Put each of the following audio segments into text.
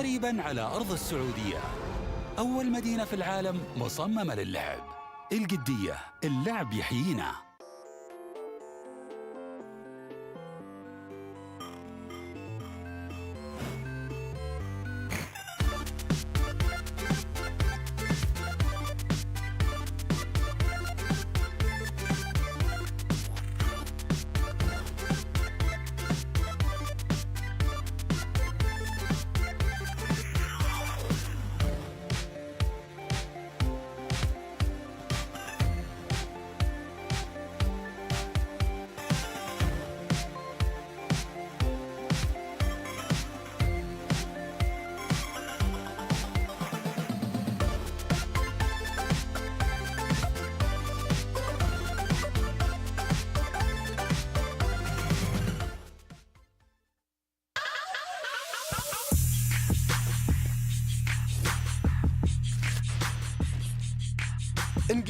قريباً على أرض السعودية، أول مدينة في العالم مصممة للعب. الجدية، اللعب يحيينا.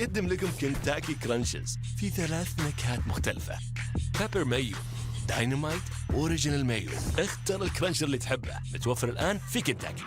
نقدم لكم كنتاكي كرانشز في 3 نكهات مختلفة: بيبر مايو، داينامايت، أوريجينال مايو. اختر الكرانشر اللي تحبه، متوفر الآن في كنتاكي.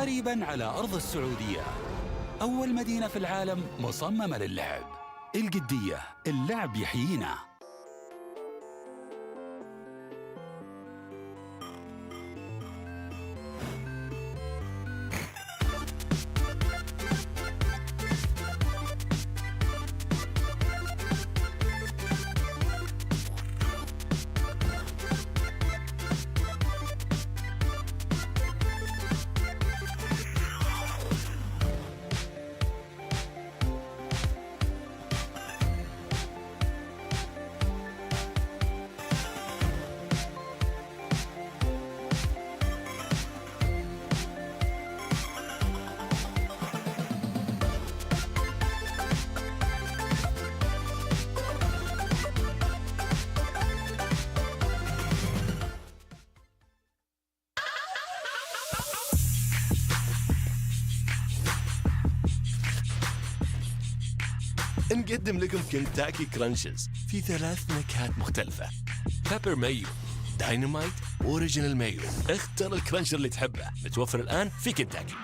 قريباً على أرض السعودية. أول مدينة في العالم مصممة للعب. الجدية، اللعب يحيينا. نقدم لكم كنتاكي كرانشز في 3 نكهات مختلفة: بيبر مايو، داينامايت، اوريجينال مايو. اختر الكرانشر اللي تحبه، متوفر الآن في كنتاكي.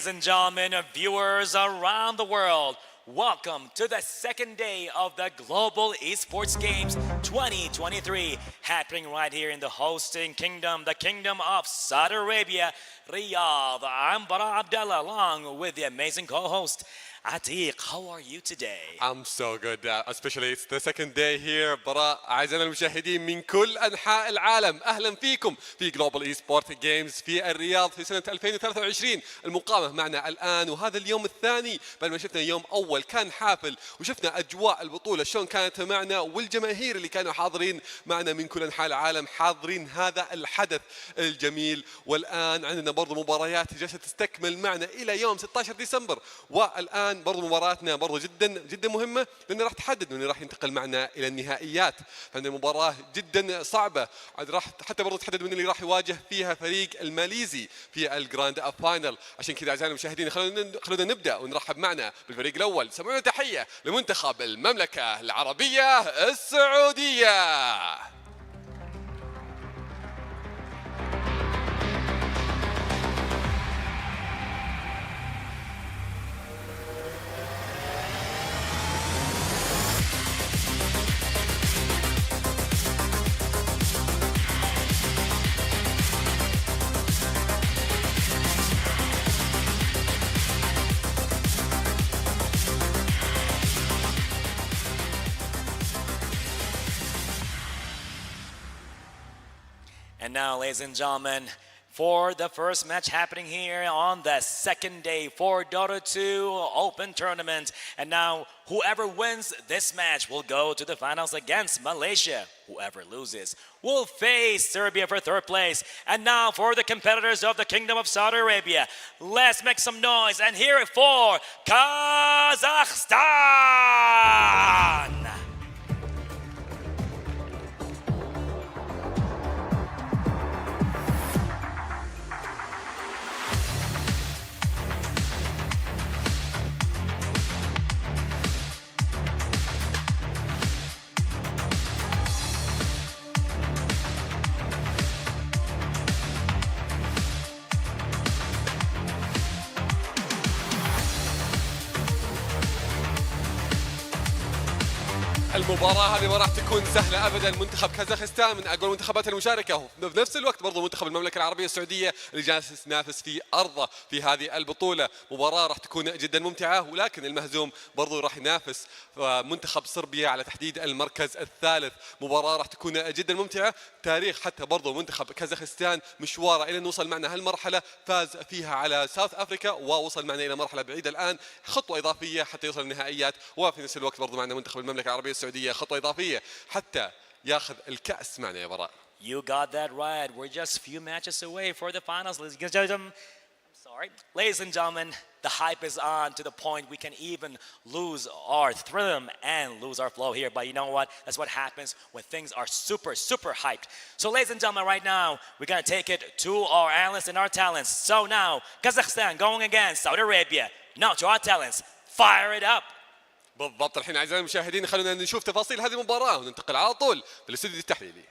Ladies and gentlemen, viewers around the world, welcome to the second day of the Global Esports Games 2023, happening right here in the hosting kingdom, the Kingdom of Saudi Arabia, Riyadh. I'm Bara Abdallah, along with the amazing co-host, Atiq. How are you today? I'm so good, especially it's the second day here. براء أعزائنا المشاهدين من كل أنحاء العالم، أهلا فيكم في جلوبال اي سبورت جيمز في الرياض في سنة 2023 المقامة معنا الآن. وهذا اليوم الثاني بعد ما شفنا يوم أول كان حافل وشفنا أجواء البطولة شلون كانت معنا، والجماهير اللي كانوا حاضرين معنا من كل أنحاء العالم حاضرين هذا الحدث الجميل. والآن عندنا برضو مباريات جالسة تستكمل معنا إلى يوم 16 ديسمبر، والآن برضو مباراتنا برضو جدا مهمة لأنه راح تحدد من راح ينتقل معنا إلى النهائيات. عندنا مباراة جدا صعبة راح حتى برضو تحدد من اللي راح يواجه فيها فريق الماليزي في الجراند فاينل. عشان كذا أعزائنا المشاهدين خلونا نبدأ ونرحب معنا بالفريق الأول. سمعونا تحية لمنتخب المملكة العربية السعودية. And now, ladies and gentlemen, for the first match happening here on the second day for Dota 2 Open Tournament. And now, whoever wins this match will go to the finals against Malaysia. Whoever loses will face Serbia for third place. And now, for the competitors of the Kingdom of Saudi Arabia, let's make some noise and hear it for Kazakhstan! المباراة هذه ما راح تكون سهلة أبدا. منتخب كازاخستان من أقوى المنتخبات المشاركة، وبنفس الوقت برضو منتخب المملكة العربية السعودية اللي جالس ينافس في أرضه في هذه البطولة. مباراة راح تكون جدا ممتعة، ولكن المهزوم برضو راح ينافس منتخب صربيا على تحديد المركز الثالث. مباراة راح تكون جدا ممتعة. تاريخ حتى برضو منتخب كازاخستان مشواره إلى أن وصل معنا هالمرحلة، فاز فيها على ساوث أفريكا ووصل معنا إلى مرحلة بعيدة الآن، خطوة إضافية حتى يوصل النهائيات. وفي نفس الوقت برضو معنا منتخب المملكة العربية السعودية خطوة إضافية حتى ياخذ الكأس معنا يا براء. You got that right. We're just a few matches away for the finals, ladies and gentlemen. Ladies and gentlemen, the hype is on to the point we can even lose our rhythm and lose our flow here. But you know what? That's what happens when things are super hyped. So ladies and gentlemen, right now, we're going to take it to our analysts and our talents. So now, Kazakhstan going against Saudi Arabia. Now to our talents, fire it up. بالضبط. الحين أعزائي المشاهدين خلونا نشوف تفاصيل هذه المباراة وننتقل على طول بالاستوديو التحليلي.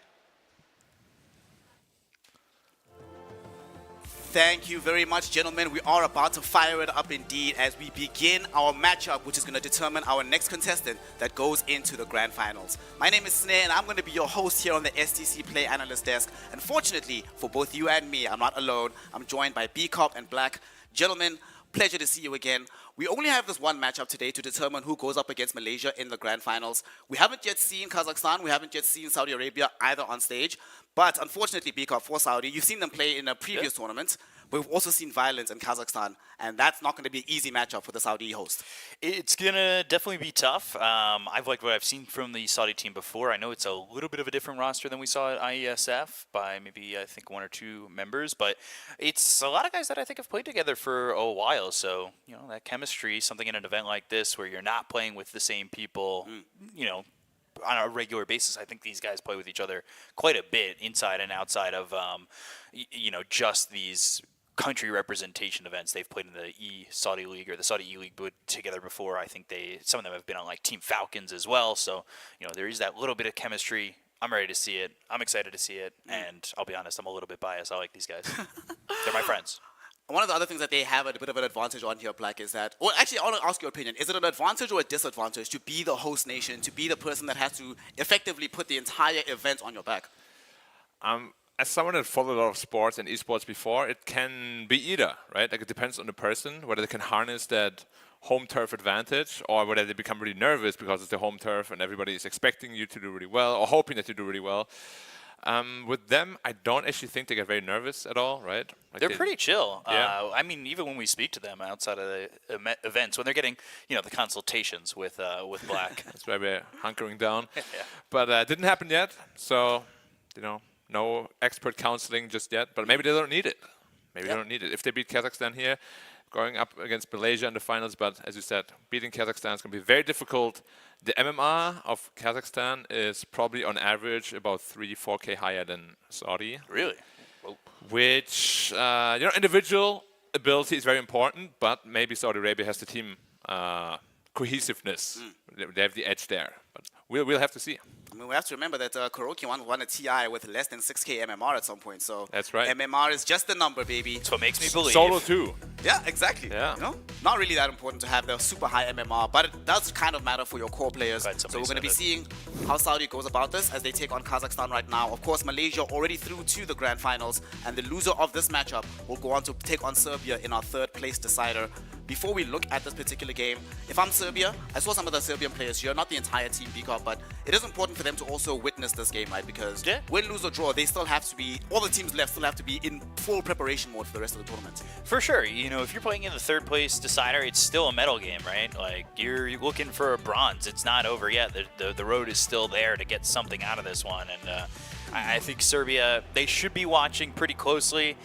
Thank you very much, gentlemen. We are about to fire it up indeed as we begin our matchup, which is going to determine our next contestant that goes into the grand finals. My name is Snare, and I'm going to be your host here on the STC Play Analyst Desk. Unfortunately, for both you and me, I'm not alone. I'm joined by B-Cop and Black. Gentlemen, pleasure to see you again. We only have this one matchup today to determine who goes up against Malaysia in the grand finals. We haven't yet seen Kazakhstan, we haven't yet seen Saudi Arabia either on stage. But unfortunately, Bika, for Saudi, you've seen them play in a previous tournament. But we've also seen violence in Kazakhstan, and that's not going to be an easy matchup for the Saudi host. It's going to definitely be tough. I've liked what I've seen from the Saudi team before. I know it's a little bit of a different roster than we saw at IESF by maybe, I think, 1 or 2 members. But it's a lot of guys that I think have played together for a while. So, you know, that chemistry, something in an event like this where you're not playing with the same people, you know, on a regular basis. I think these guys play with each other quite a bit inside and outside of, you know, just these country representation events. They've played in the Saudi League or the Saudi E-League together before. I think some of them have been on like Team Falcons as well. So, you know, there is that little bit of chemistry. I'm ready to see it. I'm excited to see it. And I'll be honest, I'm a little bit biased. I like these guys. They're my friends. One of the other things that they have a bit of an advantage on here, Black, is that, well, actually, I want to ask your opinion. Is it an advantage or a disadvantage to be the host nation, to be the person that has to effectively put the entire event on your back? As someone that followed a lot of sports and esports before, it can be either, right? Like it depends on the person, whether they can harness that home turf advantage or whether they become really nervous because it's the home turf and everybody is expecting you to do really well or hoping that you do really well. With them, I don't actually think they get very nervous at all, right? Like They're pretty chill. Yeah. I mean, even when we speak to them outside of the events, when they're getting, the consultations with Black. That's why we're hunkering down. But it didn't happen yet, so, no expert counseling just yet. But maybe they don't need it. Maybe they don't need it. If they beat Kazakhstan here, going up against Malaysia in the finals, but as you said, beating Kazakhstan is going to be very difficult. The MMR of Kazakhstan is probably on average about 3-4K higher than Saudi. Really? Whoa. Which, individual ability is very important, but maybe Saudi Arabia has the team cohesiveness. They have the edge there. But we'll have to see. I mean, we have to remember that Kuroki won a TI with less than 6K MMR at some point. So that's right. MMR is just a number, baby. That's what makes me believe. Solo too. Yeah, exactly. Yeah. Not really that important to have the super high MMR, but it does kind of matter for your core players. Right, so we're going to be seeing how Saudi goes about this as they take on Kazakhstan right now. Of course, Malaysia already through to the grand finals, and the loser of this matchup will go on to take on Serbia in our third place decider. Before we look at this particular game, if I'm Serbia, I saw some of the Serbian players here, not the entire team, Bikov, but it is important for them to also witness this game, right? Because win, lose, or draw, they still have to be, all the teams left still have to be in full preparation mode for the rest of the tournament. For sure. If you're playing in the third place decider, it's still a medal game, right? Like, you're looking for a bronze. It's not over yet. The road is still there to get something out of this one. And I think Serbia, they should be watching pretty closely.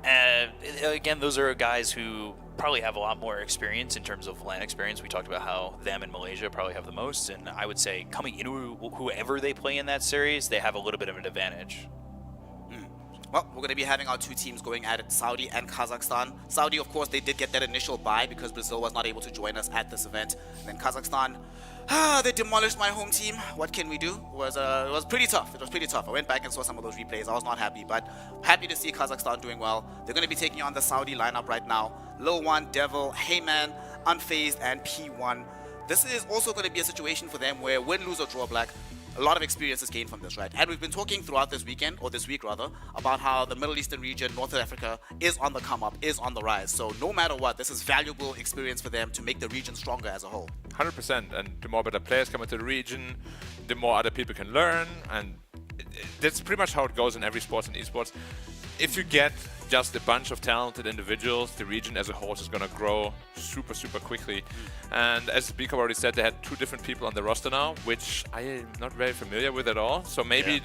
Again, those are guys who probably have a lot more experience in terms of LAN experience. We talked about how them and Malaysia probably have the most, and I would say coming into whoever they play in that series, they have a little bit of an advantage. Well, we're going to be having our two teams going at it, Saudi and Kazakhstan. Saudi, of course, they did get that initial bye because Brazil was not able to join us at this event. And then Kazakhstan, they demolished my home team. What can we do? It was pretty tough. It was pretty tough. I went back and saw some of those replays. I was not happy, but happy to see Kazakhstan doing well. They're going to be taking on the Saudi lineup right now. Lil One, Devil, Heyman, Unfazed, and P1. This is also going to be a situation for them where win, lose, or draw, Black. A lot of experience is gained from this, right? And we've been talking throughout this weekend, or this week rather, about how the Middle Eastern region, North Africa, is on the come up, is on the rise. So no matter what, this is valuable experience for them to make the region stronger as a whole. 100%. And the more better players come into the region, the more other people can learn. And that's pretty much how it goes in every sport and esports. If you get just a bunch of talented individuals, the region as a whole is going to grow super, super quickly. And as Biko already said, they had 2 different people on the roster now, which I am not very familiar with at all. So maybe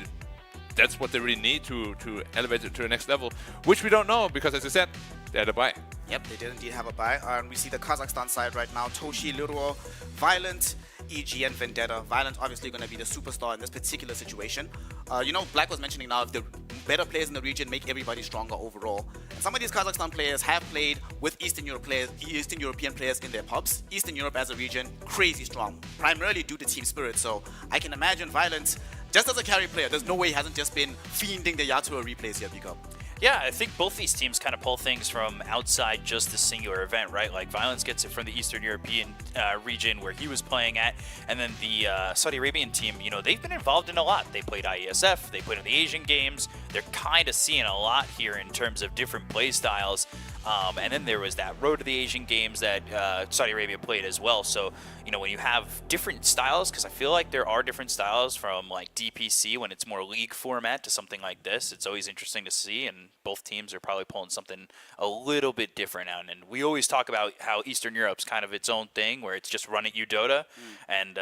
that's what they really need to elevate it to the next level, which we don't know because, as I said, they had a bye. Yep, they did indeed have a bye. And we see the Kazakhstan side right now. Toshi, Luro, Violent, EG, and Vendetta. Violent obviously going to be the superstar in this particular situation. Black was mentioning now if the better players in the region make everybody stronger overall. And some of these Kazakhstan players have played with Eastern European players in their pubs. Eastern Europe as a region, crazy strong, primarily due to team spirit. So I can imagine Violent, just as a carry player, there's no way he hasn't just been fiending the Yatua replays here, Biko. Yeah, I think both these teams kind of pull things from outside just the singular event, right? Like Violence gets it from the Eastern European region where he was playing at, and then the Saudi Arabian team, they've been involved in a lot. They played IESF, they played in the Asian Games. They're kind of seeing a lot here in terms of different play styles. And then there was that road to the Asian Games that Saudi Arabia played as well. So, when you have different styles, because I feel like there are different styles from like DPC when it's more league format to something like this, it's always interesting to see. And both teams are probably pulling something a little bit different out. And we always talk about how Eastern Europe's kind of its own thing where it's just run at you Dota. And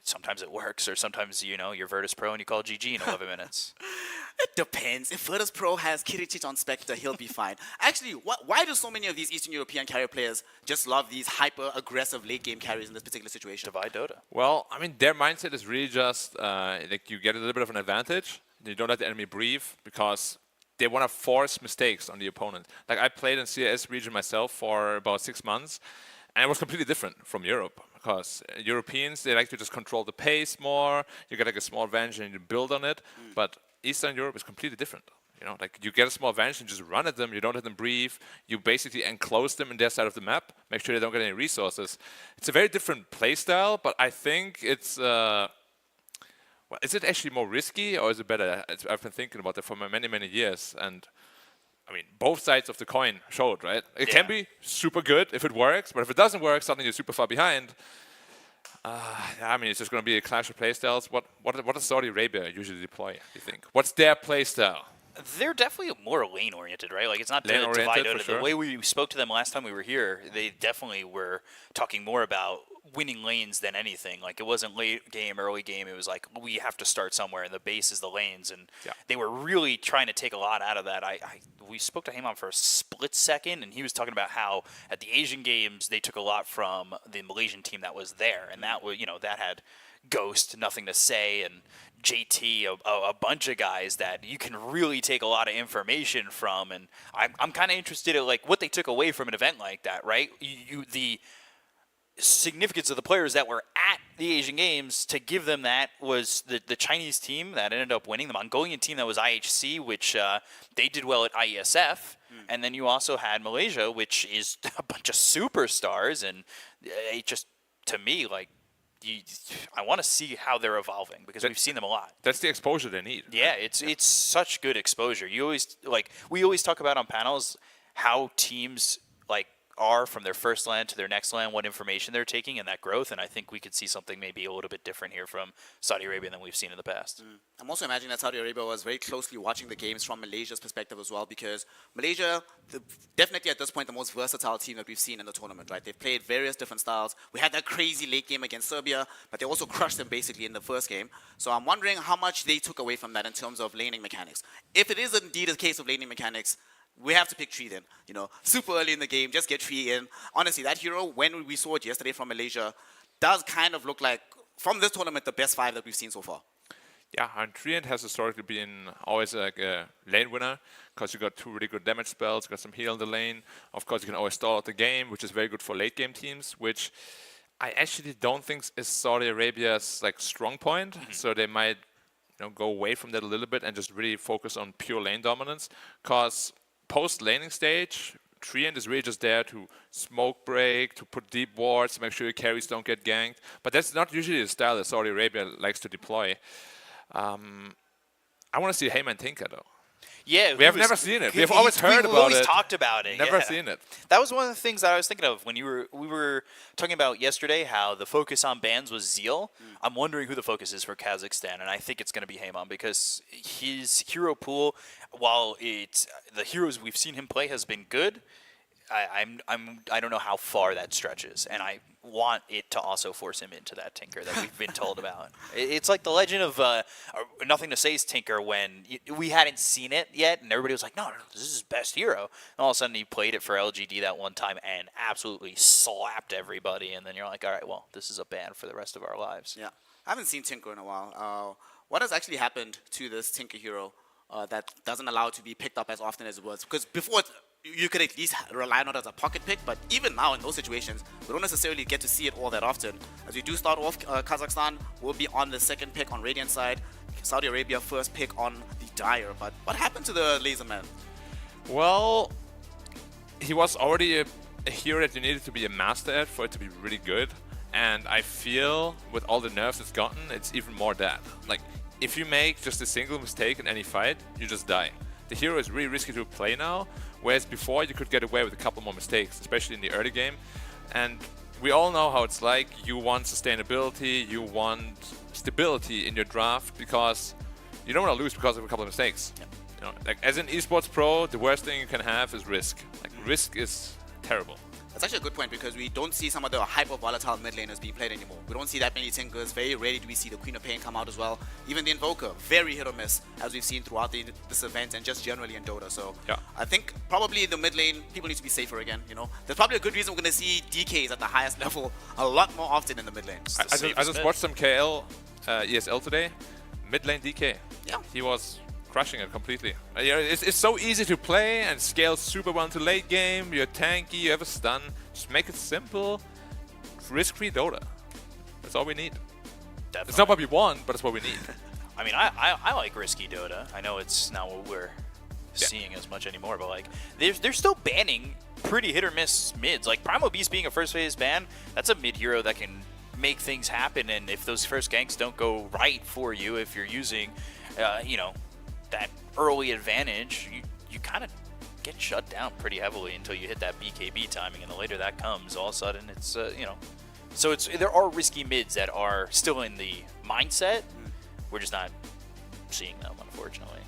sometimes it works, or sometimes, you're Virtus Pro and you call GG in 11 minutes. It depends. If Virtus Pro has Kiricic on Spectre, he'll be fine. Actually, why do so many of these Eastern European carry players just love these hyper-aggressive late-game carries in this particular situation? Divide Dota. Well, I mean, their mindset is really just like you get a little bit of an advantage. You don't let the enemy breathe because they want to force mistakes on the opponent. Like I played in CIS region myself for about 6 months, and it was completely different from Europe. Because Europeans, they like to just control the pace more. You get like a small advantage and you build on it. But Eastern Europe is completely different. You know, like you get a small advantage and just run at them. You don't let them breathe. You basically enclose them in their side of the map. Make sure they don't get any resources. It's a very different playstyle, but I think it's. Well, is it actually more risky or is it better? I've been thinking about it for many, many years, and I mean, both sides of the coin showed, right? It can be super good if it works, but if it doesn't work, suddenly you're super far behind. I mean, it's just going to be a clash of playstyles. What does Saudi Arabia usually deploy, do you think? What's their playstyle? They're definitely more lane-oriented, right? Like, it's not Lane-oriented, divided. for sure. The way we spoke to them last time we were here, they definitely were talking more about winning lanes than anything. Like, it wasn't late game, early game. It was like, we have to start somewhere, and the base is the lanes. And they were really trying to take a lot out of that. We spoke to Heyman for a split second, and he was talking about how at the Asian Games, they took a lot from the Malaysian team that was there. And that was, that had Ghost, Nothing to Say, and JT, a bunch of guys that you can really take a lot of information from. And I'm kind of interested in like what they took away from an event like that, right? The significance of the players that were at the Asian Games, to give them that was the Chinese team that ended up winning, the Mongolian team that was IHC, which they did well at IESF, and then you also had Malaysia, which is a bunch of superstars, and it just, to me, like, I want to see how they're evolving because we've seen them a lot. That's the exposure they need. Yeah, it's such good exposure. We always talk about on panels how teams like are from their first LAN to their next LAN, what information they're taking and that growth. And I think we could see something maybe a little bit different here from Saudi Arabia than we've seen in the past. I'm also imagining that Saudi Arabia was very closely watching the games from Malaysia's perspective as well, because Malaysia, definitely at this point, the most versatile team that we've seen in the tournament, right? They've played various different styles. We had that crazy late game against Serbia, but they also crushed them basically in the first game. So I'm wondering how much they took away from that in terms of laning mechanics. If it is indeed a case of laning mechanics, we have to pick Tree then, super early in the game, just get Tree in. Honestly, that hero, when we saw it yesterday from Malaysia, does kind of look like, from this tournament, the best 5 that we've seen so far. Yeah, and Treant has historically been always like a lane winner because you got 2 really good damage spells, got some heal in the lane. Of course, you can always stall out the game, which is very good for late game teams, which I actually don't think is Saudi Arabia's like strong point. So they might go away from that a little bit and just really focus on pure lane dominance, because post-laning stage, Treant is really just there to smoke break, to put deep wards, to make sure your carries don't get ganked. But that's not usually the style that Saudi Arabia likes to deploy. I want to see Heyman Tinker, though. Yeah, we have never seen it. We've always heard about it. We've always talked about it. Never seen it. That was one of the things that I was thinking of when we were talking about yesterday, how the focus on bans was Zeal. I'm wondering who the focus is for Kazakhstan, and I think it's going to be Heyman, because his hero pool, while the heroes we've seen him play has been good, I don't know how far that stretches, and I want it to also force him into that Tinker that we've been told about. It's like the legend of Nothing to Say's Tinker when we hadn't seen it yet, and everybody was like, no, this is his best hero. And all of a sudden he played it for LGD that one time and absolutely slapped everybody, and then you're like, all right, well, this is a ban for the rest of our lives. Yeah, I haven't seen Tinker in a while. What has actually happened to this Tinker hero that doesn't allow it to be picked up as often as it was? Because before you could at least rely on it as a pocket pick, but even now in those situations, we don't necessarily get to see it all that often. As we do start off, Kazakhstan will be on the second pick on Radiant side, Saudi Arabia first pick on the Dire. But what happened to the Laser Man? Well, he was already a hero that you needed to be a master at for it to be really good, and I feel with all the nerfs it's gotten, it's even more that. Like, if you make just a single mistake in any fight, you just die. The hero is really risky to play now, whereas before you could get away with a couple more mistakes, especially in the early game. And we all know how it's like. You want sustainability, you want stability in your draft, because you don't want to lose because of a couple of mistakes. Like as an esports pro, the worst thing you can have is risk. Like risk is terrible. That's actually a good point, because we don't see some of the hyper-volatile mid laners being played anymore. We don't see that many Tinkers. Very rarely do we see the Queen of Pain come out as well. Even the Invoker, very hit or miss, as we've seen throughout this event and just generally in Dota. So I think probably the mid lane, people need to be safer again. There's probably a good reason we're going to see DKs at the highest level a lot more often in the mid lane. I just watched some KL ESL today. Mid lane DK. Yeah. He was crushing it completely. It's so easy to play and scale super well into late game. You're tanky, you have a stun. Just make it simple. Risk-free Dota. That's all we need. Definitely. It's not what we want, but it's what we need. I mean, I like risky Dota. I know it's not what we're seeing as much anymore. But like, they're still banning pretty hit or miss mids. Like Primal Beast being a first phase ban, that's a mid hero that can make things happen. And if those first ganks don't go right for you, if you're using, you know, that early advantage, you kind of get shut down pretty heavily until you hit that BKB timing, and the later that comes, all of a sudden it's you know. So there are risky mids that are still in the mindset. We're just not seeing them, unfortunately.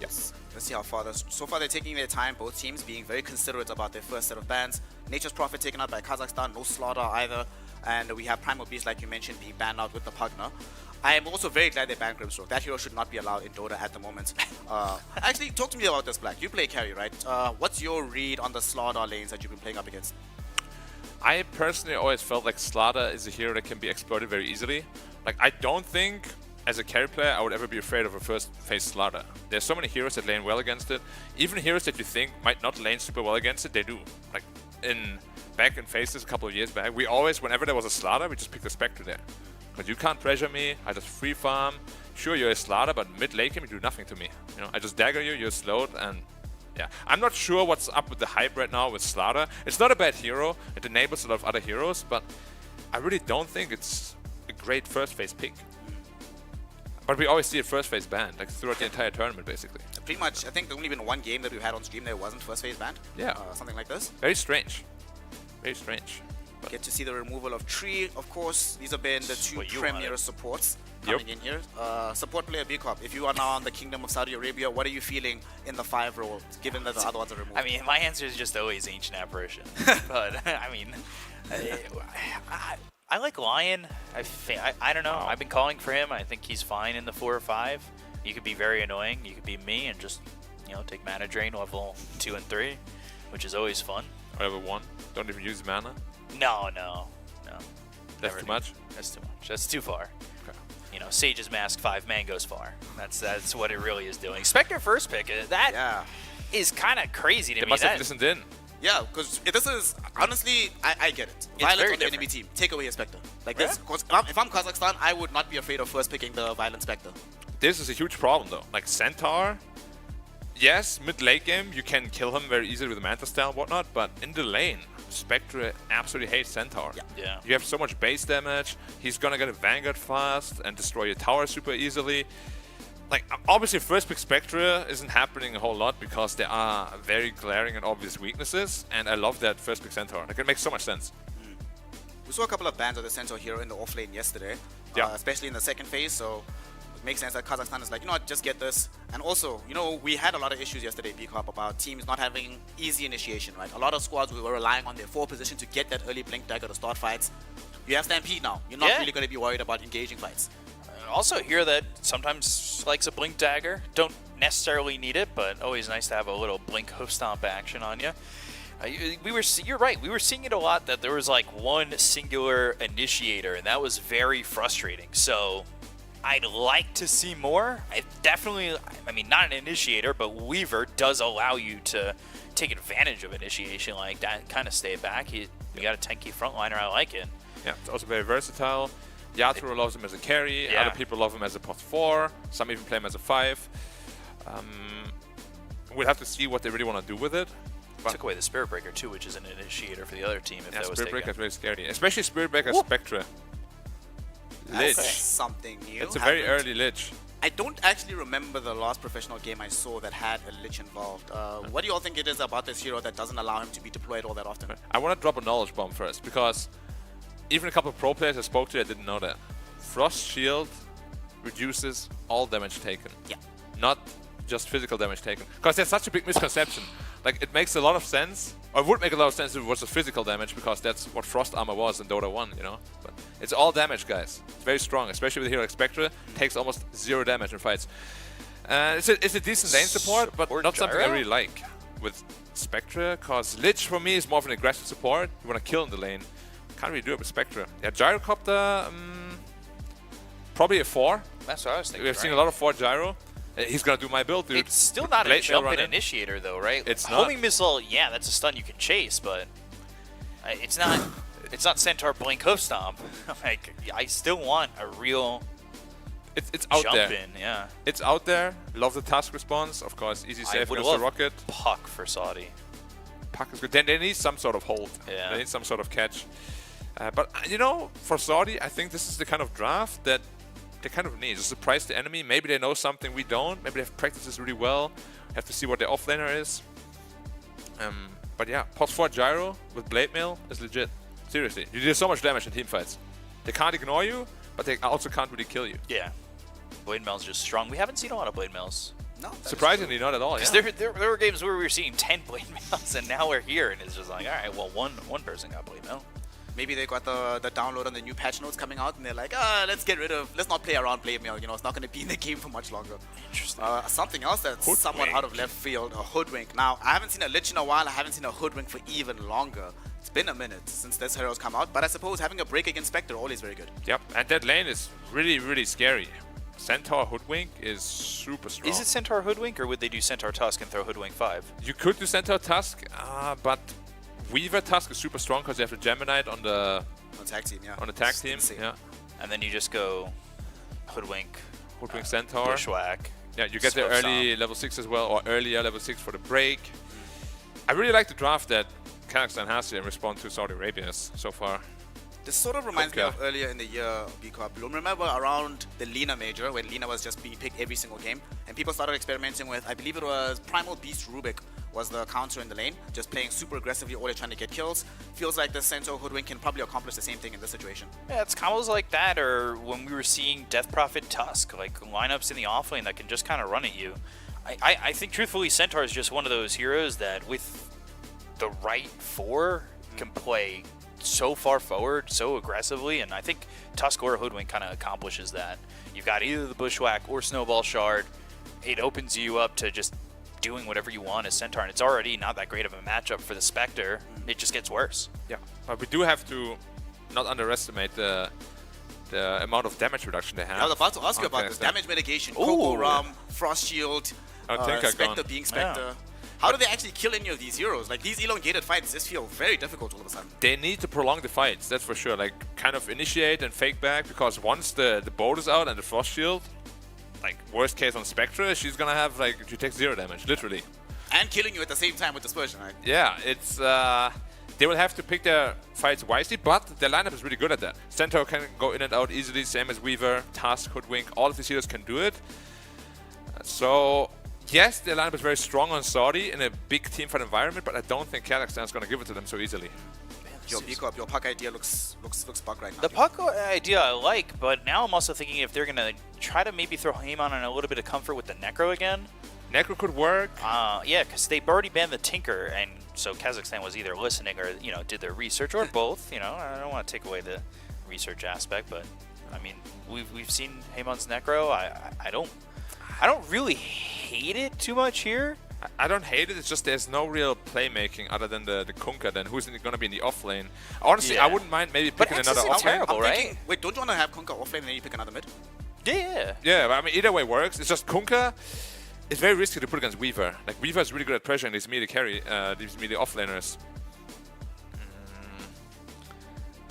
Yes. Let's see how far. So far, they're taking their time, both teams being very considerate about their first set of bans. Nature's Prophet taken out by Kazakhstan, no Slaughter either. And we have Primal Beast, like you mentioned, being banned out with the Pugna. I am also very glad they banned Grimstroke. That hero should not be allowed in Dota at the moment. Actually, talk to me about this, Black. You play carry, right? What's your read on the Slaughter lanes that you've been playing up against? I personally always felt like Slaughter is a hero that can be exploited very easily. Like, I don't think, as a carry player, I would ever be afraid of a first phase Slaughter. There's so many heroes that lane well against it. Even heroes that you think might not lane super well against it, they do. Like, back in phases a couple of years back, we always, whenever there was a Slaughter, we just picked a Spectre there. Because you can't pressure me, I just free farm. Sure, you're a Slaughter, but mid late game you do nothing to me. You know, I just dagger you, you're slowed, and yeah. I'm not sure what's up with the hype right now with Slaughter. It's not a bad hero, it enables a lot of other heroes, but I really don't think it's a great first phase pick. But we always see a first phase banned, like throughout the entire tournament, basically. Pretty much, I think there's only been one game that we've had on stream that wasn't first phase banned. Yeah. Something like this. Very strange. Very strange. But Get to see the removal of Tree, of course. These have been the two premier supports coming in here. Support player B-Cop, if you are now on the Kingdom of Saudi Arabia, what are you feeling in the 5 role, given that the other ones are removed? I mean, my answer is just always Ancient Apparition. But, I mean, I like Lion. I don't know. I've been calling for him. I think he's fine in the 4 or 5. You could be very annoying. You could be me and just, you know, take mana drain level 2 and 3, which is always fun. or level 1. Don't even use mana. No. That's too much? That's too much. That's too far. Okay. You know, Sage's Mask 5 man goes far. That's what it really is doing. Spectre first pick, that is kind of crazy to me. They must have listened in. Yeah, because this is, honestly, I get it. Violence on the enemy team. Take away a Spectre. Like this, cause if I'm Kazakhstan, I would not be afraid of first picking the Violent Spectre. This is a huge problem though. Like Centaur, yes, mid late game you can kill him very easily with Manta Style and whatnot, but in the lane, Spectre absolutely hates Centaur. Yeah. You have so much base damage, he's gonna get a Vanguard fast and destroy your tower super easily. Like, obviously first pick Spectre isn't happening a whole lot because there are very glaring and obvious weaknesses, and I love that first pick Centaur. Like, it makes so much sense. We saw a couple of bans of the Centaur hero in the off lane yesterday, especially in the second phase, so it makes sense that Kazakhstan is like, you know what, just get this. And also, you know, we had a lot of issues yesterday, B-Corp, about teams not having easy initiation, right? A lot of squads we were relying on their 4 position to get that early Blink Dagger to start fights. You have Stampede now. You're not really going to be worried about engaging fights. Also hear that sometimes likes a Blink Dagger. Don't necessarily need it, but always nice to have a little Blink Hoof Stomp action on you. You're right. We were seeing it a lot that there was like one singular initiator, and that was very frustrating. So I'd like to see more. I mean, not an initiator, but Weaver does allow you to take advantage of initiation like that, kind of stay back. You got a tanky frontliner. I like it. Yeah, it's also very versatile. Yatoro loves him as a carry, other people love him as a pot 4, some even play him as a 5. We'll have to see what they really want to do with it. But took away the Spirit Breaker too, which is an initiator for the other team if that was Spirit taken. Breaker is very scary, especially Spirit Breaker Spectre. Lich. That's something new. It's a very early Lich. I don't actually remember the last professional game I saw that had a Lich involved. What do you all think it is about this hero that doesn't allow him to be deployed all that often? I want to drop a knowledge bomb first, because even a couple of pro players I spoke to, I didn't know that. Frost Shield reduces all damage taken. Yeah. Not just physical damage taken. Because there's such a big misconception. Like, it makes a lot of sense, or it would make a lot of sense if it was just physical damage, because that's what Frost Armor was in Dota 1, you know? But it's all damage, guys. It's very strong, especially with a hero like Spectre. Takes almost 0 damage in fights. It's a decent lane support, but not something I really like with Spectre, because Lich for me is more of an aggressive support. You want to kill in the lane. Can't really do it with Spectre. Yeah, Gyrocopter, probably a 4. That's what I was thinking. We've seen a lot of 4 Gyro. He's gonna do my build, dude. It's still not a jumping initiator though, right? It's Homing not. missile, yeah, that's a stun you can chase, but it's not. It's not Centaur Blink Hoof Stomp. Like, I still want a real It's out jump there. in, yeah. It's out there. Love the task response, of course. Easy I save would against the love rocket. Puck for Saudi. Puck is good. Then they need some sort of hold. Yeah. They need some sort of catch. But you know, for Saudi, I think this is the kind of draft that they kind of need. Just surprise the enemy. Maybe they know something we don't. Maybe they've practiced this really well. Have to see what their offlaner is. But yeah, pos 4 gyro with blade mail is legit. Seriously, you do so much damage in team fights. They can't ignore you, but they also can't really kill you. Yeah. Blade mail's just strong. We haven't seen a lot of blade mails. No, that is Surprisingly, not at all. Because Yeah. there were games where we were seeing 10 blade mails, and now we're here, and it's just like, all right, well, one person got blade mail. Maybe they got the download on the new patch notes coming out, and they're like, let's not play around blade mail. You know, it's not going to be in the game for much longer. Interesting. Something else that's somewhat out of left field, a hoodwink. Now, I haven't seen a lich in a while. I haven't seen a hoodwink for even longer. It's been a minute since this hero's come out, but I suppose having a break against Spectre always very good. Yep, and that lane is really, really scary. Centaur Hoodwink is super strong. Is it Centaur Hoodwink, or would they do Centaur Tusk and throw Hoodwink 5? You could do Centaur Tusk, but Weaver Tusk is super strong because you have the Geminite on the tag team, yeah. On the tag It's team, insane. yeah. And then you just go Hoodwink, Hoodwink Centaur. Bushwhack. Yeah, you get the Smoke early Stomp. level 6 as well, or earlier level 6 for the break. I really like the draft that Kazakhstan has here in response to Saudi Arabia's so far. This sort of reminds me Okay. of earlier in the year, B-Corp. You'll remember around the Lina Major, when Lina was just being picked every single game, and people started experimenting with, I believe it was Primal Beast Rubik was the counter in the lane, just playing super aggressively, always trying to get kills. Feels like the Centaur Hoodwink can probably accomplish the same thing in this situation. Yeah, it's combos like that, or when we were seeing Death Prophet Tusk, like lineups in the offlane that can just kind of run at you. I think, truthfully, Centaur is just one of those heroes that, with the right 4, can play so far forward, so aggressively, and I think Tusk or Hoodwink kind of accomplishes that. You've got either the Bushwhack or Snowball Shard. It opens you up to just doing whatever you want as Centaur, and it's already not that great of a matchup for the Spectre. It just gets worse. Yeah, but we do have to not underestimate the amount of damage reduction they have. I was about to ask you on about this. Kazakhstan. Damage mitigation, Coco Ooh. Ram, Frost Shield, Tinker Spectre gone. being Spectre. How do they actually kill any of these heroes? Like, these elongated fights just feel very difficult all of a sudden. They need to prolong the fights, that's for sure. Like, kind of initiate and fake back, because once the bolt is out and the Frost Shield, like, worst case on Spectre, she's gonna have, like, she takes 0 damage, literally. And killing you at the same time with Dispersion, right? Yeah, it's they will have to pick their fights wisely, but their lineup is really good at that. Centaur can go in and out easily, same as Weaver, Tusk, Hoodwink, all of these heroes can do it. So, yes, their lineup is very strong on Saudi in a big teamfight environment, but I don't think Kazakhstan is going to give it to them so easily. Your B-Corp, your puck idea looks bug right now. The puck idea I like, but now I'm also thinking if they're going to try to maybe throw Haemon on a little bit of comfort with the Necro again. Necro could work. Yeah, because they've already banned the Tinker, and so Kazakhstan was either listening or, did their research, or both. I don't want to take away the research aspect, but, I mean, we've seen Haemon's Necro. I don't really hate it too much here. I don't hate it, it's just there's no real playmaking other than the Kunkka, then who's going to be in the off lane. Honestly, Yeah. I wouldn't mind maybe picking X another isn't off lane. terrible, I'm right? thinking, wait, don't you want to have Kunkka offlane and then you pick another mid? Yeah. Yeah, but I mean, either way works. It's just Kunkka, it's very risky to put against Weaver. Like, Weaver is really good at pressuring these melee carry, these melee offlaners.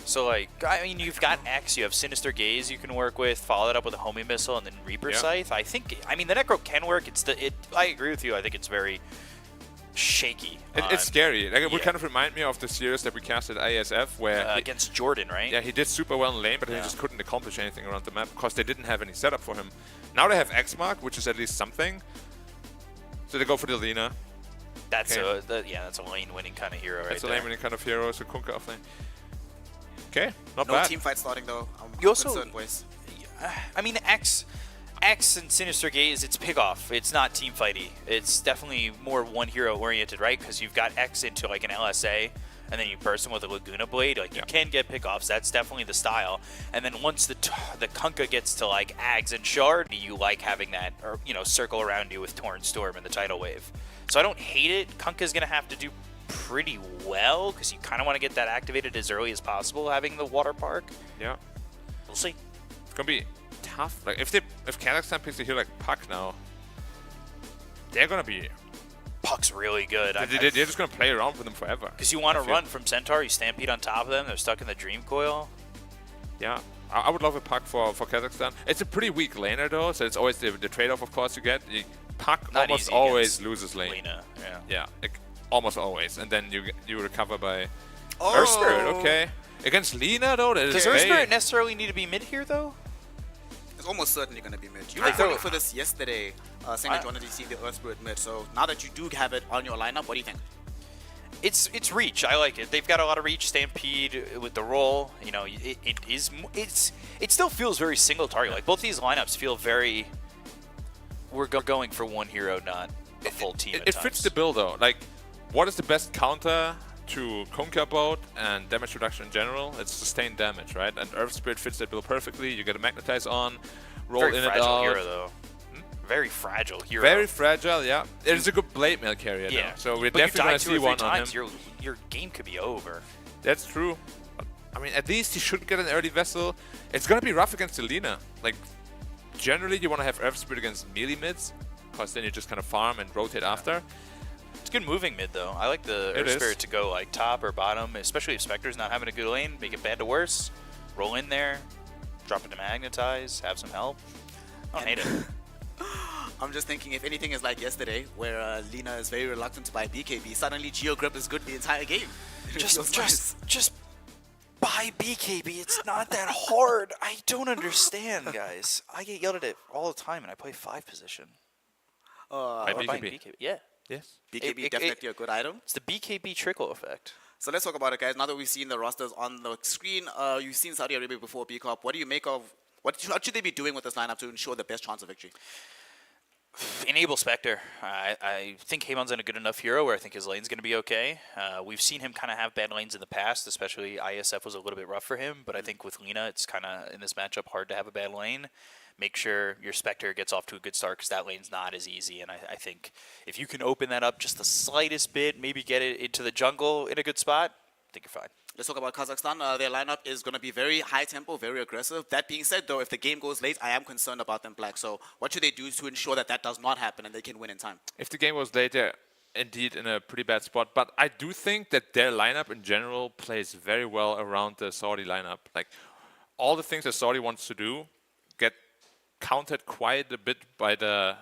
So, like, I mean, you've got X, you have Sinister Gaze you can work with, follow it up with a Homing Missile, and then Reaper Yeah. Scythe. I mean, the Necro can work. I agree with you. I think it's very shaky. It's scary. Like, it would yeah. kind of remind me of the series that we cast at ISF, where Against Jordan, right? yeah, he did super well in lane, but he Yeah. just couldn't accomplish anything around the map because they didn't have any setup for him. Now they have X-Mark, which is at least something. So they go for the Lina. That's Okay. that's a lane-winning kind of hero right That's a there. lane-winning kind of hero, so Kunkka offlane. Okay, not No bad. team fight starting though. I'm You also- concerned, boys. I mean, X and Sinister Gaze, it's pick off. It's not team fighty. It's definitely more one hero oriented, right? Because you've got X into like an LSA, and then you burst him with a Laguna Blade. Like, you can get pick offs. That's definitely the style. And then once the Kunkka gets to like Ags and Shard, you like having that, or circle around you with Torrent Storm and the Tidal Wave. So I don't hate it. Kunkka's gonna have to do pretty well because you kind of want to get that activated as early as possible, having the water park. Yeah, We'll see. it's gonna be tough. Like, if Kazakhstan picks a hero like Puck now, they're gonna be. Puck's really good. They're just gonna play around with them forever. Because you want I to feel. run from Centaur, you stampede on top of them, they're stuck in the Dream Coil. Yeah, I would love a Puck for Kazakhstan. It's a pretty weak laner though, so it's always the trade-off, of course, you get. Puck Not almost easy always against loses lane. Lena, yeah. Yeah, like, almost always, and then you recover by Oh. Earth Spirit. Okay, against Lina though, that is Does Earth very- Spirit necessarily need to be mid here though? It's almost certainly going to be mid. You I were voting thought- for this yesterday, saying that you wanted to see the Earth Spirit mid. So now that you do have it on your lineup, what do you think? It's reach. I like it. They've got a lot of reach. Stampede with the roll. You know, it still feels very single target. Like both these lineups feel very. We're going for one hero, not a full team. It fits the bill though. Like, what is the best counter to Conquer Boat and damage reduction in general? It's sustained damage, right? And Earth Spirit fits that bill perfectly. You get a Magnetize on, roll very in and fragile out. hero though. Very fragile hero. Very fragile, yeah. It is a good blade mail carrier, yeah. though. So we're But you definitely die going 2 to or see 3 one on him. times, your game could be over. That's true. I mean, at least he should get an early vessel. It's going to be rough against Selena. Like, generally you want to have Earth Spirit against melee mids, because then you just kind of farm and rotate after. It's good moving mid though. I like the It Earth is. Spirit to go like top or bottom, especially if Spectre's not having a good lane. Make it bad to worse. Roll in there, drop it to magnetize, have some help. I don't hate it. I'm just thinking if anything is like yesterday, where Lina is very reluctant to buy BKB, suddenly Geo Grip is good the entire game. It feels nice. just buy BKB. It's not that hard. I don't understand, guys. I get yelled at it all the time, and I play 5 position. By Or buying BKB. BKB. Yeah, Yes. BKB It- definitely a good item. it's the BKB trickle effect. So let's talk about it, guys. Now that we've seen the rosters on the screen, you've seen Saudi Arabia before BCOP. What do you make of what should they be doing with this lineup to ensure the best chance of victory? Enable Spectre. I think Hamon's in a good enough hero where I think his lane's going to be okay. We've seen him kind of have bad lanes in the past, especially ISF was a little bit rough for him, but I think with Lina, it's kind of, in this matchup, hard to have a bad lane. Make sure your Spectre gets off to a good start because that lane's not as easy, and I think if you can open that up just the slightest bit, maybe get it into the jungle in a good spot, I think you're fine. Let's talk about Kazakhstan. Their lineup is going to be very high tempo, very aggressive. That being said, though, if the game goes late, I am concerned about them, Black. So what should they do to ensure that that does not happen and they can win in time? If the game was late, they're indeed in a pretty bad spot. But I do think that their lineup in general plays very well around the Saudi lineup. Like, all the things that Saudi wants to do get countered quite a bit by the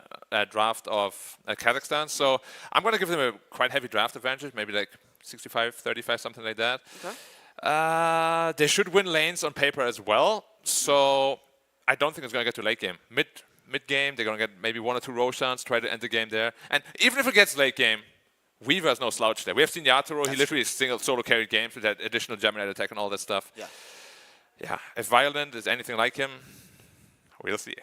draft of Kazakhstan. So I'm going to give them a quite heavy draft advantage, maybe like 65, 35, something like that. Okay. They should win lanes on paper as well. So I don't think it's going to get to late game. Mid game, they're going to get maybe 1 or 2 Roshans, try to end the game there. And even if it gets late game, Weaver's no slouch there. We have seen Yatoro, he literally solo carried games with that additional Gemini attack and all that stuff. Yeah. If Violent is anything like him, we'll see.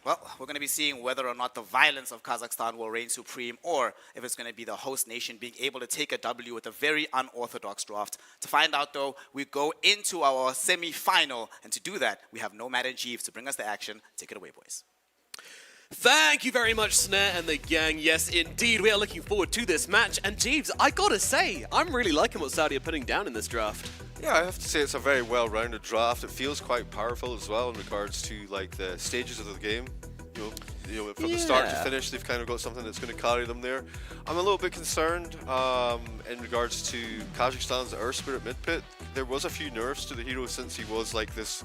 Well, we're going to be seeing whether or not the violence of Kazakhstan will reign supreme or if it's going to be the host nation being able to take a W with a very unorthodox draft. To find out, though, we go into our semi-final. And to do that, we have Nomad and Jeeves to bring us the action. Take it away, boys. Thank you very much, Snare and the gang. Yes, indeed, we are looking forward to this match. And Jeeves, I gotta say, I'm really liking what Saudi are putting down in this draft. Yeah, I have to say it's a very well-rounded draft. It feels quite powerful as well in regards to like the stages of the game. You know, from the start to finish, they've kind of got something that's going to carry them there. I'm a little bit concerned in regards to Kazakhstan's Earth Spirit mid pit. There was a few nerfs to the hero since he was like this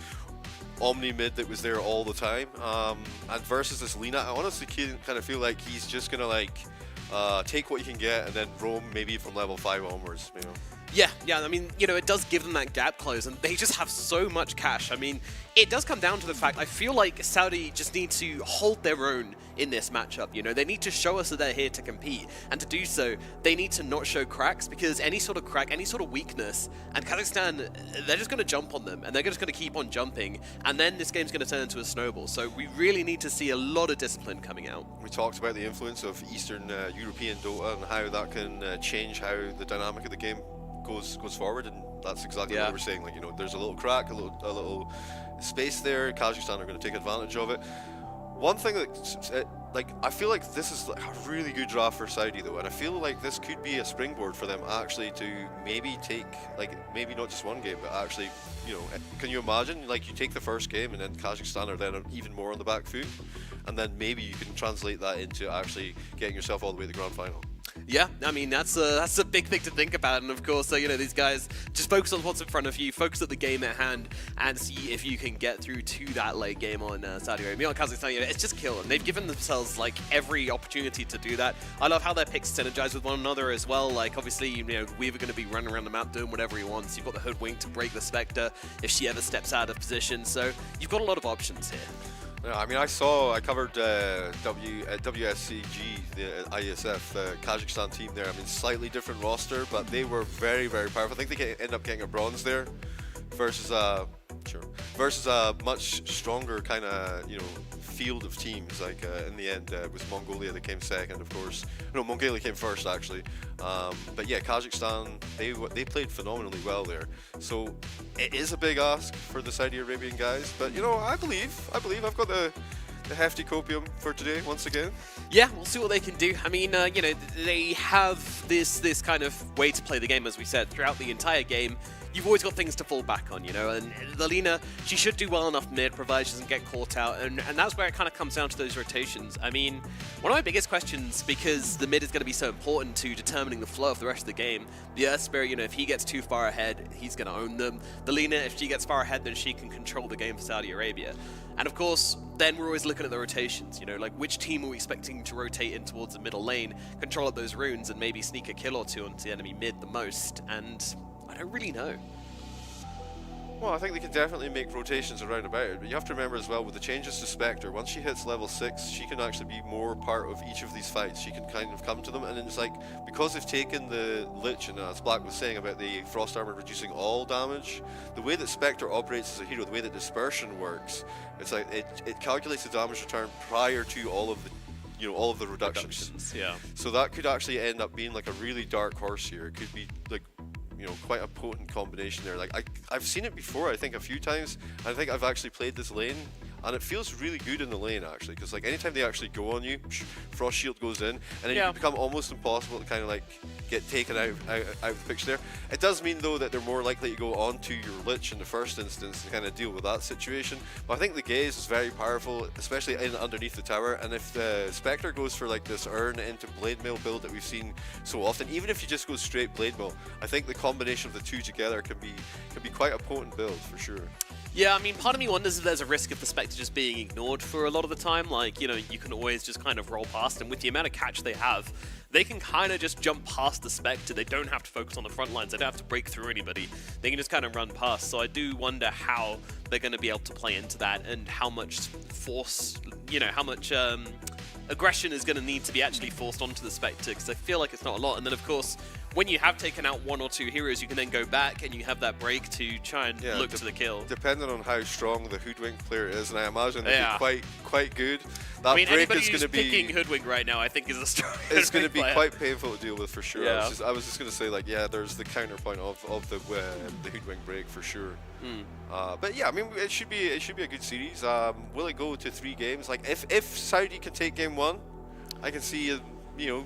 Omni mid that was there all the time. And versus this Lina, I honestly kind of feel like he's just going to like take what he can get and then roam maybe from level 5 onwards, you know. Yeah, I mean, you know, it does give them that gap close, and they just have so much cash. I mean, it does come down to the fact, I feel like Saudi just need to hold their own in this matchup, you know? They need to show us that they're here to compete, and to do so, they need to not show cracks, because any sort of crack, any sort of weakness, and Kazakhstan, they're just going to jump on them, and they're just going to keep on jumping, and then this game's going to turn into a snowball. So we really need to see a lot of discipline coming out. We talked about the influence of Eastern European Dota and how that can change how the dynamic of the game goes forward, and that's exactly what we're saying. Like, you know, there's a little crack, a little space there. Kazakhstan are going to take advantage of it. One thing that, like, I feel like this is like a really good draft for Saudi though, and I feel like this could be a springboard for them actually to maybe take, like, maybe not just one game, but actually, you know, can you imagine, like, you take the first game and then Kazakhstan are then even more on the back foot, and then maybe you can translate that into actually getting yourself all the way to the grand final. Yeah, I mean, that's a big thing to think about. And of course, these guys just focus on what's in front of you, focus at the game at hand, and see if you can get through to that late game on Saudi Arabia. On Kazakhstan, it's just kill them. They've given themselves, like, every opportunity to do that. I love how their picks synergize with one another as well. Like, obviously, Weaver going to be running around the map doing whatever he wants. You've got the Hoodwink to break the Spectre if she ever steps out of position. So you've got a lot of options here. Yeah, I mean, I covered WSCG, the ISF, the Kazakhstan team there. I mean, slightly different roster, but they were very, very powerful. I think they end up getting a bronze there versus a much stronger kind of, field of teams. Like in the end, it was Mongolia that came second, of course. No, Mongolia came first actually. But yeah, Kazakhstan, they played phenomenally well there. So it is a big ask for the Saudi Arabian guys. But I believe I've got the hefty copium for today once again. Yeah, we'll see what they can do. I mean, they have this kind of way to play the game, as we said, throughout the entire game. You've always got things to fall back on, and Lilina, she should do well enough mid, provided she doesn't get caught out, and that's where it kind of comes down to those rotations. I mean, one of my biggest questions, because the mid is going to be so important to determining the flow of the rest of the game, the Earth Spirit, if he gets too far ahead, he's going to own them. Lilina, if she gets far ahead, then she can control the game for Saudi Arabia. And of course, then we're always looking at the rotations, like which team are we expecting to rotate in towards the middle lane, control up those runes, and maybe sneak a kill or two onto the enemy mid the most, and I don't really know. Well, I think they can definitely make rotations around about it, but you have to remember as well, with the changes to Spectre, once she hits level 6, she can actually be more part of each of these fights. She can kind of come to them, and it's like, because they've taken the Lich, and as Black was saying about the Frost Armor reducing all damage, the way that Spectre operates as a hero, the way that Dispersion works, it's like, it calculates the damage return prior to all of the reductions. Yeah. So that could actually end up being like a really dark horse here. It could be like, quite a potent combination there. Like I've seen it before, I think a few times. I think I've actually played this lane, and it feels really good in the lane actually, because like anytime they actually go on you, Frost Shield goes in, and then you become almost impossible to kind of like get taken out of the picture there. It does mean though that they're more likely to go onto your Lich in the first instance and kind of deal with that situation. But I think the gaze is very powerful, especially underneath the tower. And if the Spectre goes for like this Urn into Blade Mail build that we've seen so often, even if you just go straight Blade Mail, I think the combination of the two together can be quite a potent build for sure. Yeah, I mean, part of me wonders if there's a risk of the Spectre just being ignored for a lot of the time. Like, you can always just kind of roll past, and with the amount of catch they have, they can kind of just jump past the Spectre. They don't have to focus on the front lines. They don't have to break through anybody. They can just kind of run past. So I do wonder how they're going to be able to play into that, and how much force, how much aggression is going to need to be actually forced onto the Spectre, because I feel like it's not a lot. And then, of course, when you have taken out one or two heroes, you can then go back and you have that break to try and look to the kill. Depending on how strong the Hoodwink player is, and I imagine they'll be quite good. That break anybody is going to be picking Hoodwink right now, I think, is a strong. It's going to be quite painful to deal with for sure. Yeah. I was just going to say, like, there's the counterpoint of the Hoodwink break for sure. But yeah, I mean, it should be a good series. Will it go to 3 games? Like, if Saudi can take game 1, I can see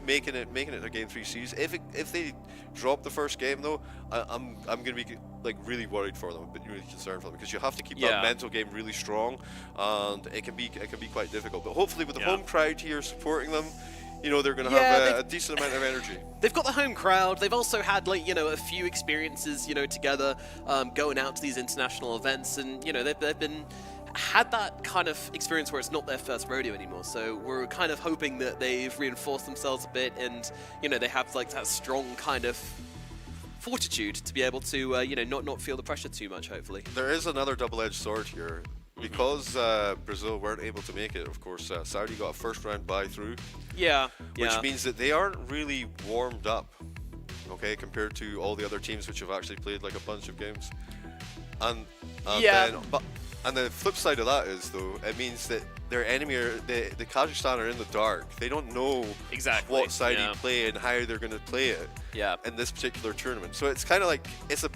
making it a game 3 series. If they drop the first game though, I'm gonna be like really worried for them, but really concerned for them, because you have to keep that mental game really strong, and it can be quite difficult. But hopefully with the home crowd here supporting them, they're gonna have a decent amount of energy. They've got the home crowd. They've also had a few experiences together, going out to these international events, and they've been had that kind of experience where it's not their first rodeo anymore. So we're kind of hoping that they've reinforced themselves a bit, and they have like that strong kind of fortitude to be able to not feel the pressure too much, hopefully. There is another double-edged sword here. Because Brazil weren't able to make it, of course, Saudi got a first round bye through. Which means that they aren't really warmed up, okay, compared to all the other teams which have actually played like a bunch of games. And the flip side of that is, though, it means that their enemy, the Kazakhstan, are in the dark. They don't know exactly what side you play and how they're going to play it in this particular tournament. So it's kind of like, it's a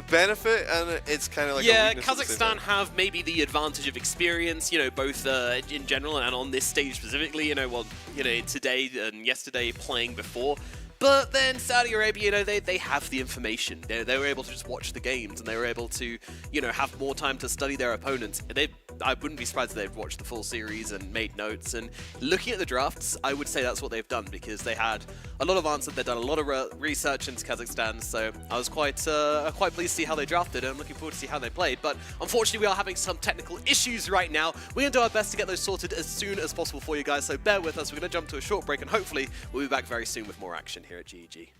benefit, and it's kind of like a weakness. Kazakhstan have maybe the advantage of experience, both in general and on this stage specifically. Today and yesterday playing before. But then Saudi Arabia, you know, they have the information. They were able to just watch the games, and they were able to, you know, have more time to study their opponents. I wouldn't be surprised if they've watched the full series and made notes. And looking at the drafts, I would say that's what they've done, because they had a lot of answers. They've done a lot of research into Kazakhstan, so I was quite pleased to see how they drafted, and I'm looking forward to see how they played. But unfortunately, we are having some technical issues right now. We're going to do our best to get those sorted as soon as possible for you guys, so bear with us. We're going to jump to a short break, and hopefully we'll be back very soon with more action here at GEG.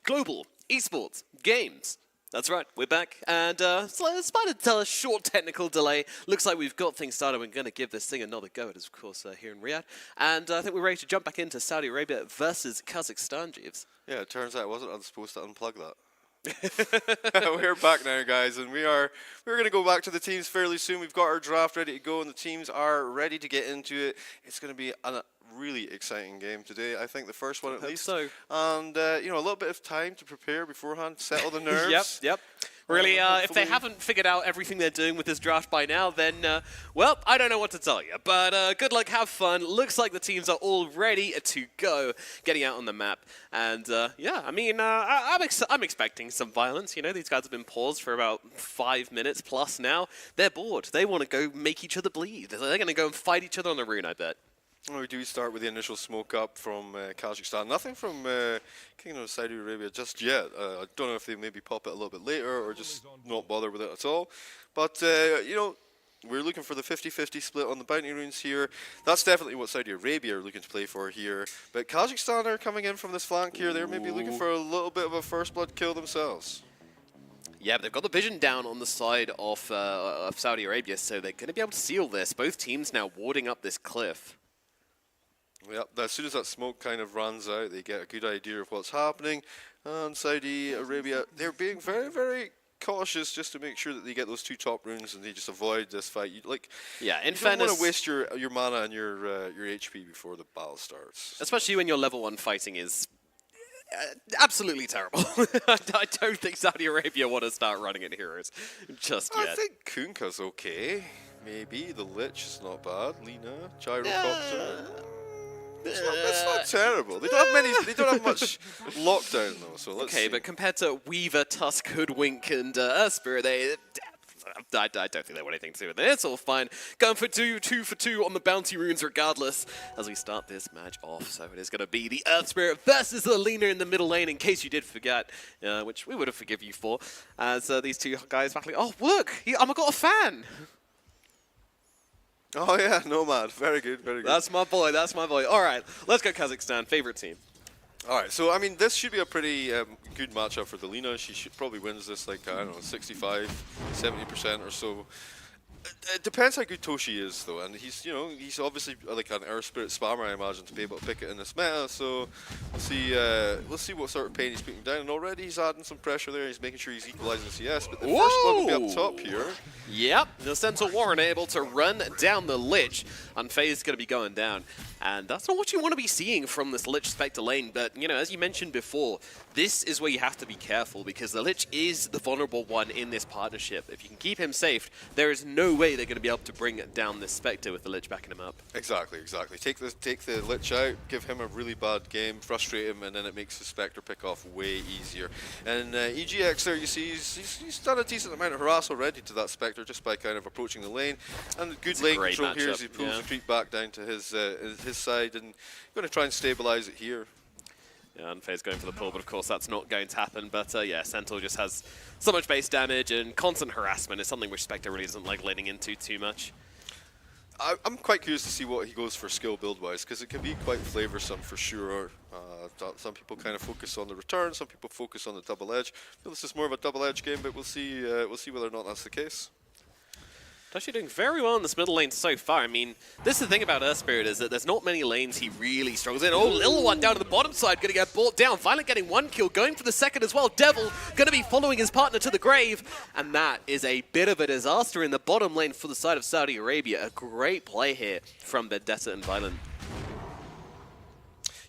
Global Esports Games. That's right, we're back, and despite a short technical delay, looks like we've got things started. We're going to give this thing another go. It is, of course, here in Riyadh, and I think we're ready to jump back into Saudi Arabia versus Kazakhstan, Jeeves. Yeah, it turns out I wasn't supposed to unplug that. We're back now, guys, and we're going to go back to the teams fairly soon. We've got our draft ready to go, and the teams are ready to get into it. It's going to be a really exciting game today. I think the first one at least. So. And a little bit of time to prepare beforehand, settle the nerves. Yep. Really, if they haven't figured out everything they're doing with this draft by now, then, well, I don't know what to tell you. But good luck, have fun. Looks like the teams are all ready to go, getting out on the map. And, yeah, I mean, I'm expecting some violence. You know, these guys have been paused for about 5 minutes plus now. They're bored. They want to go make each other bleed. They're going to go and fight each other on the rune, I bet. Well, we do start with the initial smoke up from Kazakhstan. Nothing from Kingdom of Saudi Arabia just yet. I don't know if they maybe pop it a little bit later or just not bother with it at all. But, we're looking for the 50-50 split on the bounty runes here. That's definitely what Saudi Arabia are looking to play for here. But Kazakhstan are coming in from this flank here. They're maybe looking for a little bit of a first blood kill themselves. Yeah, but they've got the vision down on the side of Saudi Arabia, so they're going to be able to seal this. Both teams now warding up this cliff. Yep, as soon as that smoke kind of runs out, they get a good idea of what's happening. And Saudi Arabia, they're being very, very cautious just to make sure that they get those 2 top runes and they just avoid this fight. You don't want to waste your mana and your HP before the battle starts. Especially when your level 1 fighting is absolutely terrible. I don't think Saudi Arabia want to start running at heroes just yet. I think Kunkka's okay. Maybe. The Lich is not bad. Lina, Gyrocopter. It's not terrible. They don't have much lockdown though. So let's see. But compared to Weaver, Tusk, Hoodwink, and Spirit, I don't think they want anything to do with it. It's all fine. Going for 2 for 2 on the bounty runes regardless as we start this match off. So it is going to be the Earth Spirit versus the Lina in the middle lane, in case you did forget, which we would have forgiven you for. As these 2 guys battling. Oh, look! I've got a fan! Oh yeah, Nomad. Very good, very good. That's my boy, All right, let's go Kazakhstan. Favorite team. All right, so I mean, this should be a pretty good matchup for the Lina. She should probably wins this like, I don't know, 65, 70% or so. It depends how good Toshi is, though, and he's obviously like an Earth Spirit spammer, I imagine, to be able to pick it in this meta. So we'll see what sort of pain he's putting down. And already he's adding some pressure there. He's making sure he's equalizing the CS. But the first blood will be up top here. Yep, the Sentinel Warren able to run down the Lich. Unfazed going to be going down. And that's not what you want to be seeing from this Lich Spectre lane. But, as you mentioned before, this is where you have to be careful because the Lich is the vulnerable one in this partnership. If you can keep him safe, there is no way they're going to be able to bring down this Spectre with the Lich backing him up. Exactly. Take the Lich out, give him a really bad game, frustrate him, and then it makes the Spectre pick off way easier. And EGX there, you see, he's done a decent amount of harass already to that Spectre just by kind of approaching the lane. And good lane control here as he pulls the creep back down to his side and going to try and stabilize it here. Yeah, Unfazed going for the pull, but of course that's not going to happen. But yeah, Sentinel just has so much base damage, and constant harassment is something which Spectre really doesn't like leaning into too much. I'm quite curious to see what he goes for skill build-wise, because it can be quite flavoursome for sure. Some people kind of focus on the return, some people focus on the double edge. This is more of a double edge game, but we'll see whether or not that's the case. Actually doing very well in this middle lane so far. I mean, this is the thing about Earth Spirit is that there's not many lanes he really struggles in. Oh, little one down to the bottom side, going to get brought down. Finally getting 1 kill, going for the second as well. Devil going to be following his partner to the grave. And that is a bit of a disaster in the bottom lane for the side of Saudi Arabia. A great play here from Vendetta and Violent.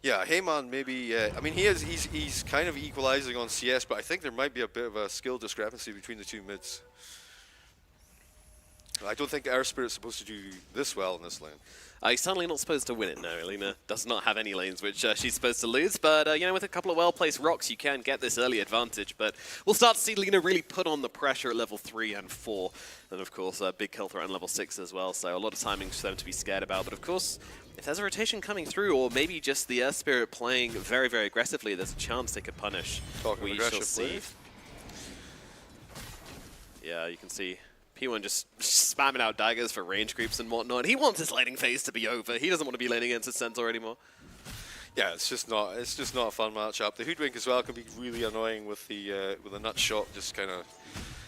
Yeah, Heyman maybe, I mean, he's kind of equalizing on CS, but I think there might be a bit of a skill discrepancy between the 2 mids. I don't think Earth Spirit's supposed to do this well in this lane. He's certainly not supposed to win it, no. Lina does not have any lanes which she's supposed to lose, but with a couple of well-placed rocks, you can get this early advantage. But we'll start to see Lina really put on the pressure at level 3 and 4. And of course, a big kill threat on level 6 as well, so a lot of timings for them to be scared about. But of course, if there's a rotation coming through, or maybe just the Earth Spirit playing very, very aggressively, there's a chance they could punish. We shall see. Yeah, you can see P1 just spamming out daggers for range creeps and whatnot. He wants his laning phase to be over. He doesn't want to be laning into Centaur anymore. Yeah, it's just not a fun matchup. The Hoodwink as well can be really annoying with the nut shot, just kind of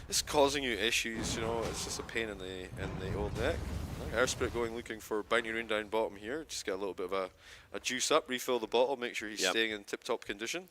it's causing you issues. You know, it's just a pain in the old neck. Air Spirit looking for Bounty Rune down bottom here. Just get a little bit of a juice up, refill the bottle, make sure he's staying in tip-top condition.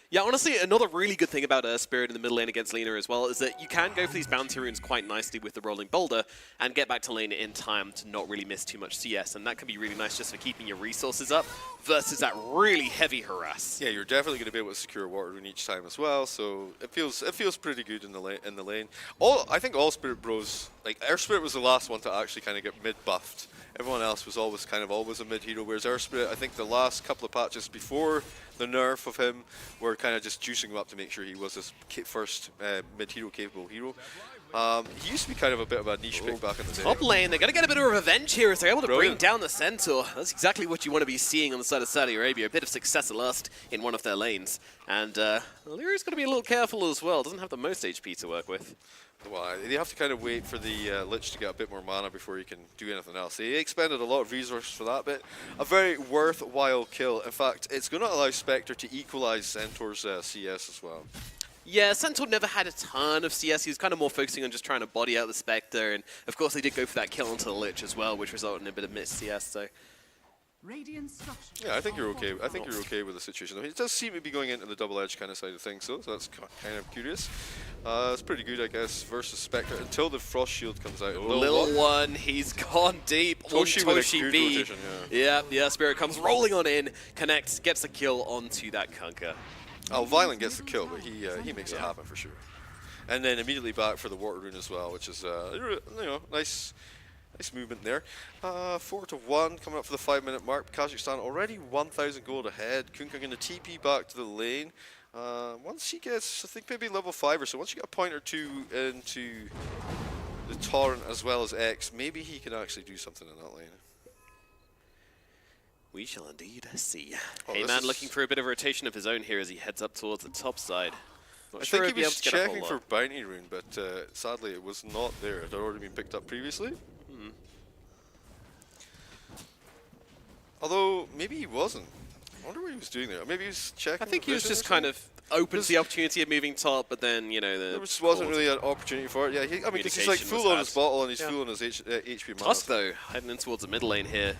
Yeah, honestly, another really good thing about Spirit in the middle lane against Lina as well is that you can go for these bounty runes quite nicely with the rolling boulder and get back to lane in time to not really miss too much CS, and that can be really nice just for keeping your resources up versus that really heavy harass. Yeah, you're definitely going to be able to secure a water rune each time as well, so it feels pretty good in the lane. I think all Spirit bros, like Air Spirit was the last one to actually kind of get mid buffed. Everyone else was always a mid hero, whereas Air Spirit, I think the last couple of patches before the nerf of him were kind of just juicing him up to make sure he was his first mid-hero capable hero. He used to be kind of a bit of a niche pick back in the day. Top lane, they're going to get a bit of revenge here as they're able to bring down the Centaur. That's exactly what you want to be seeing on the side of Saudi Arabia. A bit of success at last in one of their lanes. And Lyria's got to be a little careful as well. Doesn't have the most HP to work with. Well, you have to kind of wait for the Lich to get a bit more mana before you can do anything else. He expended a lot of resources for that, but a very worthwhile kill. In fact, it's going to allow Spectre to equalize Centaur's CS as well. Yeah, Centaur never had a ton of CS. He was kind of more focusing on just trying to body out the Spectre, and of course they did go for that kill onto the Lich as well, which resulted in a bit of missed CS. So. Yeah, I think you're okay. I think you're okay with the situation. It does seem to be going into the double edge kind of side of things, so that's kind of curious. It's pretty good, I guess, versus Spectre until the Frost Shield comes out. Little one, he's gone deep. Toshi on with a good B. rotation, Yeah, Spirit comes rolling on in, connects, gets the kill onto that Kunkka. Oh, Violent gets the kill, but he makes it happen for sure. And then immediately back for the Water Rune as well, which is nice movement there. 4-1 coming up for the 5-minute mark. Kazakhstan already 1,000 gold ahead. Kunkka going to TP back to the lane. Once she gets, I think maybe level 5 or so, once you get a point or two into the Torrent as well as X, maybe he can actually do something in that lane. We shall indeed see. Oh, Hey man, looking for a bit of rotation of his own here as he heads up towards the top side. I think he was checking for Bounty Rune, but sadly it was not there. It had already been picked up previously. Although, maybe he wasn't. I wonder what he was doing there. Maybe he was checking. I think he was just kind of open to the opportunity of moving top, but then, there just wasn't really an opportunity for it. Yeah, I mean, because he's like full on his bottle and he's full on his HP mana. Tusk, though, heading in towards the mid lane here.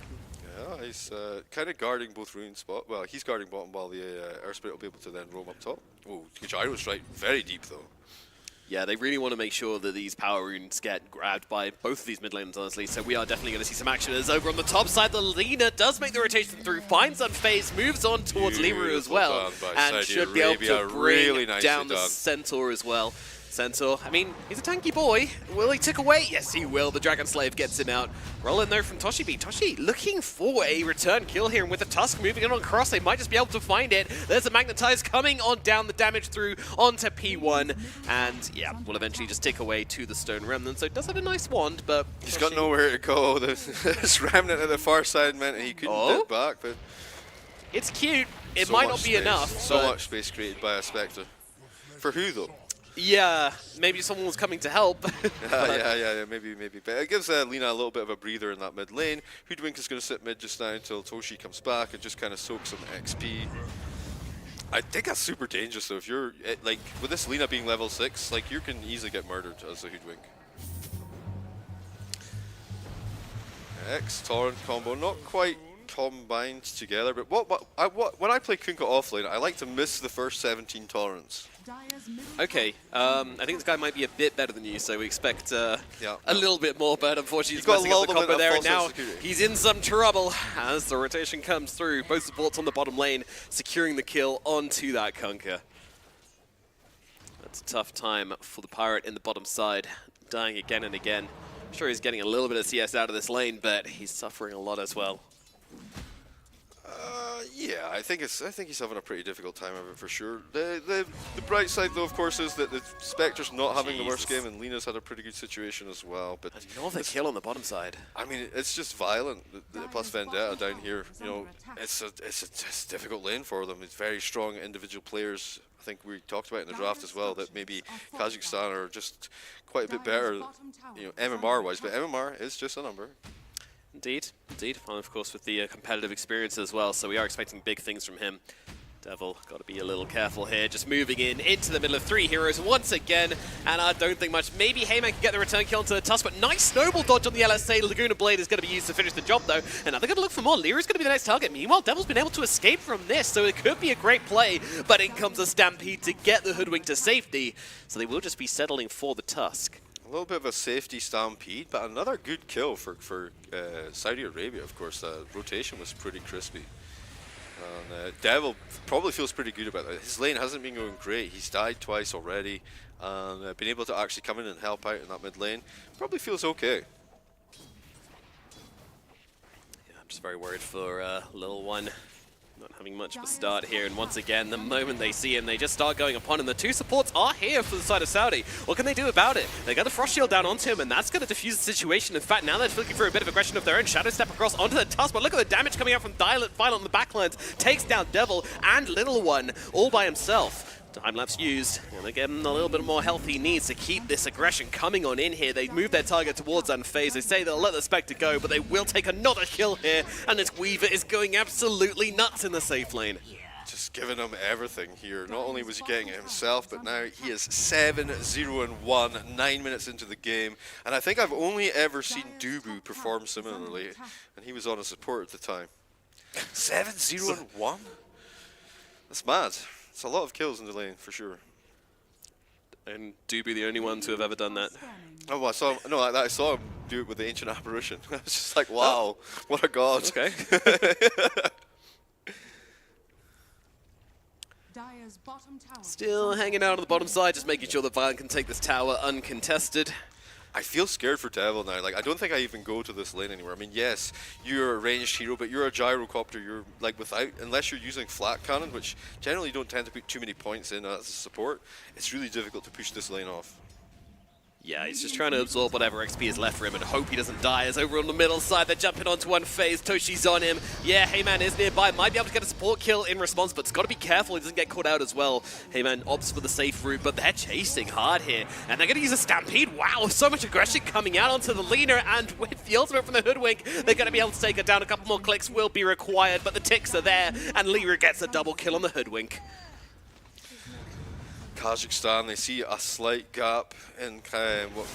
Yeah, he's kind of guarding both rune spot. Well, he's guarding bottom while the Air Spirit will be able to then roam up top. Oh, Gyro strike, very deep though. Yeah, they really want to make sure that these power runes get grabbed by both of these mid laners, honestly. So we are definitely going to see some action as over on the top side. The Lina does make the rotation through, finds unfazed, moves on towards Liru as well, and should be able to bring down the Centaur as well. Centaur, I mean, he's a tanky boy. Will he tick away? Yes, he will. The Dragon Slave gets him out. Roll in though from Toshi B. Toshi looking for a return kill here, and with the Tusk moving in on cross, they might just be able to find it. There's a Magnetize coming on down, the damage through onto P1, and yeah, will eventually just tick away to the Stone Remnant. So it does have a nice wand, but he's got nowhere to go. This Remnant at the far side meant he couldn't get back, but it's cute. It might not be enough. So much space created by a Spectre. For who though? Yeah, maybe someone was coming to help. yeah, maybe. But it gives Lina a little bit of a breather in that mid lane. Hoodwink is going to sit mid just now until Toshi comes back and just kind of soak some XP. I think that's super dangerous though. If you're, like, with this Lina being level 6, like, you can easily get murdered as a Hoodwink. X, Torrent combo, not quite combined together, but when I play Kunkka offlane, I like to miss the first 17 Torrents. Okay, I think this guy might be a bit better than you, so we expect a little bit more, but unfortunately he's messing up the combo there, and now he's in some trouble as the rotation comes through. Both supports on the bottom lane, securing the kill onto that Kunkka. That's a tough time for the Pirate in the bottom side, dying again and again. I'm sure he's getting a little bit of CS out of this lane, but he's suffering a lot as well. Yeah, I think he's having a pretty difficult time of it for sure. The bright side though, of course, is that the Spectre's not having the worst game, and Lina's had a pretty good situation as well. But another kill on the bottom side. I mean, it's just violent. Plus Vendetta down here, you know, it's a difficult lane for them. It's very strong individual players. I think we talked about in the draft as well that maybe Kazakhstan are just quite a bit better, you know, MMR wise. But MMR is just a number. Indeed, indeed. And of course with the competitive experience as well, so we are expecting big things from him. Devil, got to be a little careful here, just moving in into the middle of 3 heroes once again, and I don't think much. Maybe Heyman can get the return kill onto the Tusk, but nice snowball dodge on the LSA. Laguna Blade is going to be used to finish the job though, and now they're going to look for more. Lyra's going to be the next target. Meanwhile, Devil's been able to escape from this, so it could be a great play, but in comes a Stampede to get the Hoodwink to safety, so they will just be settling for the Tusk. A little bit of a safety Stampede, but another good kill for Saudi Arabia, of course. The rotation was pretty crispy. And Devil probably feels pretty good about that. His lane hasn't been going great. He's died twice already, and been able to actually come in and help out in that mid lane probably feels okay. Yeah, I'm just very worried for Little One. Not having much of a start here, and once again, the moment they see him, they just start going upon him. The 2 supports are here for the side of Saudi. What can they do about it? They got the Frost Shield down onto him, and that's going to defuse the situation. In fact, now they're looking for a bit of aggression of their own. Shadow Step across onto the Tusk, but look at the damage coming out from Violet on the backlines. Takes down Devil and Little One all by himself. Time-lapse used, and they're getting a little bit more health he needs to keep this aggression coming on in here. They move their target towards Unfazed. They say they'll let the Spectre go, but they will take another kill here, and this Weaver is going absolutely nuts in the safe lane. Just giving him everything here. Not only was he getting it himself, but now he is 7-0-1, 9 minutes into the game. And I think I've only ever seen Dubu perform similarly, and he was on a support at the time. 7-0-1? That's mad. It's a lot of kills in the lane, for sure. And Dubu the only ones who have ever done that. Oh, I saw him, I saw him do it with the Ancient Apparition. I was just like, wow, what a god. Okay. Still hanging out on the bottom side, just making sure that Violent can take this tower uncontested. I feel scared for Devil now. Like, I don't think I even go to this lane anymore. I mean, yes, you're a ranged hero, but you're a gyrocopter. You're like unless you're using flat cannon, which generally don't tend to put too many points in as a support, it's really difficult to push this lane off. Yeah, he's just trying to absorb whatever XP is left for him and hope he doesn't die. As over on the middle side, they're jumping onto Unfazed. Toshi's on him. Yeah, Heyman is nearby. Might be able to get a support kill in response, but it's got to be careful he doesn't get caught out as well. Heyman opts for the safe route, but they're chasing hard here. And they're going to use a Stampede. Wow, so much aggression coming out onto the leaner. And with the ultimate from the Hoodwink, they're going to be able to take her down. A couple more clicks will be required, but the ticks are there. And Lyra gets a double kill on the Hoodwink. Kazakhstan, they see a slight gap in what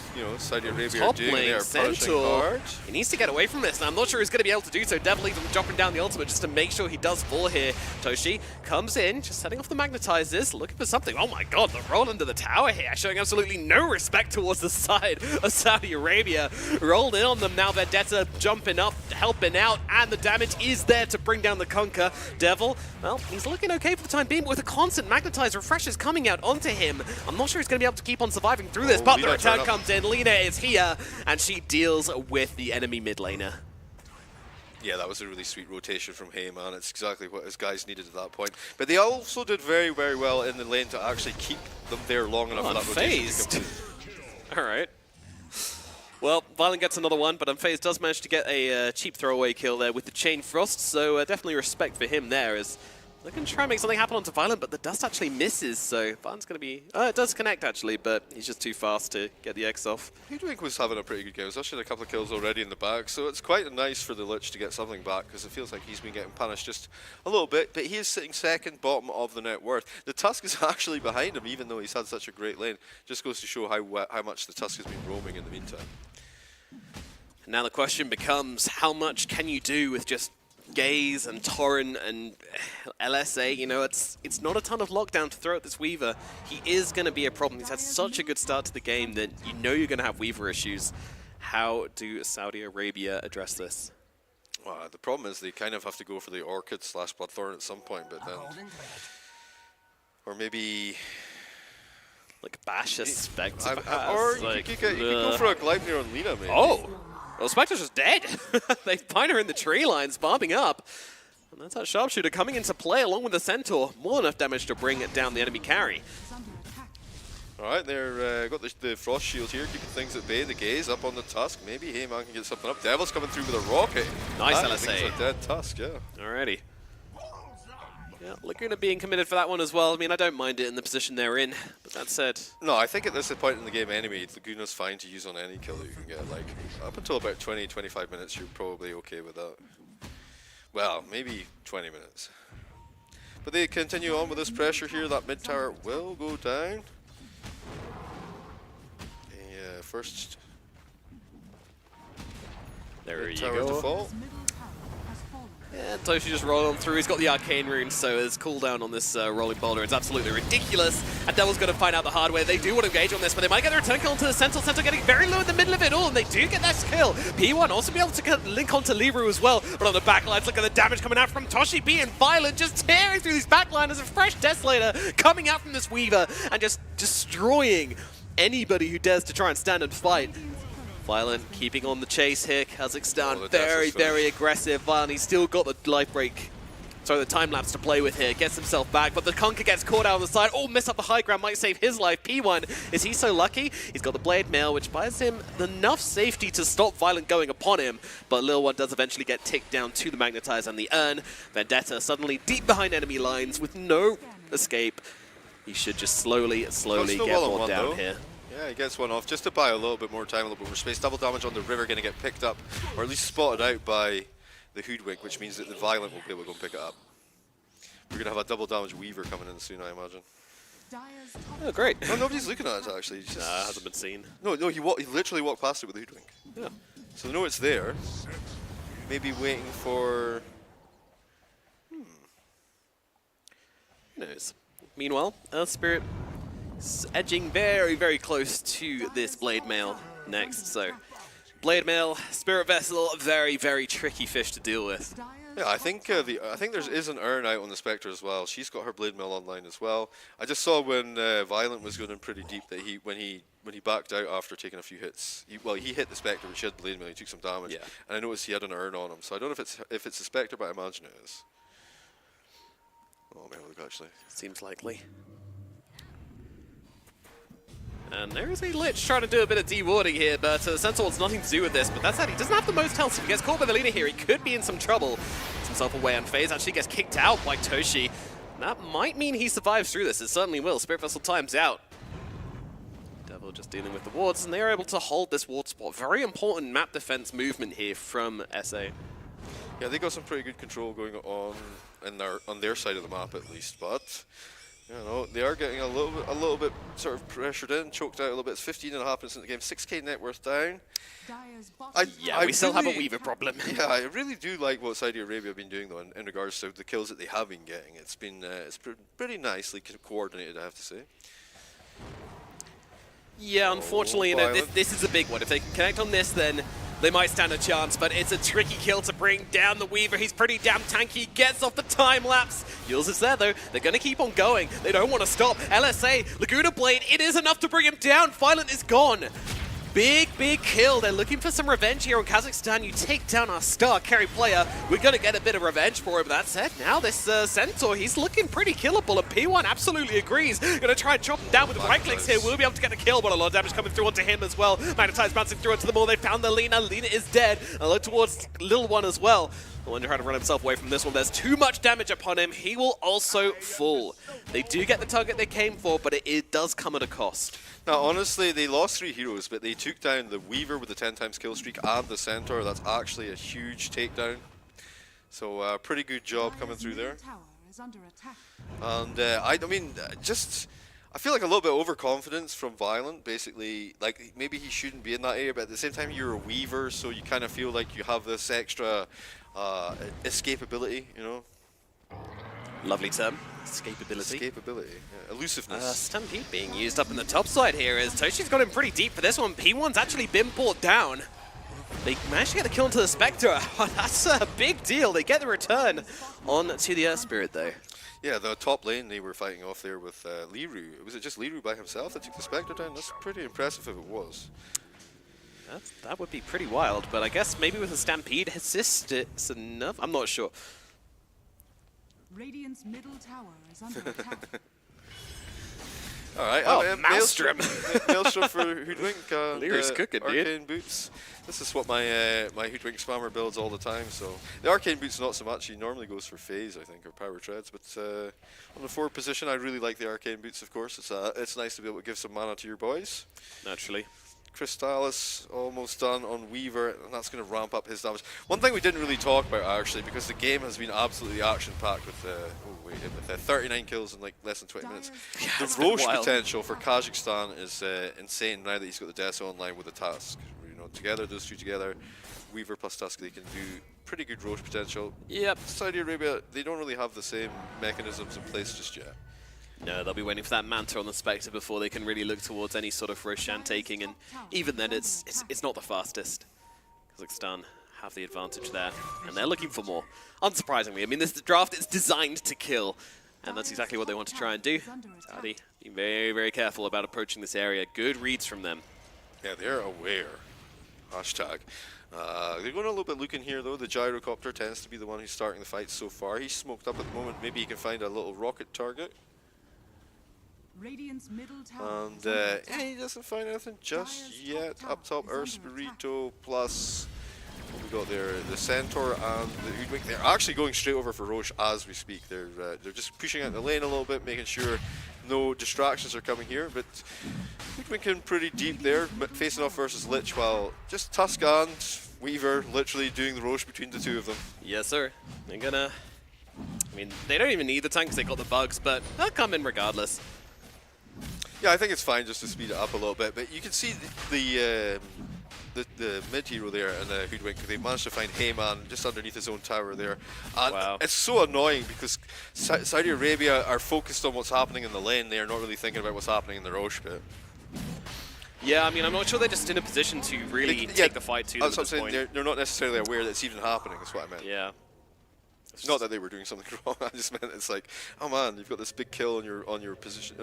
Saudi Arabia are doing. They are punishing hard. He needs to get away from this, and I'm not sure he's going to be able to do so. Devil even dropping down the ultimate just to make sure he does fall here. Toshi comes in, just setting off the magnetizers, looking for something. Oh my god, the roll into the tower here, showing absolutely no respect towards the side of Saudi Arabia. Rolled in on them now, Vendetta jumping up, helping out, and the damage is there to bring down the Conquer. Devil, well, he's looking okay for the time being, but with a constant magnetizer refreshes coming out onto him. I'm not sure he's going to be able to keep on surviving through this, but the return comes in. Lina is here, and she deals with the enemy mid laner. Yeah, that was a really sweet rotation from Heyman. It's exactly what his guys needed at that point. But they also did very, very well in the lane to actually keep them there long enough for that rotation to complete. All right. Well, Violent gets another one, but Unfazed does manage to get a cheap throwaway kill there with the Chain Frost, so definitely respect for him there as they're going to try and make something happen onto Violent, but the dust actually misses, so Violent's going to be... it does connect, actually, but he's just too fast to get the X off. Hoodwink was having a pretty good game. He's actually had a couple of kills already in the bag, so it's quite nice for the Lich to get something back, because it feels like he's been getting punished just a little bit, but he is sitting second bottom of the net worth. The Tusk is actually behind him, even though he's had such a great lane. Just goes to show how much the Tusk has been roaming in the meantime. Now the question becomes, how much can you do with just Gaze and Torrent and LSA? You know, it's not a ton of lockdown to throw at this Weaver. He is going to be a problem. He's had such a good start to the game that you know you're going to have Weaver issues. How do Saudi Arabia address this? Well, the problem is they kind of have to go for the Orchid / Bloodthorn at some point, but then... Or maybe... Like Bash a Spectre, or you could go for a Gleipnir on Lina, maybe. Oh! Well, Spectre's just dead. They find her in the tree lines, bombing up. And that's that Sharpshooter coming into play along with the Centaur. More than enough damage to bring it down the enemy carry. Alright, they're got the Frost Shield here, keeping things at bay. The Gaze up on the Tusk. Maybe Heyman can get something up. Devil's coming through with a rocket. Nice that LSA. a dead Tusk, yeah. Alrighty. Yeah, Laguna being committed for that one as well. I mean, I don't mind it in the position they're in, but that said... No, I think at this point in the game anyway, Laguna's fine to use on any kill that you can get. Like, up until about 20-25 minutes, you're probably okay with that. Well, maybe 20 minutes. But they continue on with this pressure here. That mid tower will go down. The first there you tower go. default. Yeah, Toshi just rolling through. He's got the arcane rune, so his cooldown on this rolling boulder is absolutely ridiculous. And Devil's going to find out the hard way. They do want to engage on this, but they might get the return kill onto the Sentinel. Sentinel getting very low in the middle of it all, and they do get that kill. P1 also be able to link onto Liru as well. But on the backlines, look at the damage coming out from Toshi being violent, just tearing through these backliners. A fresh Desolator coming out from this Weaver and just destroying anybody who dares to try and stand and fight. Violent keeping on the chase here. Kazakhstan very aggressive. Violent, he's still got the life break. Sorry, the time lapse to play with here. Gets himself back, but the Conker gets caught out on the side. Oh, miss up the high ground, might save his life. P1, is he so lucky? He's got the Blade Mail, which buys him enough safety to stop Violent going upon him. But Lil One does eventually get ticked down to the Magnetize and the Urn. Vendetta suddenly deep behind enemy lines with no escape. He should just slowly get one down here. Yeah, he gets one off just to buy a little bit more time, a little bit more space. Double damage on the River going to get picked up, or at least spotted out by the Hoodwink, which means that the Violent will be able to go and pick it up. We're going to have a double damage Weaver coming in soon, I imagine. Oh, great. No, nobody's looking at it, actually. Just hasn't been seen. No, he literally walked past it with the Hoodwink. Yeah. So they know it's there. Maybe waiting for... Who knows? Meanwhile, Earth Spirit edging very close to this Blade Mail next. So, Blade Mail, Spirit Vessel, very tricky fish to deal with. Yeah, I think there is an Urn out on the Spectre as well. She's got her Blade Mail online as well. I just saw when Violent was going in pretty deep that when he backed out after taking a few hits, he hit the Spectre, but she had Blade Mail. He took some damage, and I noticed he had an Urn on him. So I don't know if it's a Spectre, but I imagine it is. Oh man, look, actually seems likely. And there is a Lich trying to do a bit of dewarding here, but Sentinel wants nothing to do with this. But that said, he doesn't have the most health. If he gets caught by the leader here, he could be in some trouble. Gets himself away on phase, actually gets kicked out by Toshi. That might mean he survives through this. It certainly will. Spirit Vessel times out. Devil just dealing with the wards, and they are able to hold this ward spot. Very important map defense movement here from SA. Yeah, they got some pretty good control going on on their side of the map at least, but you know, they are getting a little bit sort of pressured in, choked out a little bit. It's 15.5 minutes in the game, 6k net worth down. We still have a Weaver problem. Yeah, I really do like what Saudi Arabia have been doing though in regards to the kills that they have been getting. It's been pretty nicely coordinated, I have to say. Yeah, unfortunately, you know, this is a big one. If they can connect on this, then they might stand a chance, but it's a tricky kill to bring down the Weaver. He's pretty damn tanky, gets off the time lapse. Yules is there though, they're gonna keep on going. They don't want to stop. LSA, Laguna Blade, it is enough to bring him down. Violent is gone. Big kill. They're looking for some revenge here on Kazakhstan. You take down our star carry player. We're going to get a bit of revenge for him. That said, now this Centaur, he's looking pretty killable, and P1 absolutely agrees. Going to try and chop him down with right clicks here. We'll be able to get a kill, but a lot of damage coming through onto him as well. Magnetize bouncing through onto them all. They found the Lina. Lina is dead. And look towards Little One as well. I wonder how to run himself away from this one. There's too much damage upon him. He will also fall. They do get the target they came for, but it does come at a cost. Now, honestly, they lost 3 heroes, but they took down the Weaver with the 10 times kill streak and the Centaur. That's actually a huge takedown. So, pretty good job coming through there. And, I mean, I feel like a little bit of overconfidence from Violent, basically. Like, maybe he shouldn't be in that area, but at the same time, you're a Weaver, so you kind of feel like you have this extra escapability, you know? Lovely term. Escapability. Escapability, yeah. Elusiveness. Stampede being used up in the top side here as Toshi's got him pretty deep for this one. P1's actually been brought down. They managed to get the kill into the Spectre. That's a big deal. They get the return on to the Earth Spirit though. Yeah, the top lane they were fighting off there with Liru. Was it just Liru by himself that took the Spectre down? That's pretty impressive if it was. That would be pretty wild, but I guess maybe with a Stampede assist it's enough. I'm not sure. Radiant's middle tower is under attack. All right. Oh, Maelstrom. Maelstrom for Hoodwink. Lyrics cooking, dude. Arcane Boots. This is what my my Hoodwink spammer builds all the time. So the Arcane Boots not so much. He normally goes for Phase, I think, or Power Treads. But on the forward position, I really like the Arcane Boots. Of course, it's nice to be able to give some mana to your boys. Naturally. Crystallis almost done on Weaver, and that's going to ramp up his damage. One thing we didn't really talk about, actually, because the game has been absolutely action-packed with, with 39 kills in like less than 20 minutes. The Roche potential for Kazakhstan is insane now that he's got the Deso online with the Tusk. You know, together, those two together, Weaver plus Tusk, they can do pretty good Roche potential. Yep. Saudi Arabia, they don't really have the same mechanisms in place just yet. No, they'll be waiting for that Manta on the Spectre before they can really look towards any sort of Roshan taking, and even then it's not the fastest. Kazakhstan have the advantage there, and they're looking for more. Unsurprisingly, I mean, this draft is designed to kill, and that's exactly what they want to try and do. Saudi, be very, very careful about approaching this area. Good reads from them. Yeah, they're aware. Hashtag. They're going a little bit looking here, though. The Gyrocopter tends to be the one who's starting the fight so far. He's smoked up at the moment. Maybe he can find a little rocket target. And yeah, he doesn't find anything just yet. Up top, Urspirito plus we got there the Centaur and the Hoodwink. They're actually going straight over for Roche as we speak. They're just pushing out the lane a little bit, making sure no distractions are coming here. But Hoodwinking pretty deep there, facing off versus Lich, while just Tusk and Weaver literally doing the Roche between the two of them. Yes, sir. They're gonna. I mean, they don't even need the tanks. They got the bugs, but they'll come in regardless. Yeah, I think it's fine just to speed it up a little bit, but you can see the mid hero there and the Hoodwink. They managed to find Heyman just underneath his own tower there, and wow. It's so annoying because Saudi Arabia are focused on what's happening in the lane. They are not really thinking about what's happening in the Roche bit. Yeah, I mean, I'm not sure they're just in a position to really take the fight to them at this point. They're not necessarily aware that it's even happening. Is what I meant. Yeah. Not that they were doing something wrong. I just meant it's like, oh man, you've got this big kill on your position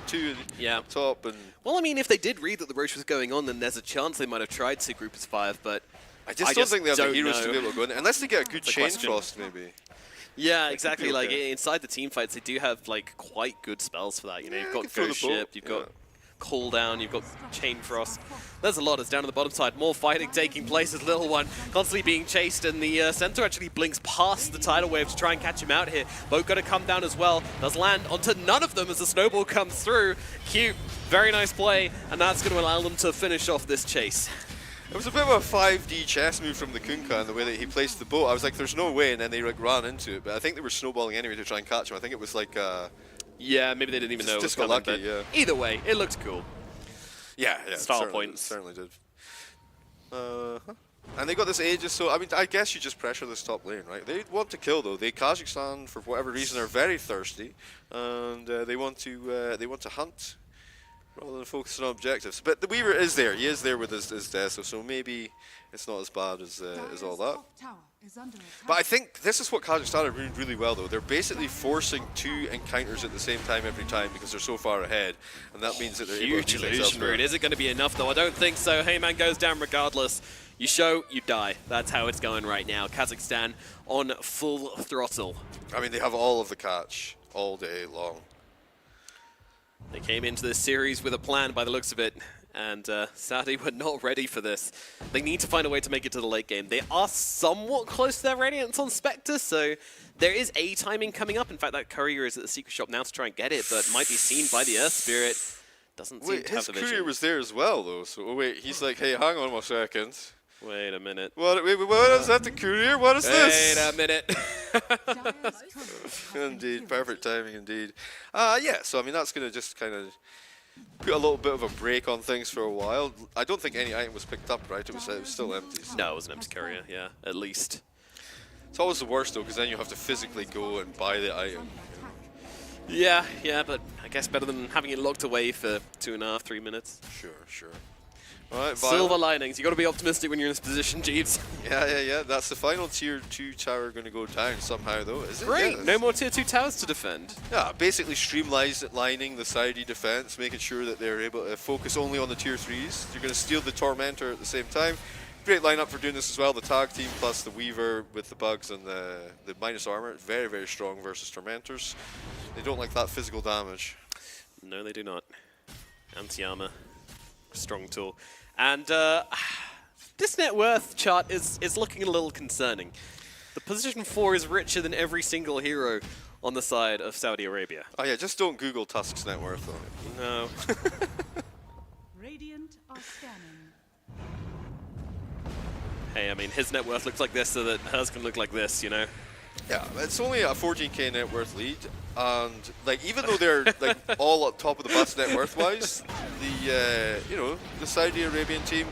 2 up top, and well, I mean, if they did read that the Roche was going on, then there's a chance they might have tried to group as 5, but I just don't think they have the heroes to be able to go in unless they get a good chain frost, maybe. Yeah, exactly. Like inside the team fights, they do have like quite good spells for that. You know, you've got Ghost Ship, you've got Cooldown, you've got Chain Frost. There's a lot. It's down on the bottom side. More fighting taking place as Little One constantly being chased, and the Centaur actually blinks past the tidal wave to try and catch him out here. Both got to come down as well. Does land onto none of them as the snowball comes through. Cute. Very nice play, and that's going to allow them to finish off this chase. It was a bit of a 5D chess move from the Kunkka in the way that he placed the boat. I was like, there's no way, and then they like ran into it. But I think they were snowballing anyway to try and catch him. I think it was like... yeah, maybe they didn't even know it was coming, lucky, but yeah. Either way, it looked cool. Yeah, Style points. Certainly did. And they got this Aegis, so I mean, I guess you just pressure this top lane, right? They want to kill though. Kazakhstan, for whatever reason, are very thirsty, and they want to hunt rather than focus on objectives. But the Weaver is there. He is there with his Deso, so maybe it's not as bad as all that. But I think this is what Kazakhstan are doing really well, though. They're basically forcing 2 encounters at the same time every time because they're so far ahead, and that means that they're able to do things elsewhere. Is it going to be enough, though? I don't think so. Heyman goes down regardless. You show, you die. That's how it's going right now. Kazakhstan on full throttle. I mean, they have all of the catch all day long. They came into this series with a plan by the looks of it, and Saudi were not ready for this. They need to find a way to make it to the late game. They are somewhat close to their Radiance on Spectre, so there is a timing coming up. In fact, that courier is at the secret shop now to try and get it, but might be seen by the Earth Spirit. Doesn't seem to have the vision. His courier was there as well, though, so wait, he's like, hey, hang on 1 second. Wait a minute. What is that, the courier? What is this? Wait a minute. Indeed, perfect timing indeed. Yeah, so I mean, that's going to just kind of put a little bit of a break on things for a while. I don't think any item was picked up, right? It was still empty. So. No, it was an empty courier, yeah, at least. It's always the worst, though, because then you have to physically go and buy the item. Yeah, but I guess better than having it locked away for 2.5, 3 minutes. Sure. All right, Silver linings. You got to be optimistic when you're in this position, Jeeves. Yeah. That's the final tier 2 tower going to go down somehow, though, is it? Great. Yeah, no more tier 2 towers to defend. Yeah, basically streamlining the Saudi defense, making sure that they're able to focus only on the tier 3s. You're going to steal the Tormentor at the same time. Great lineup for doing this as well. The tag team plus the Weaver with the bugs and the minus armor. Very, very strong versus Tormentors. They don't like that physical damage. No, they do not. Anti-armor, strong tool. And this net worth chart is looking a little concerning. The position 4 is richer than every single hero on the side of Saudi Arabia. Oh yeah, just don't Google Tusk's net worth though. No. Radiant are scanning. Hey, I mean, his net worth looks like this so that hers can look like this, you know? Yeah, it's only a 14k net worth lead, and like even though they're like all up top of the bus net worth wise, the you know, the Saudi Arabian team,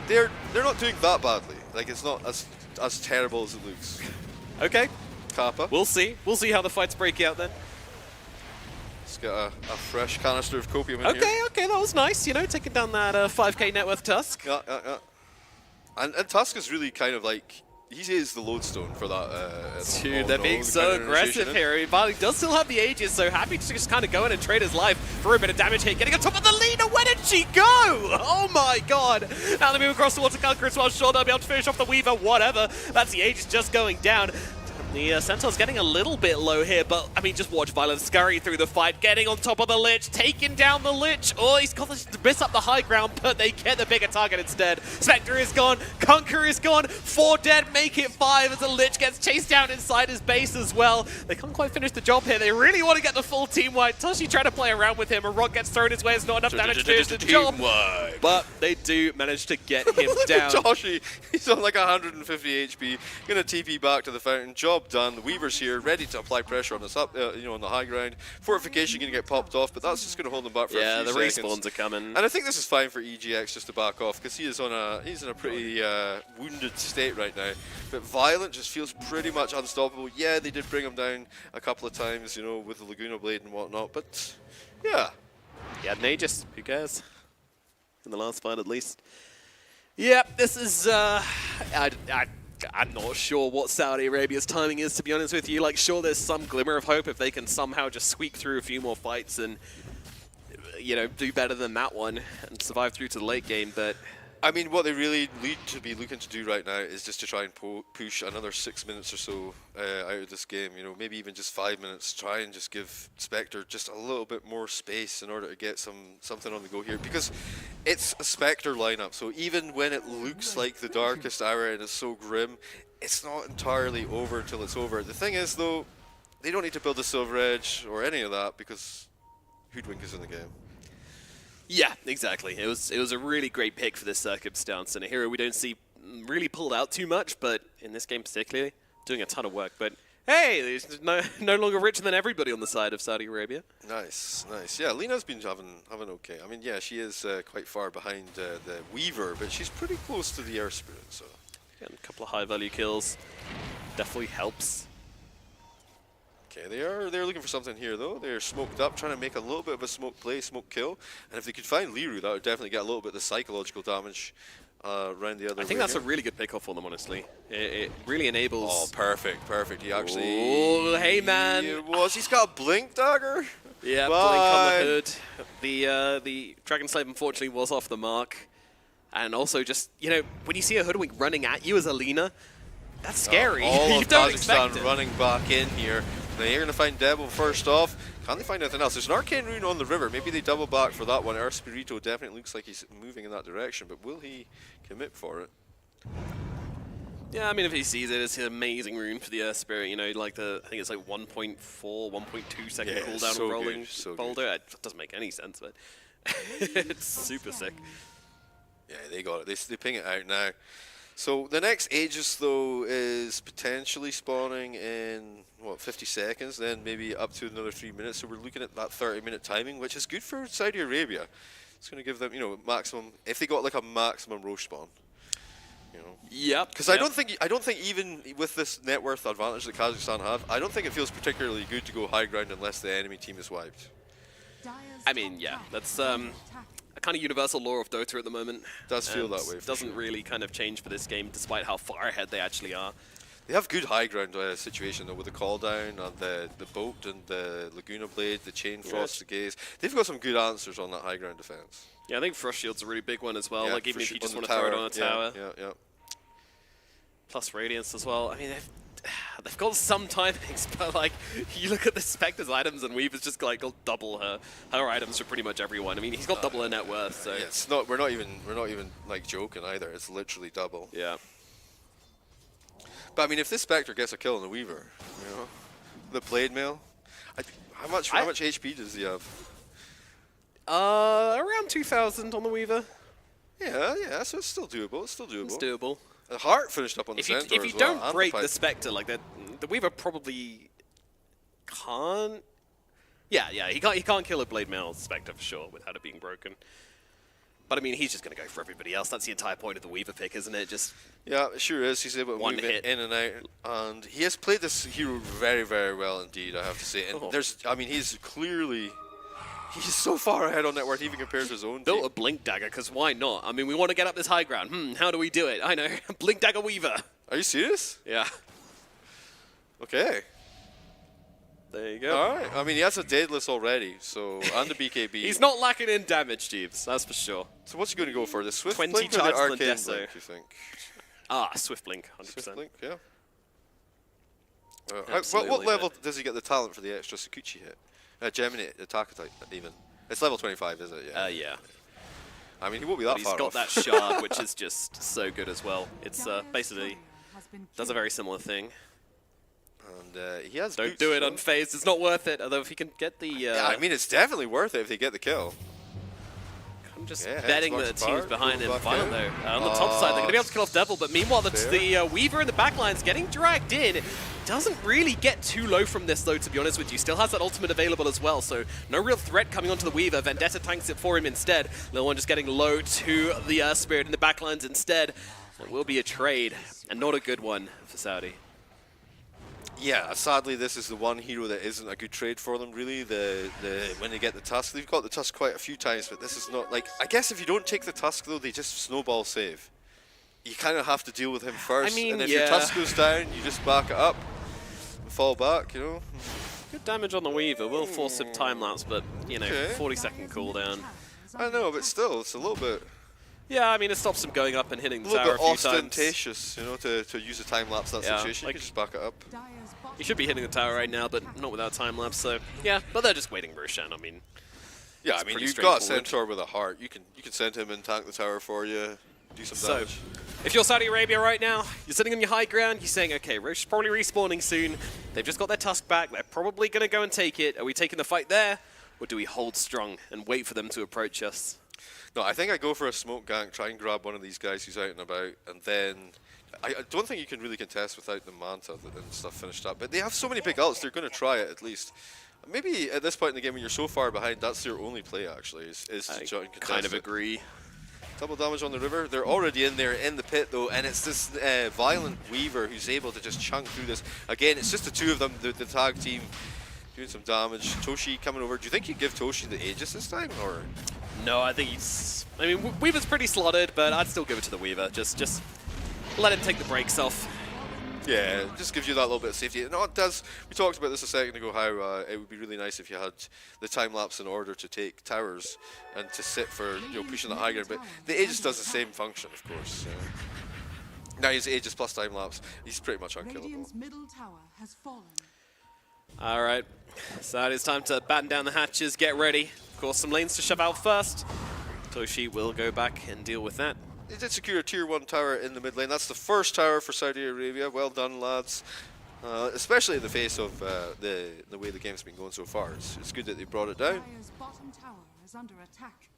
they're not doing that badly. Like it's not as terrible as it looks. Okay. Kappa. We'll see. We'll see how the fights break out then. Let's get a fresh canister of copium in here. Okay, that was nice. You know, taking down that 5k net worth Tusk. Yeah. And Tusk is really kind of like, he is the lodestone for that. Dude, they're being so aggressive here. Barley does still have the Aegis, so happy to just kind of go in and trade his life for a bit of damage here. Getting on top of the leader. Where did she go? Oh my god. Now they move across towards the Conqueror as well. Sure, they'll be able to finish off the Weaver, whatever. That's the Aegis just going down. The Centaur's getting a little bit low here, but, I mean, just watch Violent scurry through the fight, getting on top of the Lich, taking down the Lich. Oh, he's got to miss up the high ground, but they get the bigger target instead. Spectre is gone, Conqueror is gone, 4 dead, make it 5 as the Lich gets chased down inside his base as well. They can't quite finish the job here. They really want to get the full team wipe. Toshi trying to play around with him, a rock gets thrown his way, it's not enough damage to finish the job. But they do manage to get him down. Toshi, he's on like 150 HP, gonna TP back to the fountain, job done. The Weaver's here, ready to apply pressure on us up, you know, on the high ground. Fortification gonna get popped off, but that's just gonna hold them back for a few seconds. Yeah, the respawns are coming. And I think this is fine for EGX just to back off because he's in a pretty wounded state right now. But Violent just feels pretty much unstoppable. Yeah, they did bring him down a couple of times, you know, with the Laguna Blade and whatnot. But yeah, an Aegis, who cares? In the last fight, at least. Yep, this is I'm not sure what Saudi Arabia's timing is, to be honest with you. Like, sure, there's some glimmer of hope if they can somehow just squeak through a few more fights and, you know, do better than that one and survive through to the late game, but... I mean, what they really need to be looking to do right now is just to try and push another 6 minutes or so out of this game. You know, maybe even just 5 minutes. Try and just give Spectre just a little bit more space in order to get something on the go here, because it's a Spectre lineup. So even when it looks like the darkest hour and it's so grim, it's not entirely over until it's over. The thing is, though, they don't need to build a Silver Edge or any of that because Hoodwink is in the game. Yeah, exactly. It was a really great pick for this circumstance, and a hero we don't see really pulled out too much, but in this game particularly, doing a ton of work. But hey, he's no longer richer than everybody on the side of Saudi Arabia. Nice. Yeah, Lena's been having okay. I mean, yeah, she is quite far behind the Weaver, but she's pretty close to the Air Spirit, so. Getting a couple of high-value kills definitely helps. Okay, they're looking for something here though. They're smoked up, trying to make a little bit of a smoke play, smoke kill. And if they could find Liru, that would definitely get a little bit of the psychological damage around the other. I think that's a really good pickoff for them, honestly. It really enables. Oh, perfect. He actually. Oh, hey man. He's got a blink dagger. Yeah, blink on the hood. The Dragon Slave unfortunately was off the mark, and also just, you know, when you see a Hoodwink running at you as a Lina, that's scary. All you of don't expect Kazakhstan it. running back in here. They're going to find Devil first off. Can they find anything else? There's an Arcane Rune on the river. Maybe they double back for that one. Espirito definitely looks like he's moving in that direction, but will he commit for it? Yeah, I mean, if he sees it, it's an amazing rune for the Earth Spirit. You know, like I think it's like 1.4, 1.2 second cooldown so of rolling good. boulder. It doesn't make any sense, but it's super sick. Yeah, they got it. They ping it out now. So the next Aegis, though, is potentially spawning in, what, 50 seconds, then maybe up to another 3 minutes. So we're looking at that 30-minute timing, which is good for Saudi Arabia. It's going to give them, you know, maximum, if they got like a maximum Roche spawn. You know. Yep. Because I don't think even with this net worth advantage that Kazakhstan have, I don't think it feels particularly good to go high ground unless the enemy team is wiped. I mean, yeah, that's a kind of universal law of Dota at the moment. Does feel that way. It doesn't really kind of change for this game, despite how far ahead they actually are. They have good high ground situation though, with the call down and the boat and the Laguna Blade, the Chain Frost, the Gaze. They've got some good answers on that high ground defense. Yeah, I think Frost Shield's a really big one as well. Yeah, like even if you just want to throw it on a tower. Yeah. Plus Radiance as well. I mean, they've got some timings, but like you look at the Spectre's items and Weaver's just like got double her items for pretty much everyone. I mean, he's got double her net worth, so Yeah, it's not. We're not even like joking either. It's literally double. yeah. But I mean, if this Spectre gets a kill on the Weaver, you know, the Blade Mail, how much HP does he have? Around 2,000 on the Weaver. Yeah. So it's still doable. It's doable. The Heart finished up on the If you, center if you as well, don't and break pipe. the Spectre, like the Weaver probably can't. Yeah, he can't kill a Blade Mail Spectre for sure without it being broken. But I mean, he's just going to go for everybody else. That's the entire point of the Weaver pick, isn't it? Just Yeah, it sure is. He's able to one move hit. in and out, and he has played this hero very, very well indeed, I have to say. And I mean, he's so far ahead on net worth even compared to his own built team. a Blink Dagger, because why not? I mean, we want to get up this high ground. How do we do it? I know. Blink Dagger Weaver. Are you serious? Yeah. Okay. There you go. All right. I mean, he has a Daedalus already, so and the BKB. He's not lacking in damage, Jeeves. That's for sure. So what's he going to go for? The Swift 20 Blink or the charges on Arcane Deso. Blink, you think? Swift Blink, 100%. Swift Blink, yeah. Absolutely, What level does he get the talent for the extra Sakuchi hit? Geminate, attack type, even. It's level 25, is it? Yeah. Yeah. I mean, he won't be that But far he's got off. that shard, which is just so good as well. It's basically does a very similar thing. And he has Don't boots do as it well. unfazed. It's not worth it. Although if he can get the, Yeah, I mean, it's definitely worth it if they get the kill. I'm just Yeah, betting Xbox that the team's apart, behind him. back Violent in. though. On the top side, they're going to be able to kill off Devil. But meanwhile, the Weaver in the backline's getting dragged in. Doesn't really get too low from this though, to be honest with you. Still has that ultimate available as well, so no real threat coming onto the Weaver. Vendetta tanks it for him instead. Little one just getting low to the Spirit in the backlines instead. It will be a trade, and not a good one for Saudi. Yeah, sadly, this is the one hero that isn't a good trade for them, really. When they get the Tusk, they've got the Tusk quite a few times, but this is not like. I guess if you don't take the Tusk, though, they just snowball save. You kind of have to deal with him first, I mean, and if yeah. your Tusk goes down, you just back it up and fall back, you know. Good damage on the Weaver. Will force him time lapse, but you know, Okay. 40-second cooldown. I know, but still, it's a little bit Yeah, I mean, it stops him going up and hitting the tower a few times. ostentatious, you know, to use a time lapse in that Yeah, situation. like- You can just back it up. He should be hitting the tower right now, but not without time lapse. So yeah, but they're just waiting Roshan. I mean, Yeah, it's I mean, pretty you've got a straightforward. Centaur with a heart. You can send him and tank the tower for you, do some So, damage. if you're Saudi Arabia right now, you're sitting on your high ground, you're saying, okay, Rosh is probably respawning soon. They've just got their Tusk back. They're probably going to go and take it. Are we taking the fight there, or do we hold strong and wait for them to approach us? No, I think I go for a smoke gank, try and grab one of these guys who's out and about, and then I don't think you can really contest without the Manta and stuff finished up. But they have so many big ults, they're going to try it at least. Maybe at this point in the game when you're so far behind, that's their only play actually, is to try and contest Kind of it. agree. Double damage on the river. They're already in there in the pit though, and it's this Violent Weaver who's able to just chunk through this. Again, it's just the two of them, the tag team, doing some damage. Toshi coming over. Do you think you give Toshi the Aegis this time, or? No, I think he's... I mean, Weaver's pretty slotted, but I'd still give it to the Weaver. Just let him take the brakes off. Yeah, it just gives you that little bit of safety. No, it does. We talked about this a second ago, how it would be really nice if you had the time lapse in order to take towers and to sit for pushing the high ground. But the Aegis does the same function, of course. Now he's Aegis plus time lapse. He's pretty much unkillable. Radiant's middle tower has fallen. All right, so it's time to batten down the hatches, get ready. Of course, some lanes to shove out first. Toshi will go back and deal with that. They did secure a tier 1 tower in the mid lane. That's the first tower for Saudi Arabia. Well done, lads. Especially in the face of the way the game's been going so far. It's good that they brought it down. Dire's bottom tower is under attack.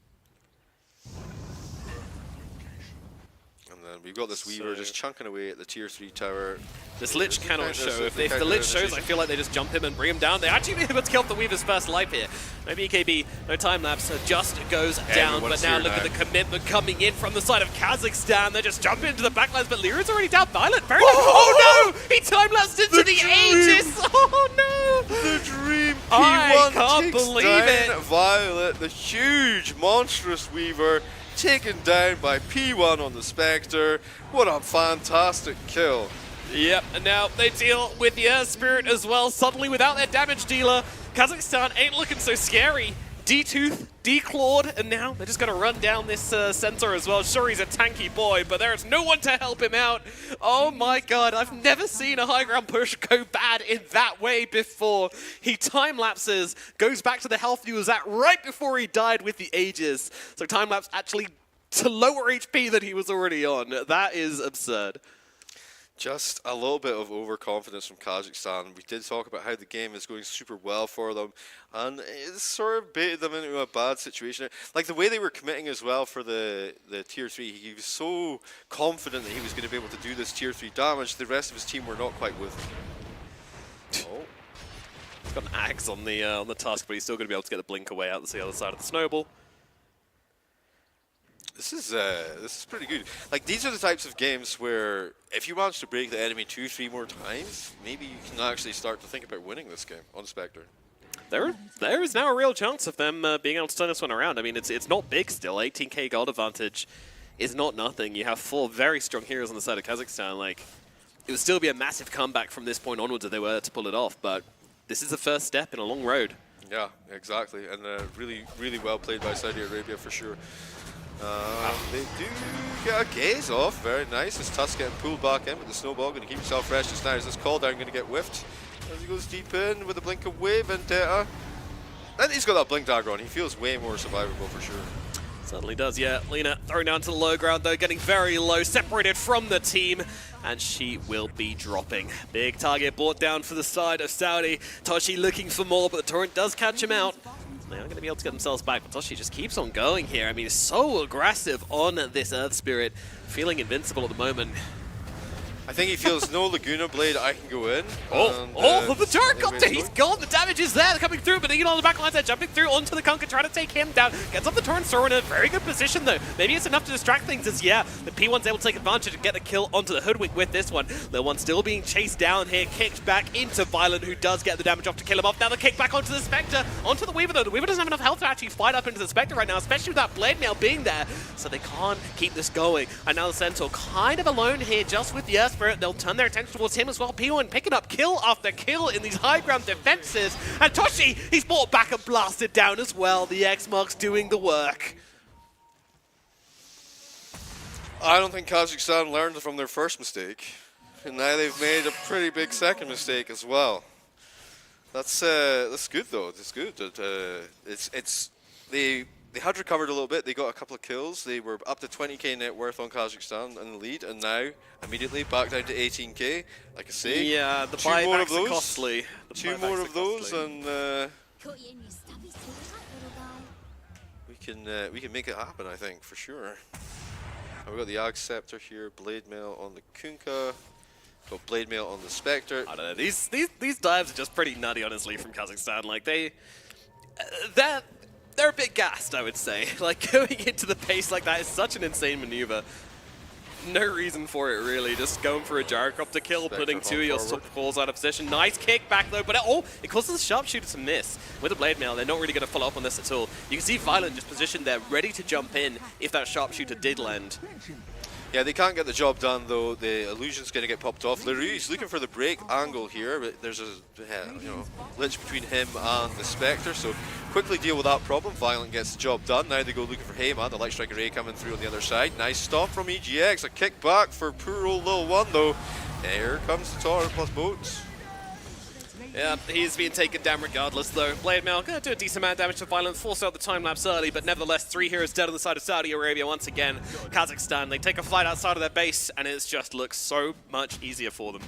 And then we've got this Weaver just chunking away at the tier 3 tower. This Lich cannot Counter- show. If the the Lich shows, I counter-initiation. feel like they just jump him and bring him down. They actually need to kill the Weaver's first life here. No BKB, no time lapse, so just goes down. Everyone's But now here look at now. the commitment coming in from the side of Kazakhstan. They're just jumping into the backlines, but Lyra's already down. Violet, very oh no! He time lapsed into the dream! Aegis! Oh no! The dream P1 I can't takes believe down it. Violet, the huge, monstrous Weaver, taken down by P1 on the Spectre. What a fantastic kill. Yep, and now they deal with the Air Spirit as well, suddenly without their damage dealer. Kazakhstan ain't looking so scary. D-Tooth, D-Clawed, and now they're just going to run down this center as well. Sure, he's a tanky boy, but there's no one to help him out. Oh my god, I've never seen a high ground push go bad in that way before. He time-lapses, goes back to the health he was at right before he died with the Aegis. So time-lapse actually to lower HP than he was already on. That is absurd. Just a little bit of overconfidence from Kazakhstan. We did talk about how the game is going super well for them, and it sort of baited them into a bad situation. Like the way they were committing as well for the tier 3, he was so confident that he was going to be able to do this tier 3 damage. The rest of his team were not quite with him. Oh. He's got an axe on the tusk, but he's still going to be able to get the blink away out to the other side of the snowball. This is pretty good. Like, these are the types of games where if you manage to break the enemy 2-3 more times, maybe you can actually start to think about winning this game on Spectre. There is now a real chance of them being able to turn this one around. I mean, it's not big still. 18k gold advantage is not nothing. You have 4 very strong heroes on the side of Kazakhstan. Like, it would still be a massive comeback from this point onwards if they were to pull it off, but this is the first step in a long road. Yeah, exactly. And really, really well played by Saudi Arabia for sure. They do get a gaze off, very nice. His Tusk getting pulled back in with the snowball, going to keep himself fresh just now. Is this call down going to get whiffed? As he goes deep in with the blink away, Vendetta. And he's got that blink dagger on, he feels way more survivable for sure. Certainly does, yeah. Lina thrown down to the low ground though, getting very low, separated from the team, and she will be dropping. Big target brought down for the side of Saudi. Toshi looking for more, but the torrent does catch him out. They are going to be able to get themselves back, but Toshi just keeps on going here. I mean, he's so aggressive on this Earth Spirit, feeling invincible at the moment. I think he feels no Laguna Blade, I can go in. The Gyrocopter, he's gone, the damage is there, they're coming through, but Egan on the back lines, they're jumping through onto the Kunkka, trying to take him down, gets up the torrent, Sora in a very good position though. Maybe it's enough to distract things as, yeah, the P1's able to take advantage and get the kill onto the Hoodwink with this one. The one still being chased down here, kicked back into Violent, who does get the damage off to kill him off. Now the kick back onto the Spectre, onto the Weaver though. The Weaver doesn't have enough health to actually fight up into the Spectre right now, especially with that Blade Mail being there, so they can't keep this going. And now the Centaur kind of alone here, just with the Earth Spirit. They'll turn their attention towards him as well. P1 picking up kill after kill in these high ground defenses. And Toshi, he's brought back and blasted down as well. The X-Mark's doing the work. I don't think Kazakhstan learned from their first mistake. And now they've made a pretty big second mistake as well. That's good though. It's good. They had recovered a little bit. They got a couple of kills. They were up to 20k net worth on Kazakhstan in the lead, and now immediately back down to 18k. Like I say, yeah, the two more of buybacks are those. costly. Two more of those, and we can make it happen. I think for sure. And we've got the Ag Scepter here, Blade Mail on the Kunkka. Got Blade Mail on the Spectre. I don't know. These dives are just pretty nutty, honestly, from Kazakhstan. Like they're a bit gassed, I would say. Like, going into the pace like that is such an insane maneuver. No reason for it, really. Just going for a Gyrocopter kill, putting 2 of your calls out of position. Nice kick back, though, but it causes the Sharpshooter to miss. With the Blade Mail, they're not really going to follow up on this at all. You can see Violent just positioned there, ready to jump in if that Sharpshooter did land. Yeah, they can't get the job done though. The illusion's going to get popped off. Leroux's looking for the break angle here, but there's a glitch between him and the Spectre, so quickly deal with that problem. Violent gets the job done. Now they go looking for Heyman. The Light Strike Array coming through on the other side. Nice stop from EGX. A kick back for poor old Lil One though. Here comes the Torrent plus boats. Yeah, he's being taken down regardless, though. Blade Mail going to do a decent amount of damage to Violent, force out the time lapse early, but nevertheless, 3 heroes dead on the side of Saudi Arabia once again. Kazakhstan, they take a flight outside of their base, and it just looks so much easier for them.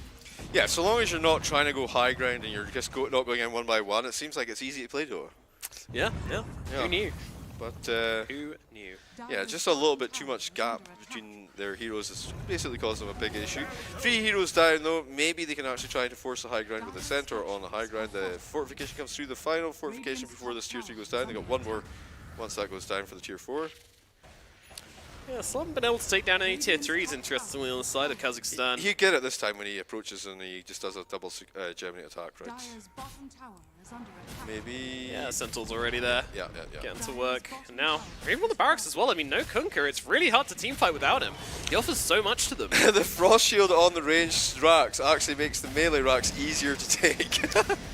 Yeah, so long as you're not trying to go high ground and you're just not going in one by one, it seems like it's easy to play though. Yeah. Who knew? But who knew? Yeah, just a little bit too much gap between their heroes is basically causing them a big issue. 3 heroes down though, maybe they can actually try to force the high ground with the Centaur on the high ground. The fortification comes through, the final fortification before this tier 3 goes down. They got one more once that goes down for the tier 4. Yeah, still haven't been able to take down any tier 3s, interestingly, on the side of Kazakhstan. He'd get it this time when he approaches and he just does a double Gemini attack, right? Dire's bottom tower is under attack. Maybe... Yeah, Sentinel's already there. Yeah. Getting to work. And now, even on the barracks as well, I mean, no Kunkka, it's really hard to teamfight without him. He offers so much to them. The Frost Shield on the ranged racks actually makes the melee racks easier to take.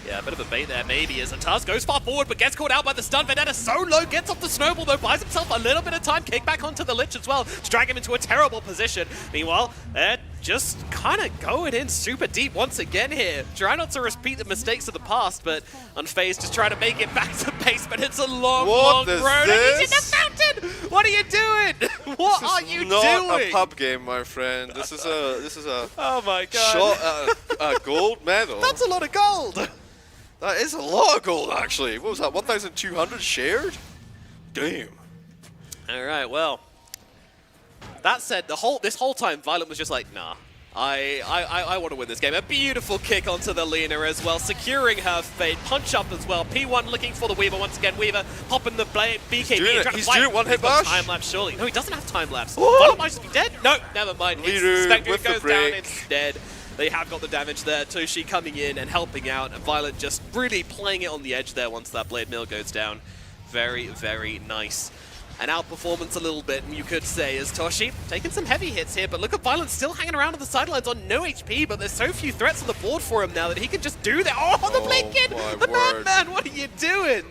Yeah, a bit of a bait there maybe as Ataz goes far forward but gets caught out by the stun. Vendetta so low, gets off the snowball though, buys himself a little bit of time, kick back onto the Lich as well to drag him into a terrible position. Meanwhile, they're just kind of going in super deep once again here. Try not to repeat the mistakes of the past, but Unfazed just trying to make it back to base, but it's a long, long road and he's in the fountain! What are you doing? What are you doing? Not a pub game, my friend. This is a oh my god. Shot at a gold medal. That's a lot of gold! That is a lot of gold, actually. What was that, 1,200 shared? Damn. Alright, well. That said, this whole time, Violent was just like, nah. I want to win this game. A beautiful kick onto the Lina as well, securing her fate. Punch up as well. P1 looking for the Weaver once again. Weaver popping the BKB. He's doing it. One hit bash. Time lapse, surely. No, he doesn't have time lapse. Violent might just be dead. No, never mind. Spectre goes down instead. They have got the damage there. Toshi coming in and helping out. Violet just really playing it on the edge there once that Blade Mill goes down. Very, very nice. An outperformance a little bit, you could say, as Toshi taking some heavy hits here, but look at Violent still hanging around on the sidelines on no HP, but there's so few threats on the board for him now that he can just do that. Oh, the Blade Kid! The Madman, what are you doing?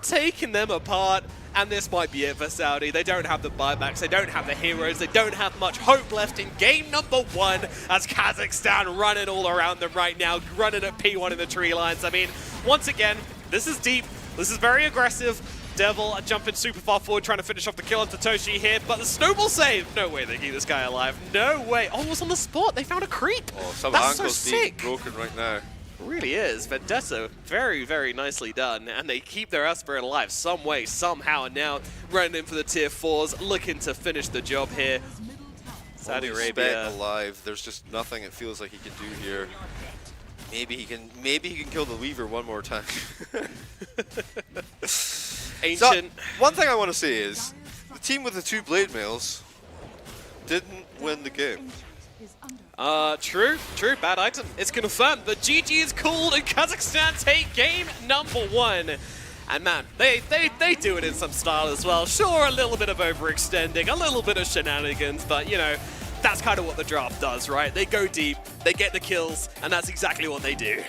Taking them apart, and this might be it for Saudi. They don't have the buybacks, they don't have the heroes, they don't have much hope left in game number 1 as Kazakhstan running all around them right now, running at P1 in the tree lines. I mean, once again, this is deep, this is very aggressive. Devil jumping super far forward, trying to finish off the kill on Toshi here, but the snowball save! No way they keep this guy alive. No way! Oh, it was on the spot. They found a creep. Oh, some That's ankles so being sick. broken right now. Really is. Vendetta, very, very nicely done. And they keep their aspirant alive some way, somehow. And now running in for the tier 4s, looking to finish the job here. Saudi Arabia alive. There's just nothing it feels like he can do here. Maybe he can kill the Weaver one more time. Ancient. So, one thing I want to say is the team with the 2 blade mails didn't win the game. True, bad item. It's confirmed. The GG is called and Kazakhstan take game number 1. And man, they do it in some style as well. Sure, a little bit of overextending, a little bit of shenanigans, but you know, that's kind of what the draft does, right? They go deep, they get the kills, and that's exactly what they do.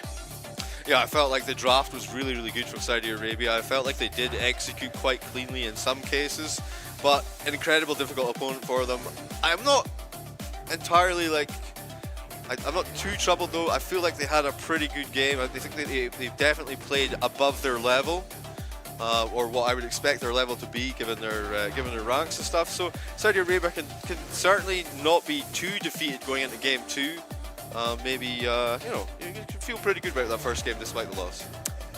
Yeah, I felt like the draft was really, really good from Saudi Arabia. I felt like they did execute quite cleanly in some cases, but an incredible difficult opponent for them. I'm not entirely like, I'm not too troubled though. I feel like they had a pretty good game. I think they've definitely played above their level, or what I would expect their level to be given their ranks and stuff. So Saudi Arabia can certainly not be too defeated going into game 2. Maybe, you know, you can feel pretty good about that first game despite the loss.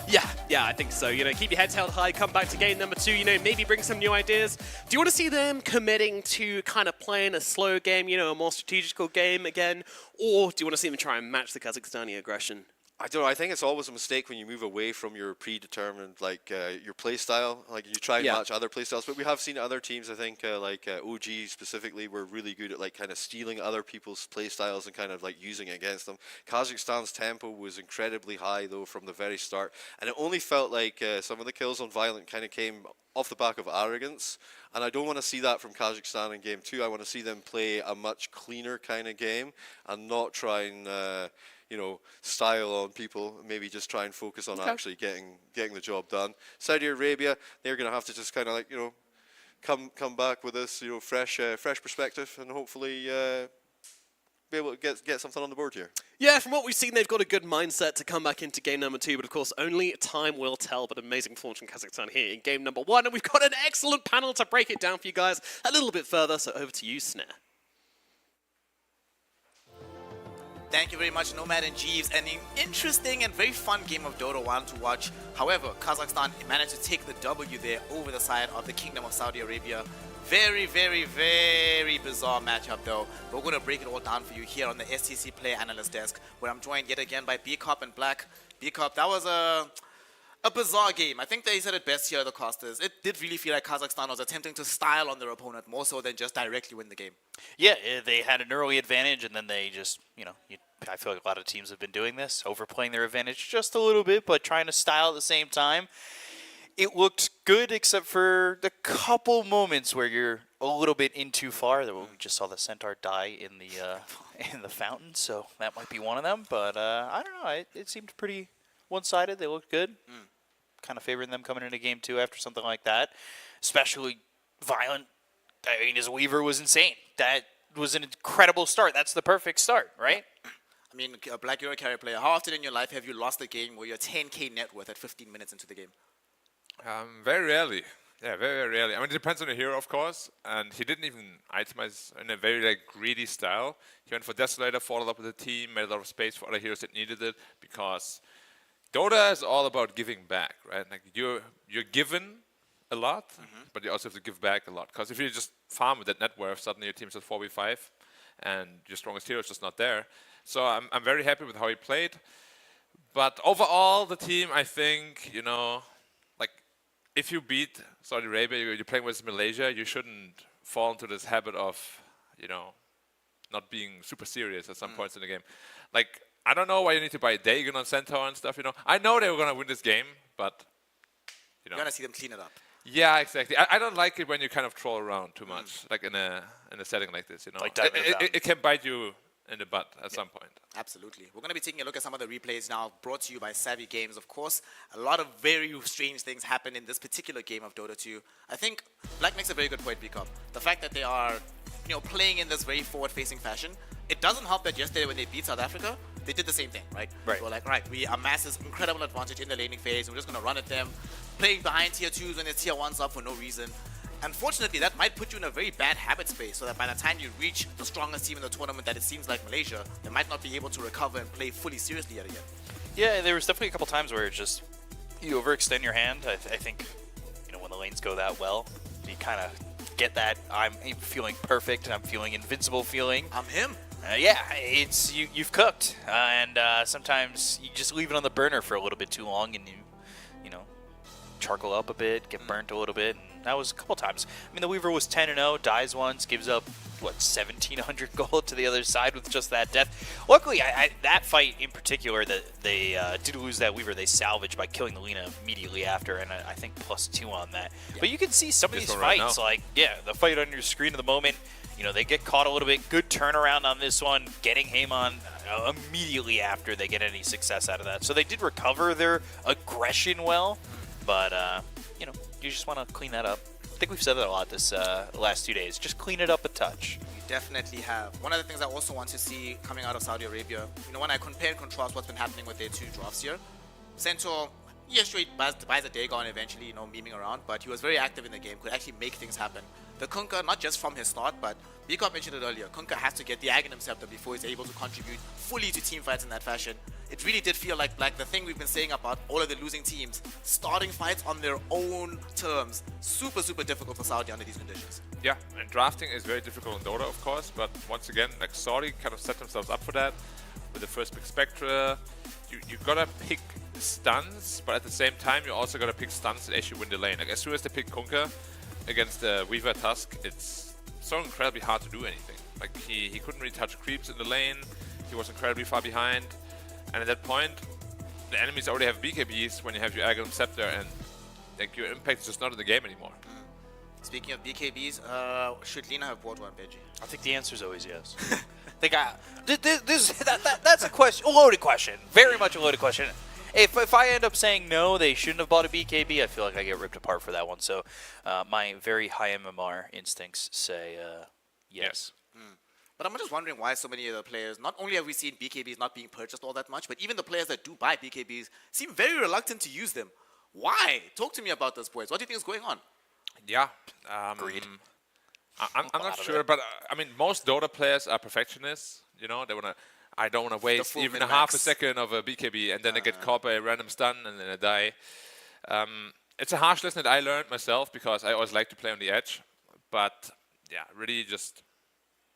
Yeah, I think so. You know, keep your heads held high, come back to game number 2, you know, maybe bring some new ideas. Do you want to see them committing to kind of playing a slow game, you know, a more strategical game again? Or do you want to see them try and match the Kazakhstani aggression? I don't know. I think it's always a mistake when you move away from your predetermined, like your play style. Like you try and match other play styles, but we have seen other teams. I think like OG specifically were really good at like kind of stealing other people's play styles and kind of like using it against them. Kazakhstan's tempo was incredibly high though from the very start, and it only felt like some of the kills on Violent kind of came off the back of arrogance. And I don't want to see that from Kazakhstan in game 2. I want to see them play a much cleaner kind of game and not try and you know, style on people, maybe just try and focus on actually getting the job done. Saudi Arabia, they're going to have to just kind of like, you know, come back with this, you know, fresh perspective and hopefully be able to get something on the board here. Yeah, from what we've seen, they've got a good mindset to come back into game number 2, but of course, only time will tell. But amazing performance from Kazakhstan here in game number 1, and we've got an excellent panel to break it down for you guys a little bit further, so over to you, Snare. Thank you very much, Nomad and Jeeves. An interesting and very fun game of Dota 1 to watch. However, Kazakhstan managed to take the W there over the side of the Kingdom of Saudi Arabia. Very, very, very bizarre matchup though. We're going to break it all down for you here on the STC Player Analyst Desk, where I'm joined yet again by B-Cop and Black. B-Cop, that was a A bizarre game. I think they said it best here, the casters. It did really feel like Kazakhstan was attempting to style on their opponent more so than just directly win the game. Yeah, they had an early advantage, and then they just, I feel like a lot of teams have been doing this, overplaying their advantage just a little bit, but trying to style at the same time. It looked good, except for the couple moments where you're a little bit in too far. We just saw the Centaur die in the in the fountain, so that might be one of them. But I don't know. It seemed pretty one-sided. They looked good. Kind of favoring them coming into game 2 after something like that. Especially violent. I mean, his Weaver was insane. That was an incredible start. That's the perfect start, right? I mean, a Black Euro carry player, how often in your life have you lost a game where you're 10k net worth at 15 minutes into the game? Very rarely. Yeah, very, very rarely. I mean, it depends on the hero, of course. And he didn't even itemize in a very greedy style. He went for Desolator, followed up with the team, made a lot of space for other heroes that needed it, because Dota is all about giving back, right? Like you're given a lot, but you also have to give back a lot. Because if you just farm with that net worth, suddenly your team's at 4v5, and your strongest hero is just not there. So I'm very happy with how he played. But overall, the team, I think, if you beat Saudi Arabia, you're playing with Malaysia, you shouldn't fall into this habit of, not being super serious at some points in the game. Like, I don't know why you need to buy a Dagon on Centaur and stuff, I know they were going to win this game, but, You're going to see them clean it up. Yeah, exactly. I don't like it when you kind of troll around too much, like in a setting like this, Like it can bite you in the butt at some point. Absolutely. We're going to be taking a look at some of the replays now, brought to you by Savvy Games, of course. A lot of very strange things happened in this particular game of Dota 2. I think Black makes a very good point, Bcop. The fact that they are, playing in this very forward-facing fashion, it doesn't help that yesterday when they beat South Africa, they did the same thing, right? Right. They were like, right, we amass this incredible advantage in the laning phase, we're just going to run at them, playing behind tier 2s when their tier 1s up for no reason. Unfortunately, that might put you in a very bad habit space, so that by the time you reach the strongest team in the tournament that it seems like Malaysia, they might not be able to recover and play fully seriously yet again. Yeah, there was definitely a couple times where it's just, you overextend your hand. I think, when the lanes go that well, you kind of get that I'm feeling perfect and I'm feeling invincible feeling. I'm him. Yeah, it's you've cooked, and sometimes you just leave it on the burner for a little bit too long, and you charcoal up a bit, get burnt a little bit, and that was a couple times. I mean, the Weaver was 10-0, dies once, gives up 1,700 gold to the other side with just that death. Luckily, that fight in particular, that they did lose that Weaver, they salvaged by killing the Lina immediately after, and I think +2 on that. Yeah. But you can see some of these fights, the fight on your screen at the moment. They get caught a little bit. Good turnaround on this one, getting Haemon immediately after they get any success out of that. So they did recover their aggression well, but, you just want to clean that up. I think we've said that a lot this last 2 days. Just clean it up a touch. We definitely have. One of the things I also want to see coming out of Saudi Arabia, when I compare and contrast what's been happening with their 2 drafts here, Centaur, yes, sure, he buys a Dagon eventually, memeing around, but he was very active in the game, could actually make things happen. The Kunkka, not just from his start, but Bcop mentioned it earlier, Kunkka has to get the Aghanim Scepter before he's able to contribute fully to team fights in that fashion. It really did feel like the thing we've been saying about all of the losing teams, starting fights on their own terms, super, super difficult for Saudi under these conditions. Yeah, and drafting is very difficult in Dota, of course, but once again, Saudi kind of set themselves up for that with the first pick Spectre. You gotta pick stuns, but at the same time, you also gotta pick stuns that actually win the lane. Like, as soon as they pick Kunkka against the Weaver Tusk, it's so incredibly hard to do anything. Like, he couldn't really touch creeps in the lane, he was incredibly far behind, and at that point, the enemies already have BKBs when you have your Aghanim Scepter, and your impact is just not in the game anymore. Speaking of BKBs, should Lina have bought one, Benji? I think the answer is always yes. That's a question, a loaded question. Very much a loaded question. If I end up saying no, they shouldn't have bought a BKB, I feel like I get ripped apart for that one. So my very high MMR instincts say yes. But I'm just wondering why so many of the players, not only have we seen BKBs not being purchased all that much, but even the players that do buy BKBs seem very reluctant to use them. Why? Talk to me about this, boys. What do you think is going on? Yeah. Greed. I'm not sure, but I mean, most Dota players are perfectionists. I don't want to waste even half a second of a BKB, and then I get caught by a random stun, and then I die. It's a harsh lesson that I learned myself, because I always like to play on the edge. But yeah, really just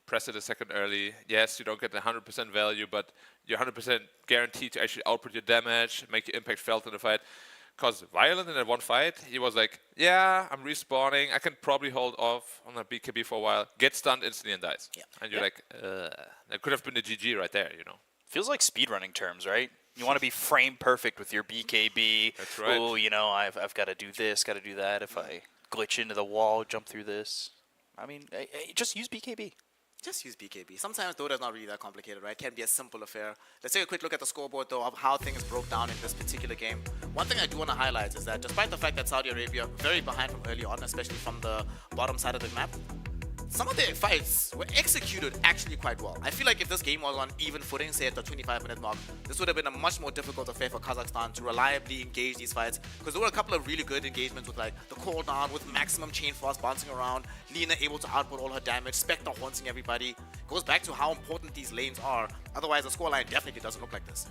press it a second early. Yes, you don't get the 100% value, but you're 100% guaranteed to actually output your damage, make your impact felt in the fight. because Violent in that one fight, he was like, yeah, I'm respawning. I can probably hold off on a BKB for a while. Get stunned instantly and dies. Yeah. And you're like, that could have been the GG right there, you know. Feels like speedrunning terms, right? You want to be frame perfect with your BKB. That's right. Oh, you know, I've got to do this, got to do that. If I glitch into the wall, jump through this. I mean, just use BKB. Just use BKB. Sometimes Dota's not really that complicated, right? It can be a simple affair. Let's take a quick look at the scoreboard, though, of how things broke down in this particular game. One thing I do want to highlight is that despite the fact that Saudi Arabia very behind from early on, especially from the bottom side of the map, some of their fights were executed actually quite well. I feel like if this game was on even footing, say at the 25-minute mark, this would have been a much more difficult affair for Kazakhstan to reliably engage these fights, because there were a couple of really good engagements with like the cooldown with maximum chain frost bouncing around, Lina able to output all her damage, Spectre haunting everybody. Goes back to how important these lanes are. Otherwise, the scoreline definitely doesn't look like this.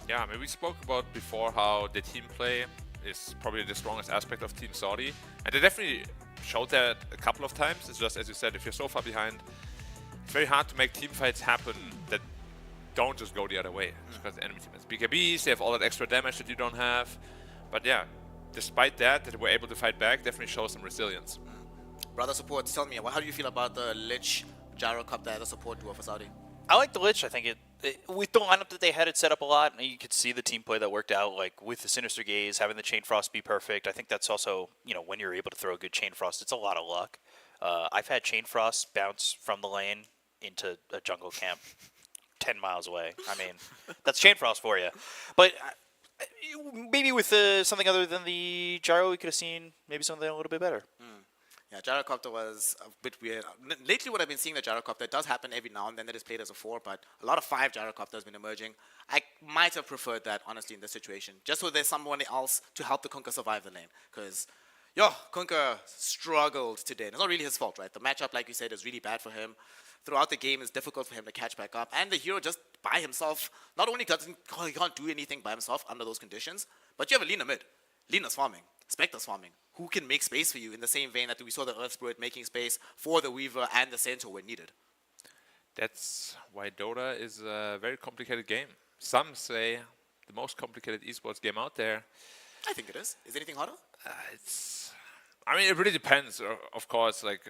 Yeah, I mean, we spoke about before how the team play is probably the strongest aspect of Team Saudi, and they definitely showed that a couple of times. It's just, as you said, if you're so far behind, it's very hard to make team fights happen that don't just go the other way. Because the enemy team has BKBs, they have all that extra damage that you don't have. But yeah, despite that they were able to fight back, definitely shows some resilience. Brother support, tell me, how do you feel about the Lich Gyrocopter as a support duo for Saudi? I like the Lich. I think with the lineup that they had it set up a lot, and you could see the team play that worked out, like with the Sinister Gaze, having the Chain Frost be perfect. I think that's also, you know, when you're able to throw a good Chain Frost, it's a lot of luck. I've had Chain Frost bounce from the lane into a jungle camp 10 miles away. I mean, that's Chain Frost for you. But maybe with something other than the gyro, we could have seen maybe something a little bit better. Yeah, Gyrocopter was a bit weird. Lately, what I've been seeing the Gyrocopter, it does happen every now and then that it's played as a 4, but a lot of 5 Gyrocopter has been emerging. I might have preferred that, honestly, in this situation, just so there's someone else to help the Kunkka survive the lane. Because, Kunkka struggled today. It's not really his fault, right? The matchup, like you said, is really bad for him. Throughout the game, it's difficult for him to catch back up. And the hero just by himself, not only he can't do anything by himself under those conditions, but you have a Lina mid. Lina's farming. Spectre's farming. Who can make space for you in the same vein that we saw the Earth Spirit making space for the Weaver and the Centaur when needed? That's why Dota is a very complicated game. Some say the most complicated esports game out there. I think it is. Is anything harder? I mean, it really depends, of course. Like,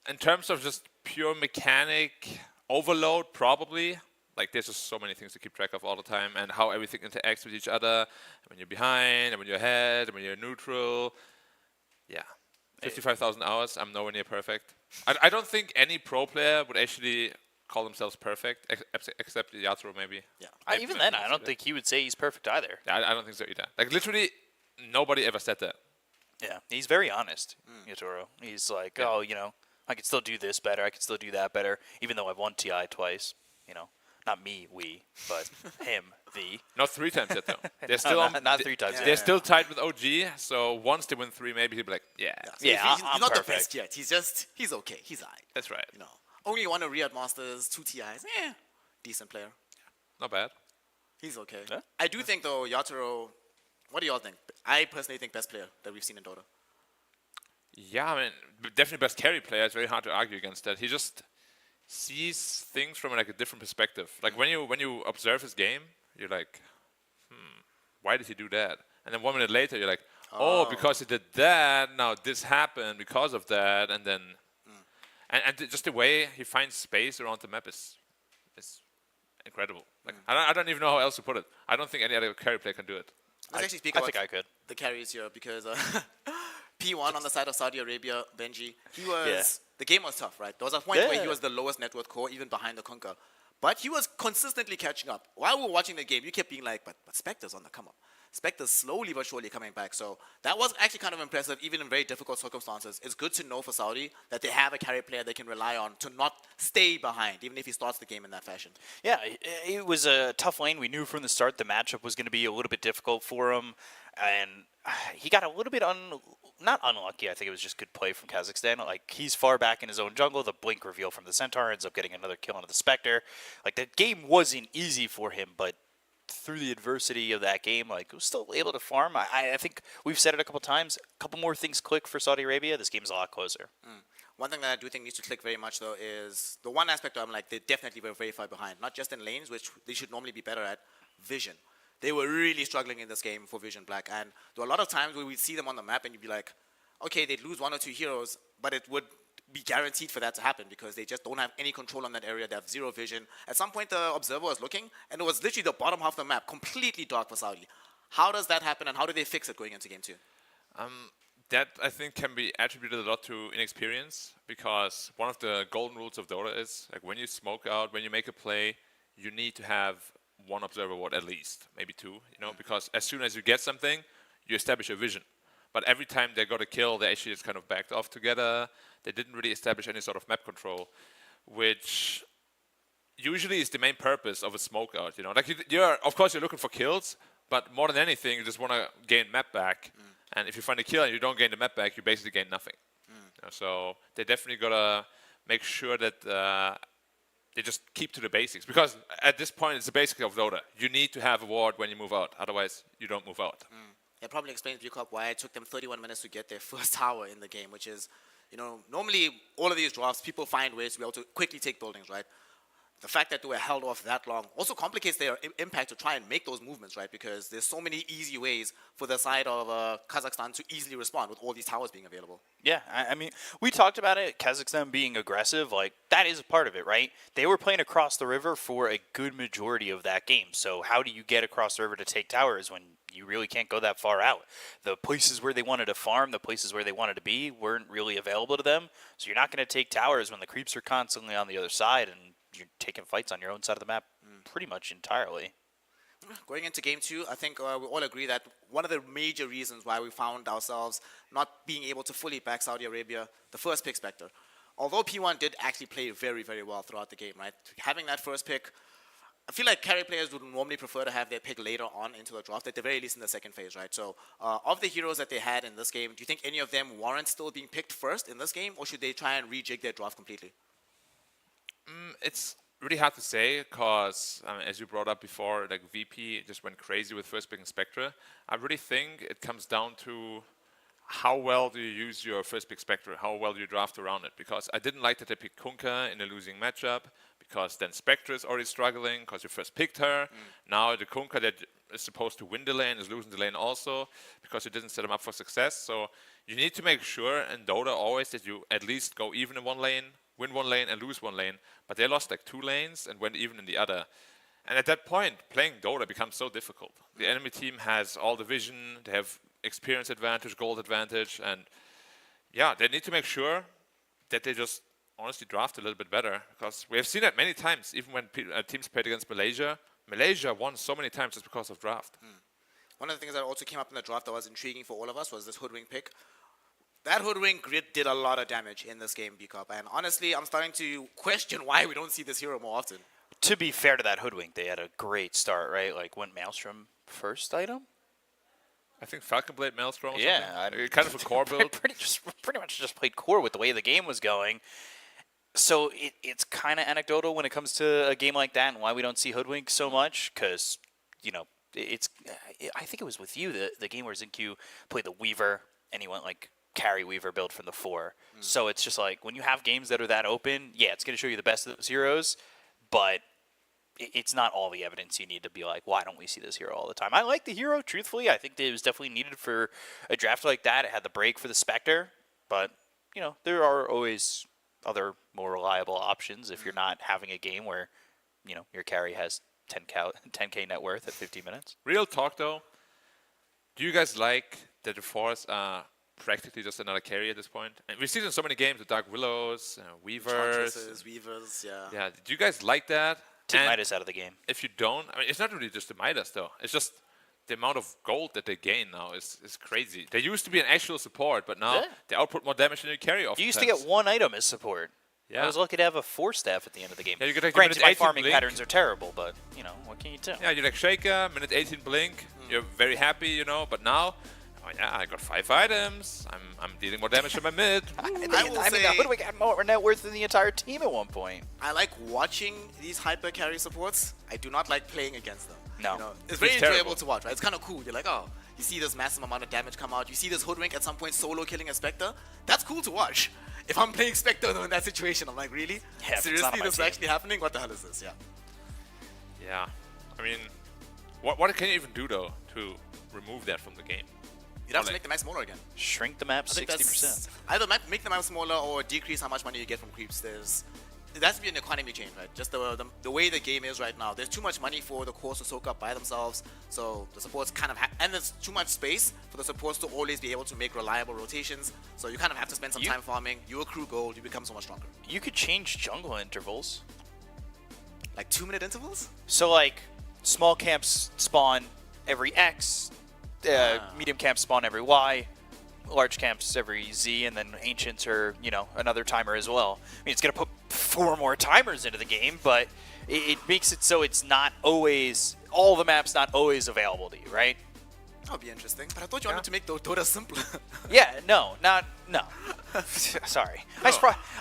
in terms of just pure mechanic overload, probably. Like, there's just so many things to keep track of all the time, and how everything interacts with each other, when you're behind, and when you're ahead, and when you're neutral. Yeah. 55,000 hours, I'm nowhere near perfect. I don't think any pro player would actually call themselves perfect, except Yatoro maybe. Yeah. Even then, I don't think he would say he's perfect either. Yeah, I don't think so either. Like, literally, nobody ever said that. Yeah, he's very honest, Yatoro. He's like, oh, you know, I could still do this better, I could still do that better, even though I've won TI twice, you know. Not me, but him, the. Not 3 times yet, though. They're still not 3 times yet. They're still tied with OG, so once they win 3, maybe he'll be like, yeah. He's I'm not perfect. the best yet. He's okay. He's alright. That's right. You know, only won a Riyadh Masters, 2 TIs. Decent player. Not bad. He's okay. Yeah. I do think, though, Yatoro, what do y'all think? I personally think best player that we've seen in Dota. Yeah, I mean, definitely best carry player. It's very hard to argue against that. He just sees things from like a different perspective. Like when you observe his game, you're like, why did he do that? And then 1 minute later, you're like, oh, because he did that. Now this happened because of that. And then, and just the way he finds space around the map is incredible. Like I don't even know how else to put it. I don't think any other carry player can do it. Let's actually speak I about think I could. the carries here because P1 on the side of Saudi Arabia, Benji, he was, the game was tough, right? There was a point where he was the lowest net worth core, even behind the Kunkka. But he was consistently catching up. While we were watching the game, you kept being like, but Spectre's on the come up. Spectre's slowly but surely coming back. So that was actually kind of impressive, even in very difficult circumstances. It's good to know for Saudi that they have a carry player they can rely on to not stay behind, even if he starts the game in that fashion. Yeah, it was a tough lane. We knew from the start the matchup was going to be a little bit difficult for him. And he got a little bit not unlucky. I think it was just good play from Kazakhstan. Like, he's far back in his own jungle. The blink reveal from the Centaur ends up getting another kill onto the Spectre. Like, the game wasn't easy for him, but through the adversity of that game, like, was still able to farm. I think we've said it a couple times. A couple more things click for Saudi Arabia. This game's a lot closer. One thing that I do think needs to click very much, though, is the one aspect where I'm like, they definitely were very far behind. Not just in lanes, which they should normally be better at, vision. they were really struggling in this game for Vision Black. And there were a lot of times where we'd see them on the map and you'd be like, okay, they'd lose 1 or 2 heroes, but it would be guaranteed for that to happen because they just don't have any control on that area. They have zero vision. At some point, the observer was looking, and it was literally the bottom half of the map, completely dark for Saudi. How does that happen, and how do they fix it going into game 2? That, I think, can be attributed a lot to inexperience, because one of the golden rules of Dota is, like, when you smoke out, when you make a play, you need to have 1 observer ward at least, maybe 2, you know, because as soon as you get something, you establish a vision. But every time they got a kill, they actually just kind of backed off together. They didn't really establish any sort of map control, which usually is the main purpose of a smoke out, you know. Like, of course, you're looking for kills, but more than anything, you just want to gain map back. And if you find a kill and you don't gain the map back, you basically gain nothing. You know, so they definitely got to make sure that they just keep to the basics. Because at this point, it's the basics of Dota. You need to have a ward when you move out. Otherwise, you don't move out. It probably explains, Bukop, why it took them 31 minutes to get their first tower in the game, which is, you know, normally all of these drafts, people find ways to be able to quickly take buildings, right? The fact that they were held off that long also complicates their impact to try and make those movements, right? Because there's so many easy ways for the side of Kazakhstan to easily respond with all these towers being available. Yeah, I mean, we talked about it, Kazakhstan being aggressive, like, that is a part of it, right? They were playing across the river for a good majority of that game, so how do you get across the river to take towers when you really can't go that far out? The places where they wanted to farm, the places where they wanted to be, weren't really available to them, so you're not going to take towers when the creeps are constantly on the other side, and you're taking fights on your own side of the map pretty much entirely. Going into game 2, I think we all agree that one of the major reasons why we found ourselves not being able to fully back Saudi Arabia, the first pick Spectre. Although P1 did actually play very, very well throughout the game, right? Having that first pick, I feel like carry players would normally prefer to have their pick later on into the draft, at the very least in the second phase, right? So of the heroes that they had in this game, do you think any of them warrant still being picked first in this game, or should they try and rejig their draft completely? It's really hard to say, because as you brought up before, like, VP just went crazy with first picking Spectre. I really think it comes down to how well do you use your first pick Spectre, how well do you draft around it, because I didn't like that they picked Kunkka in a losing matchup, because then Spectre is already struggling because you first picked her. Now the Kunkka that is supposed to win the lane is losing the lane also, because you didn't set him up for success. So you need to make sure in Dota always that you at least go even in one lane, win one lane and lose one lane, but they lost like 2 lanes and went even in the other. And at that point, playing Dota becomes so difficult. The enemy team has all the vision, they have experience advantage, gold advantage, and yeah, they need to make sure that they just honestly draft a little bit better, because we have seen that many times, even when teams played against Malaysia. Malaysia won so many times just because of draft. One of the things that also came up in the draft that was intriguing for all of us was this Hoodwink pick. That Hoodwink grid did a lot of damage in this game, B-Cup. And honestly, I'm starting to question why we don't see this hero more often. To be fair to that Hoodwink, they had a great start, right? Like, went Maelstrom first item? I think Falcon Blade Maelstrom or yeah, something. Kind of a core build. pretty much just played core with the way the game was going. So it's kind of anecdotal when it comes to a game like that and why we don't see Hoodwink so much, because, you know, I think it was with you, the game where Zinq played the Weaver, and he went, like, carry Weaver build from the 4. So it's just like, when you have games that are that open, yeah, it's going to show you the best of those heroes, but it's not all the evidence you need to be like, why don't we see this hero all the time? I like the hero, truthfully. I think that it was definitely needed for a draft like that. It had the break for the Spectre, but, you know, there are always other more reliable options if you're not having a game where, you know, your carry has 10K net worth at 50 minutes. Real talk, though, do you guys like that the Force are practically just another carry at this point? And we've seen in so many games with Dark Willows, Weavers. Weavers, yeah. Yeah, do you guys like that? Take Midas out of the game. If you don't, I mean, it's not really just the Midas, though. It's just the amount of gold that they gain now is crazy. They used to be an actual support, but now they output more damage than you carry off. You used to get 1 item as support. Yeah. I was lucky to have a 4-staff at the end of the game. Yeah, you could granted, my farming patterns are terrible, but, you know, what can you do? Yeah, you like Shaker, minute 18 blink. You're very happy, you know, but now, oh yeah, I got 5 items. I'm dealing more damage to my mid. I mean, Hoodwink had more net worth than the entire team at one point. I like watching these hyper carry supports. I do not like playing against them. No. You know, it's very enjoyable to watch, right? It's kind of cool. You're like, oh, you see this massive amount of damage come out. You see this Hoodwink at some point solo killing a Spectre. That's cool to watch. If I'm playing Spectre though in that situation, I'm like, really? Yeah, seriously, this is actually happening? What the hell is this? Yeah. Yeah. I mean, What can you even do though to remove that from the game? You'd have to make the map smaller again. Shrink the map I think 60%. that's either make the map smaller or decrease how much money you get from creeps. It has to be an economy change, right? Just the way the game is right now. There's too much money for the cores to soak up by themselves, so the supports kind of and there's too much space for the supports to always be able to make reliable rotations. So you kind of have to spend some time farming. You accrue gold, you become so much stronger. You could change jungle intervals. Like 2-minute intervals? So like small camps spawn every X, medium camps spawn every Y, large camps every Z, and then ancients are, you know, another timer as well. I mean, it's going to put 4 more timers into the game, but it makes it so it's not always, all the maps not always available to you, right? That would be interesting, but I thought you wanted to make Dota simpler. Yeah, no. Sorry. No.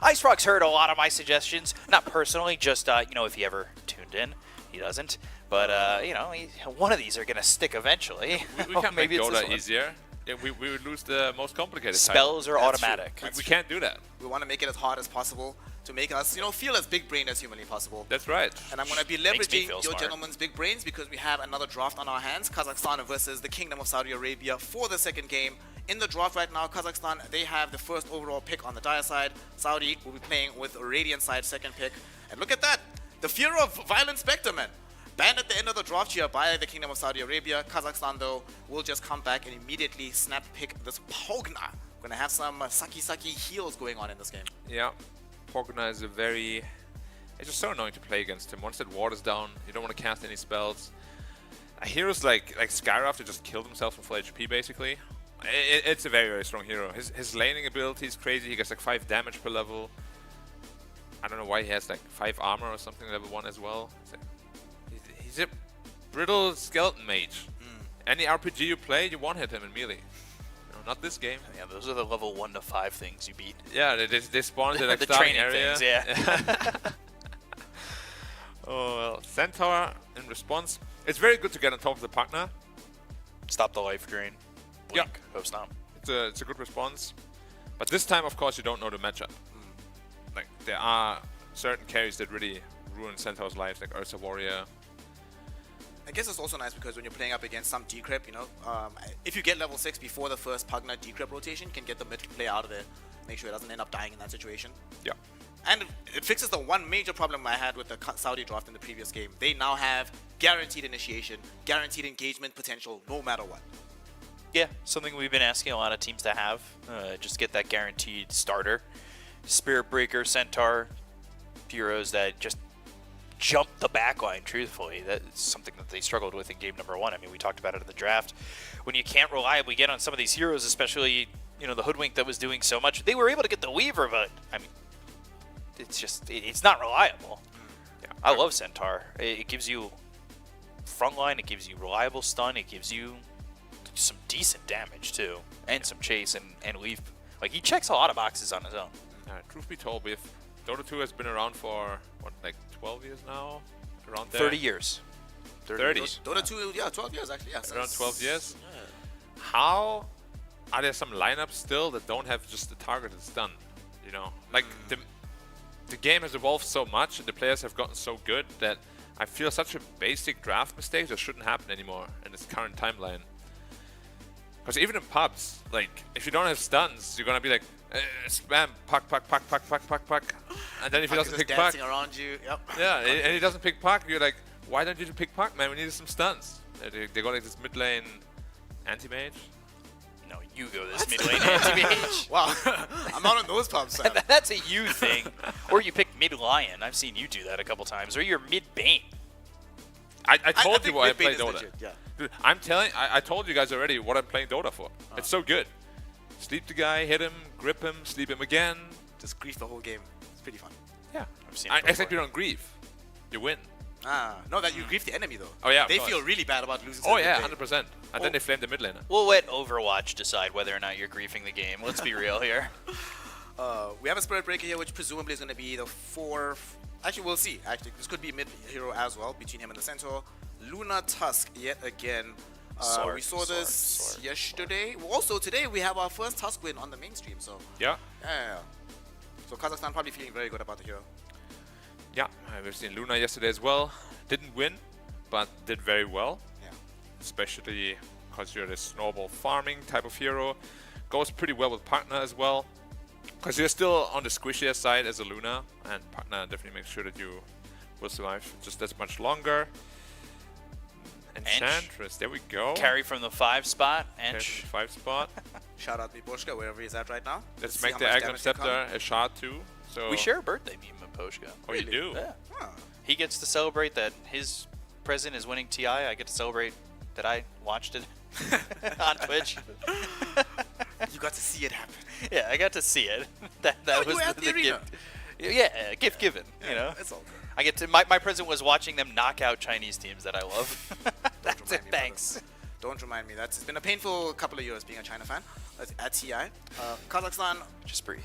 Icefrog's heard a lot of my suggestions, not personally, just, you know, if he ever tuned in. He doesn't. But, you know, one of these are going to stick eventually. We can't make Maybe it's this Dota one. easier. Yeah, we would lose the most complicated Spells are That's automatic. true. We can't do that. We want to make it as hard as possible to make us, you know, feel as big brain as humanly possible. That's right. And I'm going to be Makes me leveraging feel your smart. gentlemen's big brains because we have another draft on our hands. Kazakhstan versus the Kingdom of Saudi Arabia for the second game. In the draft right now, Kazakhstan, they have the first overall pick on the Dire side. Saudi will be playing with Radiant side second pick. And look at that. The fear of Violent Spectre, man. Banned at the end of the draft here by the Kingdom of Saudi Arabia. Kazakhstan, though, will just come back and immediately snap pick this Pogna. Going to have some Saki heals going on in this game. Yeah. Pogna is it's just so annoying to play against him. Once that ward is down, you don't want to cast any spells. Heroes like Skyraft to just kill themselves from full HP, basically. It's a very, very strong hero. His laning ability is crazy. He gets like 5 damage per level. I don't know why he has like 5 armor or something, level 1 as well. He's a brittle skeleton mage. Any RPG you play, you one-hit him in melee. Not this game. Yeah, those are the level 1 to 5 things you beat. Yeah, they spawn in like the starting training area. things, yeah. Oh well, Centaur in response. It's very good to get on top of the partner. Stop the life drain. Blink. Yeah. Hope not. It's a good response. But this time, of course, you don't know the matchup. Like, there are certain carries that really ruin Centaur's life, like Ursa Warrior. I guess it's also nice because when you're playing up against some decrypt, you know, if you get level 6 before the first Pugna decrypt rotation, you can get the mid player out of there. Make sure it doesn't end up dying in that situation. Yeah. And it fixes the one major problem I had with the Saudi draft in the previous game. They now have guaranteed initiation, guaranteed engagement potential, no matter what. Yeah, something we've been asking a lot of teams to have. Just get that guaranteed starter. Spirit Breaker, Centaur, heroes that just jump the backline, truthfully. That's something that they struggled with in game number 1. I mean, we talked about it in the draft. When you can't reliably get on some of these heroes, especially, you know, the Hoodwink that was doing so much, they were able to get the Weaver, but, I mean, it's just, it's not reliable. Yeah, I love Centaur. It gives you frontline, it gives you reliable stun, it gives you some decent damage, too, and some chase and leave. Like, he checks a lot of boxes on his own. Truth be told, Dota 2 has been around for, what, like 12 years now? Around there? 30 years. 30? Dota 2, yeah, 12 years actually, yeah. Around 12 years? Yeah. How are there some lineups still that don't have just the targeted stun? You know, like the game has evolved so much and the players have gotten so good that I feel such a basic draft mistake that shouldn't happen anymore in this current timeline. Because even in pubs, like, if you don't have stuns, you're gonna be like, spam, puck. And then if he doesn't pick puck, dancing around you, yep. Yeah, and he doesn't pick puck, you're like, why don't you pick puck, man? We need some stuns. They got like this mid lane anti-mage. No, you go this mid lane anti-mage. Wow, I'm not in those pubs, Sam. That's a you thing. Or you pick mid lion. I've seen you do that a couple times. Or you're mid bane. I told you think why I mid-bane play is Dota. legit, yeah. Dude, I told you guys already what I'm playing Dota for. It's so good. Sleep the guy, hit him, grip him, sleep him again. Just grief the whole game. It's pretty fun. Yeah. I've seen it before. Except you don't grieve. You win. No, that you grief the enemy though. Oh yeah, they of feel course. really bad about losing. Oh to yeah, mid-bane. 100%. And then they flame the mid laner. We'll let Overwatch decide whether or not you're griefing the game. Let's be real here. We have a Spirit Breaker here, which presumably is going to be the 4th. Actually, we'll see. Actually, this could be mid hero as well between him and the Centaur. Luna Tusk yet again. We saw this yesterday. Also today we have our first Tusk win on the mainstream. So Yeah. yeah. So Kazakhstan probably feeling very good about the hero. Yeah, we've seen Luna yesterday as well. Didn't win, but did very well. Yeah. especially because you're the snowball farming type of hero. Goes pretty well with partner as well, because you're still on the squishier side as a Luna, and partner definitely makes sure that you will survive just that much longer. Enchantress, there we go. Carry from the 5 spot. Carry from the 5 spot. Shout out Miposhka, wherever he's at right now. Let's see make how the much Agnum damage can come. Scepter a shard too. So We share a birthday meme with Poshka. Oh, you do? Yeah. Huh. He gets to celebrate that his present is winning TI. I get to celebrate that I watched it on Twitch. You got to see it happen. Yeah, I got to see it. That you was were at the arena. gift. Yeah, gift given. You know, It's all good. I get to my present was watching them knock out Chinese teams that I love. That's it. remind me, Thanks. brother. Don't remind me. It's been a painful couple of years being a China fan at TI. Kazakhstan, Just breathe.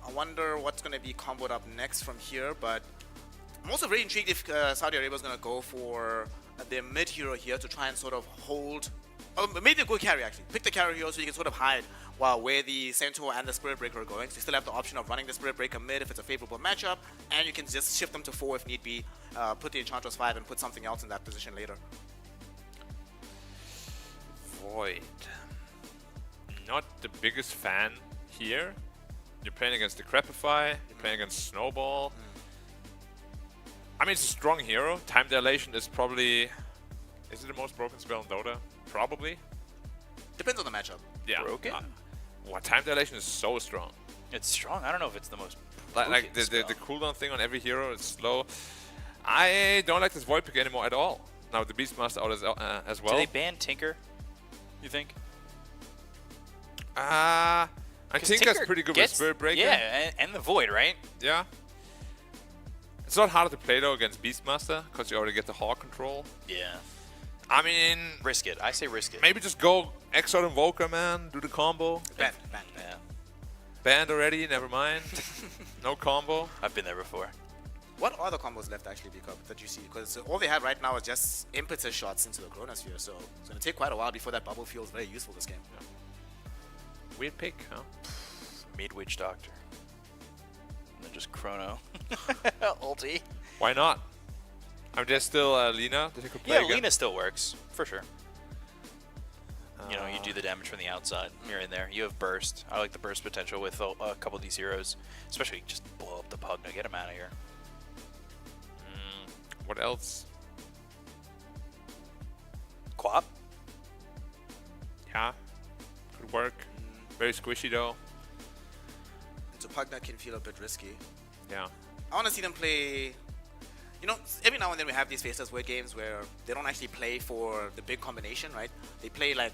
I wonder what's going to be comboed up next from here, but I'm also very intrigued if Saudi Arabia is going to go for their mid hero here to try and sort of hold, maybe a good carry actually. Pick the carry hero so you can sort of hide while where the Centaur and the Spirit Breaker are going. So you still have the option of running the Spirit Breaker mid if it's a favorable matchup, and you can just shift them to 4 if need be, put the Enchantress 5 and put something else in that position later. Void. Not the biggest fan here. You're playing against the Crepify, you're playing against Snowball. I mean, it's a strong hero. Time Dilation is probably... Is it the most broken spell in Dota? Probably. Depends on the matchup. Yeah. Broken? Time Dilation is so strong. It's strong. I don't know if it's the most. Like the spell. cooldown thing on every hero is slow. I don't like this Void pick anymore at all. Now the Beastmaster out as well. Do they ban Tinker? You think? I 'Cause think that's Tinker pretty good with gets- Spirit Breaker. Yeah, and the Void, right? Yeah. It's not harder to play though against Beastmaster because you already get the Hawk control. Yeah. I mean, Risk it. I say risk it. maybe just go Exort Invoker, man. Do the combo. Ban. Yeah. Banned already. Never mind. No combo. I've been there before. What are the combos left actually, Big Up, that you see? Because all they have right now is just impetus shots into the Chronosphere, so it's going to take quite a while before that bubble feels very useful this game. Weird pick, huh? Mid Witch Doctor. And then just Chrono. Ulti. Why not? I mean, there's still Lina that you could play Yeah, again. Lina still works, for sure. You know, you do the damage from the outside. You're in there. You have burst. I like the burst potential with a couple of these heroes. Especially just blow up the Pugna. Get him out of here. What else? Quap. Yeah. Could work. Very squishy though. And so Pugna can feel a bit risky. Yeah. I want to see them play. You know, every now and then we have these faceless word games where they don't actually play for the big combination, right? They play like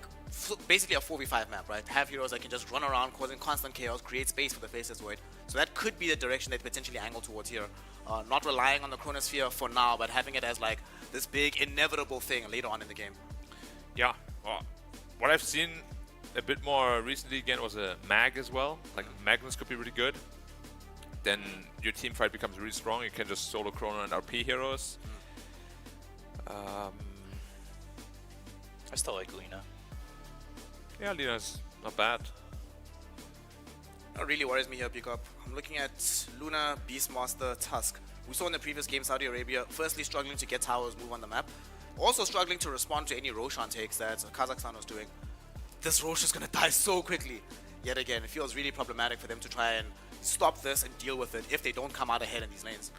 basically a 4v5 map, right? Have heroes that can just run around causing constant chaos, create space for the faceless void. So that could be the direction they potentially angle towards here. Not relying on the Chronosphere for now, but having it as like this big inevitable thing later on in the game. Yeah. Well, what I've seen a bit more recently again was a Mag as well. Like Magnus could be really good. Then your team fight becomes really strong. You can just solo Chrono and RP heroes. I still like Lina. Yeah, Lina's not bad. What really worries me here, Pickup. I'm looking at Luna, Beastmaster, Tusk. We saw in the previous game Saudi Arabia firstly struggling to get towers move on the map, also struggling to respond to any Roshan takes that Kazakhstan was doing. This Rosh is going to die so quickly. Yet again, it feels really problematic for them to try and stop this and deal with it if they don't come out ahead in these lanes.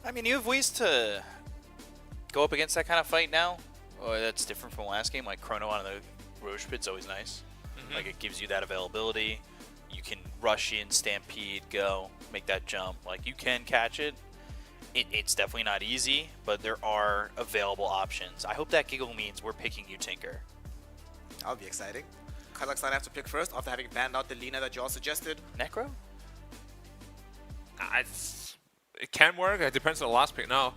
I mean, you have ways to go up against that kind of fight now. Or that's different from last game. Like Chrono on the Roche Pit's always nice. Like it gives you that availability. You can rush in, stampede, go, make that jump. Like you can catch it. It's definitely not easy, but there are available options. I hope that giggle means we're picking you, Tinker. That'll be exciting. Kazakhstan have to pick first after having banned out the Lina that you all suggested. Necro? It can work. It depends on the last pick now.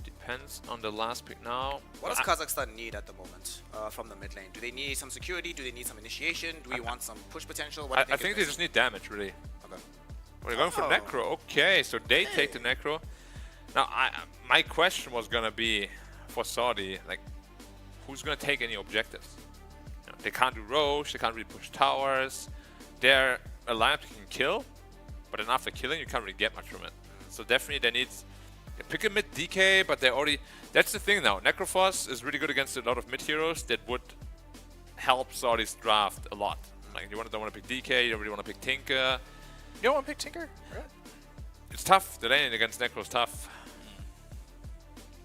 Depends on the last pick now. What does Kazakhstan need at the moment from the mid lane? Do they need some security? Do they need some initiation? Do we want some push potential? What do you I think they just need damage, really. Okay. We're going for Necro. Okay, so they take the Necro. Now, my question was gonna be for Saudi, like, who's gonna take any objectives? You know, they can't do Roche. They can't really push towers. They're a lineup that can kill, but then after killing, you can't really get much from it. So definitely they need They pick a mid DK, but they already... That's the thing now. Necrophos is really good against a lot of mid heroes that would help Saudi's draft a lot. Like, you don't want to pick DK, you don't really want to pick Tinker. You don't want to pick Tinker? Right. It's tough. The laning against Necro is tough.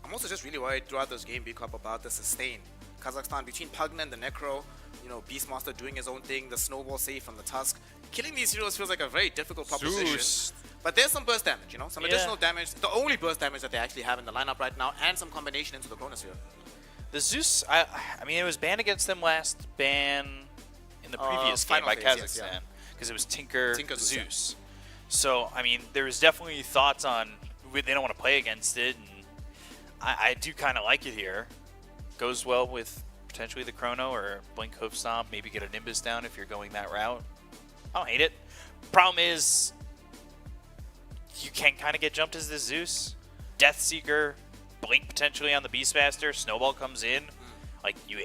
I'm also just really worried throughout this game, Big Up, about the sustain. Kazakhstan, between Pugna and the Necro, you know, Beastmaster doing his own thing, the snowball save from the Tusk. Killing these heroes feels like a very difficult proposition. Zeus. But there's some burst damage, you know, some additional damage. The only burst damage that they actually have in the lineup right now, and some combination into the Chronosphere. The Zeus, I mean, it was banned against them last ban in the previous game by Kazakhstan. Because it was Tinker Zeus. So, I mean, there's definitely thoughts on they don't want to play against it. And I do kind of like it here. Goes well with potentially the Chrono or Blink Hoof Stomp. Maybe get a Nimbus down if you're going that route. I don't hate it. Problem is, you can kind of get jumped as this Zeus. Deathseeker, Blink potentially on the Beastmaster. Snowball comes in. Like, you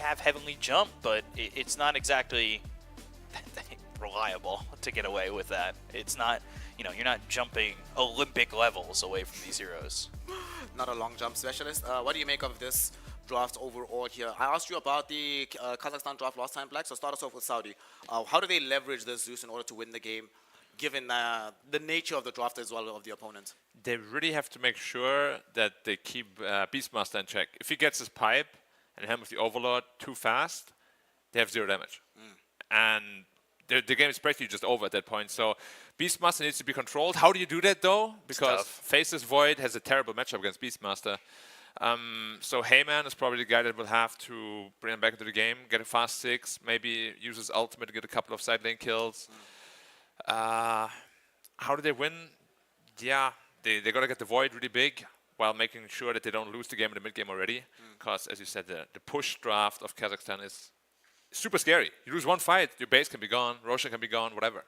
have Heavenly Jump, but it's not exactly reliable to get away with that. It's not, you know, you're not jumping Olympic levels away from these heroes. Not a long jump specialist. What do you make of this draft overall here? I asked you about the Kazakhstan draft last time, Black, so start us off with Saudi. How do they leverage the Zeus in order to win the game, given the nature of the draft as well of the opponent? They really have to make sure that they keep Beastmaster in check. If he gets his pipe and Helm of the Overlord too fast, they have 0 damage. And the game is practically just over at that point. So Beastmaster needs to be controlled. How do you do that, though? Because Faceless Void has a terrible matchup against Beastmaster. So Heyman is probably the guy that will have to bring him back into the game, get a fast 6, maybe use his ultimate to get a couple of side lane kills. How do they win? Yeah, they got to get the Void really big while making sure that they don't lose the game in the mid game already. Because, as you said, the push draft of Kazakhstan is super scary. You lose one fight, your base can be gone, Roshan can be gone, whatever.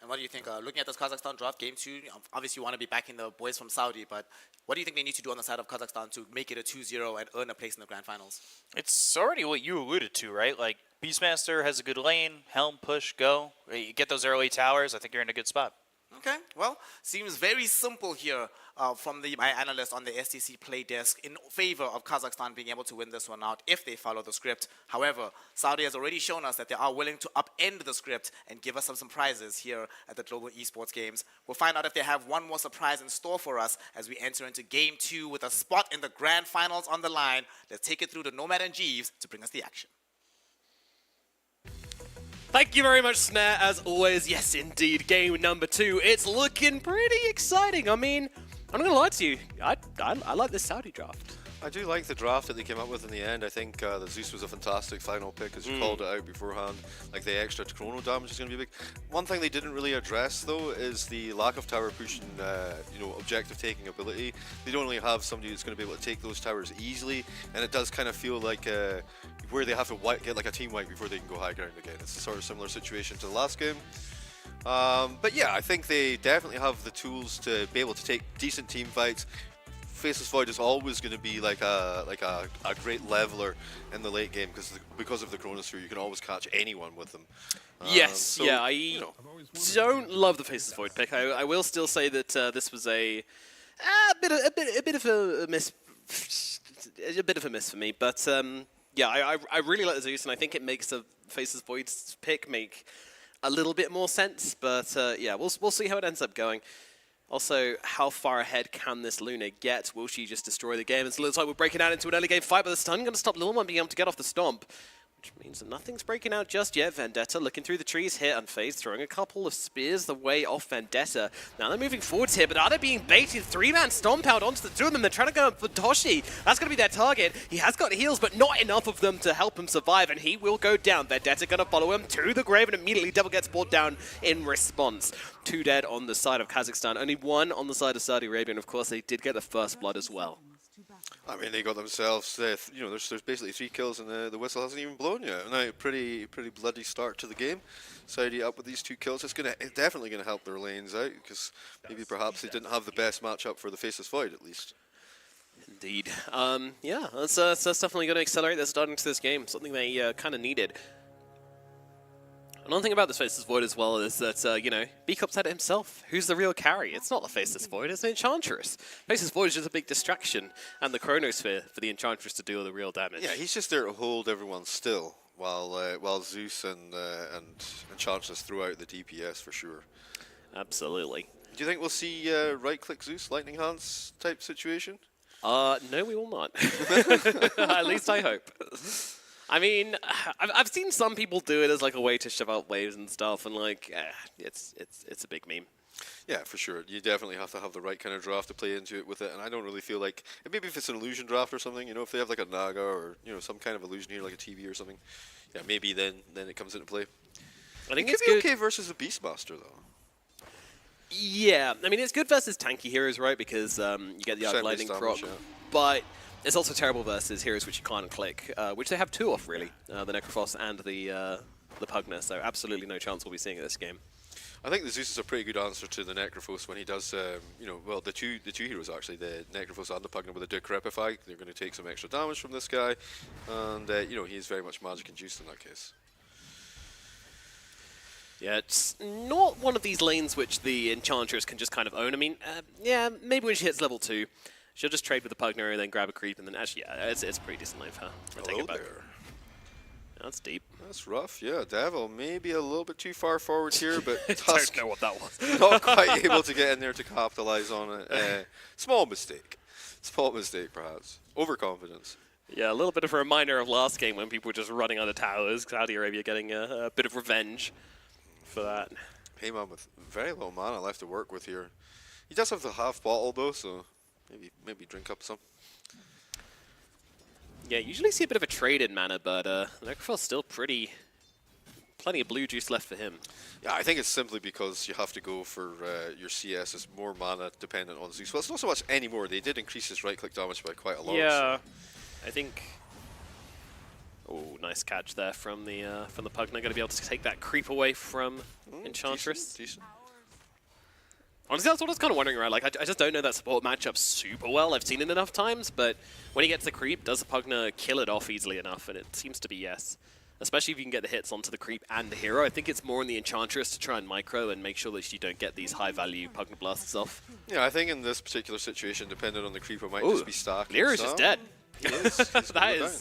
And what do you think, looking at this Kazakhstan draft, game 2, obviously you want to be backing the boys from Saudi, but what do you think they need to do on the side of Kazakhstan to make it a 2-0 and earn a place in the grand finals? It's already what you alluded to, right? Like, Beastmaster has a good lane, Helm, push, go. You get those early towers, I think you're in a good spot. Okay, well, seems very simple here from my analyst on the STC play desk in favor of Kazakhstan being able to win this one out if they follow the script. However, Saudi has already shown us that they are willing to upend the script and give us some surprises here at the Global Esports Games. We'll find out if they have one more surprise in store for us as we enter into Game 2 with a spot in the grand finals on the line. Let's take it through to Nomad and Jeeves to bring us the action. Thank you very much, Snare, as always. Yes, indeed, game number 2. It's looking pretty exciting. I mean, I'm not going to lie to you. I like this Saudi draft. I do like the draft that they came up with in the end. I think the Zeus was a fantastic final pick, as you called it out beforehand. Like, the extra chrono damage is going to be big. One thing they didn't really address, though, is the lack of tower pushing, objective taking ability. They don't really have somebody who's going to be able to take those towers easily, and it does kind of feel like where they have to get like a team wipe before they can go high ground again. It's a sort of similar situation to the last game. But yeah, I think they definitely have the tools to be able to take decent team fights. Faceless Void is always going to be like a great leveler in the late game because of the Chronosphere. You can always catch anyone with them. Yes, I don't love the Faceless Void pick. I will still say that this was a bit of a miss, for me. But yeah, I really like the Zeus, and I think it makes the Faceless Void pick make a little bit more sense. But yeah, we'll see how it ends up going. Also, how far ahead can this Luna get? Will she just destroy the game? It looks like we're breaking out into an early game fight, but the stun going to stop Lil One being able to get off the stomp, which means that nothing's breaking out just yet. Vendetta looking through the trees here, unfazed, throwing a couple of spears the way off Vendetta. Now they're moving forwards here, but are they being baited? 3-man stomp out onto the two of them. They're trying to go for Toshi. That's going to be their target. He has got heals, but not enough of them to help him survive, and he will go down. Vendetta going to follow him to the grave, and immediately Devil gets brought down in response. 2 dead on the side of Kazakhstan, only 1 on the side of Saudi Arabia, and of course they did get the first blood as well. I mean, they got themselves, there's basically 3 kills and the whistle hasn't even blown yet. Now, pretty bloody start to the game. Saudi up with these 2 kills. It's definitely going to help their lanes out, because maybe perhaps they didn't have the best matchup for the Faceless Void, at least. Indeed. Yeah, that's definitely going to accelerate their start into this game, something they kind of needed. Another thing about this Faceless Void as well is that, you know, B-Cup said it himself. Who's the real carry? It's not the Faceless Void, it's the Enchantress. Faceless Void is just a big distraction, and the Chronosphere for the Enchantress to do all the real damage. Yeah, he's just there to hold everyone still while Zeus and Enchantress throw out the DPS for sure. Absolutely. Do you think we'll see right-click Zeus, Lightning Hands type situation? No, we will not. At least I hope. I mean, I've seen some people do it as like a way to shove out waves and stuff, and like, it's a big meme. Yeah, for sure. You definitely have to have the right kind of draft to play into it with it, and I don't really feel like maybe if it's an illusion draft or something, you know, if they have like a Naga or some kind of illusion here, like a TV or something, yeah, maybe then it comes into play. I think it could be okay versus the Beastmaster though. Yeah, I mean, it's good versus tanky heroes, right? Because you get the Arc Lightning proc, but it's also terrible versus heroes which you can't click, which they have two of, really, the Necrophos and the Pugna, so absolutely no chance we'll be seeing it this game. I think the Zeus is a pretty good answer to the Necrophos when he does, well, the two heroes actually, the Necrophos and the Pugna with the Decrepify. They're going to take some extra damage from this guy, and, he is very much magic-induced in that case. Yeah, it's not one of these lanes which the Enchantress can just kind of own. I mean, yeah, maybe when she hits level 2, she'll just trade with the Pugna and then grab a creep, and then actually, yeah, it's a pretty decent lane for her. I'll take it back. There. That's deep. That's rough, yeah. Devil maybe a little bit too far forward here, but Tusk don't know what that was. Not quite able to get in there to capitalize on it. Small mistake. Small mistake, perhaps. Overconfidence. Yeah, a little bit of a reminder of last game when people were just running on the towers. Saudi Arabia getting a bit of revenge for that. Payman with very little mana left to work with here. He does have the half bottle though, so maybe drink up some. Yeah, usually see a bit of a trade in mana, but Necrophil's still plenty of blue juice left for him. Yeah, I think it's simply because you have to go for your CS is more mana dependent on Zeus. Well, it's not so much anymore. They did increase his right-click damage by quite a lot. Yeah, so. I think. Oh, nice catch there from the Pugna. Going to be able to take that creep away from Enchantress. Decent. Honestly, that's what I was kind of wondering, right? Like, I just don't know that support matchup super well. I've seen it enough times, but when he gets the creep, does the Pugna kill it off easily enough? And it seems to be yes. Especially if you can get the hits onto the creep and the hero. I think it's more in the Enchantress to try and micro and make sure that you don't get these high-value Pugna blasts off. Yeah, I think in this particular situation, depending on the creep, it might just be stacking. Lyra's just dead. He is.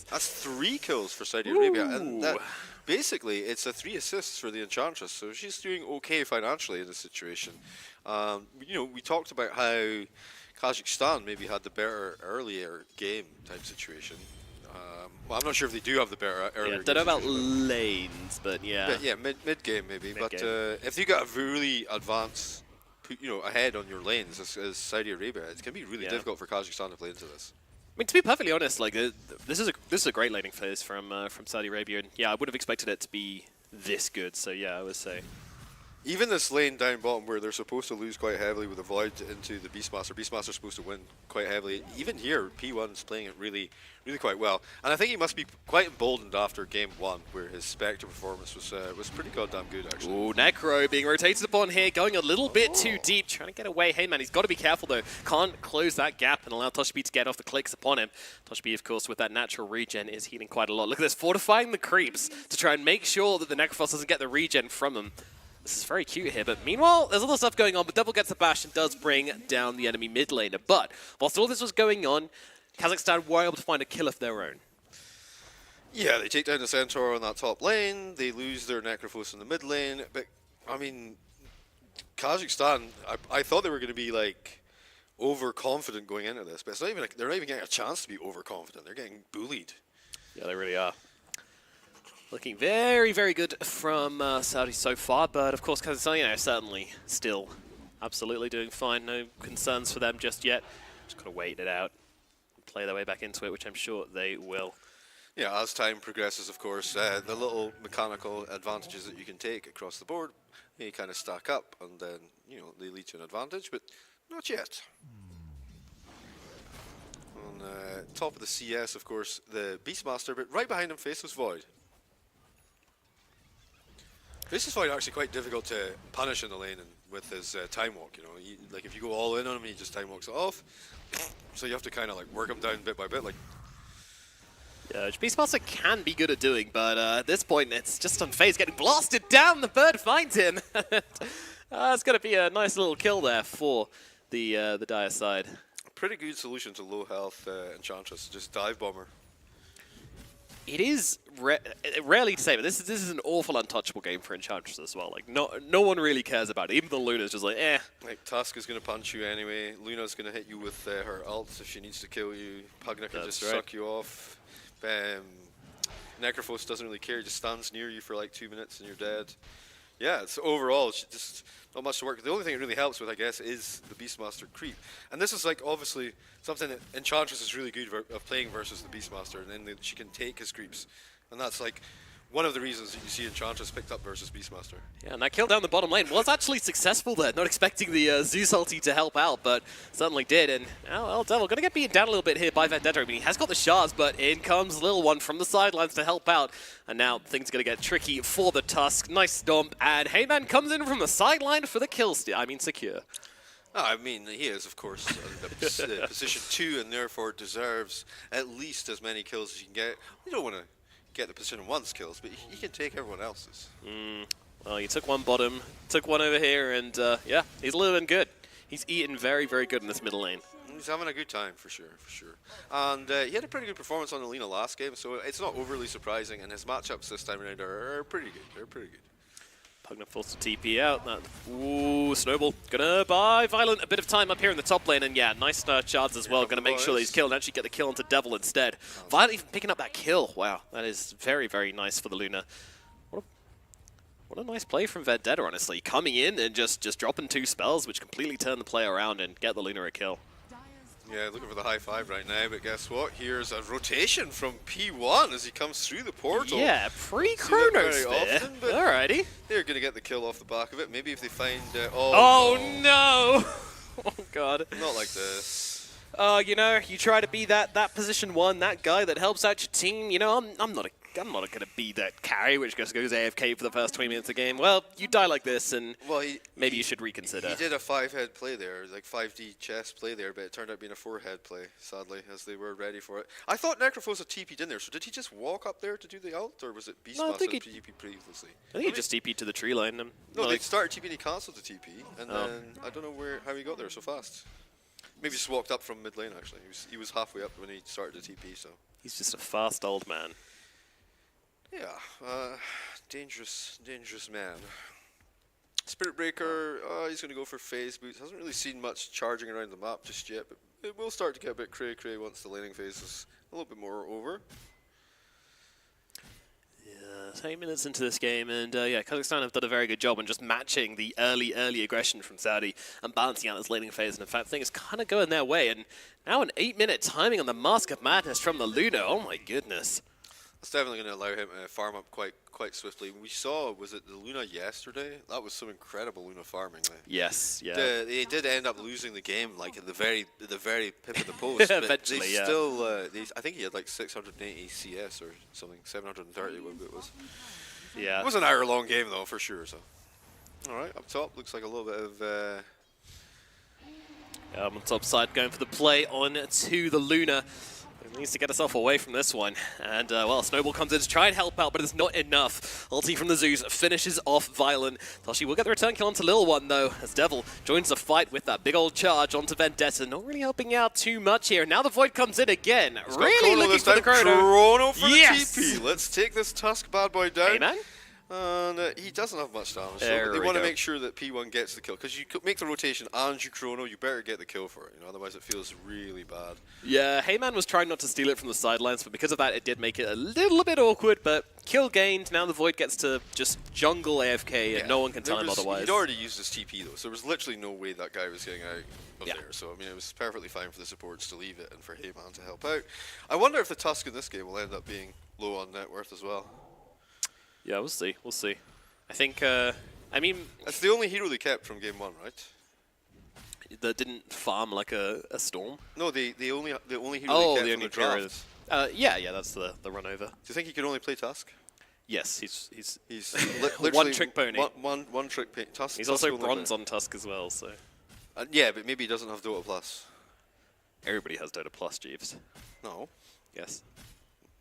That's 3 kills for Saudi Arabia, and that, basically it's a 3 assists for the Enchantress, so she's doing okay financially in this situation. We talked about how Kazakhstan maybe had the better earlier game type situation. Well, I'm not sure if they do have the better earlier. Yeah, don't know about lanes, but yeah. But yeah, mid game maybe. But if you got a really advanced, ahead on your lanes as Saudi Arabia, it's gonna be really difficult for Kazakhstan to play into this. I mean, to be perfectly honest, like this is a great laning phase from Saudi Arabia, and yeah, I would have expected it to be this good. So yeah, I would say. Even this lane down bottom where they're supposed to lose quite heavily with a Void into the Beastmaster. Beastmaster's supposed to win quite heavily. Even here, P1's playing it really, really quite well. And I think he must be quite emboldened after game 1, where his Spectre performance was pretty goddamn good, actually. Ooh, Necro being rotated upon here, going a little bit too deep, trying to get away. Hey, man, he's got to be careful, though. Can't close that gap and allow Toshbi to get off the clicks upon him. Toshbi, of course, with that natural regen, is healing quite a lot. Look at this, fortifying the creeps to try and make sure that the Necrophos doesn't get the regen from them. This is very cute here, but meanwhile, there's other stuff going on, but Devil gets the bash and does bring down the enemy mid laner. But whilst all this was going on, Kazakhstan were able to find a kill of their own. Yeah, they take down the Centaur on that top lane, they lose their Necrophos in the mid lane, but, I mean, Kazakhstan, I thought they were going to be, like, overconfident going into this, but it's not even they're not even getting a chance to be overconfident, they're getting bullied. Yeah, they really are. Looking very, very good from Saudi so far, but of course, Kazakhstan, certainly still absolutely doing fine. No concerns for them just yet. Just got to wait it out and play their way back into it, which I'm sure they will. Yeah, as time progresses, of course, the little mechanical advantages that you can take across the board, they kind of stack up, and then, they lead to an advantage, but not yet. On top of the CS, of course, the Beastmaster, but right behind him, Faceless Void. Faceless Void actually quite difficult to punish in the lane and with his time walk. Like if you go all in on him, he just time walks it off. So you have to kind of like work him down bit by bit. Like Yeah, which Beastmaster can be good at doing, but at this point, it's just unfazed, getting blasted down. The bird finds him. It's going to be a nice little kill there for the Dire side. Pretty good solution to low health Enchantress, just dive bomber. It is rarely to say, but this is an awful untouchable game for Enchantress as well. Like no one really cares about it. Even the Luna's just like, eh. Like Tusk is going to punch you anyway. Luna's going to hit you with her ult if she needs to kill you. Pugna can just suck you off. Necrophos doesn't really care. He just stands near you for like 2 minutes and you're dead. Yeah, it's overall just not much to work. The only thing it really helps with, I guess, is the Beastmaster creep. And this is like obviously something that Enchantress is really good of playing versus the Beastmaster, and then she can take his creeps. And that's like one of the reasons that you see Enchantress picked up versus Beastmaster. Yeah, and that kill down the bottom lane was actually successful there. Not expecting the Zeus ulti to help out, but certainly did. And well, Devil going to get beaten down a little bit here by Vendetta. I mean, he has got the shards, but in comes Lil One from the sidelines to help out. And now things are going to get tricky for the Tusk. Nice stomp, and Heyman comes in from the sideline for the kill secure. Oh, I mean, he is, of course, position 2 and therefore deserves at least as many kills as you can get. You don't want to get the position 1's kills, but he can take everyone else's. Well, he took one bottom, took one over here, and yeah, he's living good. He's eating very, very good in this middle lane. He's having a good time, for sure. And he had a pretty good performance on Alina last game, so it's not overly surprising, and his matchups this time around are pretty good. They're pretty good. Pugna forced to TP out. Ooh, Snowball gonna buy Violent a bit of time up here in the top lane, and yeah, nice charge as well. Gonna make sure that he's killed and actually get the kill onto Devil instead. Violent even picking up that kill. Wow, that is very, very nice for the Luna. What a nice play from Vendetta, honestly. Coming in and just dropping 2 spells, which completely turn the play around and get the Luna a kill. Yeah, looking for the high 5 right now, but guess what? Here's a rotation from P1 as he comes through the portal. Yeah, pre-Chronos often, but alrighty. They're going to get the kill off the back of it. Maybe if they find... oh no! Oh god. Not like this. You know, you try to be that position 1, that guy that helps out your team. You know, I'm not going to be that carry which just goes AFK for the first 20 minutes of the game. Well, you die like this, and maybe you should reconsider. He did a 5-head play there, like 5D chess play there, but it turned out being a 4-head play, sadly, as they were ready for it. I thought Necrophos had TP'd in there, so did he just walk up there to do the ult, or was it Beastmaster that TP'd previously? I think he just TP'd to the tree line. No, they started TP and he cancelled the TP, and then I don't know how he got there so fast. Maybe just walked up from mid lane, actually. He was halfway up when he started the TP, so. He's just a fast old man. Yeah, dangerous man. Spirit Breaker, he's going to go for phase boots. Hasn't really seen much charging around the map just yet, but it will start to get a bit cray-cray once the laning phase is a little bit more over. Yeah, 8 minutes into this game, and yeah, Kazakhstan have done a very good job on just matching the early aggression from Saudi and balancing out this laning phase, and in fact, things kind of going their way, and now an 8-minute timing on the Mask of Madness from the Luna. Oh my goodness. That's definitely going to allow him to farm up quite swiftly. We saw, was it the Luna yesterday? That was some incredible Luna farming. Yes, yeah. They did end up losing the game, like at the very pip of the post. Eventually, they still, I think he had like 680 CS or something, 730 what it was. Yeah. It was an hour-long game though, for sure. So, all right, up top looks like a little bit of. On top side, going for the play on to the Luna. Needs to get herself away from this one. And, well, Snowball comes in to try and help out, but it's not enough. Ulti from the Zeus finishes off Violent. Toshi will get the return kill onto Lil One, though, as Devil joins the fight with that big old charge onto Vendetta. Not really helping out too much here. Now the Void comes in again. Really looking for the Chrono. Chrono for the TP. Let's take this Tusk bad boy down. Hey, man. And he doesn't have much damage, so they want to make sure that P1 gets the kill. Because you make the rotation and you Chrono, you better get the kill for it. You know, otherwise it feels really bad. Yeah, Heyman was trying not to steal it from the sidelines, but because of that, it did make it a little bit awkward. But kill gained. Now the Void gets to just jungle AFK, and no one can tell him otherwise. He'd already used his TP though, so there was literally no way that guy was getting out of there. So I mean, it was perfectly fine for the supports to leave it and for Heyman to help out. I wonder if the Tusk in this game will end up being low on net worth as well. Yeah, we'll see. We'll see. I think, I mean... That's the only hero they kept from game 1, right? That didn't farm like a storm? No, the only hero they kept from the draft. Yeah, that's the run over. Do you think he can only play Tusk? Yes, he's literally one-trick pony. One-trick pony. Tusk. He's also bronze on Tusk as well, so... yeah, but maybe he doesn't have Dota Plus. Everybody has Dota Plus, Jeeves. No. Yes.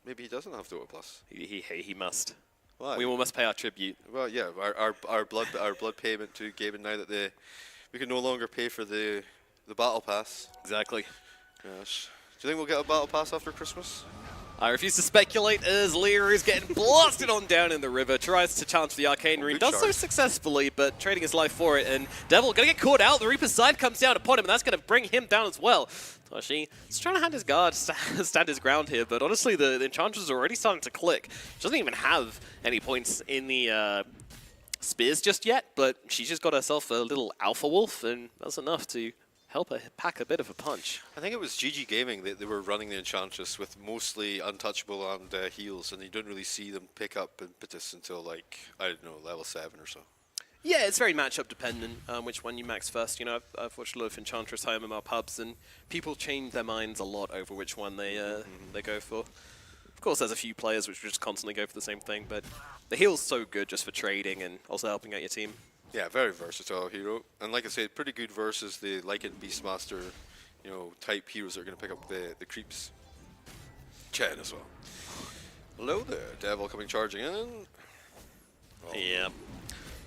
Maybe he doesn't have Dota Plus. He must. Why? We all must pay our tribute. Well, yeah, our blood payment to Gaben now that we can no longer pay for the battle pass. Exactly. Gosh. Do you think we'll get a battle pass after Christmas? I refuse to speculate as Lear is getting blasted on down in the river, tries to challenge the Arcane Rune, does so successfully, but trading his life for it, and Devil gonna get caught out. The Reaper's Side comes down upon him, and that's gonna bring him down as well. Toshi is trying to hand his guard, stand his ground here, but honestly, the Enchantress is already starting to click. She doesn't even have any points in the spears just yet, but she's just got herself a little Alpha Wolf, and that's enough to help her pack a bit of a punch. I think it was GG Gaming that they were running the Enchantress with mostly untouchable and heals, and you don't really see them pick up impetus until, like, I don't know, level 7 or so. Yeah, it's very matchup dependent, which one you max first. You know, I've watched a lot of Enchantress high MMR pubs, and people change their minds a lot over which one they go for. Of course, there's a few players which just constantly go for the same thing, but the heal's so good just for trading and also helping out your team. Yeah, very versatile hero, and like I said, pretty good versus the Lycan Beastmaster, you know, type heroes that are going to pick up the creeps. Chen as well. Hello there, Devil coming charging in. Oh. Yeah.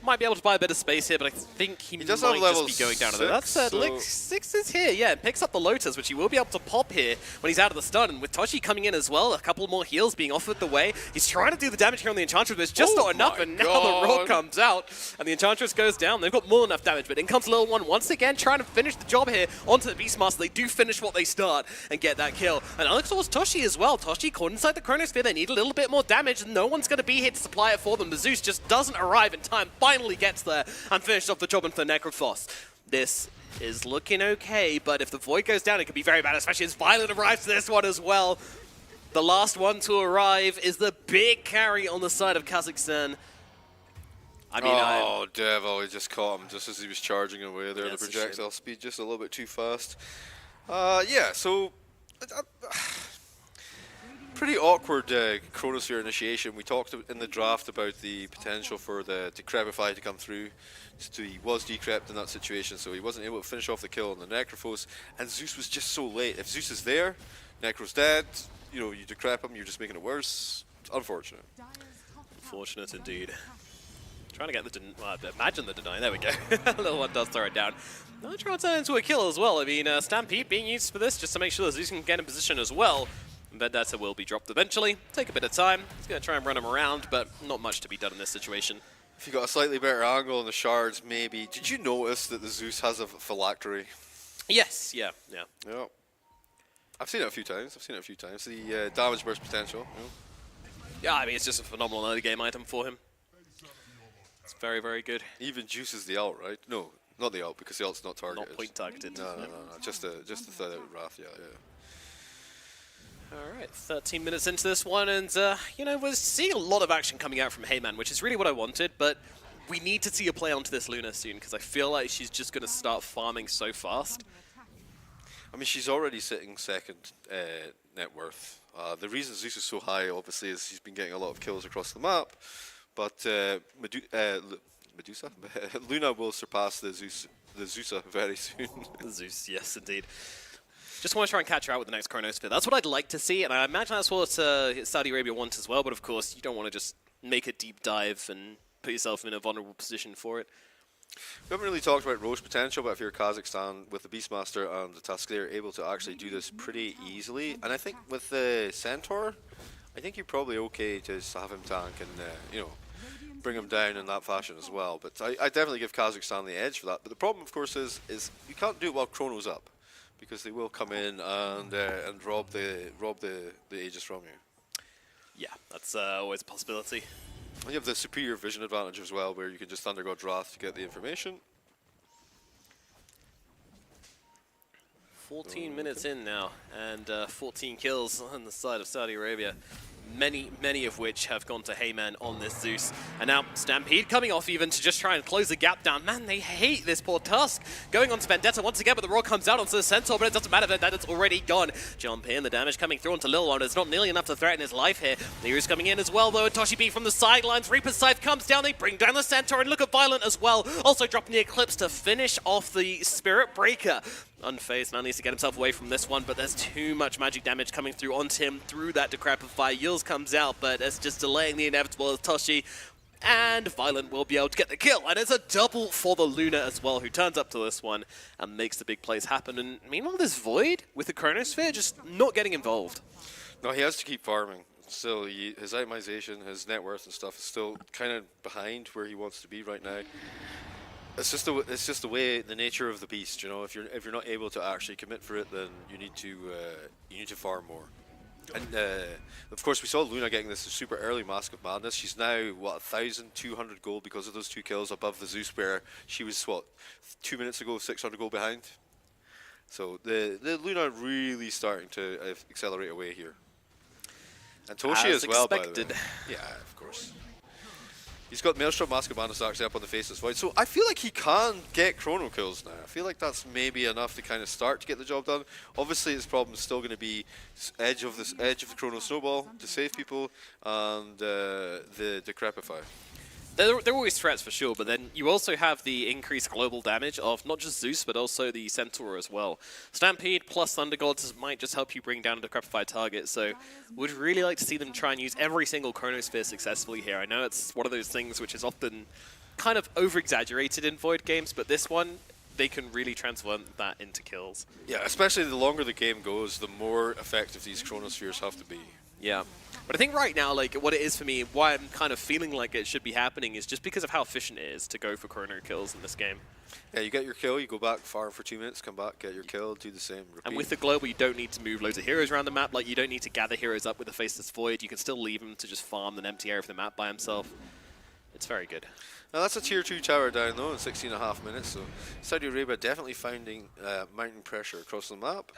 Might be able to buy a bit of space here, but I think he might does have level just be going down to that. 6, That's so Lick 6 is here, yeah, picks up the Lotus, which he will be able to pop here when he's out of the stun. And with Toshi coming in as well, a couple more heals being offered the way. He's trying to do the damage here on the Enchantress, but it's just not enough, and now the Roar comes out, and the Enchantress goes down. They've got more than enough damage, but in comes Lil One once again, trying to finish the job here onto the Beastmaster. They do finish what they start and get that kill. And Alex was Toshi as well. Toshi caught inside the Chronosphere. They need a little bit more damage, and no one's going to be here to supply it for them. The Zeus just doesn't arrive in time, finally gets there, and finished off the job into the Necrophos. This is looking okay, but if the Void goes down, it could be very bad, especially as Violet arrives to this one as well. The last one to arrive is the big carry on the side of Kazakhstan. I mean, Devil, he just caught him just as he was charging away there. The projectile speed just a little bit too fast. Yeah, so pretty awkward Chronosphere initiation. We talked in the draft about the potential for the Decrepify to come through. So he was decrept in that situation, so he wasn't able to finish off the kill on the Necrophos, and Zeus was just so late. If Zeus is there, Necro's dead, you know, you decrep him, you're just making it worse. It's unfortunate. Unfortunate indeed. Trying to get the imagine the deny. There we go. Little one does throw it down. Now trying to turn into a kill as well. I mean, Stampede being used for this just to make sure that Zeus can get in position as well. Vendetta will be dropped eventually. Take a bit of time. He's going to try and run him around, but not much to be done in this situation. If you got a slightly better angle on the shards, maybe. Did you notice that the Zeus has a phylactery? Yes, yeah. Yeah. I've seen it a few times. The damage burst potential. You know. Yeah, I mean, it's just a phenomenal early game item for him. It's very, very good. Even juices the ult, right? No, not the ult, because the ult's not targeted. Not point targeted. No. Just the third out Wrath, yeah. All right, 13 minutes into this one, and, you know, we're seeing a lot of action coming out from Heyman, which is really what I wanted, but we need to see a play onto this Luna soon, because I feel like she's just going to start farming so fast. I mean, she's already sitting second net worth. The reason Zeus is so high, obviously, is he's been getting a lot of kills across the map, but Medusa? Luna will surpass the Zeusa very soon. The Zeus, yes, indeed. Just want to try and catch her out with the next Chronosphere. That's what I'd like to see, and I imagine that's what Saudi Arabia wants as well, but of course, you don't want to just make a deep dive and put yourself in a vulnerable position for it. We haven't really talked about Roche potential, but if you're Kazakhstan with the Beastmaster and the Tusk, they're able to actually do this pretty easily. And I think with the Centaur, I think you're probably okay to just have him tank and, you know, bring him down in that fashion as well. But I definitely give Kazakhstan the edge for that. But the problem, of course, is you can't do it while Chrono's up, because they will come in and rob the Aegis from you. Yeah, that's always a possibility. And you have the superior vision advantage as well, where you can just Thunder God's Wrath to get the information. 14 minutes in now, and 14 kills on the side of Saudi Arabia. Many of which have gone to Heyman on this Zeus. And now Stampede coming off even to just try and close the gap down. Man, they hate this poor Tusk. Going on to Vendetta once again, but the Roar comes out onto the Centaur, but it doesn't matter, Vendetta's already gone. Jump in, the damage coming through onto Lil One. It's not nearly enough to threaten his life here. Nero's coming in as well, though, and Toshi B from the sidelines. Reaper's Scythe comes down, they bring down the Centaur, and look at Violent as well. Also dropping the Eclipse to finish off the Spirit Breaker. unfazed. Now needs to get himself away from this one, but there's too much magic damage coming through onto him through that Decrepify. Yules comes out, but it's just delaying the inevitable as Toshi and Violent will be able to get the kill. And it's a double for the Luna as well, who turns up to this one and makes the big plays happen. And meanwhile, this Void with the Chronosphere just not getting involved. No, he has to keep farming. Still, his itemization, his net worth and stuff is still kind of behind where he wants to be right now. It's just the way, the nature of the beast. You know, if you're not able to actually commit for it, then you need to farm more. And of course, we saw Luna getting this super early Mask of Madness. She's now what 1,200 gold because of those 2 kills above the Zeus, where she was what 2 minutes ago 600 gold behind. So the Luna really starting to accelerate away here. And Toshi as well, by the way. Yeah, of course. He's got Maelstrom, Mask of Madness actually up on the face as well. So I feel like he can get chrono kills now. I feel like that's maybe enough to kind of start to get the job done. Obviously his problem is still going to be edge of the chrono snowball to save people and the Decrepify. They're always threats for sure, but then you also have the increased global damage of not just Zeus, but also the Centaur as well. Stampede plus Thunder Gods might just help you bring down a Decrepify target, so would really like to see them try and use every single Chronosphere successfully here. I know it's one of those things which is often kind of over-exaggerated in Void games, but this one, they can really transform that into kills. Yeah, especially the longer the game goes, the more effective these Chronospheres have to be. Yeah. But I think right now, like, what it is for me, why I'm kind of feeling like it should be happening is just because of how efficient it is to go for chrono kills in this game. Yeah, you get your kill, you go back, farm for 2 minutes, come back, get your kill, do the same, repeat. And with the global, you don't need to move loads of heroes around the map. Like, you don't need to gather heroes up with the Faceless Void. You can still leave him to just farm an empty area of the map by himself. It's very good. Now that's a tier 2 tower down though in 16.5 minutes, so Saudi Arabia definitely finding mounting pressure across the map.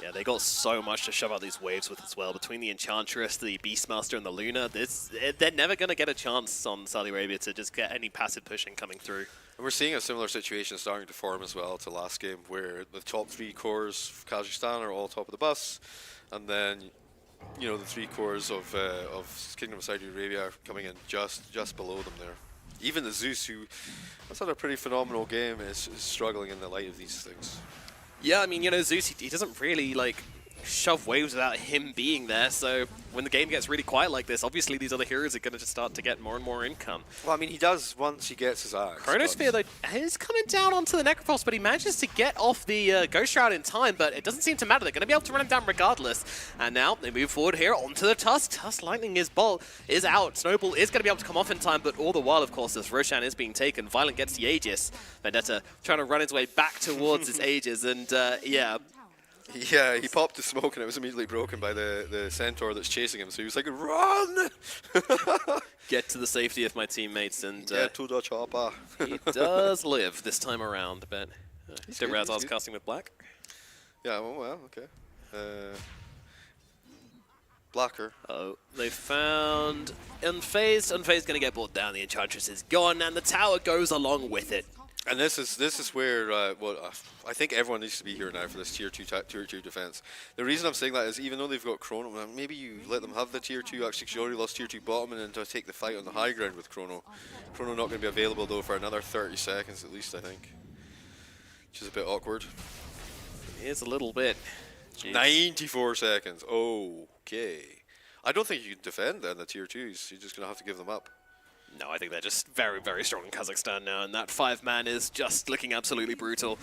Yeah, they got so much to shove out these waves with as well. Between the Enchantress, the Beastmaster, and the Luna, they're never going to get a chance on Saudi Arabia to just get any passive pushing coming through. And we're seeing a similar situation starting to form as well to last game, where the top 3 cores of Kazakhstan are all top of the bus, and then you know the 3 cores of Kingdom of Saudi Arabia are coming in just below them there. Even the Zeus, who has had a pretty phenomenal game, is struggling in the light of these things. Yeah, I mean, you know, Zeus, he doesn't really, like, shove waves without him being there, so when the game gets really quiet like this, obviously these other heroes are going to just start to get more and more income. Well, I mean, he does once he gets his axe. Chronosphere, though, is coming down onto the Necrophos, but he manages to get off the Ghost Shroud in time, but it doesn't seem to matter. They're going to be able to run him down regardless. And now they move forward here onto the Tusk. Tusk Lightning bolt is out. Snowball is going to be able to come off in time, but all the while, of course, as Roshan is being taken, Violent gets the Aegis. Vendetta trying to run his way back towards his Aegis, and yeah. Yeah, he popped the smoke and it was immediately broken by the Centaur that's chasing him, so he was like, run! Get to the safety of my teammates, and Get to the chopper. he does live this time around, but didn't realize I was casting with black. Yeah, well, okay. Blacker. Oh, they found Unfazed. Unfazed going to get brought down. The Enchantress is gone, and the tower goes along with it. And this is where I think everyone needs to be here now for this tier 2 defense. The reason I'm saying that is even though they've got Chrono, maybe you let them have the tier 2 actually, because you already lost tier 2 bottom and then to take the fight on the high ground with Chrono. Chrono not going to be available though for another 30 seconds at least, I think, which is a bit awkward. It is a little bit. Jeez. 94 seconds. Okay. I don't think you can defend then the tier 2s. You're just going to have to give them up. No, I think they're just very, very strong in Kazakhstan now, and that 5-man is just looking absolutely brutal.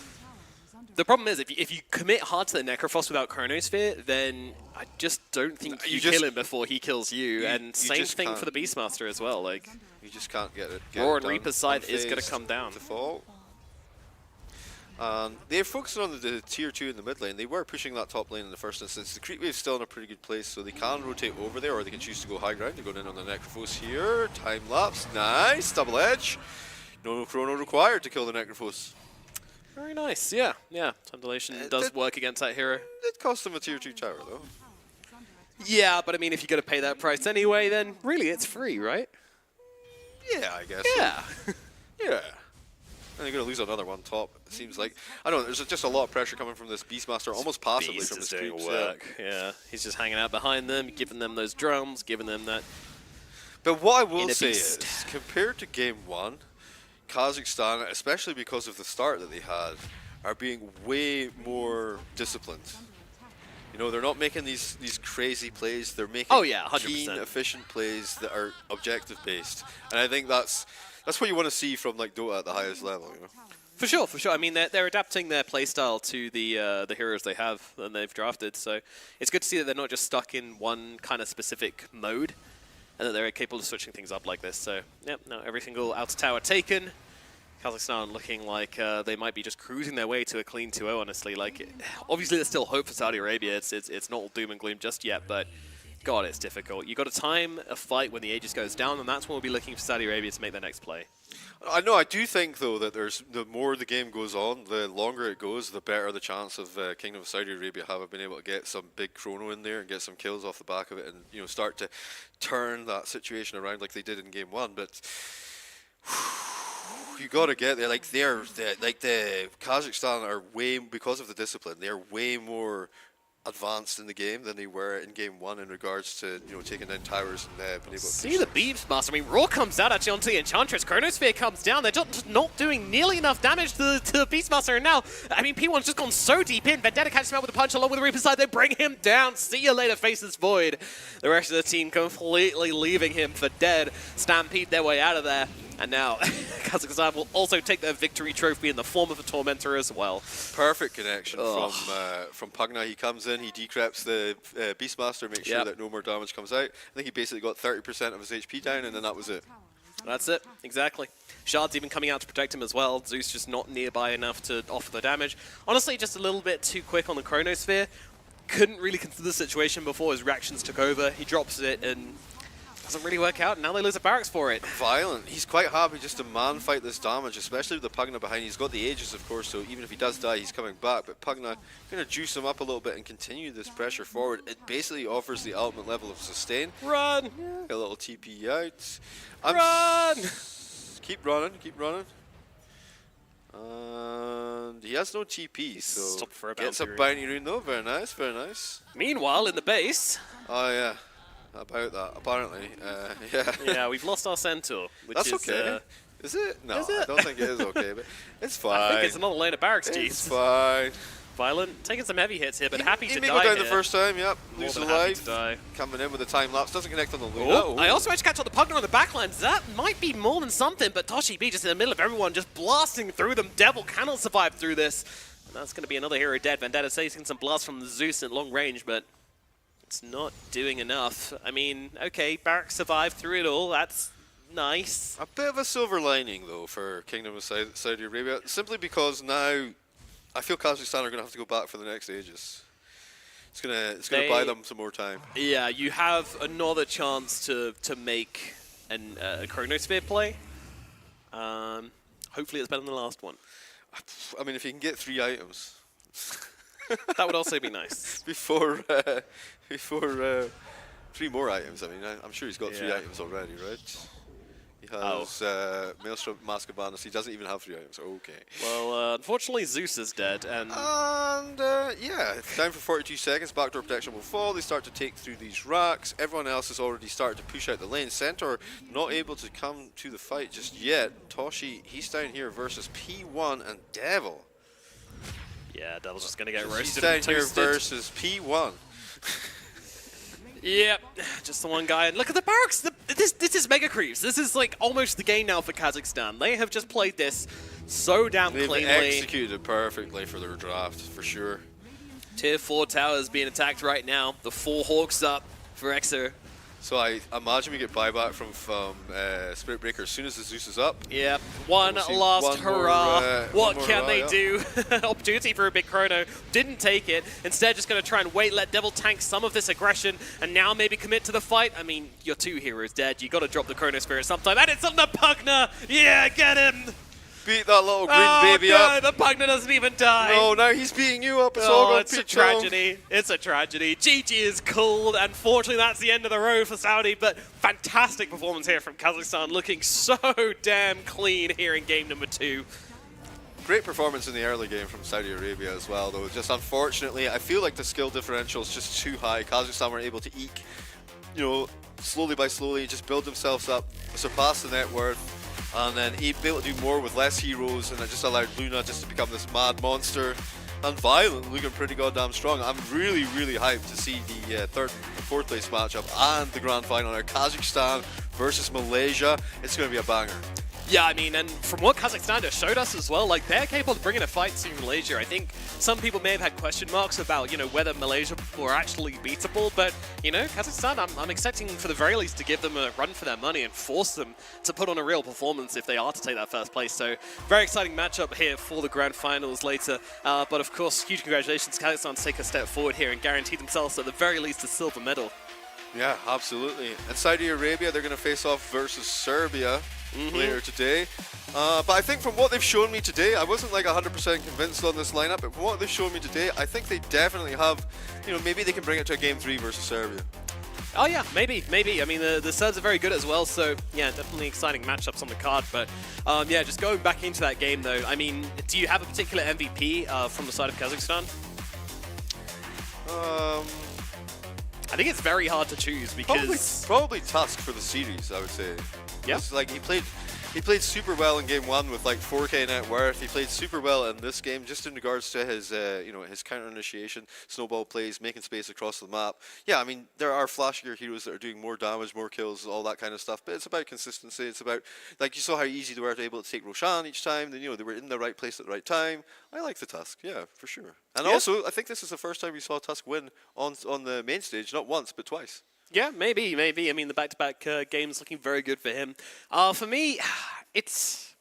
The problem is, if you commit hard to the Necrophos without Chronosphere, then I just don't think you kill him before he kills you, and same thing for the Beastmaster as well. Like, you just can't get it. Roar and Reaper's side is going to come down. Default. They're focusing on the tier 2 in the mid lane. They were pushing that top lane in the first instance. The creep wave's still in a pretty good place, so they can rotate over there, or they can choose to go high ground. They're going in on the Necrophos here. Time lapse, nice, double edge. No chrono required to kill the Necrophos. Very nice, yeah. Time dilation does work against that hero. It cost them a tier 2 tower though. Yeah, but I mean, if you're going to pay that price anyway, then really it's free, right? Yeah, I guess. Yeah. So. Yeah. And they're going to lose another one top, it seems like. I don't know, there's just a lot of pressure coming from this Beastmaster, almost passively Beast from is his doing creeps. work. Yeah, he's just hanging out behind them, giving them those drums, giving them that. But what I will Inner say beast. is, compared to game 1, Kazakhstan, especially because of the start that they had, are being way more disciplined. You know, they're not making these crazy plays. They're making Oh, yeah, 100%. keen, efficient plays that are objective based. And I think that's what you want to see from like Dota at the highest level. You know? For sure, for sure. I mean, they're adapting their playstyle to the heroes they have and they've drafted. So it's good to see that they're not just stuck in one kind of specific mode, and that they're capable of switching things up like this. So, yep, no, every single outer tower taken. Kazakhstan looking like they might be just cruising their way to a clean 2-0, honestly. Like, obviously there's still hope for Saudi Arabia. It's not all doom and gloom just yet, but God, it's difficult. You've got to time a fight when the Aegis goes down, and that's when we'll be looking for Saudi Arabia to make their next play. I know. I do think though that the more the game goes on, the longer it goes, the better the chance of Kingdom of Saudi Arabia have been able to get some big chrono in there and get some kills off the back of it, and you know start to turn that situation around like they did in game 1. But you got to get there. Like the Kazakhstan are way, because of the discipline, they're way more advanced in the game than they were in game 1 in regards to taking down towers and being able to see the Beeps Master. I mean, Raw comes out actually onto the Enchantress. Chronosphere comes down. They're just not doing nearly enough damage to the Beastmaster. And now, I mean, P1's just gone so deep in. Vendetta catches him out with a punch along with the Reaper side. They bring him down. See you later, Faceless Void. The rest of the team completely leaving him for dead. Stampede their way out of there. And now, Kazakhstan will also take their victory trophy in the form of a Tormentor as well. Perfect connection from Pugna. He comes in, he decreps the Beastmaster, makes sure that no more damage comes out. I think he basically got 30% of his HP down, and then that was it. That's it, exactly. Shard's even coming out to protect him as well. Zeus just not nearby enough to offer the damage. Honestly, just a little bit too quick on the Chronosphere. Couldn't really consider the situation before his reactions took over. He drops it and doesn't really work out, and now they lose a barracks for it. Violent. He's quite happy just to man-fight this damage, especially with the Pugna behind. He's got the Aegis, of course, so even if he does die, he's coming back. But Pugna going to juice him up a little bit and continue this pressure forward. It basically offers the ultimate level of sustain. Run! A little TP out. Run! Keep running, keep running. And he has no TP, so gets a bounty rune though. Very nice, very nice. Meanwhile, in the base... Oh, yeah. About that, apparently. Yeah. Yeah, we've lost our Centaur, which That's is... okay. Is it? No, is it? I don't think it is okay, but it's fine. I think it's another lane of barracks, G. It's fine. Violent, taking some heavy hits here, but happy to die. He may go down the first time, yep. Lose More the than happy life. to die. Coming in with the time lapse. Doesn't connect on the loot. Oh, I also managed to catch on the Pugna on the backlines. That might be more than something, but Toshi B just in the middle of everyone, just blasting through them. Devil cannot survive through this. And that's going to be another hero dead. Vendetta taking some blasts from the Zeus at long range, but it's not doing enough. I mean, okay, Barracks survived through it all. That's nice. A bit of a silver lining, though, for Kingdom of Saudi Arabia, simply because now I feel Kazakhstan are going to have to go back for the next Aegis. It's gonna buy them some more time. Yeah, you have another chance to make a Chronosphere play. Hopefully it's better than the last one. I mean, if you can get 3 items. That would also be nice. Before 3 more items. I mean, I'm sure he's got 3 items already, right? He has Maelstrom, Mask of Madness. He doesn't even have 3 items. Okay. Well, unfortunately, Zeus is dead, and yeah, down for 42 seconds. Backdoor protection will fall. They start to take through these racks. Everyone else has already started to push out the lane. Centaur not able to come to the fight just yet. Toshi, he's down here versus P1 and Devil. Yeah, Devil's just going to get roasted. He's down here versus P1. Yep, just the one guy. And look at the barracks. This is Mega Creeps. This is like almost the game now for Kazakhstan. They have just played this so damn cleanly. They've executed it perfectly for their draft, for sure. Tier 4 towers being attacked right now. The 4 Hawks up for Exer. So I imagine we get buyback from Spirit Breaker as soon as the Zeus is up. Yep, one last hurrah. What can they do? Opportunity for a big chrono. Didn't take it. Instead, just going to try and wait, let Devil tank some of this aggression, and now maybe commit to the fight. I mean, your 2 heroes dead. You got to drop the Chronosphere sometime. And it's on the Pugna. Yeah, get him. Beat that little green baby up. The Pugna doesn't even die. No, now he's beating you up. It's all it's a tragedy. It's a tragedy. GG is cooled. Unfortunately, that's the end of the road for Saudi, but fantastic performance here from Kazakhstan, looking so damn clean here in game number 2. Great performance in the early game from Saudi Arabia as well, though. Just unfortunately, I feel like the skill differential is just too high. Kazakhstan were able to eke, slowly by slowly, just build themselves up, surpass the net worth. and then be able to do more with less heroes, and it just allowed Luna just to become this mad monster and violent, looking pretty goddamn strong. I'm really, really hyped to see the third and fourth place matchup and the grand final now. Kazakhstan versus Malaysia. It's going to be a banger. Yeah, I mean, and from what Kazakhstan has showed us as well, like, they're capable of bringing a fight to Malaysia. I think some people may have had question marks about, you know, whether Malaysia were actually beatable, but, you know, Kazakhstan, I'm expecting for the very least to give them a run for their money and force them to put on a real performance if they are to take that first place. So, very exciting matchup here for the grand finals later. But of course, huge congratulations, Kazakhstan take a step forward here and guarantee themselves at the very least a silver medal. Yeah, absolutely. And Saudi Arabia, they're going to face off versus Serbia later today. But I think from what they've shown me today, I wasn't like 100% convinced on this lineup, but from what they've shown me today, I think they definitely have, you know, maybe they can bring it to a game 3 versus Serbia. Oh yeah, maybe. I mean, the Serbs are very good as well, so yeah, definitely exciting matchups on the card. But yeah, just going back into that game though, I mean, do you have a particular MVP from the side of Kazakhstan? I think it's very hard to choose because probably Tusk for the series, I would say. Yeah, like he played super well in game 1 with like 4K net worth. He played super well in this game, just in regards to his you know, his counter initiation, snowball plays, making space across the map. Yeah, I mean, there are flashier heroes that are doing more damage, more kills, all that kind of stuff. But it's about consistency. It's about, like, you saw how easy they were able to take Roshan each time. Then, you know, they were in the right place at the right time. I like the Tusk, yeah, for sure. And also, I think this is the first time we saw Tusk win on the main stage, not once but twice. Yeah, maybe. I mean, the back-to-back games looking very good for him. For me, it's...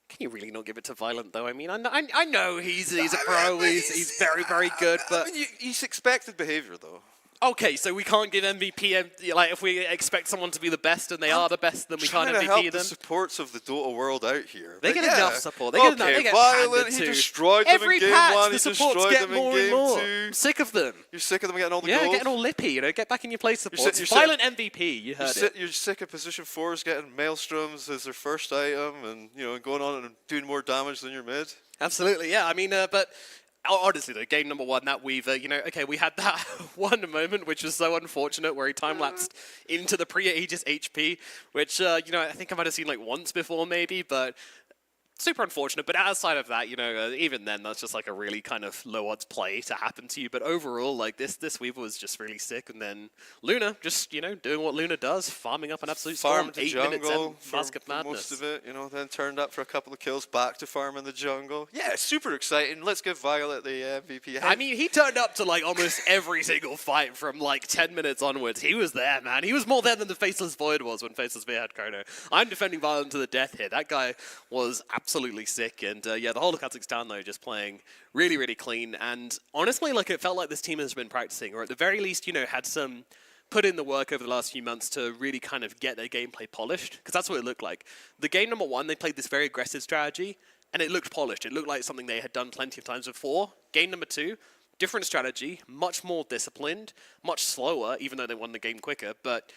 Can you really not give it to Violent, though? I mean, I know he's a pro, he's very, very good, but... I mean, he's expected behavior, though. Okay, so we can't give MVP, like, if we expect someone to be the best and they are the best, then we can't MVP them? Trying to help the supports of the Dota world out here. They get enough support. They get Violent, he destroyed them in game 1, he destroyed them in game 2. I'm sick of them. You're sick of them getting all the gold? Yeah, getting all lippy, you know, get back in your place supports. Violent MVP, you heard it. You're sick of position 4s getting Maelstroms as their first item and, you know, going on and doing more damage than your mid. Absolutely, yeah. I mean, but... honestly, though, game number 1, that Weaver, you know, okay, we had that one moment which was so unfortunate where he time-lapsed into the pre-Aegis HP, which, you know, I think I might have seen like once before maybe, but super unfortunate. But outside of that, you know, even then, that's just like a really kind of low-odds play to happen to you. But overall, like, this Weaver was just really sick. And then Luna, just, you know, doing what Luna does, farming up an absolute storm, 8 minutes in, Basket Madness. Most of it, you know, then turned up for a couple of kills, back to farm in the jungle. Yeah, super exciting. Let's give Violet the MVP. I mean, he turned up to, like, almost every single fight from, like, 10 minutes onwards. He was there, man. He was more there than the Faceless Void was when Faceless Void had Kono. I'm defending Violet to the death here. That guy was absolutely sick. And, yeah, the whole of Kazakhstan, though, just playing really, really clean. And honestly, like, it felt like this team has been practicing, or at the very least, you know, had some... put in the work over the last few months to really kind of get their gameplay polished, because that's what it looked like. The game number 1, they played this very aggressive strategy, and it looked polished. It looked like something they had done plenty of times before. Game number 2, different strategy, much more disciplined, much slower, even though they won the game quicker, but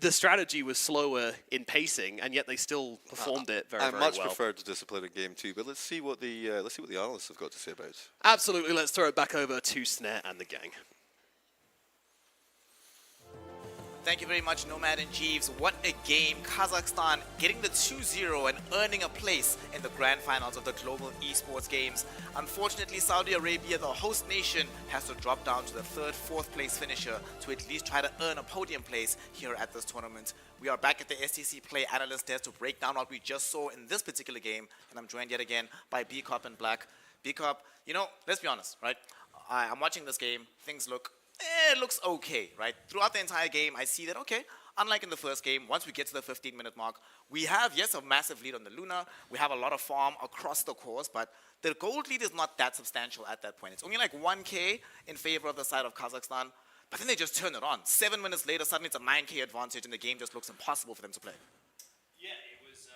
the strategy was slower in pacing, and yet they still performed it very, very well. I much preferred the discipline in game 2, but let's see what the analysts have got to say about it. Absolutely, let's throw it back over to Snare and the gang. Thank you very much, Nomad and Jeeves. What a game. Kazakhstan getting the 2-0 and earning a place in the grand finals of the Global Esports Games. Unfortunately, Saudi Arabia, the host nation, has to drop down to the 3rd, 4th place finisher to at least try to earn a podium place here at this tournament. We are back at the STC Play Analyst Desk to break down what we just saw in this particular game, and I'm joined yet again by B-Cop and Black. B-Cop, you know, let's be honest, right? I'm watching this game, things look... it looks okay, right? Throughout the entire game, I see that, okay, unlike in the first game, once we get to the 15-minute mark, we have, yes, a massive lead on the Luna. We have a lot of farm across the course, but the gold lead is not that substantial at that point. It's only like 1K in favor of the side of Kazakhstan, but then they just turn it on. 7 minutes later, suddenly it's a 9K advantage, and the game just looks impossible for them to play. Yeah, it was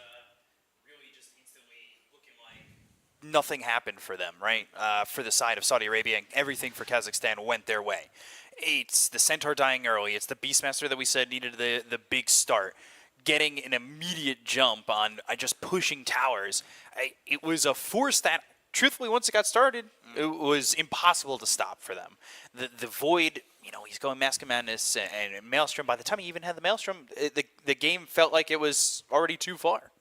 really just instantly looking like nothing happened for them, right? For the side of Saudi Arabia, and everything for Kazakhstan went their way. It's the Centaur dying early. It's the Beastmaster that we said needed the big start. Getting an immediate jump on just pushing towers. It was a force that, truthfully, once it got started, it was impossible to stop for them. The Void, you know, he's going Mask of Madness and Maelstrom. By the time he even had the Maelstrom, the game felt like it was already too far.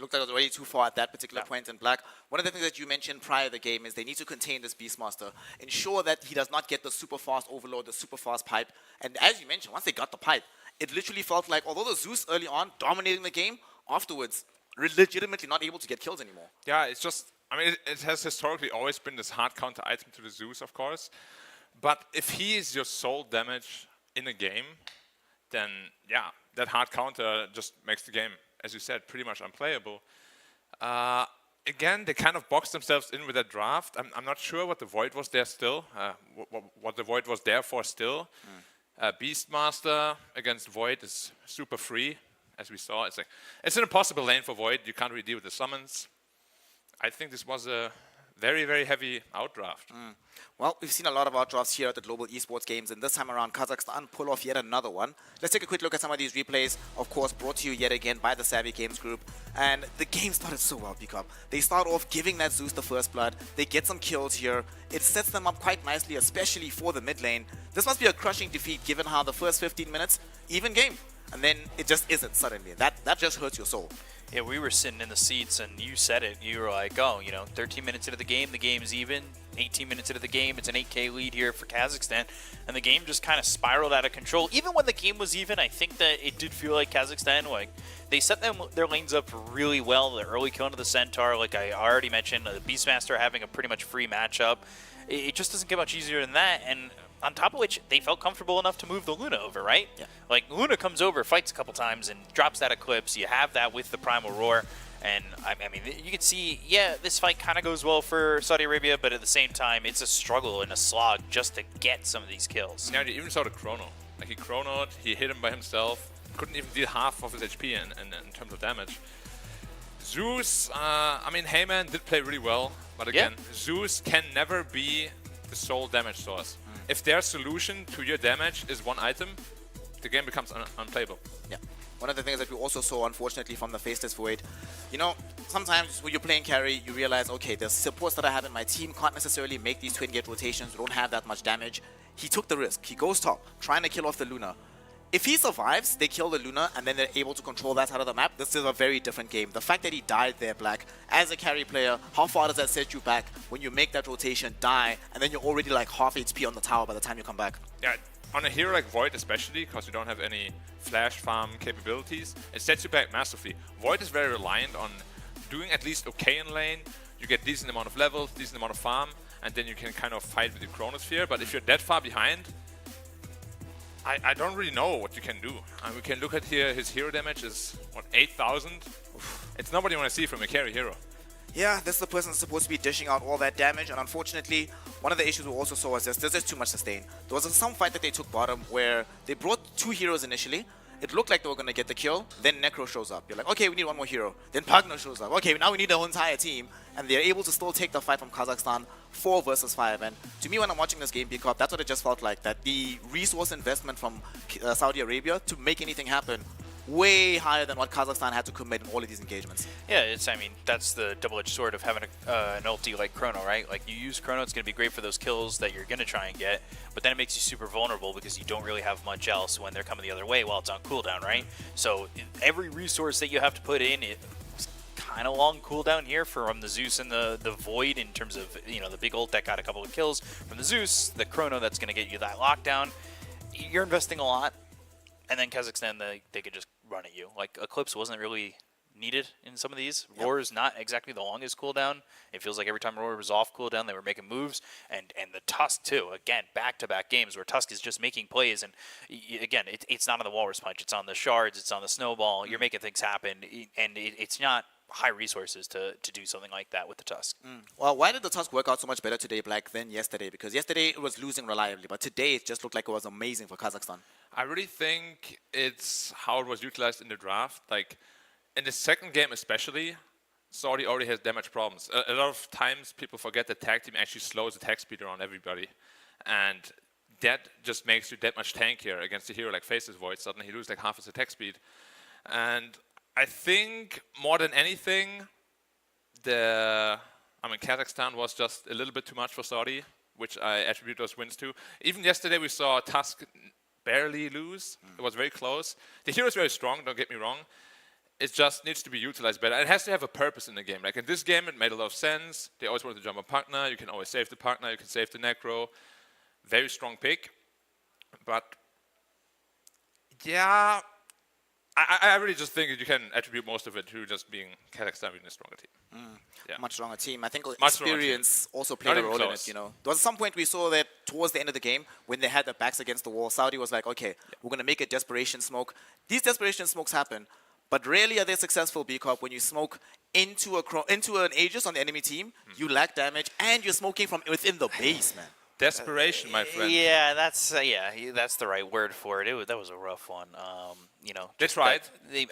looked like it was already too far at that particular point in black. One of the things that you mentioned prior to the game is they need to contain this Beastmaster, ensure that he does not get the super fast overload, the super fast pipe. And as you mentioned, once they got the pipe, it literally felt like, although the Zeus early on dominating the game, afterwards, legitimately not able to get kills anymore. Yeah, it's just, I mean, it has historically always been this hard counter item to the Zeus, of course. But if he is your sole damage in a game, then yeah, that hard counter just makes the game, as you said, pretty much unplayable. Again, they kind of boxed themselves in with that draft. I'm not sure what the Void was there still, what the Void was there for still. Beastmaster against Void is super free, as we saw. It's an impossible lane for Void. You can't really deal with the summons. I think this was a very, very heavy outdraft. Well, we've seen a lot of outdrafts here at the Global Esports Games, and this time around, Kazakhstan pull off yet another one. Let's take a quick look at some of these replays, of course, brought to you yet again by the Savvy Games Group. And the game started so well, Pickup. They start off giving that Zeus the first blood. They get some kills here. It sets them up quite nicely, especially for the mid lane. This must be a crushing defeat, given how the first 15 minutes, even game. And then it just isn't suddenly. That just hurts your soul. Yeah, we were sitting in the seats, and you said it. You were like, oh, 13 minutes into the game's even. 18 minutes into the game, it's an 8K lead here for Kazakhstan. And the game just kind of spiraled out of control. Even when the game was even, I think that it did feel like Kazakhstan, they set their lanes up really well. The early kill into the Centaur, like I already mentioned, the Beastmaster having a pretty much free matchup. It just doesn't get much easier than that. And on top of which, they felt comfortable enough to move the Luna over, right? Yeah. Like, Luna comes over, fights a couple times, and drops that Eclipse. You have that with the Primal Roar. And, I mean, you can see, yeah, this fight kind of goes well for Saudi Arabia, but at the same time, it's a struggle and a slog just to get some of these kills. Yeah, you even saw the chrono. Like, he chronoed, he hit him by himself, couldn't even deal half of his HP in terms of damage. Zeus, I mean, Heyman did play really well, but again, Zeus can never be the sole damage source. If their solution to your damage is one item, the game becomes unplayable. Yeah. One of the things that we also saw, unfortunately, from the Faceless Void, sometimes when you're playing carry, you realize, okay, the supports that I have in my team can't necessarily make these twin gate rotations, don't have that much damage. He took the risk. He goes top, trying to kill off the Luna. If he survives, they kill the Luna, and then they're able to control that side of the map. This is a very different game. The fact that he died there, Black, as a carry player, how far does that set you back when you make that rotation, die, and then you're already like half HP on the tower by the time you come back? Yeah, on a hero like Void especially, because you don't have any flash farm capabilities, it sets you back massively. Void is very reliant on doing at least okay in lane. You get decent amount of levels, decent amount of farm, and then you can kind of fight with the Chronosphere. But if you're that far behind, I don't really know what you can do. We can look at here, his hero damage is, what, 8,000? It's not what you want to see from a carry hero. Yeah, this is the person that's supposed to be dishing out all that damage, and unfortunately, one of the issues we also saw was there's just too much sustain. There was some fight that they took bottom where they brought two heroes initially. It looked like they were going to get the kill, then Necro shows up. You're like, okay, we need one more hero. Then Pagno shows up. Okay, now we need the whole entire team, and they're able to still take the fight from Kazakhstan 4 versus 5. And to me, when I'm watching this game, Peacock, that's what it just felt like, that the resource investment from Saudi Arabia to make anything happen way higher than what Kazakhstan had to commit in all of these engagements. Yeah, I mean, that's the double-edged sword of having an ulti like Chrono, right? Like, you use Chrono, it's going to be great for those kills that you're going to try and get, but then it makes you super vulnerable because you don't really have much else when they're coming the other way while it's on cooldown, right? So every resource that you have to put in, it's kind of long cooldown here from the Zeus and the Void in terms of, the big ult that got a couple of kills from the Zeus, the Chrono that's going to get you that lockdown. You're investing a lot. And then Kazakhstan, they could just run at you. Like, Eclipse wasn't really needed in some of these. Yep. Roar is not exactly the longest cooldown. It feels like every time Roar was off cooldown, they were making moves. And the Tusk, too. Again, back-to-back games where Tusk is just making plays. And, again, it's not on the Walrus Punch. It's on the Shards. It's on the Snowball. You're making things happen. And it's not high resources to do something like that with the Tusk. Well, why did the Tusk work out so much better today, Black, than yesterday? Because yesterday it was losing reliably, but today it just looked like it was amazing for Kazakhstan. I really think it's how it was utilized in the draft. Like, in the second game especially, Saudi already has damage problems. A lot of times people forget that tag team actually slows the attack speed around everybody. And that just makes you that much tankier against a hero like Faceless Void. Suddenly he loses like half his attack speed. And I think more than anything, Kazakhstan was just a little bit too much for Saudi, which I attribute those wins to. Even yesterday we saw Tusk barely lose. It was very close. The hero is very strong, don't get me wrong. it just needs to be utilized better. And it has to have a purpose in the game. Like in this game, it made a lot of sense. They always wanted to jump on partner. You can always save the partner. You can save the necro. Very strong pick. But yeah, I really just think that you can attribute most of it to just being Kazakhstan being a stronger team. Yeah. Much stronger team. I think Much stronger experience also Not played a even role in close. it, There was some point we saw that towards the end of the game, when they had their backs against the wall, Saudi was like, okay, we're going to make a desperation smoke. These desperation smokes happen, but rarely are they successful because when you smoke into an Aegis on the enemy team, you lack damage and you're smoking from within the base, man. Desperation, my friend. Yeah, that's the right word for it. That was a rough one. They tried. They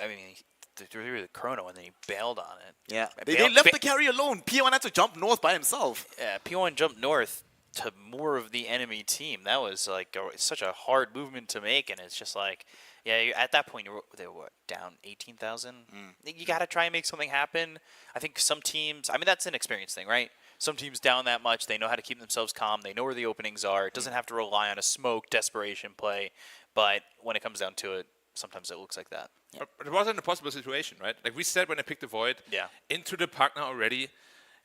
threw the chrono and then he bailed on it. Yeah, they left the carry alone. P1 had to jump north by himself. Yeah, P1 jumped north to more of the enemy team. That was like such a hard movement to make, and it's just like, at that point they were down 18,000. You got to try and make something happen. I think some teams. I mean, that's an experience thing, right? Some teams down that much, they know how to keep themselves calm. They know where the openings are. It doesn't have to rely on a smoke desperation play. But when it comes down to it, sometimes it looks like that. But it wasn't a possible situation, right? Like we said when I picked the Void, into the partner already,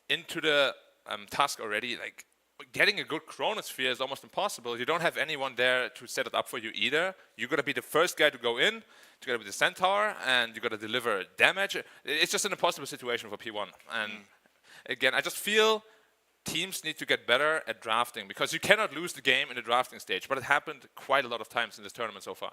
into the task already, like getting a good chronosphere is almost impossible. You don't have anyone there to set it up for you either. You got to be the first guy to go in, you got to be the centaur, and you got to deliver damage. It's just an impossible situation for P1. And again, I just feel teams need to get better at drafting because you cannot lose the game in the drafting stage. But it happened quite a lot of times in this tournament so far.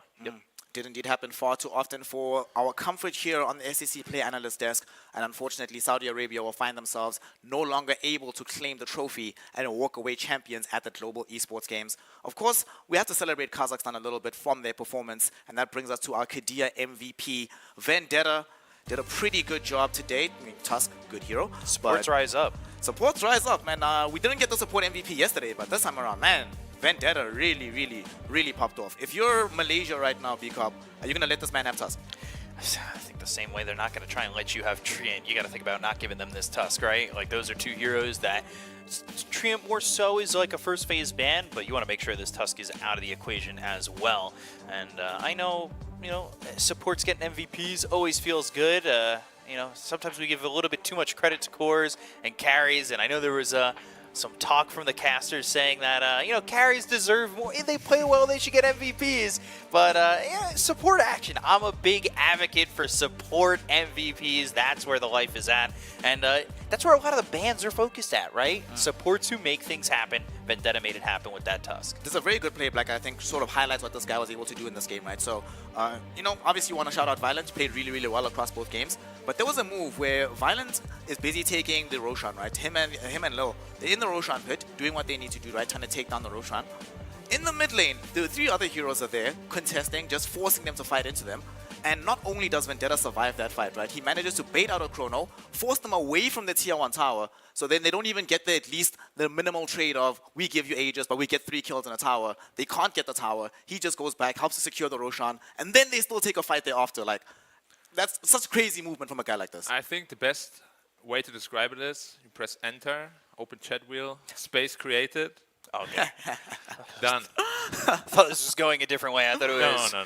Did indeed happen far too often for our comfort here on the SEC Play Analyst desk, and unfortunately Saudi Arabia will find themselves no longer able to claim the trophy and walk away champions at the Global Esports Games. Of course, we have to celebrate Kazakhstan a little bit from their performance, and that brings us to our Kadia MVP. Vendetta did a pretty good job to date. I mean, Tusk, good hero. Supports rise up. Supports rise up, man. We didn't get the support MVP yesterday, but this time around, man, Vendetta really, really, really popped off. If you're Malaysia right now, B-Cop, are you going to let this man have Tusk? I think the same way they're not going to try and let you have Treant. You got to think about not giving them this Tusk, right? Like, those are two heroes that Treant more so is like a first phase ban, but you want to make sure this Tusk is out of the equation as well. And I know, supports getting MVPs always feels good. Sometimes we give a little bit too much credit to cores and carries, and I know there was some talk from the casters saying that, carries deserve more. If they play well, they should get MVPs. But, support action. I'm a big advocate for support MVPs. That's where the life is at. And that's where a lot of the bans are focused at, right? Supports who make things happen. Vendetta made it happen with that Tusk. This is a very good play, Black. I think sort of highlights what this guy was able to do in this game, right? So, obviously you want to shout out Violent. Played really, really well across both games. But there was a move where Violent is busy taking the Roshan, right? Him and Lo, they're in the Roshan pit, doing what they need to do, right? Trying to take down the Roshan. In the mid lane, the three other heroes are there, contesting, just forcing them to fight into them. And not only does Vendetta survive that fight, right? He manages to bait out a chrono, force them away from the tier 1 tower, so then they don't even get at least the minimal trade of, we give you Aegis, but we get 3 kills in a tower. They can't get the tower. He just goes back, helps to secure the Roshan, and then they still take a fight thereafter. Like, that's such crazy movement from a guy like this. I think the best way to describe it is you press enter, open chat wheel, space created. Okay. Done. I thought this was going a different way. I thought it was... No.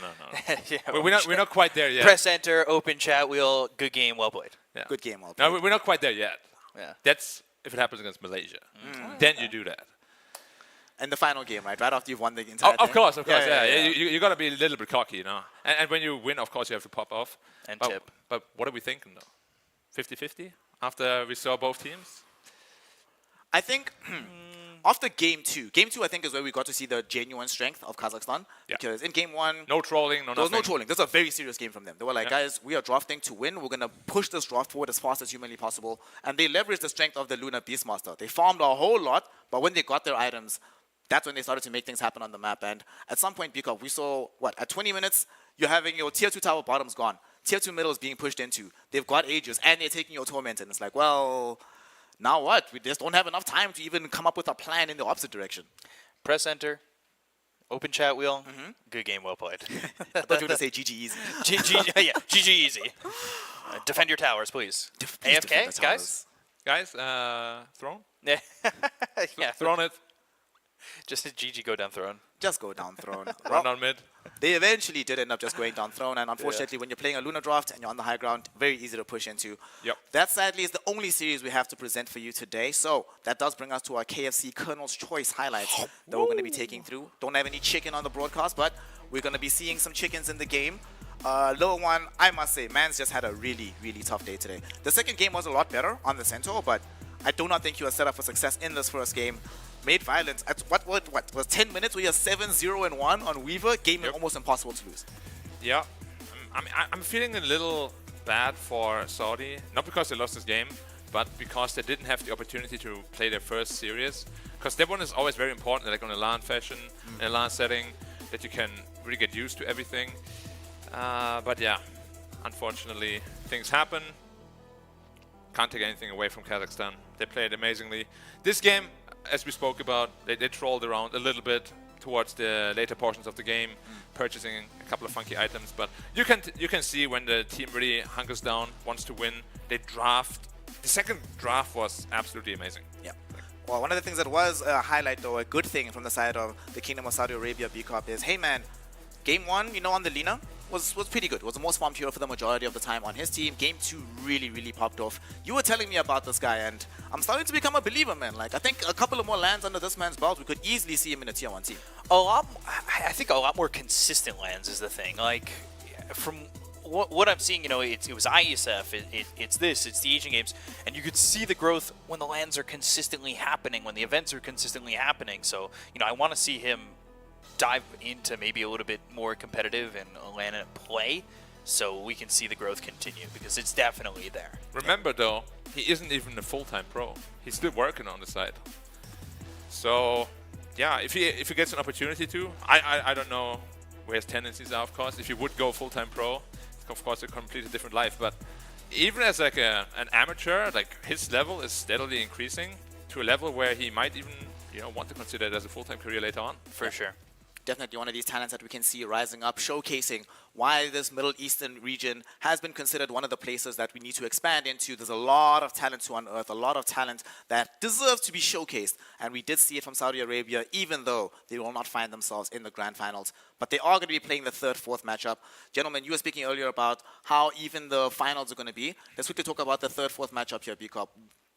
Yeah, we're not quite there yet. Press enter, open chat wheel, good game, well played. Yeah. Good game, well played. No, we're not quite there yet. Yeah. That's if it happens against Malaysia. Then you do that. And the final game, right? Right after you've won the entire thing. Of course. Yeah. You got to be a little bit cocky, And when you win, of course, you have to pop off. And tip. But what are we thinking, though? 50-50 after we saw both teams? I think after game 2, I think is where we got to see the genuine strength of Kazakhstan. Yeah. Because in game 1, no trolling, there was no trolling. This is a very serious game from them. They were like, guys, we are drafting to win. We're going to push this draft forward as fast as humanly possible. And they leveraged the strength of the Lunar Beastmaster. They farmed a whole lot, but when they got their items, that's when they started to make things happen on the map. And at some point, because we saw, at 20 minutes, you're having your tier 2 tower bottoms gone. Tier 2 middle is being pushed into. They've got Aegis, and they're taking your Torment. And it's like, well, now what? We just don't have enough time to even come up with a plan in the opposite direction. Press enter, open chat wheel, good game, well played. I thought you were going to say GG easy. GG easy. Defend your towers, please. Please defend AFK, the guys? towers. Guys, throne? Yeah. Throne it. Just a GG go down throne. Just go down throne. Run on mid. they eventually did end up just going down throne. And unfortunately, when you're playing a Lunar Draft and you're on the high ground, very easy to push into. Yep. That sadly is the only series we have to present for you today. So that does bring us to our KFC Colonel's Choice highlights that we're going to be taking through. Don't have any chicken on the broadcast, but we're going to be seeing some chickens in the game. Little one, I must say, man's just had a really, really tough day today. The second game was a lot better on the Centaur, but I do not think he was set up for success in this first game. Made violence. At what was 10 minutes? We are 7-0-1 on Weaver. Game almost impossible to lose. Yeah, I'm feeling a little bad for Saudi, not because they lost this game, but because they didn't have the opportunity to play their first series. Because that one is always very important, like on a LAN fashion, in a LAN setting, that you can really get used to everything. But yeah, unfortunately, things happen. Can't take anything away from Kazakhstan. They played amazingly. This game, as we spoke about, they trolled around a little bit towards the later portions of the game, purchasing a couple of funky items. But you can see when the team really hunkers down, wants to win, they draft. The second draft was absolutely amazing. Yeah. Well, one of the things that was a highlight, though, a good thing from the side of the Kingdom of Saudi Arabia BCOP is, hey man, game 1, on the Lina, was pretty good. Was the most farmed hero for the majority of the time on his team. Game 2 really, really popped off. You were telling me about this guy, and I'm starting to become a believer, man. Like, I think a couple of more lands under this man's belt, we could easily see him in a tier 1 team. I think a lot more consistent lands is the thing. Like, from what I'm seeing, it was ISF, it's the Asian games, and you could see the growth when the lands are consistently happening, when the events are consistently happening. So, I want to see him dive into maybe a little bit more competitive and land and play, so we can see the growth continue, because it's definitely there. Remember though, he isn't even a full-time pro. He's still working on the side. So yeah, if he gets an opportunity to, I don't know where his tendencies are, of course. If he would go full-time pro, it's of course a completely different life. But even as like an amateur, like his level is steadily increasing to a level where he might even want to consider it as a full-time career later on. For sure. Definitely one of these talents that we can see rising up, showcasing why this Middle Eastern region has been considered one of the places that we need to expand into. There's a lot of talent to unearth, a lot of talent that deserves to be showcased. And we did see it from Saudi Arabia, even though they will not find themselves in the grand finals. But they are going to be playing the third, fourth matchup. Gentlemen, you were speaking earlier about how even the finals are going to be. Let's quickly talk about the third, fourth matchup here, BCOP.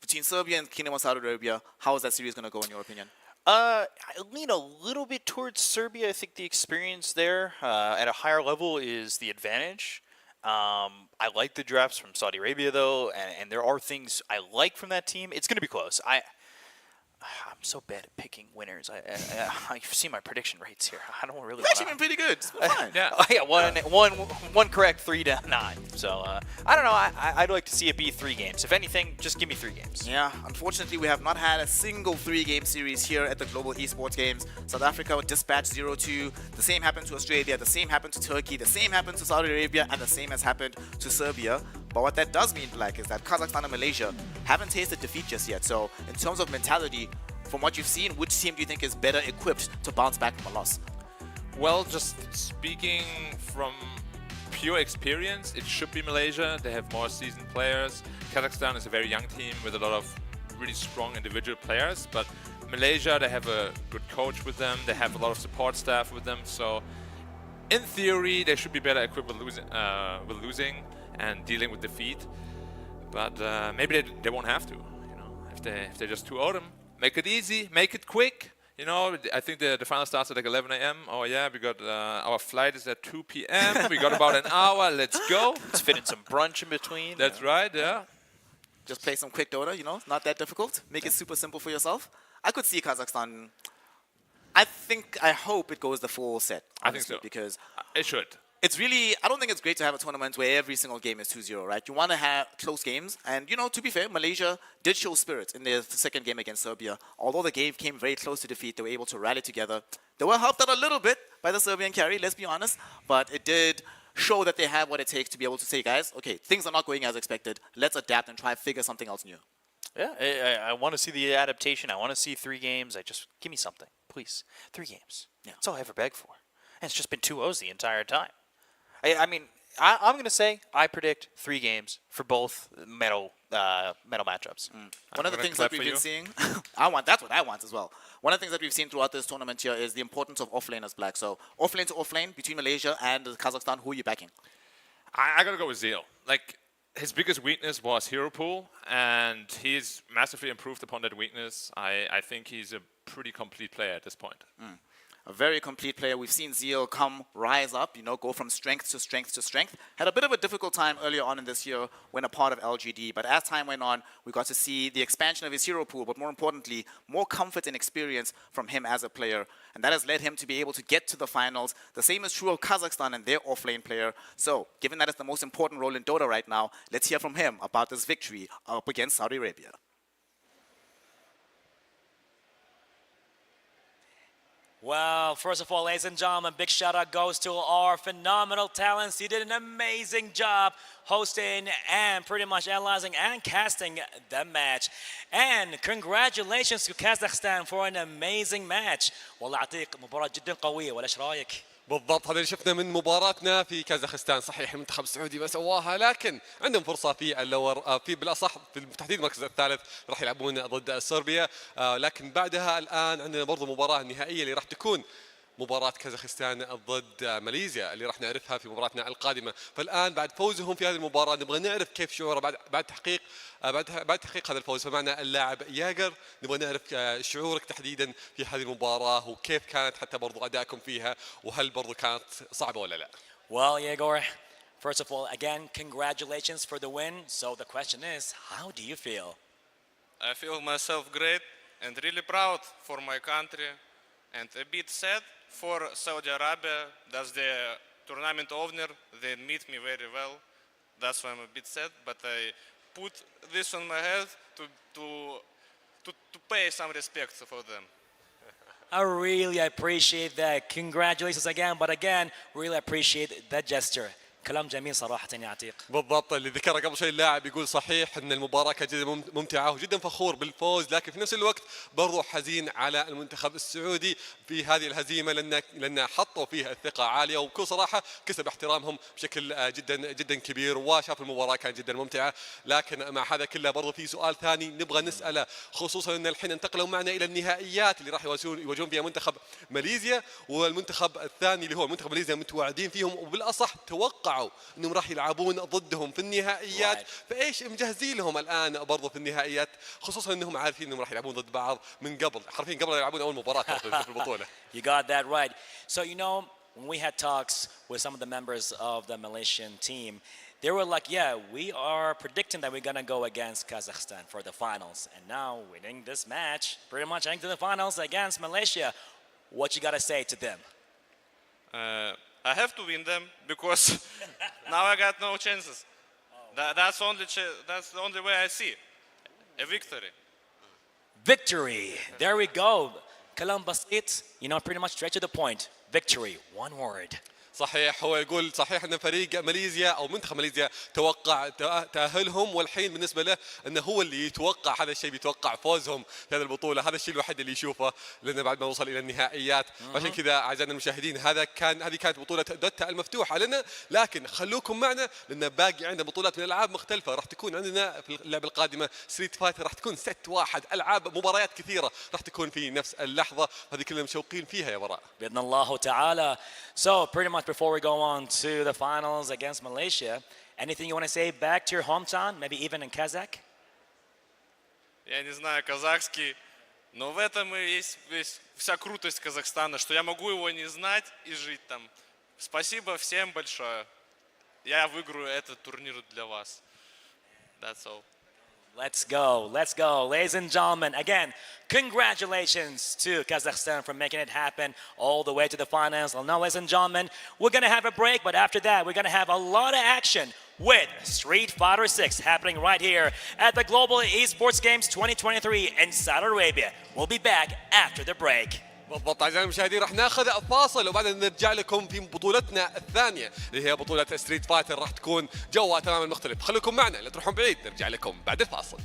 Between Serbia and Kingdom of Saudi Arabia, how is that series going to go in your opinion? I lean a little bit towards Serbia. I think the experience there at a higher level is the advantage. I like the drafts from Saudi Arabia, though, and there are things I like from that team. It's going to be close. I'm so bad at picking winners. You've seen my prediction rates here. I don't really. You've actually been pretty good. It's been fine. Yeah. One correct, 3 down 9. So I don't know. I'd like to see it be 3 games. If anything, just give me 3 games. Yeah. Unfortunately, we have not had a single 3-game series here at the Global Esports Games. South Africa dispatched 0-2. The same happened to Australia. The same happened to Turkey. The same happened to Saudi Arabia, and the same has happened to Serbia. But what that does mean, is that Kazakhstan and Malaysia haven't tasted defeat just yet. So in terms of mentality, from what you've seen, which team do you think is better equipped to bounce back from a loss? Well, just speaking from pure experience, it should be Malaysia. They have more seasoned players. Kazakhstan is a very young team with a lot of really strong individual players. But Malaysia, they have a good coach with them. They have a lot of support staff with them. So in theory, they should be better equipped with losing and dealing with defeat. But maybe they won't have to. If they just 2-0 them. Make it easy, make it quick. I think the final starts at like 11 a.m. Oh yeah, we got our flight is at 2 p.m. We got about an hour. Let's go. Let's fit in some brunch in between. That's right. Yeah. Just play some quick Dota. Not that difficult. Make it super simple for yourself. I could see Kazakhstan. I hope it goes the full set. Honestly, I think so. Because it should. It's really, I don't think it's great to have a tournament where every single game is 2-0, right? You want to have close games. And, to be fair, Malaysia did show spirit in their second game against Serbia. Although the game came very close to defeat, they were able to rally together. They were helped out a little bit by the Serbian carry, let's be honest. But it did show that they have what it takes to be able to say, guys, okay, things are not going as expected. Let's adapt and try to figure something else new. Yeah, I want to see the adaptation. I want to see 3 games. Give me something, please. 3 games. Yeah. That's all I ever beg for. And it's just been 2-0s the entire time. I mean, I'm going to say I predict 3 games for both medal matchups. One of the things that we've been seeing, that's what I want as well. One of the things that we've seen throughout this tournament here is the importance of off-laners, Black. So off-lane to off-lane between Malaysia and Kazakhstan, who are you backing? I got to go with Zeal. Like, his biggest weakness was hero pool, and he's massively improved upon that weakness. I think he's a pretty complete player at this point. A very complete player. We've seen Zeal rise up, go from strength to strength to strength. Had a bit of a difficult time earlier on in this year when a part of LGD, but as time went on, we got to see the expansion of his hero pool, but more importantly, more comfort and experience from him as a player. And that has led him to be able to get to the finals. The same is true of Kazakhstan and their off-lane player. So, given that it's the most important role in Dota right now, let's hear from him about this victory up against Saudi Arabia. Well, first of all, ladies and gentlemen, big shout out goes to our phenomenal talents. You did an amazing job hosting and pretty much analyzing and casting the match. And congratulations to Kazakhstan for an amazing match. والله يعطيك مباراة جدا قوية ولا ايش رايك؟ بالضبط هذا اللي شفنا من مباراتنا في كازاخستان. صحيح المنتخب السعودي ما سواها، لكن عندهم فرصه في اللور في بالاصح في تحديد المركز الثالث راح يلعبون ضد صربيا. لكن بعدها الان عندنا برضو مباراه نهائيه اللي راح تكون مباراة كازاخستان ضد ماليزيا اللي راح نعرفها في مباراتنا القادمة. فالآن بعد فوزهم في هذه المباراة نبغى نعرف كيف شعوره بعد تحقيق هذا الفوز. فمعنا اللاعب ياجر، نبغى نعرف شعورك تحديدا في هذه المباراة وكيف كانت حتى برضو أدائكم فيها، وهل برضو كانت صعبة ولا لا؟ Well, Yegor, first of all, again, congratulations for the win. So the question is, how do you feel? I feel myself great and really proud for my country, and a bit sad for Saudi Arabia. That's the tournament owner. They meet me very well. That's why I'm a bit sad. But I put this on my head to pay some respect for them. I really appreciate that. Congratulations again. But again, really appreciate that gesture. كلام جميل صراحة يا عتيق. بالضبط اللي ذكره قبل شوي اللاعب يقول صحيح ان المباراة كانت جدا ممتعة وجدا فخور بالفوز، لكن في نفس الوقت برضو حزين على المنتخب السعودي في هذه الهزيمة لأن حطوا فيها الثقة عالية، وبكل صراحة كسب احترامهم بشكل جدا كبير، وشاف المباراة كانت جدا ممتعة. لكن مع هذا كله برضو في سؤال ثاني نبغى نسأله، خصوصا ان الحين انتقلوا معنا الى النهائيات اللي راح يواجهون فيها منتخب ماليزيا، والمنتخب الثاني اللي هو منتخب ماليزيا متواعدين فيهم، وبالاصح توقعوا انهم راح يلعبون ضدهم في النهائيات. فايش مجهزين لهم الان برضو في النهائيات، خصوصا انهم عارفين انهم راح يلعبون ضد بعض من قبل، حرفيا قبل يلعبون اول مباراة في البطولة. You got that right. So when we had talks with some of the members of the Malaysian team, they were like, yeah, we are predicting that we're going to go against Kazakhstan for the finals. And now winning this match, pretty much heading to the finals against Malaysia. What you got to say to them? I have to win them because now I got no chances. That's the only way I see a victory. Victory. There we go. Kalam basit, pretty much straight to the point. Victory. One word. صحيح هو يقول صحيح ان فريق ماليزيا او منتخب ماليزيا توقع تاهلهم، والحين بالنسبه له انه هو اللي يتوقع هذا الشيء، بيتوقع فوزهم في هذه البطوله. هذا الشيء الوحيد اللي يشوفه لانه بعد ما وصل الى النهائيات. عشان كذا اعزائنا المشاهدين هذه كانت بطوله دوتا المفتوحه لنا، لكن خلوكم معنا لان باقي عندنا بطولات من الالعاب مختلفه. راح تكون عندنا في اللعبه القادمه ستريت فايتر، راح تكون ست واحد، العاب مباريات كثيره راح تكون في نفس اللحظه، هذه كلنا مشوقين فيها يا براء باذن الله تعالى. So pretty much before we go on to the finals against Malaysia, anything you want to say back to your hometown, maybe even in Kazakh? Я не знаю казахский, но в этом и есть вся крутость Казахстана, что я могу его не знать и жить там. Спасибо всем большое. Я выиграю этот турнир для вас. That's all. Let's go. Ladies and gentlemen, again, congratulations to Kazakhstan for making it happen all the way to the finals. Well, now, ladies and gentlemen, we're going to have a break, but after that, we're going to have a lot of action with Street Fighter 6 happening right here at the Global Esports Games 2023 in Saudi Arabia. We'll be back after the break. بالضبط اعزائي المشاهدين راح ناخذ فاصل وبعدين نرجع لكم في بطولتنا الثانيه اللي هي بطوله ستريت فايتر، راح تكون جوها تماما مختلف. خليكم معنا لا تروحون بعيد، نرجع لكم بعد الفاصل.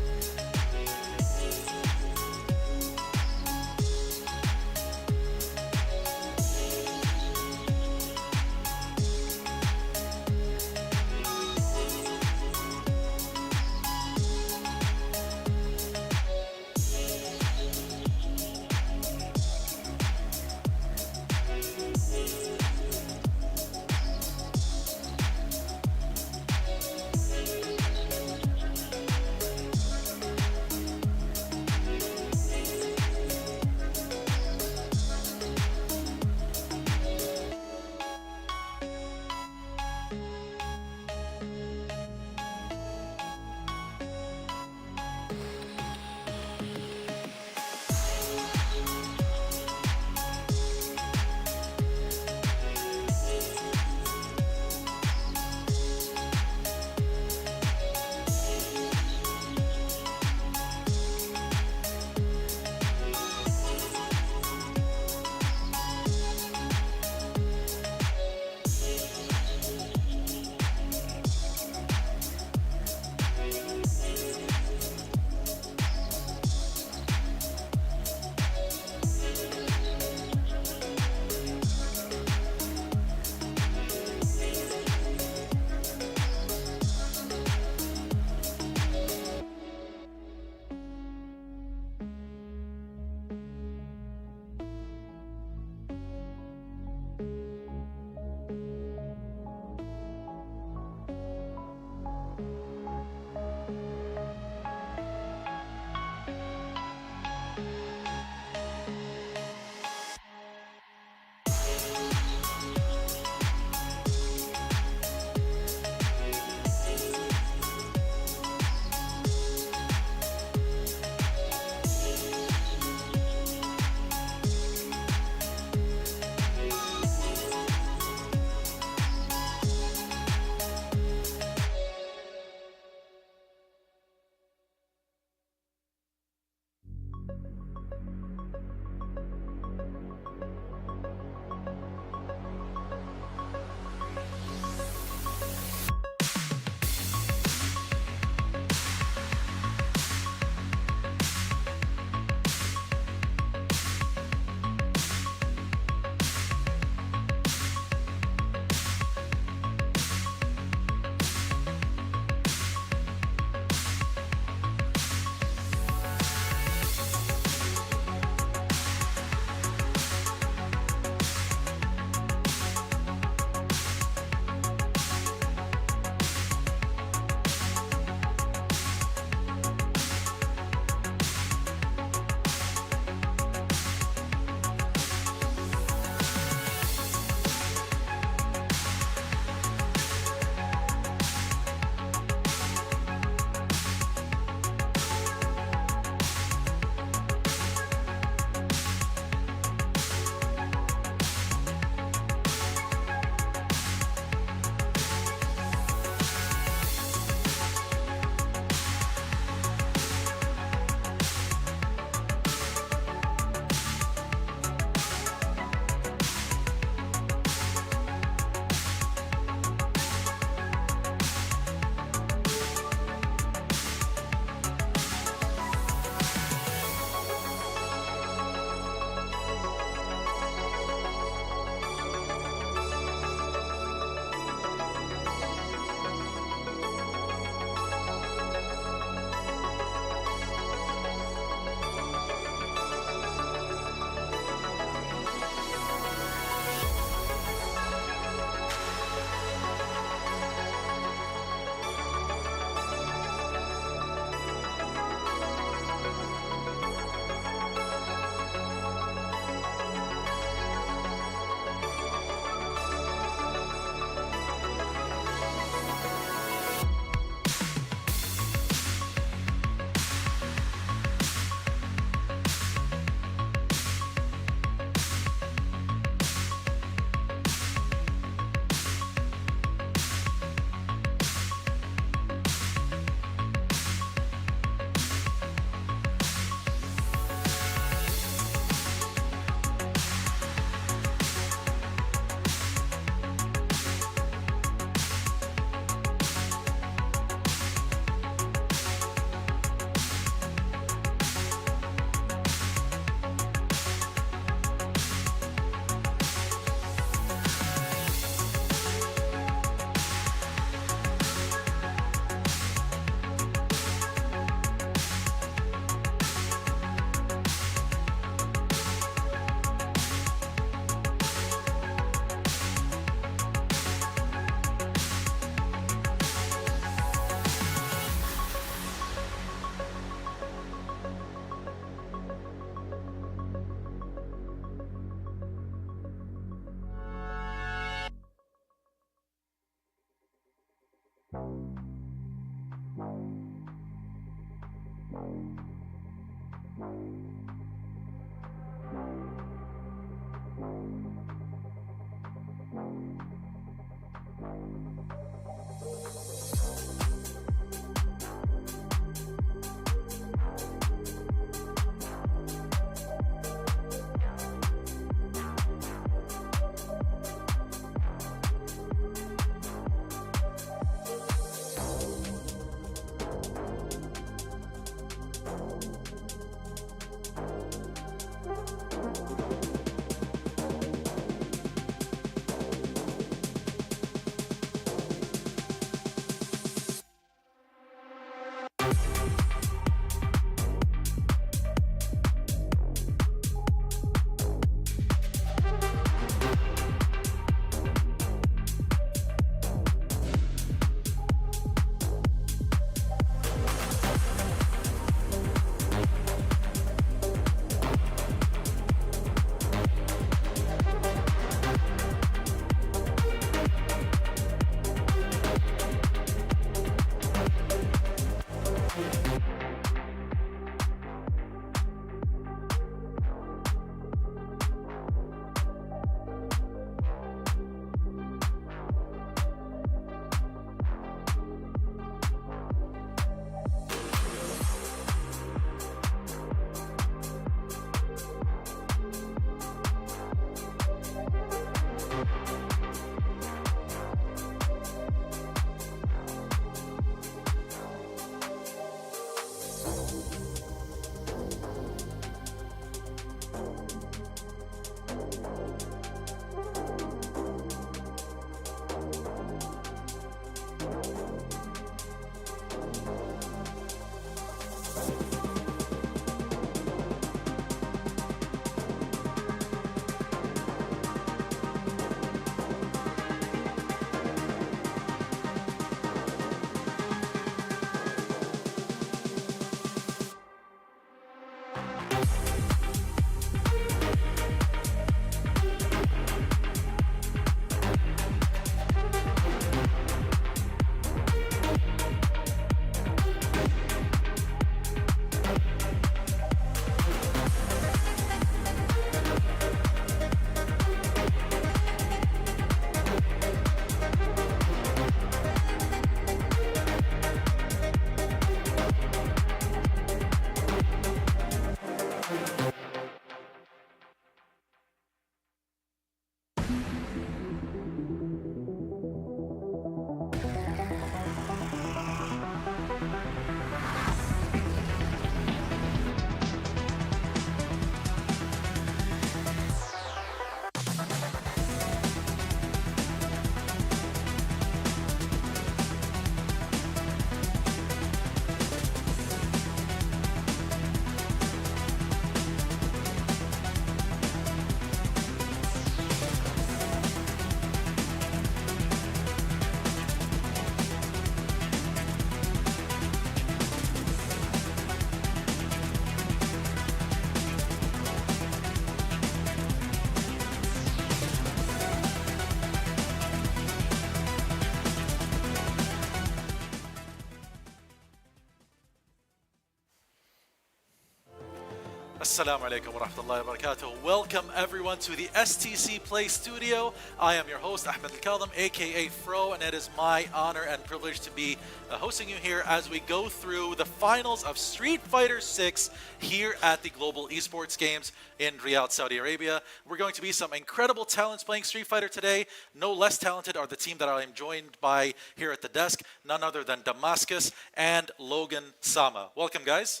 Assalamu alaikum wa rahmatullahi wa barakatuh. Welcome everyone to the STC Play Studio. I am your host Ahmed Al-Kaldam, aka Fro, and it is my honor and privilege to be hosting you here as we go through the finals of Street Fighter 6 here at the Global Esports Games in Riyadh, Saudi Arabia. We're going to be some incredible talents playing Street Fighter today. No less talented are the team that I am joined by here at the desk, none other than Damascus and Logan Sama. Welcome, guys.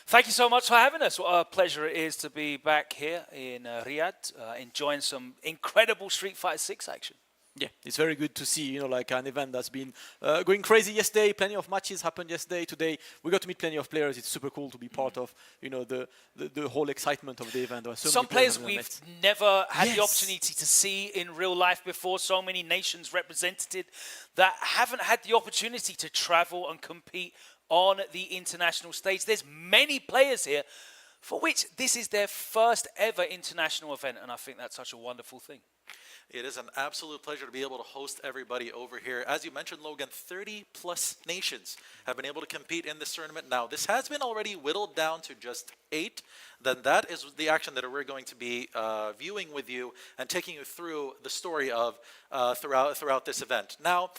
Thank you so much for having us. What a pleasure it is to be back here in Riyadh, enjoying some incredible Street Fighter 6 action. Yeah, it's very good to see, like an event that's been going crazy yesterday. Plenty of matches happened yesterday. Today, we got to meet plenty of players. It's super cool to be part of, the whole excitement of the event. Some players we've never had the opportunity to see in real life before. So many nations represented that haven't had the opportunity to travel and compete on the international stage. There's many players here for which this is their first ever international event, and I think that's such a wonderful thing. It is an absolute pleasure to be able to host everybody over here. As you mentioned, Logan, 30 plus nations have been able to compete in this tournament. Now, this has been already whittled down to just 8. Then that is the action that we're going to be viewing with you and taking you through the story of throughout this event. Now,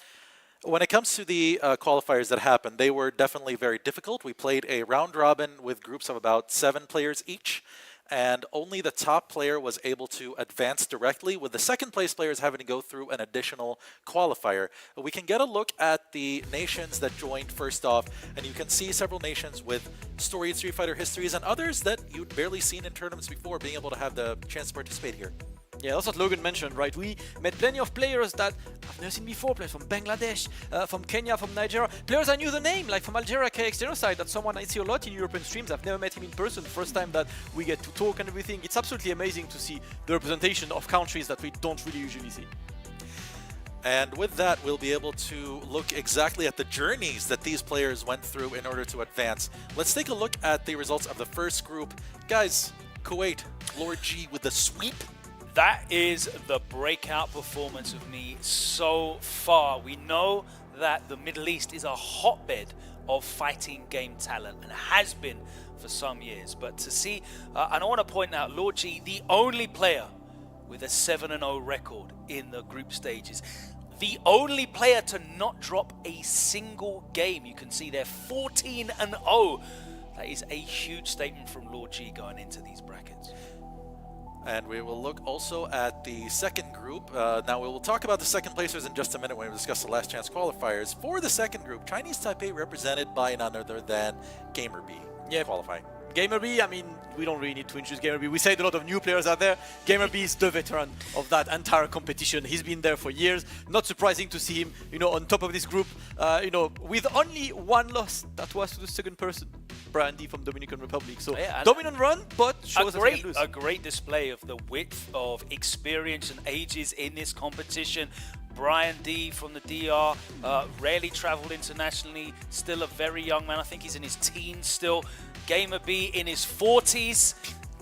when it comes to the qualifiers that happened, they were definitely very difficult. We played a round robin with groups of about 7 players each, and only the top player was able to advance directly, with the second place players having to go through an additional qualifier. We can get a look at the nations that joined first off, and you can see several nations with storied Street Fighter histories and others that you'd barely seen in tournaments before being able to have the chance to participate here. Yeah, that's what Logan mentioned, right? We met plenty of players that I've never seen before, players from Bangladesh, from Kenya, from Nigeria, players I knew the name, like from Algeria, KX Genocide, that's someone I see a lot in European streams. I've never met him in person, first time that we get to talk and everything. It's absolutely amazing to see the representation of countries that we don't really usually see. And with that, we'll be able to look exactly at the journeys that these players went through in order to advance. Let's take a look at the results of the first group. Guys, Kuwait, Lord G with the sweep. That is the breakout performance of me so far. We know that the Middle East is a hotbed of fighting game talent and has been for some years. But to see, and I want to point out, Lord G, the only player with a 7-0 record in the group stages. The only player to not drop a single game. You can see they're 14-0. That is a huge statement from Lord G going into these brackets. And we will look also at the second group. Now, we will talk about the second placers in just a minute when we discuss the last chance qualifiers. For the second group, Chinese Taipei represented by none other than Gamer B. Yeah, qualifying. Gamer B, I mean, we don't really need to introduce Gamer B. We said a lot of new players out there. Gamer B is the veteran of that entire competition. He's been there for years. Not surprising to see him, on top of this group, with only one loss. That was to the second person, Brandy from Dominican Republic. So dominant run, but shows that he can lose. A great display of the width of experience and ages in this competition. Brian D from the DR, rarely traveled internationally, still a very young man. I think he's in his teens still. Gamer B in his 40s,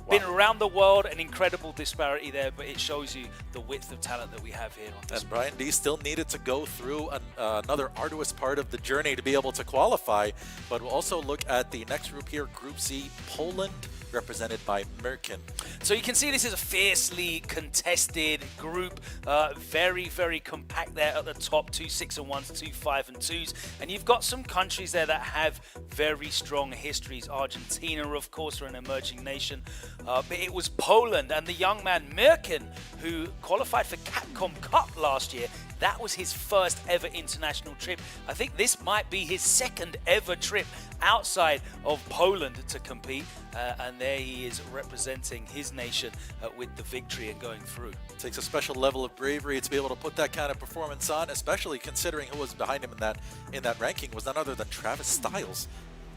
been around the world, an incredible disparity there, but it shows you the width of talent that we have here on this. And Brian D still needed to go through another arduous part of the journey to be able to qualify, but we'll also look at the next group here, Group C, Poland, represented by Merkin. So you can see this is a fiercely contested group, very, very compact there at the top, 2 6-1s, 2 5-2s, and you've got some countries there that have very strong histories. Argentina, of course, are an emerging nation, but it was Poland and the young man Merkin who qualified for Capcom Cup last year. That was his first ever international trip. I think this might be his second ever trip outside of Poland to compete. And there he is representing his nation with the victory and going through. It takes a special level of bravery to be able to put that kind of performance on, especially considering who was behind him in that ranking was none other than Travis Styles.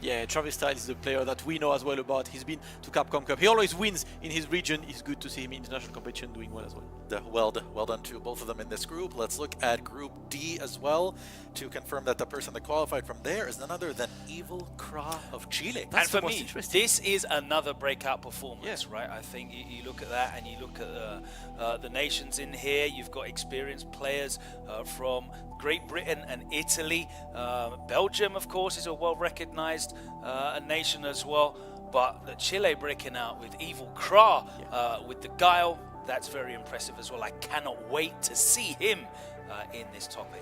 Yeah, Travis Styles is a player that we know as well about. He's been to Capcom Cup. He always wins in his region. It's good to see him in international competition doing well as well. Well done to both of them in this group. Let's look at Group D as well to confirm that the person that qualified from there is none other than Evil Kra of Chile. That's and for me, this is another breakout performance, right? I think you look at that and you look at the nations in here. You've got experienced players from Great Britain and Italy. Belgium, of course, is a well-recognized nation as well. But the Chile breaking out with Evil Kra, with the Guile, that's very impressive as well. I cannot wait to see him in this top 8.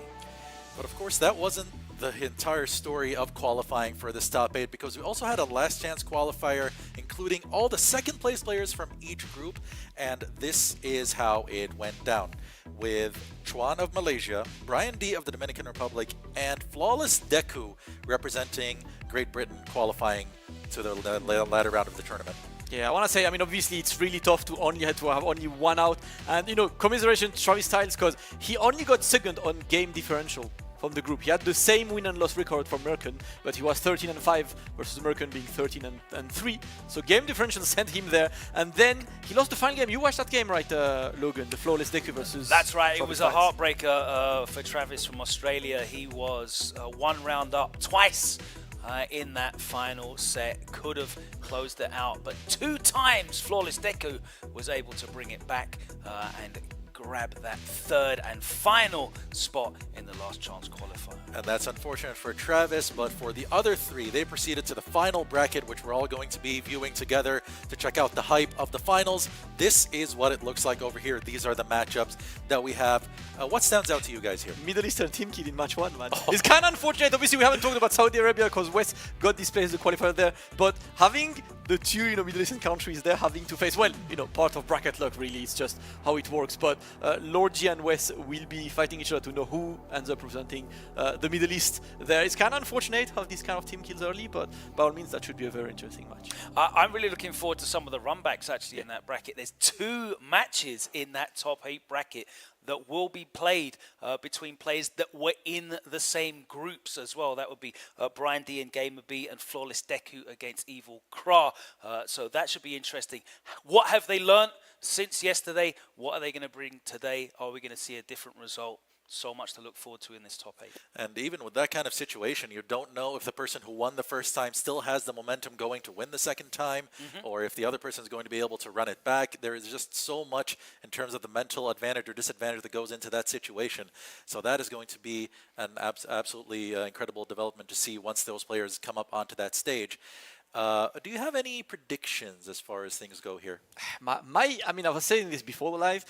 But of course, that wasn't the entire story of qualifying for this top 8, because we also had a last chance qualifier including all the second place players from each group, and this is how it went down, with Chuan of Malaysia, Brian D of the Dominican Republic, and Flawless Deku representing Great Britain qualifying to the latter round of the tournament. Yeah, I want to say, I mean, obviously it's really tough to have only one out, and commiseration to Travis Styles, because he only got second on game differential from the group. He had the same win and loss record from Merkin, but he was 13-5 versus Merkin being 13-3. So game differential sent him there, and then he lost the final game. You watched that game, right, Logan? The Flawless Deku versus. That's right. Travis It was Styles. a heartbreaker for Travis from Australia. He was 1 round up twice. In that final set, could have closed it out, but 2 times Flawless Deku was able to bring it back and grab that 3rd and final spot in the last chance qualifier. And that's unfortunate for Travis, but for the other 3, they proceeded to the final bracket, which we're all going to be viewing together to check out the hype of the finals. This is what it looks like over here. These are the matchups that we have. What stands out to you guys here? Middle Eastern team kid in match 1, man. It's kind of unfortunate. Obviously, we haven't talked about Saudi Arabia because West got displaced the qualifier there, but having the 2 Middle Eastern countries there having to face, well, part of bracket luck, really. It's just how it works. But Lord G and West will be fighting each other to know who ends up representing the Middle East there. It's kind of unfortunate how this kind of team kills early, but by all means, that should be a very interesting match. I'm really looking forward to some of the runbacks actually in that bracket. There's 2 matches in that top 8 bracket that will be played between players that were in the same groups as well. That would be Brian D and Gamer B and Flawless Deku against Evil Kra. So that should be interesting. What have they learned since yesterday? What are they going to bring today? Are we going to see a different result? So much to look forward to in this top 8. And even with that kind of situation, you don't know if the person who won the first time still has the momentum going to win the second time, or if the other person is going to be able to run it back. There is just so much in terms of the mental advantage or disadvantage that goes into that situation. So that is going to be an absolutely incredible development to see once those players come up onto that stage. Do you have any predictions as far as things go here? I mean, I was saying this before the live.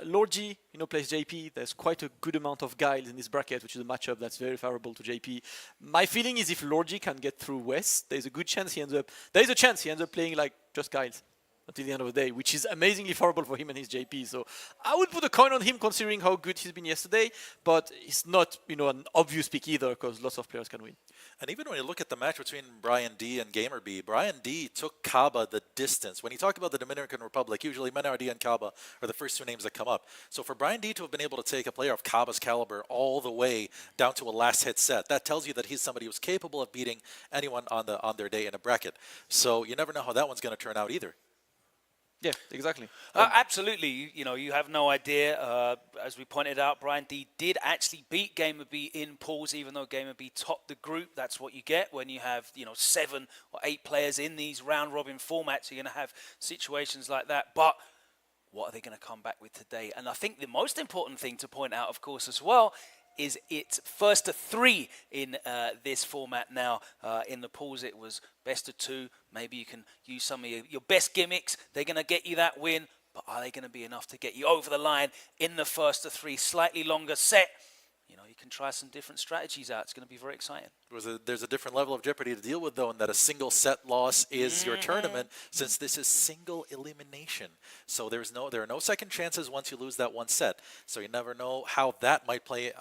Lord G, plays JP. There's quite a good amount of guiles in this bracket, which is a matchup that's very favorable to JP. My feeling is if Lord G can get through West, there's a chance he ends up playing like just guiles until the end of the day, which is amazingly favorable for him and his JP. So I would put a coin on him considering how good he's been yesterday, but it's not, an obvious pick either because lots of players can win. And even when you look at the match between Brian D and Gamer B, Brian D took Kaaba the distance. When you talk about the Dominican Republic, usually Menardi and Kaaba are the first 2 names that come up. So for Brian D to have been able to take a player of Kaaba's caliber all the way down to a last hit set, that tells you that he's somebody who's capable of beating anyone on their day in a bracket. So you never know how that one's going to turn out either. Yeah, exactly. Absolutely. You have no idea. As we pointed out, Brian D did actually beat Gamer B in pools, even though Gamer B topped the group. That's what you get when you have, 7 or 8 players in these round-robin formats. You're going to have situations like that. But what are they going to come back with today? And I think the most important thing to point out, of course, as well, is it's first to 3 in this format now. In the pools, it was best of 2. Maybe you can use some of your best gimmicks. They're going to get you that win, but are they going to be enough to get you over the line in the first to 3? Slightly longer set. You can try some different strategies out. It's going to be very exciting. There's a different level of jeopardy to deal with, though, in that a single set loss is your tournament, since this is single elimination. So there are no second chances once you lose that one set. So you never know how that might prey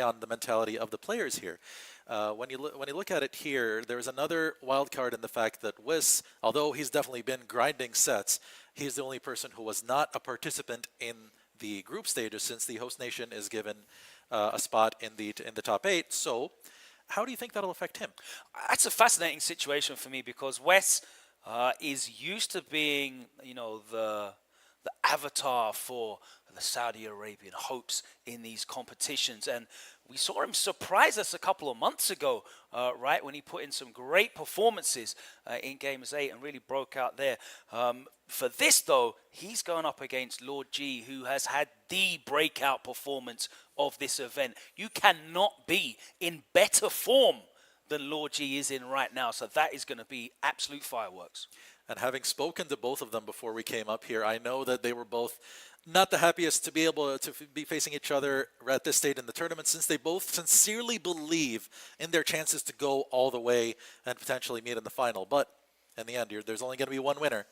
on the mentality of the players here. When you look at it here, there's another wild card in the fact that Wiss, although he's definitely been grinding sets, he's the only person who was not a participant in the group stages, since the host nation is given a spot in the top 8. So how do you think that'll affect him? That's a fascinating situation for me because Wes is used to being, the avatar for the Saudi Arabian hopes in these competitions. And we saw him surprise us a couple of months ago, right, when he put in some great performances in Games 8 and really broke out there. For this, though, he's going up against Lord G, who has had the breakout performance of this event. You cannot be in better form than Lord G is in right now. So that is going to be absolute fireworks. And having spoken to both of them before we came up here, I know that they were both not the happiest to be able to be facing each other at this stage in the tournament, since they both sincerely believe in their chances to go all the way and potentially meet in the final. But in the end, there's only going to be one winner.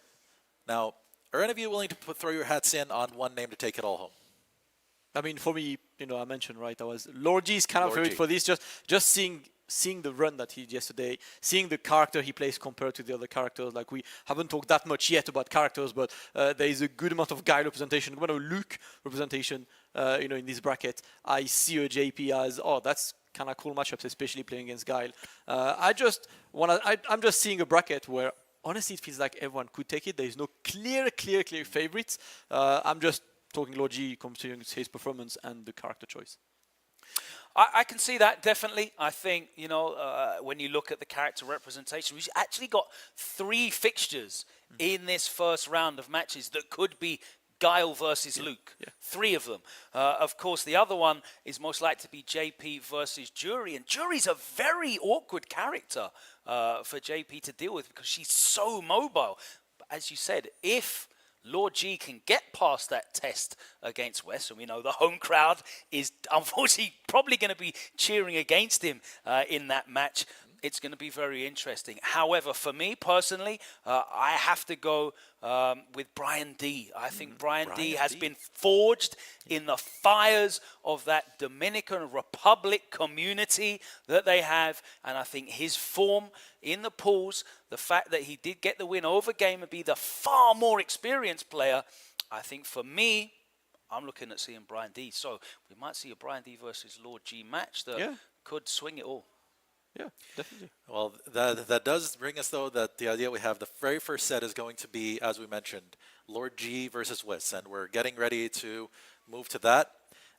Now, are any of you willing to throw your hats in on one name to take it all home? I mean, for me, I mentioned, right, Lord G is kind of favorite for this. Just seeing the run that he did yesterday, seeing the character he plays compared to the other characters. Like, we haven't talked that much yet about characters, but there is a good amount of guy representation, good amount of Luke representation, in this bracket. I see a JP as, that's kind of cool matchups, especially playing against Guile. I'm just seeing a bracket where, honestly, it feels like everyone could take it. There is no clear favorites. I'm just talking Lord G, considering his performance and the character choice. I can see that, definitely. I think, when you look at the character representation, we've actually got 3 fixtures in this first round of matches that could be Guile versus Luke. 3 of them. Of course, the other one is most likely to be JP versus Jury. And Jury's a very awkward character for JP to deal with because she's so mobile. But as you said, if Lord G can get past that test against West, and we know the home crowd is unfortunately probably going to be cheering against him in that match. It's going to be very interesting. However, for me personally, I have to go with Brian D. I think Brian D has been forged in the fires of that Dominican Republic community that they have. And I think his form in the pools, the fact that he did get the win over Game and be the far more experienced player, I think for me, I'm looking at seeing Brian D. So we might see a Brian D versus Lord G match that could swing it all. Yeah, definitely. Well, that does bring us, though, that the idea we have, the very first set is going to be, as we mentioned, Lord G versus Wiss, and we're getting ready to move to that.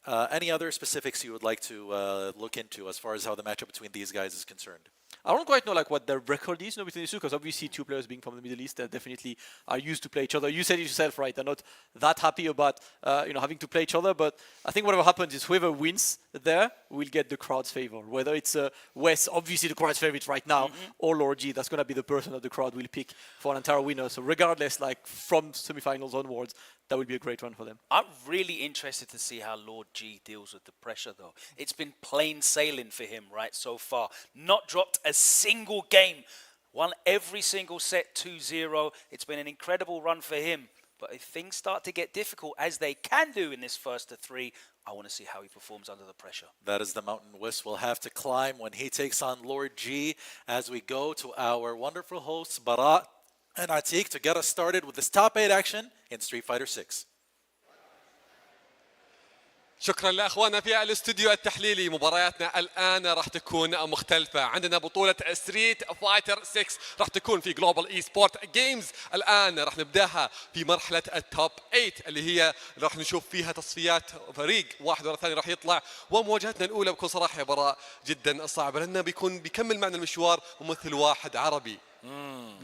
Any other specifics you would like to look into as far as how the matchup between these guys is concerned? I don't quite know what their record is between these two, because obviously 2 players being from the Middle East, they definitely are used to play each other. You said it yourself, right? They're not that happy about having to play each other, but I think whatever happens is whoever wins there will get the crowd's favor. Whether it's Wes, obviously the crowd's favorite right now, or Lord G, that's going to be the person that the crowd will pick for an entire winner. So regardless, from semifinals onwards, that would be a great run for them. I'm really interested to see how Lord G deals with the pressure, though. It's been plain sailing for him, right, so far. Not dropped a single game. Won every single set 2-0. It's been an incredible run for him. But if things start to get difficult, as they can do in this first of 3, I want to see how he performs under the pressure. That is the mountain Wiss will have to climb when he takes on Lord G, as we go to our wonderful hosts, Barat and Atiq, to get us started with this top 8 action in Street Fighter 6. شكرا لاخواننا في الاستوديو التحليلي. مبارياتنا الان راح تكون مختلفه. عندنا بطوله ستريت فايتر 6 راح تكون في جلوبال اي سبورت جيمز. الان راح نبداها في مرحله التوب 8 اللي هي راح نشوف فيها تصفيات فريق واحد ورا الثاني راح يطلع. ومواجهتنا الاولى بكل صراحه يا براء جدا صعبه، لانه بيكمل معنا المشوار ممثل واحد عربي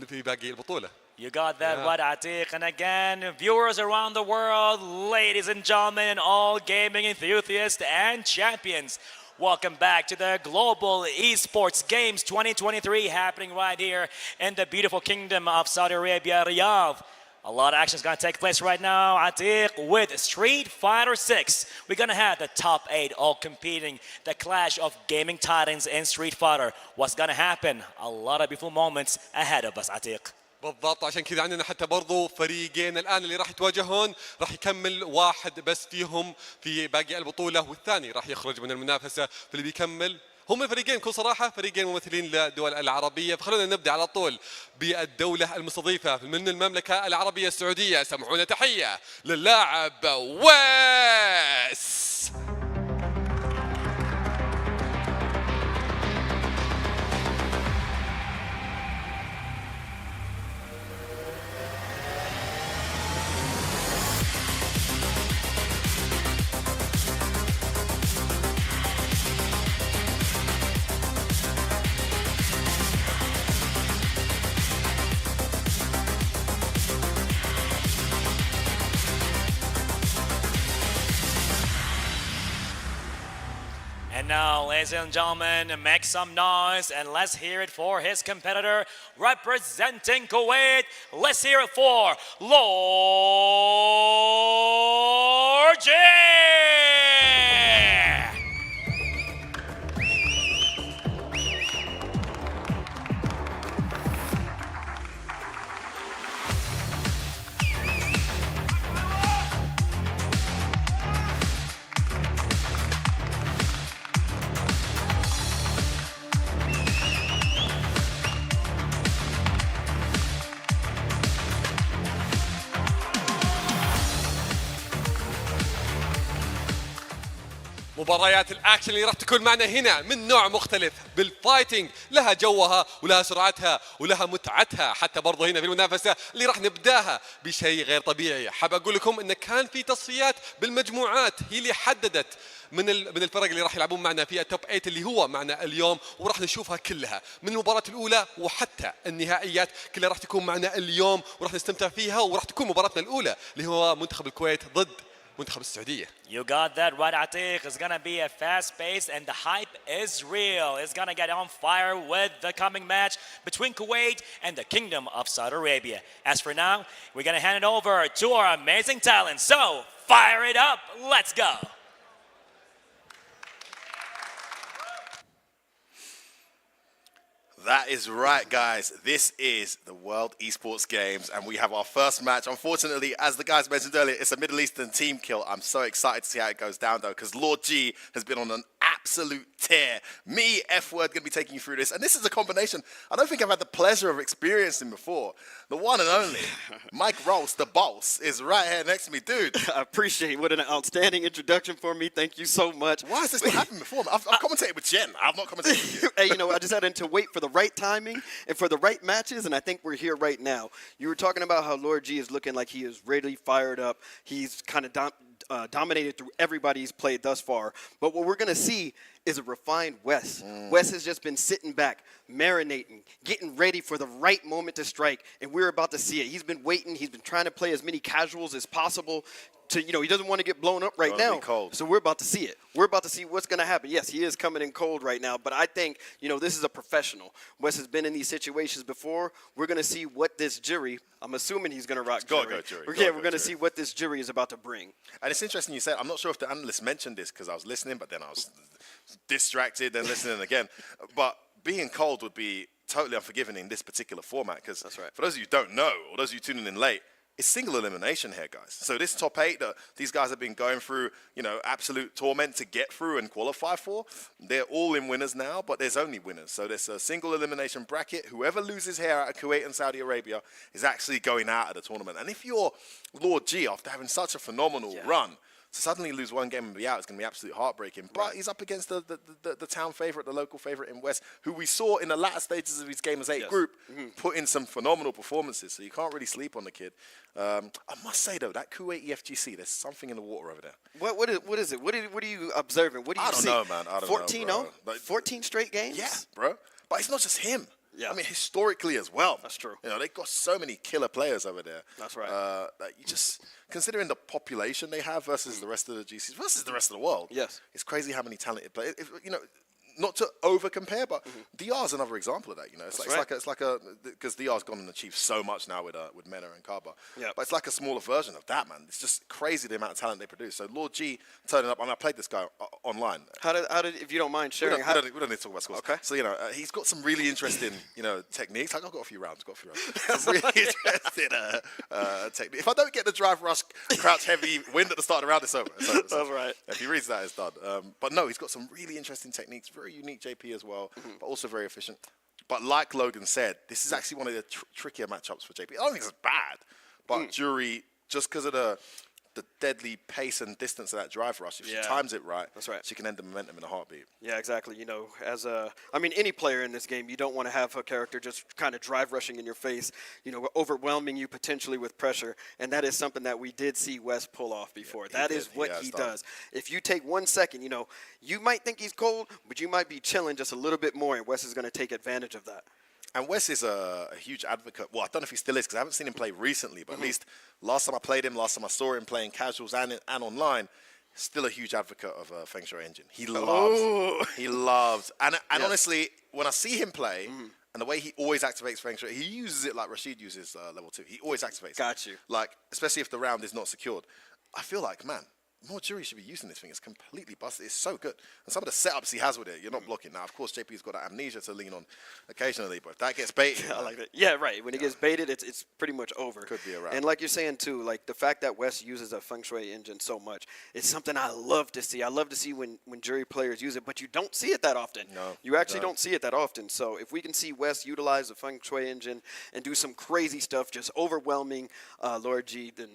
في باقي البطوله. You got that right, Atiq. And again, viewers around the world, ladies and gentlemen, all gaming enthusiasts and champions, welcome back to the Global Esports Games 2023 happening right here in the beautiful kingdom of Saudi Arabia, Riyadh. A lot of action is going to take place right now, Atiq, with Street Fighter 6. We're going to have the top 8 all competing, the clash of gaming titans in Street Fighter. What's going to happen? A lot of beautiful moments ahead of us, Atiq. بالضبط، عشان كذا عندنا حتى برضو فريقين الآن اللي راح يتواجهون، راح يكمل واحد بس فيهم في باقي البطولة والثاني راح يخرج من المنافسة. فاللي بيكمل هم الفريقين بكل صراحة فريقين ممثلين للدول العربية. فخلونا نبدأ على طول بالدولة المستضيفة من المملكة العربية السعودية. سمعونا تحية للاعب ويس. And now, ladies and gentlemen, make some noise and let's hear it for his competitor representing Kuwait. Let's hear it for Lord G. مباريات الاكشن اللي راح تكون معنا هنا من نوع مختلف بالفايتنج، لها جوها ولها سرعتها ولها متعتها، حتى برضه هنا في المنافسه اللي راح نبداها بشيء غير طبيعي. حاب اقول لكم ان كان في تصفيات بالمجموعات هي اللي حددت من الفرق اللي راح يلعبون معنا في التوب 8 اللي هو معنا اليوم، وراح نشوفها كلها من المباراة الأولى وحتى النهائيات كلها راح تكون معنا اليوم وراح نستمتع فيها، وراح تكون مباراتنا الأولى اللي هو منتخب الكويت ضد منتخب السعودية. You got that right, Atiq. It's gonna be a fast pace and the hype is real. It's gonna get on fire with the coming match between Kuwait and the Kingdom of Saudi Arabia. As for now, we're gonna hand it over to our amazing talent. So fire it up. Let's go. That is right, guys. This is the World Esports Games, and we have our first match. Unfortunately, as the guys mentioned earlier, it's a Middle Eastern team kill. I'm so excited to see how it goes down, though, because Lord G has been on an absolute tear. Me, F-Word, going to be taking you through this. And this is a combination I don't think I've had the pleasure of experiencing before. The one and only Mike Rolls, the boss, is right here next to me. Dude. I appreciate it. What an outstanding introduction for me. Thank you so much. Why has this not happened before? I've commentated with Jen. I've not commentated with you. Hey, you know, I just had to wait for the right timing and for the right matches, and I think we're here right now. You were talking about how Lord G is looking like he is really fired up. He's kind of dominated through everybody he's played thus far. But what we're going to see is a refined Wes. Wes has just been sitting back, marinating, getting ready for the right moment to strike, and we're about to see it. He's been waiting. He's been trying to play as many casuals as possible. He doesn't want to get blown up right now. So we're about to see it. We're about to see what's going to happen. Yes, he is coming in cold right now, but I think, this is a professional. Wes has been in these situations before. We're going to see what this jury, I'm assuming he's going to rock jury. We're going to see what this jury is about to bring. And it's interesting you said, I'm not sure if the analyst mentioned this because I was listening, but then I was distracted and listening again. But being cold would be totally unforgiving in this particular format because for those of you who don't know, or those of you tuning in late, it's single elimination here, guys. So this top 8 that these guys have been going through, absolute torment to get through and qualify for, they're all in winners now, but there's only winners. So there's a single elimination bracket. Whoever loses here out of Kuwait and Saudi Arabia is actually going out of the tournament. And if you're Lord G, after having such a phenomenal run, to suddenly lose one game and be out is going to be absolutely heartbreaking. But he's up against the town favourite, the local favourite in West, who we saw in the latter stages of his Game as 8 group put in some phenomenal performances. So you can't really sleep on the kid. I must say, though, that Kuwait EFGC, there's something in the water over there. What is it? What are you observing? What do you see? I don't know, man. I don't know, 14-0? 14 straight games? Yeah, bro. But it's not just him. Yeah. I mean, historically as well. That's true. They've got so many killer players over there. That's right. That you just, considering the population they have versus the rest of the GCs, versus the rest of the world. Yes. It's crazy how many talented players. Not to over compare, but DR is another example of that. It's like because DR's gone and achieved so much now with Mena and Kaba. Yeah. But it's like a smaller version of that, man. It's just crazy the amount of talent they produce. So Lord G turning up. I played this guy online. How did if you don't mind sharing? We don't need to talk about scores. Okay. So he's got some really interesting techniques. I've got a few rounds. Some really interesting technique. If I don't get the drive rush, crouch heavy, wind at the start of the round, it's over. That's right. If he reads that, it's done. But no, he's got some really interesting techniques. Very unique JP as well, but also very efficient. But like Logan said, this is actually one of the trickier matchups for JP. I don't think it's bad, but Jury, just because of the deadly pace and distance of that drive rush, if she times it right, she can end the momentum in a heartbeat. Yeah, exactly. Any player in this game, you don't want to have a character just kind of drive rushing in your face, overwhelming you potentially with pressure. And that is something that we did see Wes pull off before. That is what he does. If you take 1 second, you might think he's cold, but you might be chilling just a little bit more, and Wes is going to take advantage of that. And Wes is a huge advocate. Well, I don't know if he still is because I haven't seen him play recently, but at least last time I played him, last time I saw him playing casuals and online, still a huge advocate of Feng Shui Engine. He loves, and honestly, when I see him play, and the way he always activates Feng Shui, he uses it like Rashid uses level 2. He always activates it. Got you. Like, especially if the round is not secured. I feel like, man, more jury should be using this thing. It's completely busted. It's so good. And some of the setups he has with it, you're not blocking. Now, of course, JP's got that amnesia to lean on occasionally, but if that gets baited. I like that. Yeah, right. When it gets baited, it's pretty much over. Could be a wrap. And like you're saying, too, like the fact that West uses a Feng Shui engine so much, it's something I love to see. I love to see when jury players use it, but you don't see it that often. No. You actually don't see it that often. So if we can see West utilize the Feng Shui engine and do some crazy stuff, just overwhelming Lord G, then,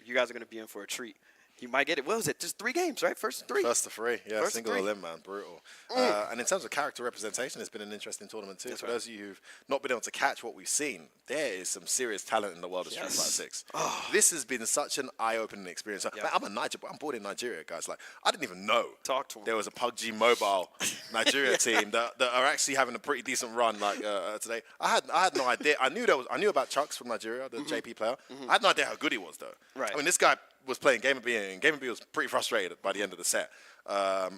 you guys are going to be in for a treat. You might get it. What was it? Just 3 games, right? First 3. First to 3. Yeah, First single 3. limb, man. Brutal. And in terms of character representation, it's been an interesting tournament too. For those of you who've not been able to catch what we've seen, there is some serious talent in the world of Street Fighter 6. This has been such an eye-opening experience. Man, I'm born in Nigeria, guys. Like, I didn't even know there was a PUBG Mobile Nigeria team that are actually having a pretty decent run today. I had no idea. I knew about Chucks from Nigeria, the JP player. I had no idea how good he was, though. Right. I mean, this guy was playing Gamer B, and Gamer B was pretty frustrated by the end of the set.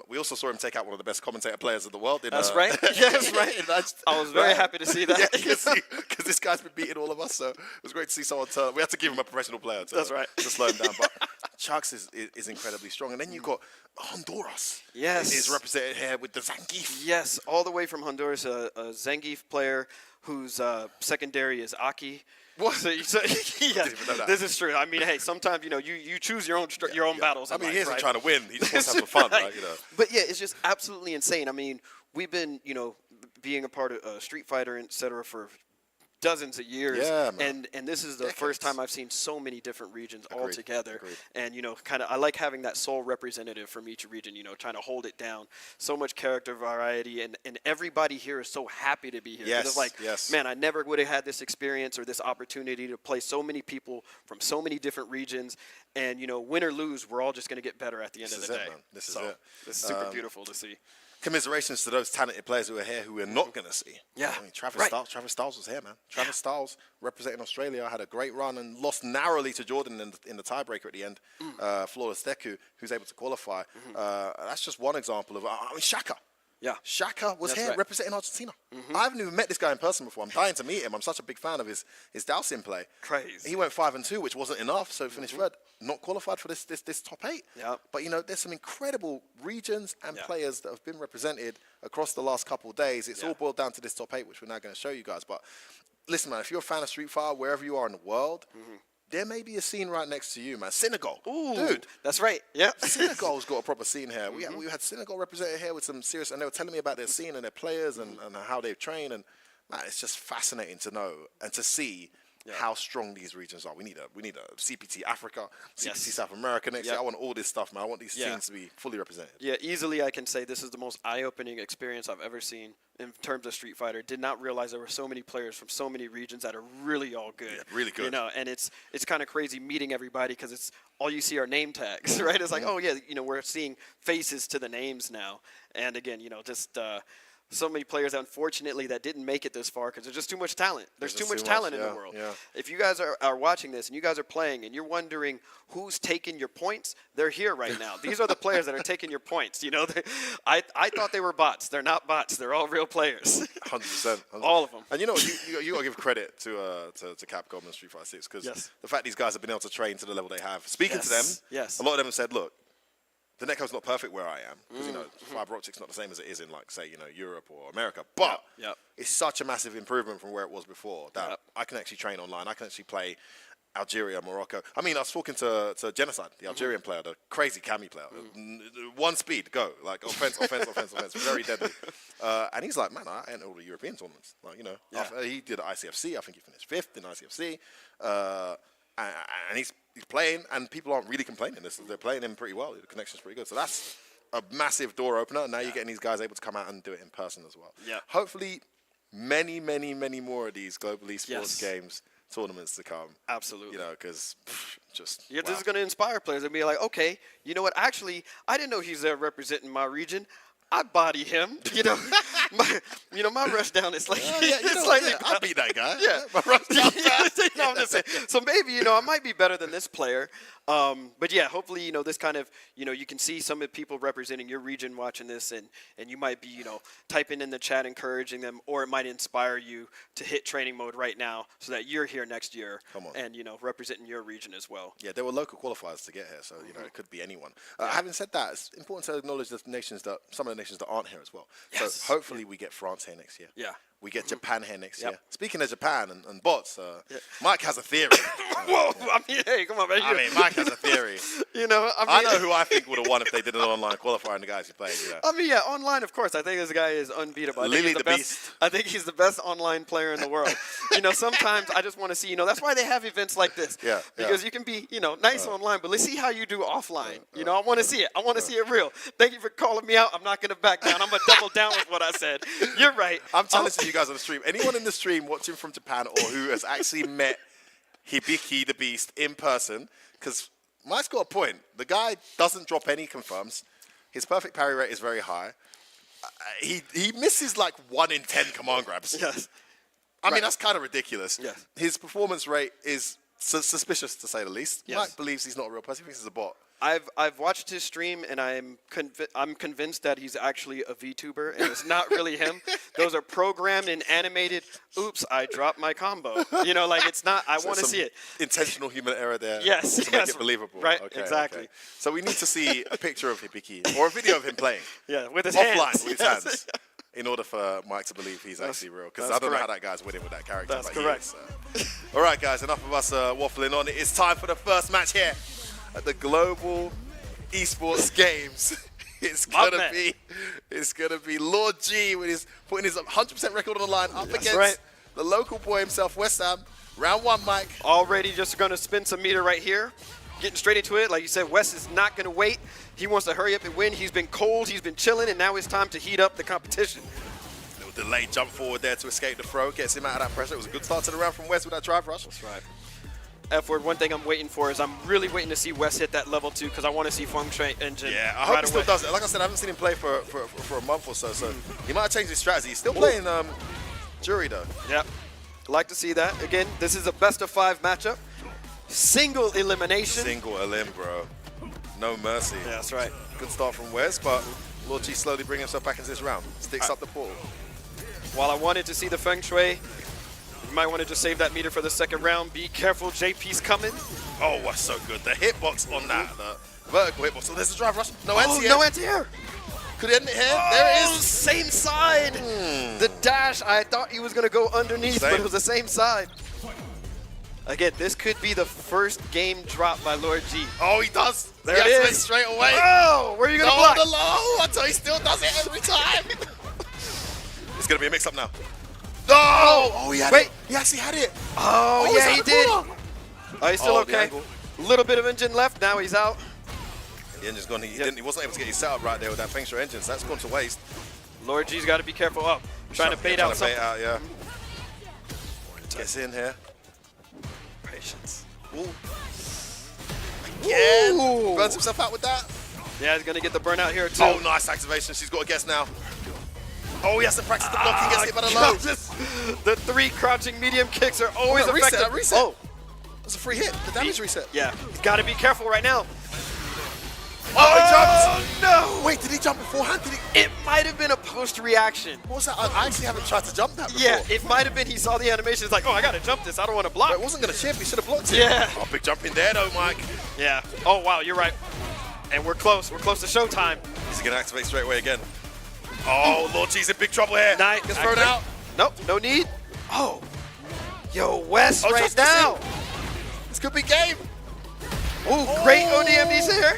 We also saw him take out one of the best commentator players in the world. That's right. Yeah, that's right. I was very happy to see that. Yeah, because this guy's been beating all of us, so it was great to see someone turn. We had to give him a professional player to slow him down. But Chucks is incredibly strong. And then you've got Honduras. Yes. Is represented here with the Zangief. Yes, all the way from Honduras, a Zangief player whose secondary is Aki. What? This is true. I mean, hey, sometimes you choose your own battles. I mean, life, he isn't right? trying to win. He just wants to have some fun, right? But yeah, it's just absolutely insane. I mean, we've been being a part of Street Fighter, etc. for dozens of years. Yeah, man. And this is the first time I've seen so many different regions all together. Agreed. And, kind of, I like having that sole representative from each region, trying to hold it down. So much character variety, and everybody here is so happy to be here. Yes, it's like, yes. man, I never would have had this experience or this opportunity to play so many people from so many different regions. And, win or lose, we're all just going to get better at the end of the day. Man. This is it. It's super beautiful to see. Commiserations to those talented players who are here who we're not going to see. Yeah. I mean, Travis Styles was here, man. Travis Styles, representing Australia, had a great run and lost narrowly to Jordan in the tiebreaker at the end. Flawless Deku, who's able to qualify. That's just one example of, Shaka. Yeah. Shaka was here representing Argentina. I haven't even met this guy in person before. I'm dying to meet him. I'm such a big fan of his Dalsim play. Crazy. He went 5-2, which wasn't enough, so finished third. Not qualified for this top 8. Yeah. But there's some incredible regions and players that have been represented across the last couple of days. It's all boiled down to this top 8, which we're now going to show you guys. But listen, man, if you're a fan of Street Fighter, wherever you are in the world, there may be a scene right next to you, man. Senegal. Ooh, dude. That's right. Yeah. Senegal's got a proper scene here. We had Senegal represented here with some serious, and they were telling me about their scene and their players and how they've trained. And man, it's just fascinating to know and to see how strong these regions are. We need a CPT Africa, CPT South America next year. I want all this stuff, man. I want these scenes to be fully represented. Yeah, easily I can say this is the most eye-opening experience I've ever seen in terms of Street Fighter. Did not realize there were so many players from so many regions that are really all good. Yeah, really good. And it's kind of crazy meeting everybody because it's all you see are name tags, right? It's like, oh yeah, we're seeing faces to the names now. And again, just so many players, unfortunately, that didn't make it this far because there's just too much talent. There's too much talent in the world. Yeah. If you guys are watching this and you guys are playing and you're wondering who's taking your points, they're here right now. These are the players that are taking your points. I thought they were bots. They're not bots. They're all real players. 100%. All of them. And you got to give credit to Capcom and Street Fighter 6 because the fact these guys have been able to train to the level they have. Speaking to them, a lot of them have said, look, the netcode's not perfect where I am because fiber optic's not the same as it is in Europe or America. But it's such a massive improvement from where it was before that I can actually train online. I can actually play Algeria, Morocco. I mean, I was talking to Genocide, the Algerian player, the crazy Cami player. One speed, go. Like, offense, very deadly. And he's like, man, I enter all the European tournaments. After he did ICFC. I think he finished 5th in ICFC. And he's playing, and people aren't really complaining. They're playing him pretty well. The connection's pretty good. So that's a massive door opener. Now you're getting these guys able to come out and do it in person as well. Yeah. Hopefully, many, many, many more of these global esports games tournaments to come. Absolutely. Because just this is going to inspire players and be like, okay, you know what? Actually, I didn't know he's there representing my region. I body him. My rush down is like, I beat that guy. Yeah. My rush down. I'm just saying. So maybe, I might be better than this player. But yeah, hopefully, this kind of, you can see some of the people representing your region watching this, and you might be, typing in the chat, encouraging them, or it might inspire you to hit training mode right now so that you're here next year and, representing your region as well. Yeah, there were local qualifiers to get here, so, it could be anyone. Having said that, it's important to acknowledge some of the nations that aren't here as well. Yes. So hopefully we get France here next year. Yeah. We get Japan here next year. Speaking of Japan and bots, Mike has a theory. Whoa, hey, come on, man. Mike has a theory. I know who I think would have won if they did an online qualifier and the guys who played. Online, of course. I think this guy is unbeatable. Lily the Beast. I think he's the best online player in the world. Sometimes I just want to see, that's why they have events like this. Because you can be, nice online, but let's see how you do offline. I want to see it. I want to see it real. Thank you for calling me out. I'm not going to back down. I'm going to double down with what I said. You're right. I'm challenging you guys on the stream. Anyone in the stream watching from Japan or who has actually met Hibiki the Beast in person, because Mike's got a point. The guy doesn't drop any confirms. His perfect parry rate is very high. He misses like 1 in 10 command grabs. Yes. I mean, that's kind of ridiculous. Yes. His performance rate is suspicious, to say the least. Yes. Mike believes he's not a real person. He thinks he's a bot. I've watched his stream, and I'm convinced that he's actually a VTuber, and it's not really him. Those are programmed and animated. Oops, I dropped my combo. It's not. I want to see it. Intentional human error there. Yes, to make it believable. Right, okay, exactly. Okay. So we need to see a picture of Hibiki or a video of him playing. Yeah, with his offline hands. with his hands. In order for Mike to believe he's actually real. Because I don't know how that guy's winning with that character. That's correct. All right, guys, enough of us waffling on. It is time for the first match here at the Global Esports Games. It's gonna be Lord G with his putting his 100% record on the line up against the local boy himself, West Ham. Round 1, Mike. Already just gonna spin some meter right here. Getting straight into it. Like you said, West is not gonna wait. He wants to hurry up and win. He's been cold, he's been chilling, and now it's time to heat up the competition. Little delayed jump forward there to escape the throw. Gets him out of that pressure. It was a good start to the round from West with that drive rush. That's right. F-word, one thing I'm waiting for is I'm really waiting to see West hit that level 2 because I want to see Feng Shui Engine. Yeah, I hope he still does it. Like I said, I haven't seen him play for a month or so, so he might have changed his strategy. He's still playing Jury, though. Yep. Like to see that. Again, this is a best-of-5 matchup. Single elimination. Single elim, bro. No mercy. Yeah, that's right. Good start from West, but Lord G slowly bringing himself back into this round. Sticks up the portal. While I wanted to see the Feng Shui, you might want to just save that meter for the second round. Be careful, JP's coming. Oh, that's so good. The hitbox on that, the vertical hitbox. So there's a drive rush. No anti-air. No anti-air. Could end it here. There it is. Same side. The dash, I thought he was going to go underneath, but it was the same side. Again, this could be the first game drop by Lord G. Oh, he does. There it is. Straight away. Oh, where are you going to block? The low. Until he still does it every time. It's going to be a mix-up now. Oh, he had it. He actually had it. Oh, yeah, he did. Oh, he's still okay. A little bit of engine left. Now he's out. The engine's gone. He wasn't able to get his setup right there with that Feng Shui engine, so that's gone to waste. Lord G's got to be careful. Oh, trying to bait out something. Yeah. Gets in here. Patience. Ooh. Again. Burns himself out with that. Yeah, he's going to get the burnout here, too. Oh, nice activation. She's got a guess now. Oh, he has to practice the block. He gets hit by the low. The 3 crouching medium kicks are always effective. Reset. Oh, that's a free hit. The damage reset. Yeah, he's got to be careful right now. Oh, he jumped. No. Wait, did he jump beforehand? It might have been a post-reaction. What was that? I actually haven't tried to jump that before. Yeah, it might have been. He saw the animation. He's like, oh, I got to jump this. I don't want to block. But it wasn't going to chip. He should have blocked it. Yeah. Oh, big jump in there, though, Mike. Yeah. Oh, wow, you're right. And we're close. We're close to showtime. Is he going to activate straight away again? Oh, Lord G's in big trouble here. Nice. Gets thrown out. Nope, no need. Oh. Yo, West right now. This could be game. Ooh, great ODMDs here.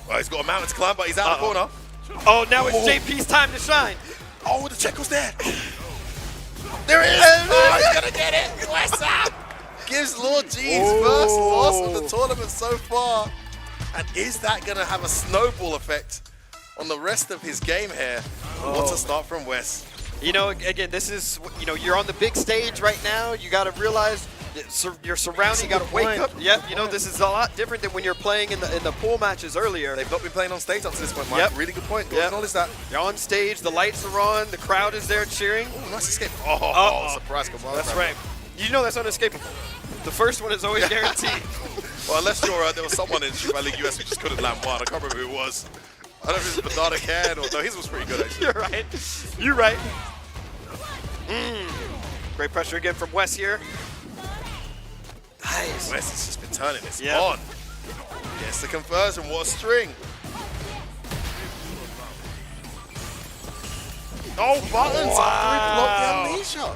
Well, he's got a mountain to climb, but he's out of the corner. Oh, now it's JP's time to shine. Oh, the check was there. There it is. Oh, he's going to get it. West Ham gives Lord G his first loss of the tournament so far. And is that going to have a snowball effect on the rest of his game here? What a start from West. You know, again, this is, you're on the big stage right now. You got to realize your surrounding. You got to wake up. Yep, this is a lot different than when you're playing in the pool matches earlier. They've not been playing on stage up to this point, Mike. Yep. Really good point. Yep. Acknowledge that. You're on stage. The lights are on. The crowd is there cheering. Oh, nice escape. Oh, surprise. That's right. You know that's unescapable. The first one is always guaranteed. Well, unless you're, there was someone in Super League US who just couldn't land one. I can't remember who it was. I don't know if it was Banana Can or no, his was pretty good actually. You're right. You're right. Great pressure again from Wes here. Nice. Wes has just been turning this Yep. on. Yes, the conversion. What a string. Oh, buttons. Wow. Amnesia.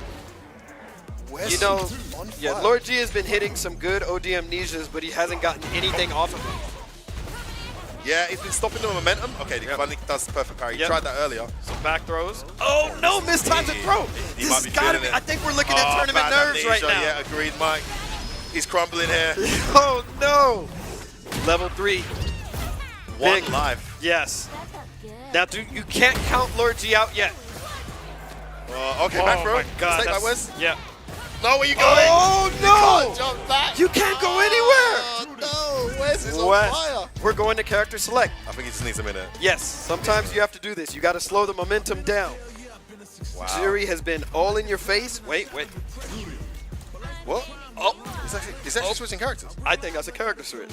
Wes You know, on yeah, fire. Lord G has been hitting some good OD amnesias, but he hasn't gotten anything off of it. Yeah, he's been stopping the momentum. Okay, he finally does the perfect parry. He tried that earlier. Some back throws. Oh no, mistimed the throw. He This might has be gotta feeling be. it. I think we're looking at tournament bad nerves right amnesia. now. Yeah, agreed, Mike. He's crumbling here. Oh no. Level 3. One Big. life. Yes. Now, you can't count Lord G out yet. Okay, back throw. My God, Mistake by that's- Wes. Yeah. No, where you going? Oh You no! can't jump back. You can't go anywhere. Oh, no, Wes is on Wes. fire. We're going to character select. I think he just needs a minute. Yes, sometimes you have to do this. You got to slow the momentum down. Wow. Jiri has been all in your face. Wait. What? Oh, He's actually switching characters. I think that's a character switch.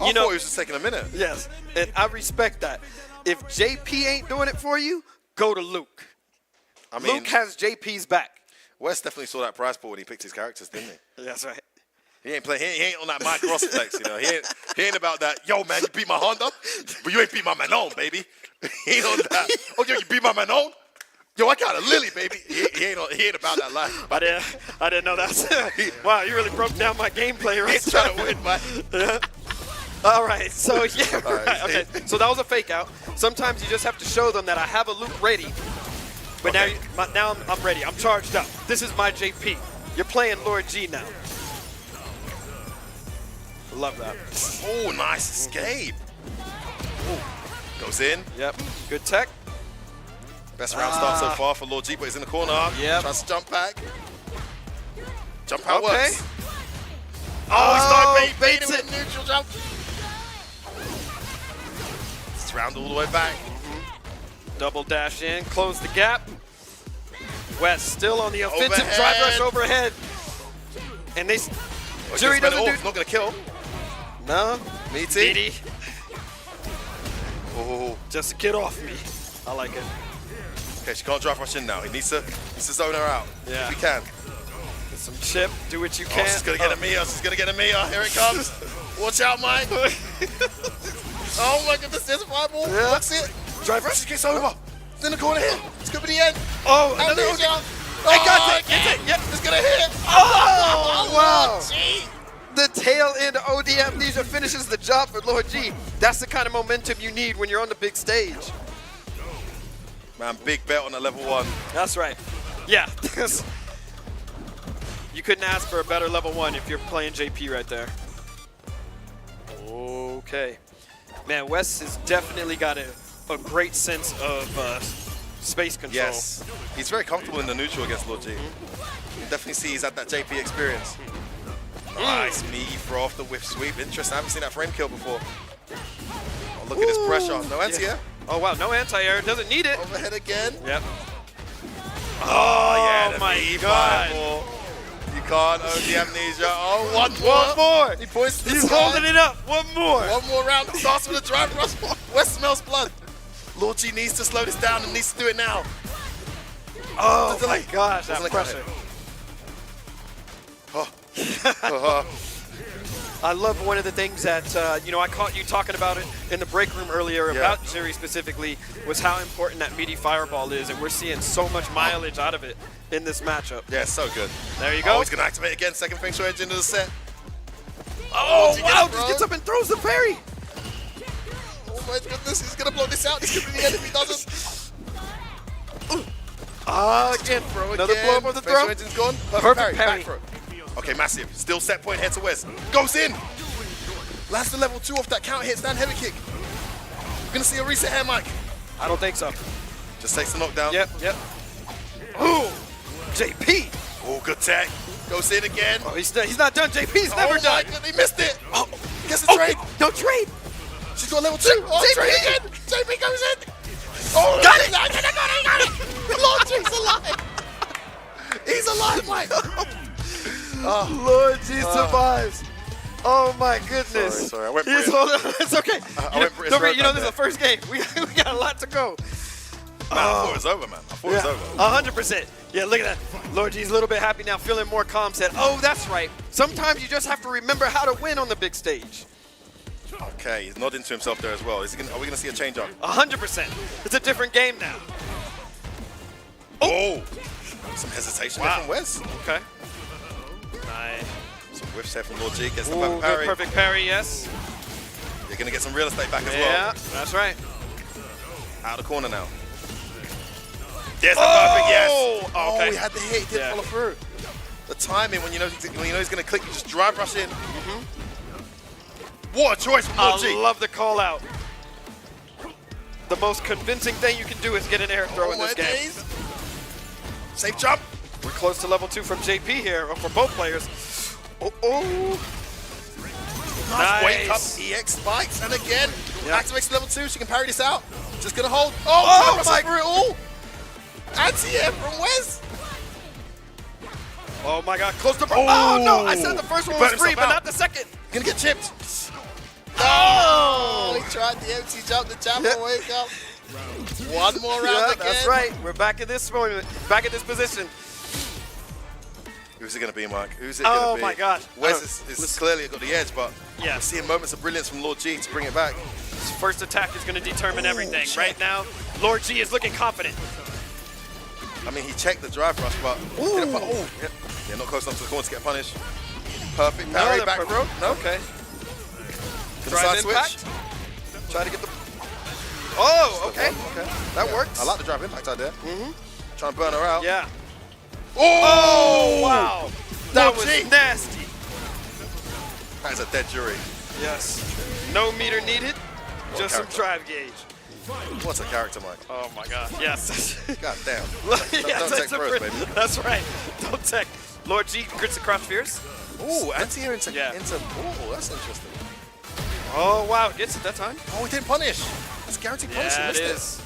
I thought he was just taking a minute. Yes, and I respect that. If JP ain't doing it for you, go to Luke. I mean, Luke has JP's back. Wes definitely saw that prize pool when he picked his characters, didn't he? That's right. He ain't playing. He ain't on that Mike Ross flex, you know. He ain't about that. Yo, man, you beat my Honda, but you ain't beat my Manon, baby. He ain't on that. Oh, yo, you beat my Manon. Yo, I got a Lily, baby. He ain't about that life. I didn't know that. Wow, you really broke down my gameplay right He's trying to win, man. All right, so yeah, All right. right. Okay, so that was a fake out. Sometimes you just have to show them that I have a Luke ready. But Okay. now I'm ready. I'm charged up. This is my JP. You're playing Lord G now. Love that. Oh, nice escape. Ooh. Goes in. Yep. Good tech. Best round start so far for Lord G, but he's in the corner. Yep. Tries to jump back. Jump out Okay. works. Oh, he started baiting baits with a neutral jump. It's round all the way back. Double dash in, close the gap. West still on the offensive Overhead. drive rush overhead. And they, Oh, Jiri doesn't do, Not gonna kill. no, Meaty. Didi, Oh, just get off me. I like it. okay, she can't drive rush in now. He needs to zone her out. Yeah. If he can. Get some chip, do what you Oh, can. she's gonna get a Mia. She's gonna get a Mia. Here it comes. Watch out, Mike. Oh my goodness, there's a fireball. Yeah. That's it. Drive rush gets over. It's in the corner here. It's gonna be the end. Oh, Amnesia. another. Oh, got it. get it. Yep, it's gonna hit. Oh, wow. Lord G. The tail end of OD Amnesia finishes the job for Lord G. That's the kind of momentum you need when you're on the big stage. Man, big bet on the level 1. That's right. Yeah. You couldn't ask for a better level 1 if you're playing JP right there. Okay. Man, Wes has definitely got a great sense of space control. Yes. He's very comfortable in the neutral against Lord G. You can definitely see he's had that JP experience. Nice, meaty throw off the whiff sweep. Interesting. I haven't seen that frame kill before. Oh, look at this pressure. No anti-air. Oh, wow. No anti-air. Doesn't need it. Overhead again. Yep. Oh, yeah. The my meaty God. fireball. You can't own the amnesia. Oh, one more. He points to the He's side. holding it up. One more. One more round. It starts with a drive rush. West smells blood. Lord G needs to slow this down and needs to do it now. Oh, my gosh. That Doesn't look pressure. Oh. I love one of the things that, I caught you talking about it in the break room earlier about Jiri specifically, was how important that meaty fireball is, and we're seeing so much mileage out of it in this matchup. Yeah, so good. There you go. Oh, he's going to activate again. Second Feng Shui edge into the set. Oh, He wow. gets Just gets thrown. up and throws the parry. Oh, my goodness. He's going to block this out. This could be the end if he doesn't. Again, Throw another again. blow up of the Feng throw. Shui engine's gone. Perfect Back parry. throw. Okay, massive. Still set point, head to West. Goes in. Lands the level 2 off that counter hit, stand heavy kick. We're going to see a reset here, Mike. I don't think so. Just takes the knockdown. Yep. Ooh, JP. Oh, good tech. Goes in again. Oh, he's not done. JP's never Oh, done. my goodness, he missed it. Oh, gets the trade. No trade. She's got level 2. Oh, JP. trade again. JP goes in. Oh, Got it. Got it. Lord G's alive. He's alive, Mike. Lord G survives. Oh my goodness. Sorry, I went He's British. holding. It's okay. I went British Don't worry, you know, this is there. the first game. We got a lot to go. Man, I thought it was over, man. I thought it was over. 100%. Yeah, look at that. Lord G's a little bit happy now, feeling more calm. Said, oh, that's right. Sometimes you just have to remember how to win on the big stage. Okay, he's nodding to himself there as well. Are we going to see a change up? 100%. It's a different game now. Oh! Some hesitation there from Wes. Okay. Nice. Some whiffs there from Lord G. Gets the Ooh, perfect good parry. perfect parry, yes. You're going to get some real estate back as well. Yeah, that's right. Out of the corner now. There's the perfect yes. Oh, okay. He had the hit. He didn't follow through. The timing when you know he's going to click, you just drive rush in. What a choice from Lord G. I love the call out. The most convincing thing you can do is get an air throw in this game. Days. Safe jump. We're close to level 2 from JP here, or for both players. Oh. Nice. Wake up, EX spikes, and again, activates level 2. She can parry this out. Just going to hold. Oh my through it all. Anti-air from Wes. Oh my god, close to oh no, I said the first one was free, but not the second. Gonna get chipped. Oh, he tried the empty jump, the jump wake up. One more round again. That's right. We're back at this moment, back at this position. Who's it going to be, Mike? Who's it going to be? Oh my god. Wes is clearly got the edge, but yeah, we're seeing moments of brilliance from Lord G to bring it back. His first attack is going to determine everything. Right now, Lord G is looking confident. I mean, he checked the drive rush, but yeah, not close enough to the corner to get punished. Perfect parry, back row. No. Okay. Drive switch. Try to get the. Oh, okay. That works. I like the drive impact idea. Try and burn her out. Yeah. Oh, wow. That was nasty. That is a dead jury. Yes. No meter needed. Just some drive gauge. What's a character, Mike? Oh my god. Yes. God damn. Yes, don't take pros, baby. That's right. Don't tech. Lord G crits across fears. Ooh, anti-air into oh, that's interesting. Oh wow, gets it that time. Oh, he didn't punish. That's guaranteed punish. Yeah, He it missed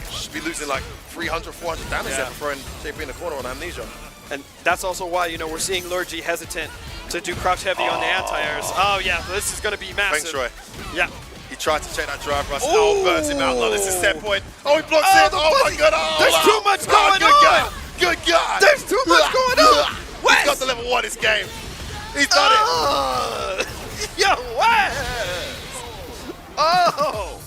is. Should be losing like 300, 400 damage there for throwing JP in the corner on amnesia. And that's also why, you know, we're seeing Lord G hesitant to do crouch heavy on the anti-airs. Oh yeah, this is going to be massive. Feng Shui. Yeah. He tried to check that drive rush. Oh, burns him out. Look, this is set point. Oh, he blocks it. Oh my god. Oh, there's too much going good on. God. Good God. There's too much going on. He's got the level 1 this game. He's done it. Yo, Wes. Oh.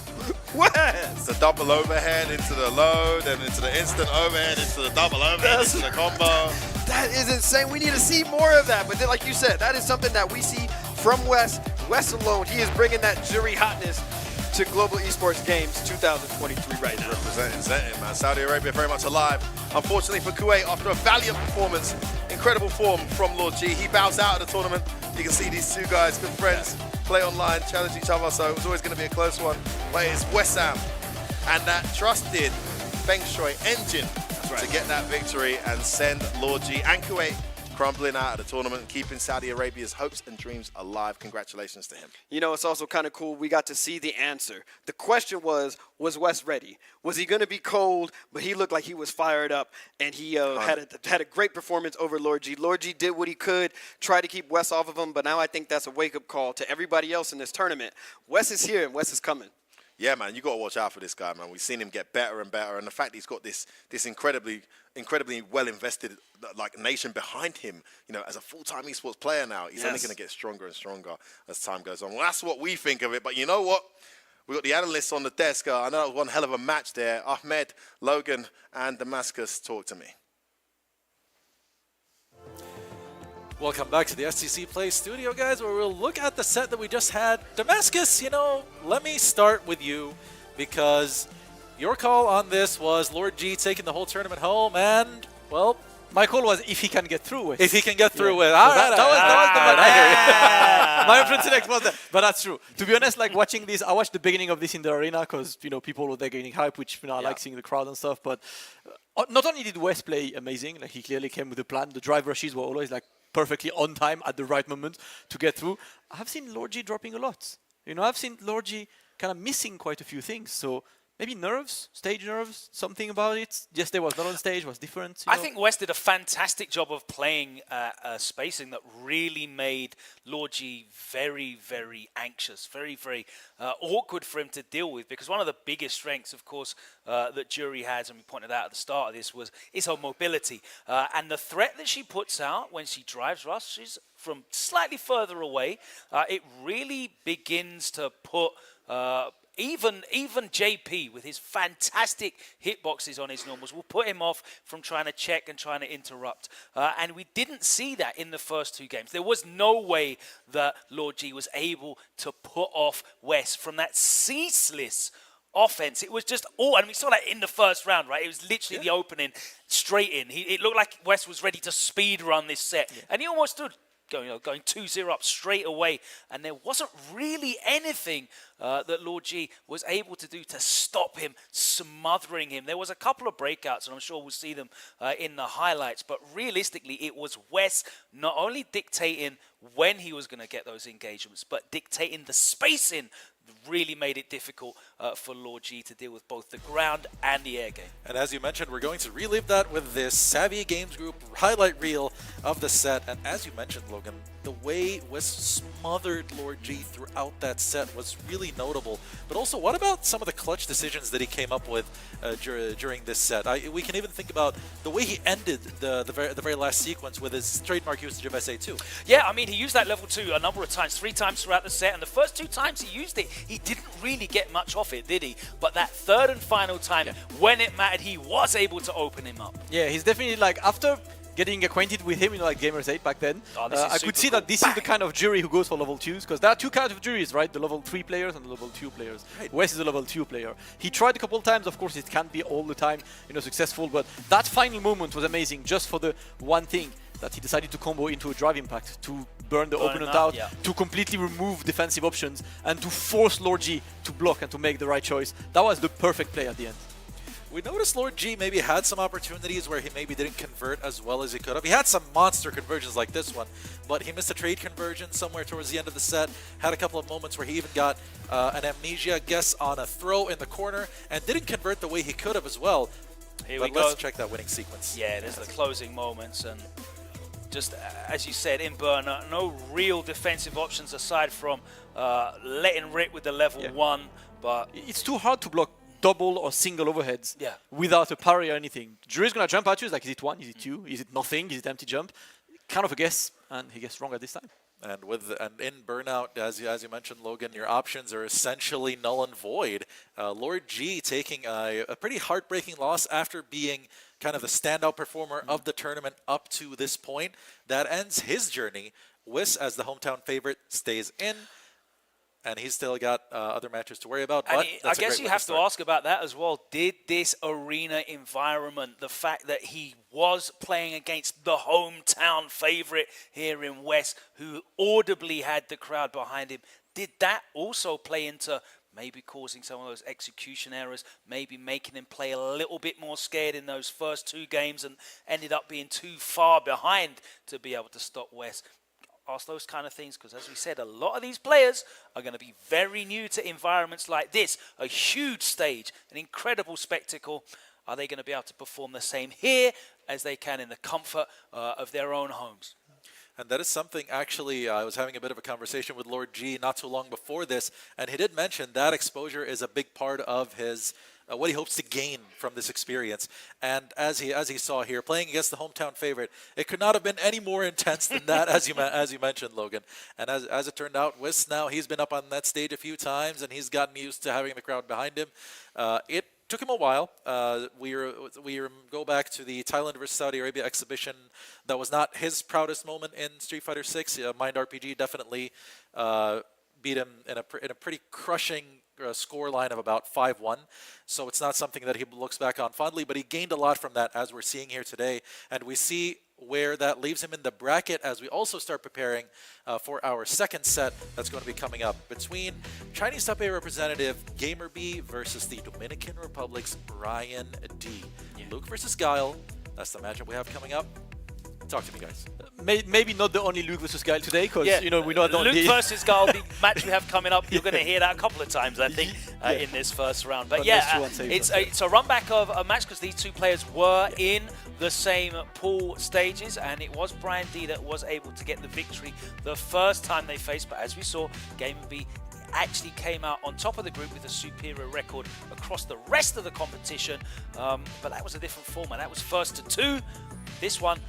Wes. The double overhead into the low, then into the instant overhead, into the double overhead, into the combo. That is insane. We need to see more of that. But then, like you said, that is something that we see from Wes. Wes alone, he is bringing that jury hotness to Global Esports Games 2023 right now. Representing, man. Saudi Arabia very much alive. Unfortunately for Kuwait, after a valiant performance, incredible form from Lord G, he bows out of the tournament. You can see these two guys, good friends, play online, challenge each other, so it was always going to be a close one. But it's Wessam and that trusted Feng Shui engine to get that victory and send Lord G and Kuwait crumbling out of the tournament, keeping Saudi Arabia's hopes and dreams alive. Congratulations to him. You know, it's also kind of cool. We got to see the answer. The question was Wes ready? Was he going to be cold? But he looked like he was fired up, and he had a great performance over Lord G. Lord G did what he could, tried to keep Wes off of him, but now I think that's a wake-up call to everybody else in this tournament. Wes is here, and Wes is coming. Yeah, man, you got to watch out for this guy, man. We've seen him get better and better, and the fact he's got this incredibly well invested like nation behind him, you know, as a full-time esports player now, he's only going to get stronger and stronger as time goes on. Well, that's what we think of it, but you know what? We got the analysts on the desk. I know it was one hell of a match there. Ahmed, Logan, and Damascus, talk to me. Welcome back to the STC Play studio, guys, where we'll look at the set that we just had. Damascus, you know, let me start with you, because your call on this was Lord G taking the whole tournament home, and, well... My call was if he can get through it. If he can get through it. So that was the my entrance select was that. But that's true. To be honest, like watching this, I watched the beginning of this in the arena because, you know, people were there getting hype, which, you know, I like seeing the crowd and stuff. But not only did Wes play amazing, like he clearly came with a plan. The drive rushes were always like perfectly on time at the right moment to get through. I've seen Lord G dropping a lot. You know, I've seen Lord G kind of missing quite a few things. So maybe nerves, stage nerves, something about it. Yesterday was not on stage, was different. I think West did a fantastic job of playing spacing that really made Lord G very, very anxious, very, very awkward for him to deal with, because one of the biggest strengths, of course, that Jury has, and we pointed out at the start of this, is her mobility. And the threat that she puts out when she drives rushes from slightly further away, it really begins to put... Even JP with his fantastic hitboxes on his normals will put him off from trying to check and trying to interrupt. And we didn't see that in the first two games. There was no way that Lord G was able to put off West from that ceaseless offense. It was just all, and we saw that in the first round, right? It was literally the opening straight in. It looked like West was ready to speed run this set. And he almost stood going 2-0 up straight away, and there wasn't really anything that Lord G was able to do to stop him, smothering him. There was a couple of breakouts, and I'm sure we'll see them in the highlights, but realistically it was West not only dictating when he was going to get those engagements, but dictating the spacing really made it difficult for Lord G to deal with both the ground and the air game. And as you mentioned, we're going to relive that with this Savvy Games Group highlight reel of the set. And as you mentioned, Logan, the way West smothered Lord G throughout that set was really notable. But also, what about some of the clutch decisions that he came up with during this set? We can even think about the way he ended the very last sequence with his trademark usage of SA2. Yeah, I mean, he used that level 2 a number of times, 3 times throughout the set, and the first 2 times he used it, he didn't really get much off it, did he? But that third and final time, when it mattered, he was able to open him up. Yeah, he's definitely like, after getting acquainted with him, like Gamers 8 back then, I could see that this is the kind of jury who goes for level 2s, because there are 2 kinds of juries, right? The level 3 players and the level 2 players. Right. West is a level 2 player. He tried a couple of times, of course it can't be all the time, successful, but that final moment was amazing, just for the one thing that he decided to combo into a drive impact to burn the opponent out, to completely remove defensive options, and to force Lord G to block and to make the right choice. That was the perfect play at the end. We noticed Lord G maybe had some opportunities where he maybe didn't convert as well as he could have. He had some monster conversions like this one, but he missed a trade conversion somewhere towards the end of the set. Had a couple of moments where he even got an amnesia guess on a throw in the corner and didn't convert the way he could have as well. Here but we go. Let's check that winning sequence. Yeah, there's the closing moments, and just as you said, in burner, no real defensive options aside from letting rip with the level 1. But it's too hard to block double or single overheads without a parry or anything. Jury's gonna jump at you, like, is it 1, is it 2, is it nothing, is it empty jump? Kind of a guess, and he gets wrong at this time. And in Burnout, as you mentioned, Logan, your options are essentially null and void. Lord G taking a pretty heartbreaking loss after being kind of the standout performer of the tournament up to this point. That ends his journey. Wiss, as the hometown favorite, stays in. And he's still got other matches to worry about. But I guess you have to ask about that as well. Did this arena environment, the fact that he was playing against the hometown favorite here in West, who audibly had the crowd behind him, did that also play into maybe causing some of those execution errors, maybe making him play a little bit more scared in those first 2 games and ended up being too far behind to be able to stop West? Ask those kind of things, because as we said, a lot of these players are going to be very new to environments like this. A huge stage, an incredible spectacle. Are they going to be able to perform the same here as they can in the comfort of their own homes? And that is something, actually, I was having a bit of a conversation with Lord G not too long before this, and he did mention that exposure is a big part of his what he hopes to gain from this experience. And as he saw here, playing against the hometown favorite, it could not have been any more intense than that, as you mentioned, Logan. And as it turned out, Wiss now, he's been up on that stage a few times, and he's gotten used to having the crowd behind him. It took him a while. We go back to the Thailand versus Saudi Arabia exhibition. That was not his proudest moment in Street Fighter 6. Mind RPG definitely beat him in a pretty crushing score line of about 5-1. So it's not something that he looks back on fondly, but he gained a lot from that, as we're seeing here today. And we see where that leaves him in the bracket as we also start preparing for our second set that's going to be coming up between Chinese Taipei representative Gamer B versus the Dominican Republic's Ryan D. Luke versus Guile. That's the matchup we have coming up. Talk to me, guys. Maybe not the only Luke versus Guile today, because we know Luke versus Guile, the match we have coming up. You're going to hear that a couple of times, I think, in this first round. But it's a run back of a match because these two players were in the same pool stages, and it was Brian D that was able to get the victory the first time they faced. But as we saw, Game B actually came out on top of the group with a superior record across the rest of the competition. But that was a different format. That was first to two. This one,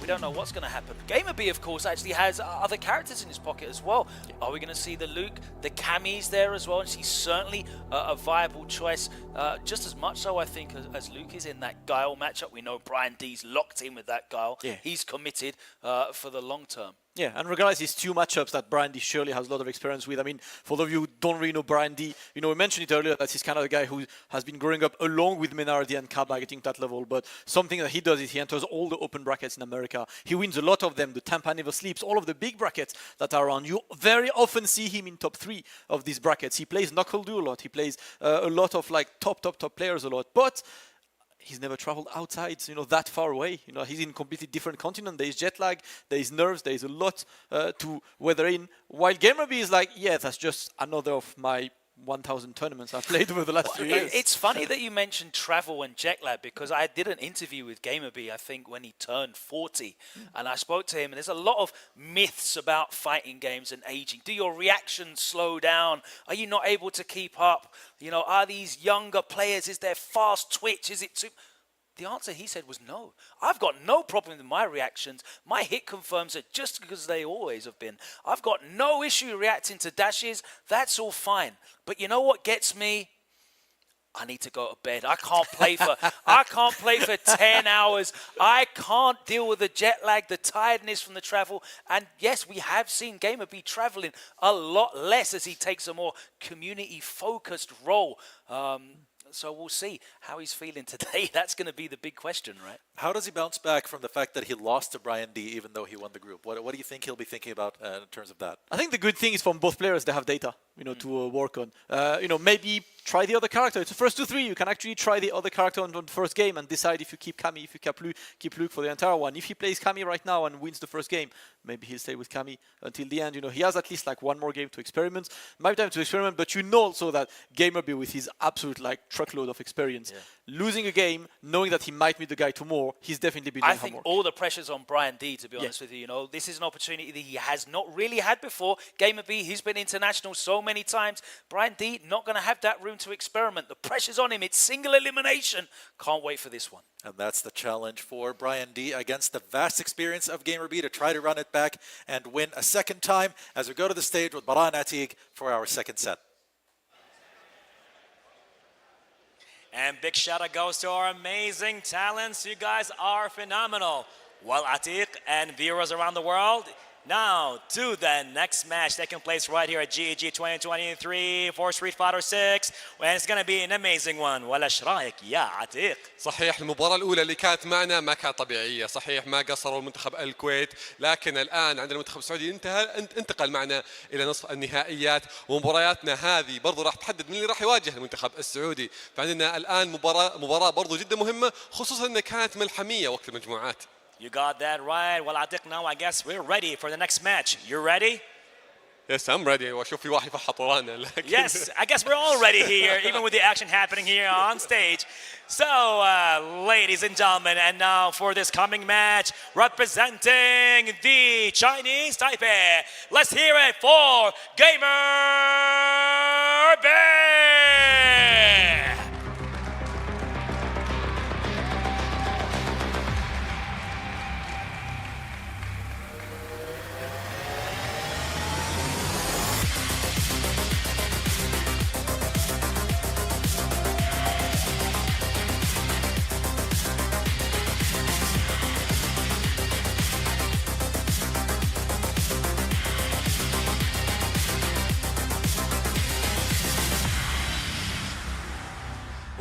we don't know what's going to happen. Gamer B, of course, actually has other characters in his pocket as well. Are we going to see the Luke, the Cammy's there as well? And she's certainly a viable choice, just as much so, I think, as Luke is in that Guile matchup. We know Brian D's locked in with that Guile. Yeah. He's committed for the long term. Yeah, and regardless, these two matchups that Brian D surely has a lot of experience with. I mean, for those of you who don't really know Brian D, we mentioned it earlier that he's kind of the guy who has been growing up along with Menardi and Kaba getting to that level. But something that he does is he enters all the open brackets in America. He wins a lot of them. The Tampa Never Sleeps, all of the big brackets that are around. You very often see him in top 3 of these brackets. He plays Knuckle Do a lot. He plays a lot of like top players a lot. But he's never traveled outside, that far away. He's in a completely different continent. There is jet lag, there is nerves, there is a lot to weather in. While Gamer B is like, yeah, that's just another of my 1,000 tournaments I've played over the last 2 years. It's funny that you mentioned travel and jet lag, because I did an interview with Gamer B, I think, when he turned 40. And I spoke to him, and there's a lot of myths about fighting games and aging. Do your reactions slow down? Are you not able to keep up? Are these younger players, is there fast twitch? Is it too... The answer, he said, was no. I've got no problem with my reactions. My hit confirms it just because they always have been. I've got no issue reacting to dashes. That's all fine. But you know what gets me? I need to go to bed. I can't play for 10 hours. I can't deal with the jet lag, the tiredness from the travel. And yes, we have seen Gamer B traveling a lot less as he takes a more community-focused role. So we'll see how he's feeling today. That's going to be the big question, right? How does he bounce back from the fact that he lost to Brian D even though he won the group? What do you think he'll be thinking about in terms of that? I think the good thing is from both players, they have data, to work on. Maybe try the other character. It's the first 2-3. You can actually try the other character on the first game and decide if you keep Cammy, if you keep Luke for the entire one. If he plays Cammy right now and wins the first game, maybe he'll stay with Cammy until the end. He has at least like one more game to experiment. Might be time to experiment, but also that Gamer B with his absolute truckload of experience, losing a game, knowing that he might meet the guy tomorrow, he's definitely been doing homework. I think all the pressure's on Brian D, to be honest with you. This is an opportunity that he has not really had before. Gamer B, he's been international so many times. Brian D, not going to have that room to experiment. The pressure's on him. It's single elimination. Can't wait for this one. And that's the challenge for Brian D against the vast experience of Gamer B to try to run it back and win a second time as we go to the stage with Baran Atig for our second set. And big shout out goes to our amazing talents. You guys are phenomenal. Well, Atiq and viewers around the world, now to the next match taking place right here at GEG 2023 for Street Fighter 6, and it's going to be an amazing one. ولا ايش رايك يا عتيق؟ صحيح المباراة الأولى اللي كانت معنا ما كانت طبيعية، صحيح ما قصروا المنتخب الكويت، لكن الآن عندنا المنتخب السعودي انتقل معنا إلى نصف النهائيات، ومبارياتنا هذه برضو راح تحدد من اللي راح يواجه المنتخب السعودي، فعندنا الآن مباراة برضو جدا مهمة، خصوصا أنها كانت ملحمية وقت المجموعات. You got that right. Well, Atiq, now I guess we're ready for the next match. You ready? Yes, I'm ready. واشوف في واحد يفحط ورانا لكن Yes, I guess we're all ready here, even with the action happening here on stage. So, ladies and gentlemen, and now for this coming match, representing the Chinese Taipei, let's hear it for Gamer B!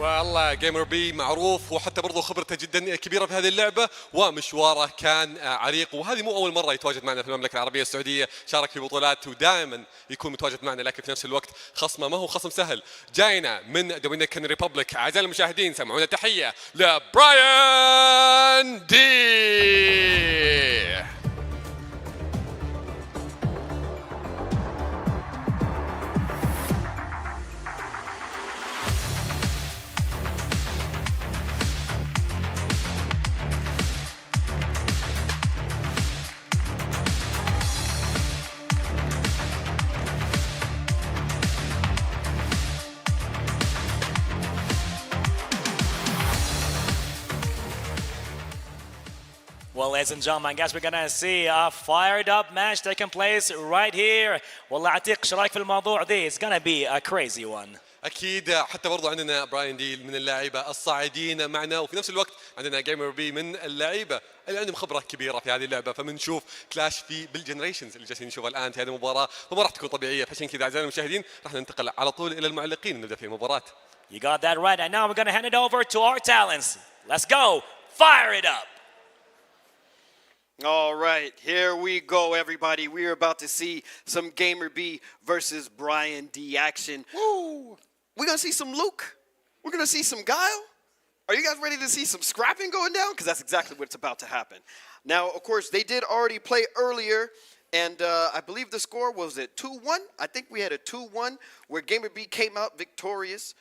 والله جيمر بي معروف وحتى برضه خبرته جدا كبيره في هذه اللعبه ومشواره كان عريق وهذه مو اول مره يتواجد معنا في المملكه العربيه السعوديه شارك في بطولات ودائما يكون متواجد معنا لكن في نفس الوقت خصمه ما هو خصم سهل جاينا من دومينيكان ريبوبليك اعزائي المشاهدين سمعونا تحيه لبراين دي. Well, ladies and gentlemen, I guess we're gonna see a fired up match taking place right here. والله عتيق ايش رايك في الموضوع ذي؟ It's gonna be a crazy one. اكيد حتى برضو عندنا براين دي من اللاعيبه الصاعدين معنا وفي نفس الوقت عندنا جيمر بي من اللعيبه اللي عندهم خبره كبيره في هذه اللعبه فبنشوف كلاش في بالجنريشنز اللي جالسين نشوفها الان في هذه المباراه فما راح تكون طبيعيه فعشان كذا اعزائي المشاهدين راح ننتقل على طول الى المعلقين ونبدا في المباراه. You got that right, and now we're gonna hand it over to our talents. Let's go, fire it up. All right, here we go, everybody. We are about to see some Gamer B versus Brian D action. Woo! We're going to see some Luke. We're going to see some Guile. Are you guys ready to see some scrapping going down? Because that's exactly what's about to happen. Now, of course, they did already play earlier, and I believe the score was at 2-1. I think we had a 2-1 where Gamer B came out victorious,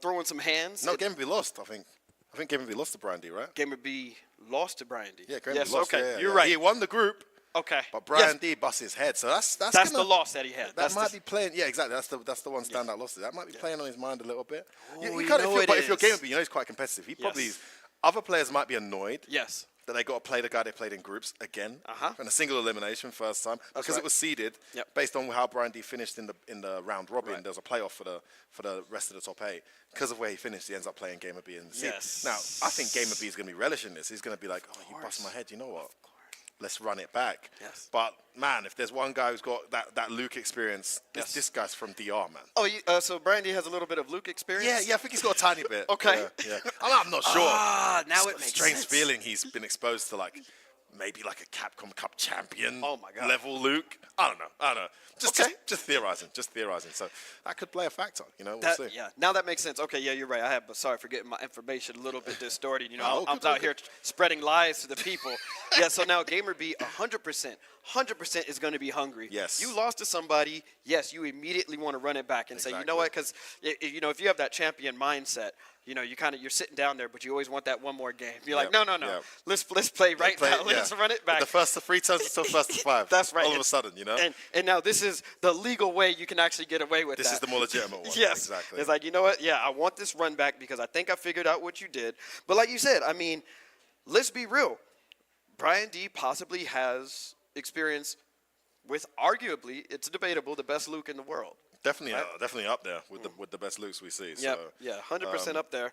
throwing some hands. No, Gamer B lost, I think. I think Gamer B lost to Brian D, right? Gamer B lost to Brian D. Yeah, Gamer yes, B lost. okay, Yeah, you're right. He won the group. Okay. But Brian Yes. D bust his head, so that's That's the loss that he had. That That's might the- be playing. Yeah, exactly. That's the one standout loss. That might be playing on his mind a little bit. Oh, you you kind of know feel, it but if you're is. Gamer B, you know he's quite competitive. He probably other players might be annoyed. Yes. That they got to play the guy they played in groups again in a single elimination first time because it was seeded based on how Brian D finished in the round robin. There's a playoff for the rest of the top 8. Because of where he finished, he ends up playing Gamer B in the seed. Yes. Now I think Gamer B is going to be relishing this. He's going to be like, oh, you bust my head. You know what? Let's run it back. Yes. But man, if there's one guy who's got that Luke experience, this guy's from DR, man. Oh, so Brian D has a little bit of Luke experience? Yeah, I think he's got a tiny bit. Okay. Yeah. I'm not sure. Now it makes Strange sense. feeling he's been exposed to maybe like a Capcom Cup champion level Luke. I don't know. Just theorizing. So that could play a factor, we'll see. Yeah, now that makes sense. Okay, yeah, you're right. Sorry for getting my information a little bit distorted. I'm out here spreading lies to the people. Yeah, so now Gamer B 100% is going to be hungry. Yes. You lost to somebody, yes, you immediately want to run it back and say, you know what, because, if you have that champion mindset, you're sitting down there, but you always want that one more game. You're like, no. Let's play right now. Let's run it back. The first to 3 turns until first to 5. That's right. All of a sudden, And now this is the legal way you can actually get away with This that. is the more legitimate one. Yes. Exactly. It's like, you know what? Yeah, I want this run back because I think I figured out what you did. But like you said, let's be real. Brian D possibly has experience with arguably, it's debatable, the best Luke in the world. Definitely up there with the best Lukes we see. Yep. So, Yeah, 100% up there.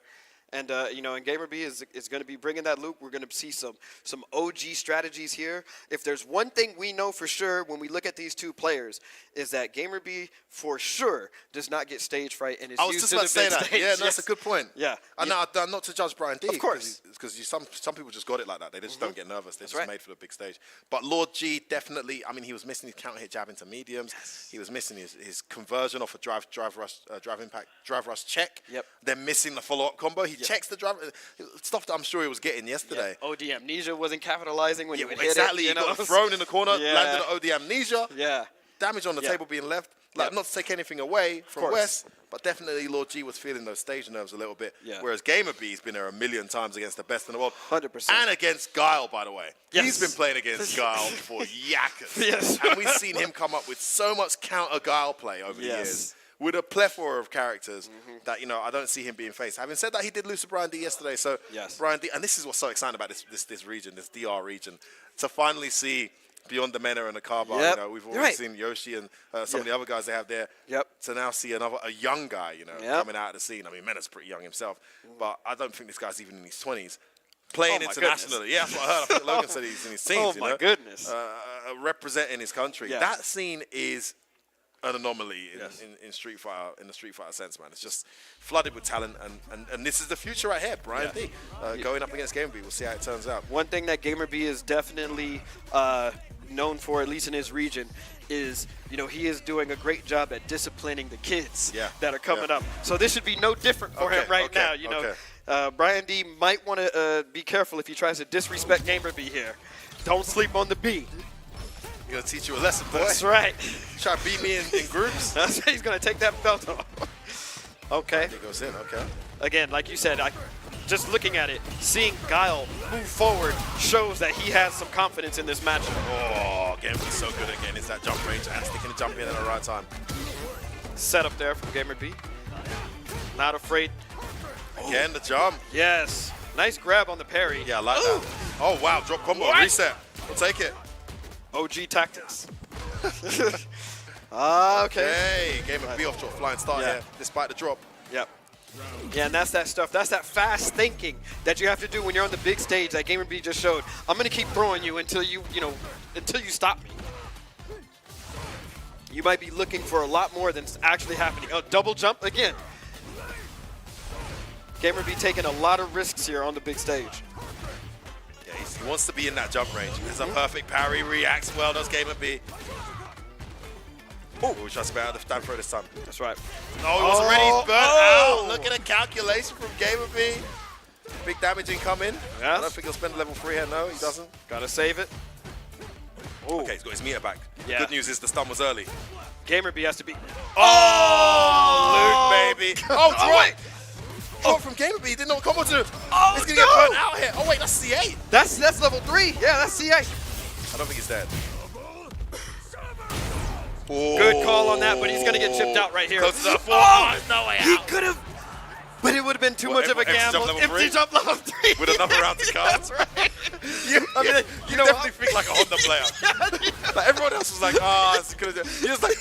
And and Gamer B is going to be bringing that Luke. We're going to see some OG strategies here. If there's one thing we know for sure when we look at these two players, is that Gamer B for sure does not get stage fright and is I was used just to about the to say big that. stage. Yeah, no, that's a good point. Yeah. And not to judge Brian D. Of course. Because some people just got it like that. They just don't get nervous. They're just right. made for the big stage. But Lord G definitely, he was missing his counter hit jab into mediums. Yes. He was missing his conversion off a drive rush check. Yep. Then missing the follow-up combo. He checks the drive. Stuff that I'm sure he was getting yesterday. Yeah. OD amnesia wasn't capitalizing when he would hit exactly. it. He got thrown in the corner, landed an OD amnesia. Yeah. Damage on the table being left. Not to take anything away from Wes, but definitely Lord G was feeling those stage nerves a little bit. Yeah. Whereas Gamer B's been there a million times against the best in the world. 100%. And against Guile, by the way. Yes. He's been playing against Guile for yakkers. Yes. And we've seen him come up with so much counter Guile play over the years. With a plethora of characters that, I don't see him being faced. Having said that, he did lose to Brian D yesterday. So Brian D, and this is what's so exciting about this region, this DR region, to finally see beyond the Mena and the Carbar, we've already seen Yoshi and some of the other guys they have there. Yep. To now see a young guy, coming out of the scene. Mena's pretty young himself, but I don't think this guy's even in his 20s. Playing internationally. Yeah, that's what I heard. I think Logan said he's in his teens. Oh, my goodness. Representing his country. Yes. That scene is an anomaly in Street Fighter, in the Street Fighter sense, man. It's just flooded with talent, and this is the future right here. Brian D going up against GamerB. We'll see how it turns out. One thing that GamerB is definitely known for, at least in his region, is he is doing a great job at disciplining the kids that are coming up. So this should be no different for him right now. Brian D might want to be careful if he tries to disrespect GamerB here. Don't sleep on the B. He's gonna teach you a lesson, boy. That's right. Try to beat me in groups. That's right. He's gonna take that belt off. Okay. He goes in. Okay. Again, like you said, just looking at it, seeing Guile move forward shows that he has some confidence in this match. Oh, GamerB's so good again. It's that jump range and sticking the jump in at the right time. Set up there from GamerB. Not afraid. Again, the jump. Yes. Nice grab on the parry. Yeah, I like that. Oh, wow. Drop combo. Reset. We'll take it. OG tactics. Okay. Hey, GamerB off to a flying start here, despite the drop. Yep. Yeah, and that's that stuff. That's that fast thinking that you have to do when you're on the big stage that GamerB just showed. I'm going to keep throwing you until you stop me. You might be looking for a lot more than actually happening. Oh, double jump again. GamerB taking a lot of risks here on the big stage. Yeah, he wants to be in that jump range. It's a perfect parry, reacts well, does GamerB. Oh, we tries to be out of the down throw this time. That's right. No, he wasn't ready. He's burnt out. Look at the calculation from GamerB. Big damage incoming. Yes. I don't think he'll spend level 3 here. No, he doesn't. Gotta save it. Ooh. Okay, he's got his meter back. Yeah. Good news is the stun was early. GamerB has to be. Oh, Luke, baby. Oh, right. Oh, from GamerB, he didn't know what combo to do. Oh, he's gonna get burnt out here. Oh wait, that's C8. That's level 3. Yeah, that's C8. I don't think he's dead. Good call on that, but he's gonna get chipped out right here. Close to the 4. No way out. He could have, but it would have been too much of a gamble if he jumped level 3. With another round to come. That's right. You definitely think like a Honda player. Like everyone else was like, he could have done. He was like,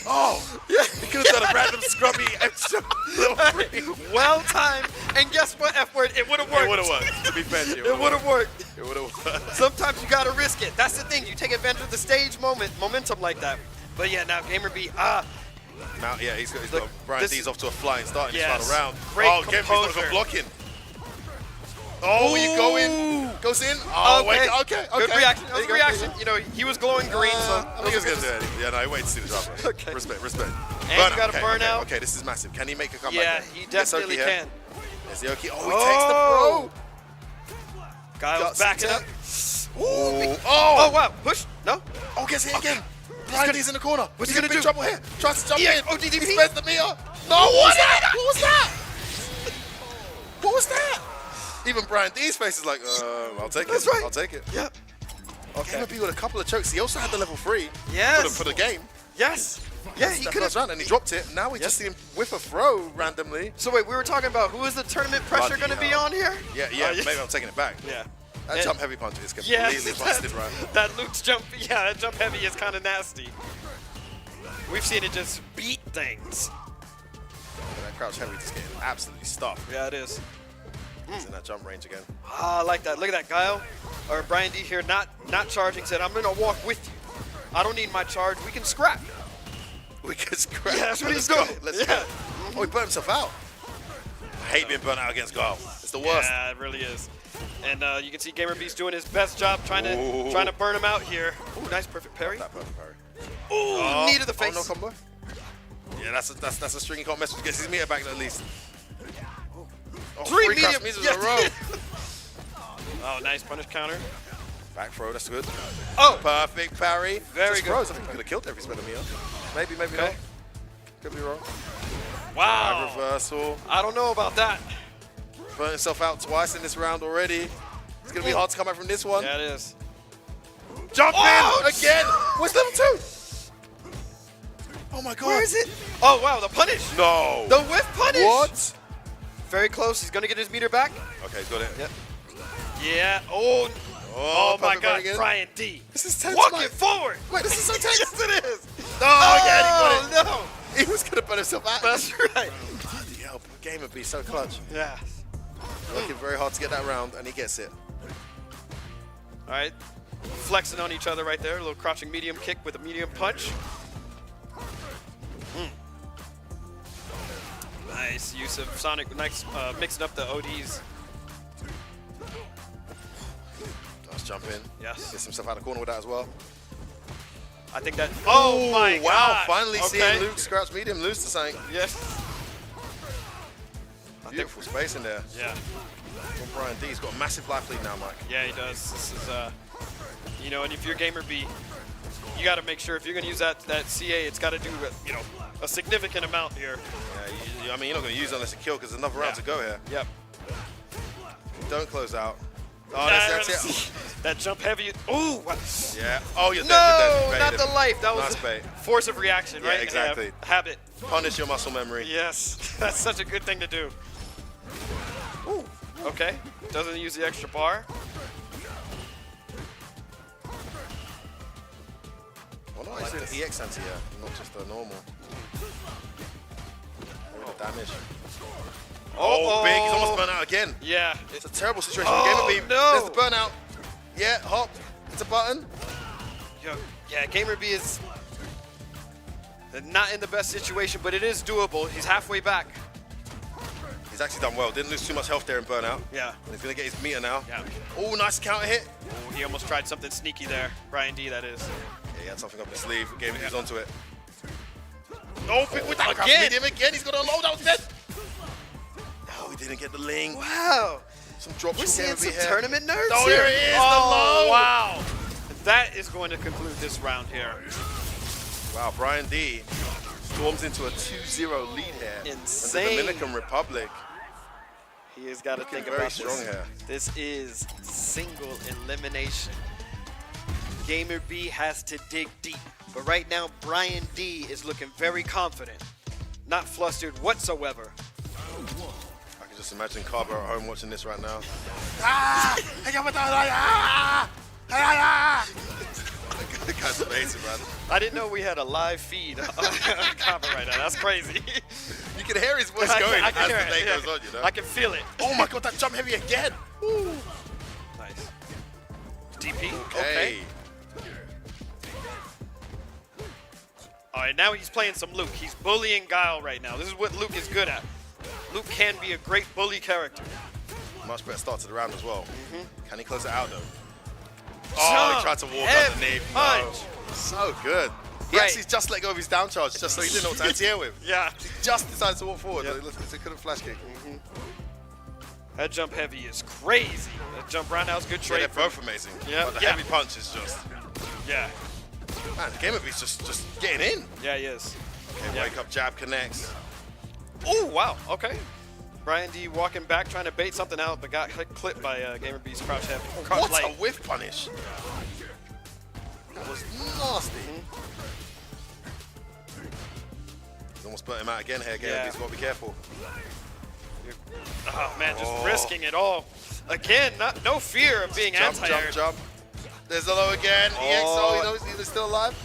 he could have done a random scrubby extra level 3. Well timed, and guess what, F-word, it would have worked. It would have worked, to be fair to you. It would have worked. It would have worked. Sometimes you gotta risk it. That's the thing, you take advantage of the stage momentum like that. But yeah, now GamerB, Now, yeah, he's got Brian D's off to a flying start in his final round. Great GamerB's not even blocking. Oh, you go in, goes in. Oh, wait, okay. Good reaction. Good reaction. He was glowing green, so I think he was gonna do anything. Yeah, no, he waited to see the drop. Okay. Respect. And you got a burnout. Okay, this is massive. Can he make a comeback? Yeah, he definitely can. There's the Oki. Oh, he takes the throw. Guile's backing up. Oh, wow. Push. No. Oh, gets hit again. Brian D's in the corner. What's He's he in gonna big do? trouble here. Tries to jump in. ODDP. He spends the meter. No, what was that? What was that? Even Brian D's face is like, I'll take it. That's right. I'll take it. Yep. Okay. GamerB with a couple of chokes. He also had the level 3 Yes. for the game. Yes. Yeah, he could have. Round and he dropped it. Now we just see him whiff a throw randomly. So wait, we were talking about who is the tournament pressure going to be on here? Yeah. Maybe I'm taking it back. Yeah. That jump heavy punch is completely busted, right? That Luke's jump, that jump heavy is kind of nasty. We've seen it just beat things. That crouch heavy just getting absolutely stuffed. Yeah, it is. He's in that jump range again. I like that. Look at that, Guile. Or Brian D here, not charging, said, I'm going to walk with you. I don't need my charge. We can scrap. We can scrap. Yeah, that's what he's doing. Let's go. Oh, he burnt himself out. I hate being burnt out against Guile. It's the worst. Yeah, it really is. And you can see GamerB's doing his best job trying to burn him out here. Ooh, nice perfect parry. That perfect parry. Ooh, knee to the face. Oh, no combo. Yeah, that's a string he can't mess with. Gets his meter back at least. Oh, 3 medium. Meters in a row. Oh, nice punish counter. Back throw, that's good. Oh, perfect parry. Very good. good. I think he could have killed every spell of meter. Maybe not. Could be wrong. Wow. Reversal. I don't know about that. Burnt himself out twice in this round already. It's going to be hard to come back from this one. Yeah, it is. Jump in again. Where's level 2? Oh my god. Where is it? Oh, wow, the punish. No. The whiff punish. What? Very close. He's going to get his meter back. Okay, he's got it. Yep. Yeah. Oh my god, Brian D. This is tense. Walking forward. Wait, this is so tense. Yes, it is. Oh, yeah, he got it. No. He was going to burn himself out. That's right. Bloody hell, game would be so clutch. Yeah. Working very hard to get that round, and he gets it. All right. Flexing on each other right there. A little crouching medium kick with a medium punch. Nice use of Sonic, mixing up the ODs. Nice jump in. Yes. Gets himself out of the corner with that as well. I think that. Oh my wow, God! finally Okay. seeing Luke Scratch medium lose to something. Yes. Beautiful space in there. Yeah. From Brian D. He's got a massive life lead now, Mike. Yeah, he does. This is, you know, and if you're Gamer B, you got to make sure if you're going to use that CA, it's got to do, you know, a significant amount here. Yeah, I mean, you're not going to use it unless you kill because there's another round to go here. Yep. Don't close out. Oh, that's it. That jump heavy. Ooh. Yeah. Oh, you're dead. No, You're not dead. the life. That was Nice a bait. force of reaction, Yeah, right? exactly. Habit. Punish your muscle memory. Yes, that's such a good thing to do. Ooh. Okay. Doesn't use the extra bar. Well, no, he's doing EX anti here, not just the normal. The damage. Oh, big. He's almost burnt out again. Yeah. It's a terrible situation. Oh, Gamer B, no. there's the burnout. Yeah, hop. It's a button. Yeah, Gamer B is not in the best situation, but it is doable. He's halfway back. He's actually done well. Didn't lose too much health there in burnout. Yeah. And he's going to get his meter now. Yeah. Oh, nice counter hit. Oh, he almost tried something sneaky there. Brian D, that is. Yeah, he had something up his sleeve. Gamer B's onto it. Oh, big with that grab Again. medium again. He's got a load out dead. Oh, he didn't get the link. Wow. Some drops We're from seeing Gamer B some here. tournament nerves Oh, here. there it is. Oh, the low. wow. That is going to conclude this round here. Wow, Brian D storms into a 2-0 lead here. Insane. And the Dominican Republic. He has got to Looking think very about strong this. here. This is single elimination. Gamer B has to dig deep. But right now, Brian D is looking very confident. Not flustered whatsoever. I can just imagine Carver at home watching this right now. The guy's amazing, man. I didn't know we had a live feed on Carver right now. That's crazy. You can hear his voice I going can as hear the it, day yeah. goes on, you know? I can feel it. Oh my god, that jump heavy again! Woo. Nice. DP. Okay. All right, now he's playing some Luke. He's bullying Guile right now. This is what Luke is good at. Luke can be a great bully character. Much better start to the round as well. Can he close it out though? Jump. Oh, he tried to walk Heavy underneath. punch. No. So good. He actually just let go of his down charge just so he didn't know what to anti-air with. Yeah. He just decided to walk forward. Yep. He couldn't flash kick. That jump heavy is crazy. That jump round now is good trade. Yeah, they're both amazing. Yeah. But the heavy punch is just... Yeah. Man, the Gamer B's just getting in. Yeah, he is. Okay, wake up, jab connects. Oh, wow. Okay. Brian D walking back, trying to bait something out, but got clipped by Gamer B's crouch heavy. What a whiff punish. That was nasty. He's almost burnt him out again here, Gamer B's got to be careful. Oh, man, just risking it all. Again, no fear of being anti-air. Jump. There's the low again. EXO, he knows he's still alive.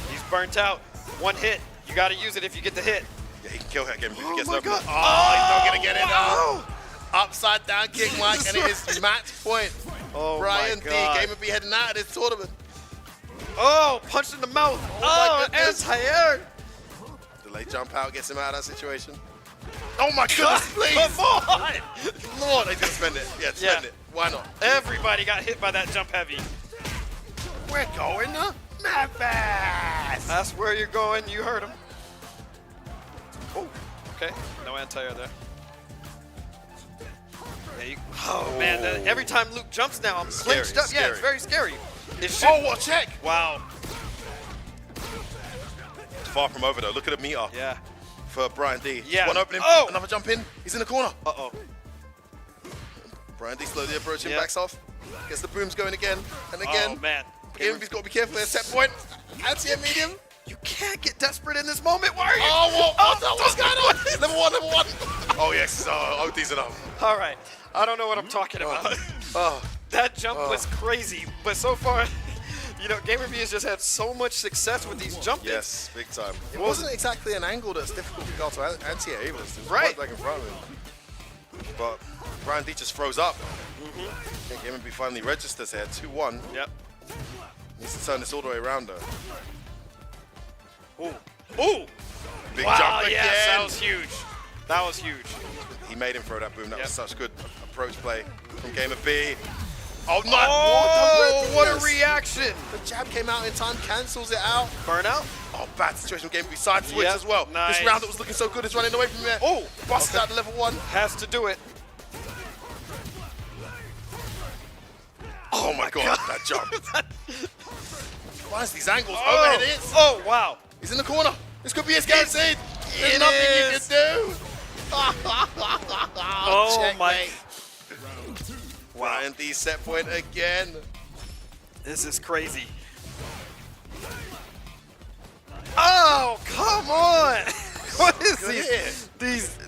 He's burnt out. One hit. You got to use it if you get the hit. Yeah, he can kill her again if he gets no. God. Oh, he's not going to get it out. Upside down kick, Mike, and it is match point. Oh, Brian my D, God. Gamer B heading out of this tournament. Oh, punched in the mouth. Oh, my goodness. anti-air. Delay jump out gets him out of that situation. Oh my goodness, please! Come on! Lord, he's gonna spend it. Yeah, spend it. Why not? Everybody got hit by that jump heavy. We're going to Memphis! That's where you're going. You heard him. Oh, okay. No anti-air there. Man, every time Luke jumps now, I'm clinched up. Yeah, it's very scary. Oh, what a check! Wow. It's far from over though. Look at the meter. Yeah. For Brian D. Yeah. One opening, Oh! another jump in. He's in the corner. Uh-oh. Brian D slowly approaching, Yeah. backs off. Gets the brooms going again and again. Oh, man. Gamer B's got to be careful there. Set point. Anti-air medium. You can't get desperate in this moment. Why are you? Oh, what's going on? Level one. Oh, yes. Oh, OD's enough. All right. I don't know what I'm talking about. That jump was crazy, but so far, you know, Gamer B has just had so much success with these jump Yes, big time. It wasn't exactly an angle that's difficult to go to anti-air either. It was right back in front of him. But Brian D just froze up. I think Gamer B finally registers here. 2-1. Yep. Needs to turn this all the way around though. Ooh. Ooh. Big wow, jump again. yes, that was huge. That was huge. He made him throw that boom. That was such good approach play from Gamer B. Oh, no. Oh, what a reaction. The jab came out in time, cancels it out. Burnout. Oh, bad situation from Gamer B. Side switch as well. Nice. This round that was looking so good is running away from there. Oh, busted out to level 1. Has to do it. Oh my god, that jump. Finds these angles. Oh. Overhead hits. Oh, wow. He's in the corner. This could be his guaranteed. There's nothing you can do. Oh my. Wow. And the set point again. This is crazy. Oh, come on. What is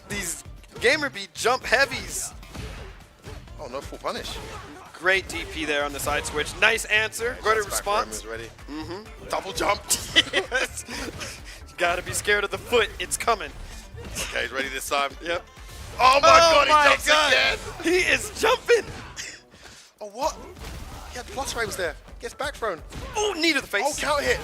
these Gamer B jump heavies? Oh, no full punish. Great DP there on the side switch. Nice answer. Good response. Ready. Double jump. Yes. You gotta be scared of the foot. It's coming. Okay, he's ready this time. Yep. Oh my god, he jumps again. He is jumping. Oh, what? He had plus frames there. Gets back thrown. Oh, knee to the face. Oh, counter hit.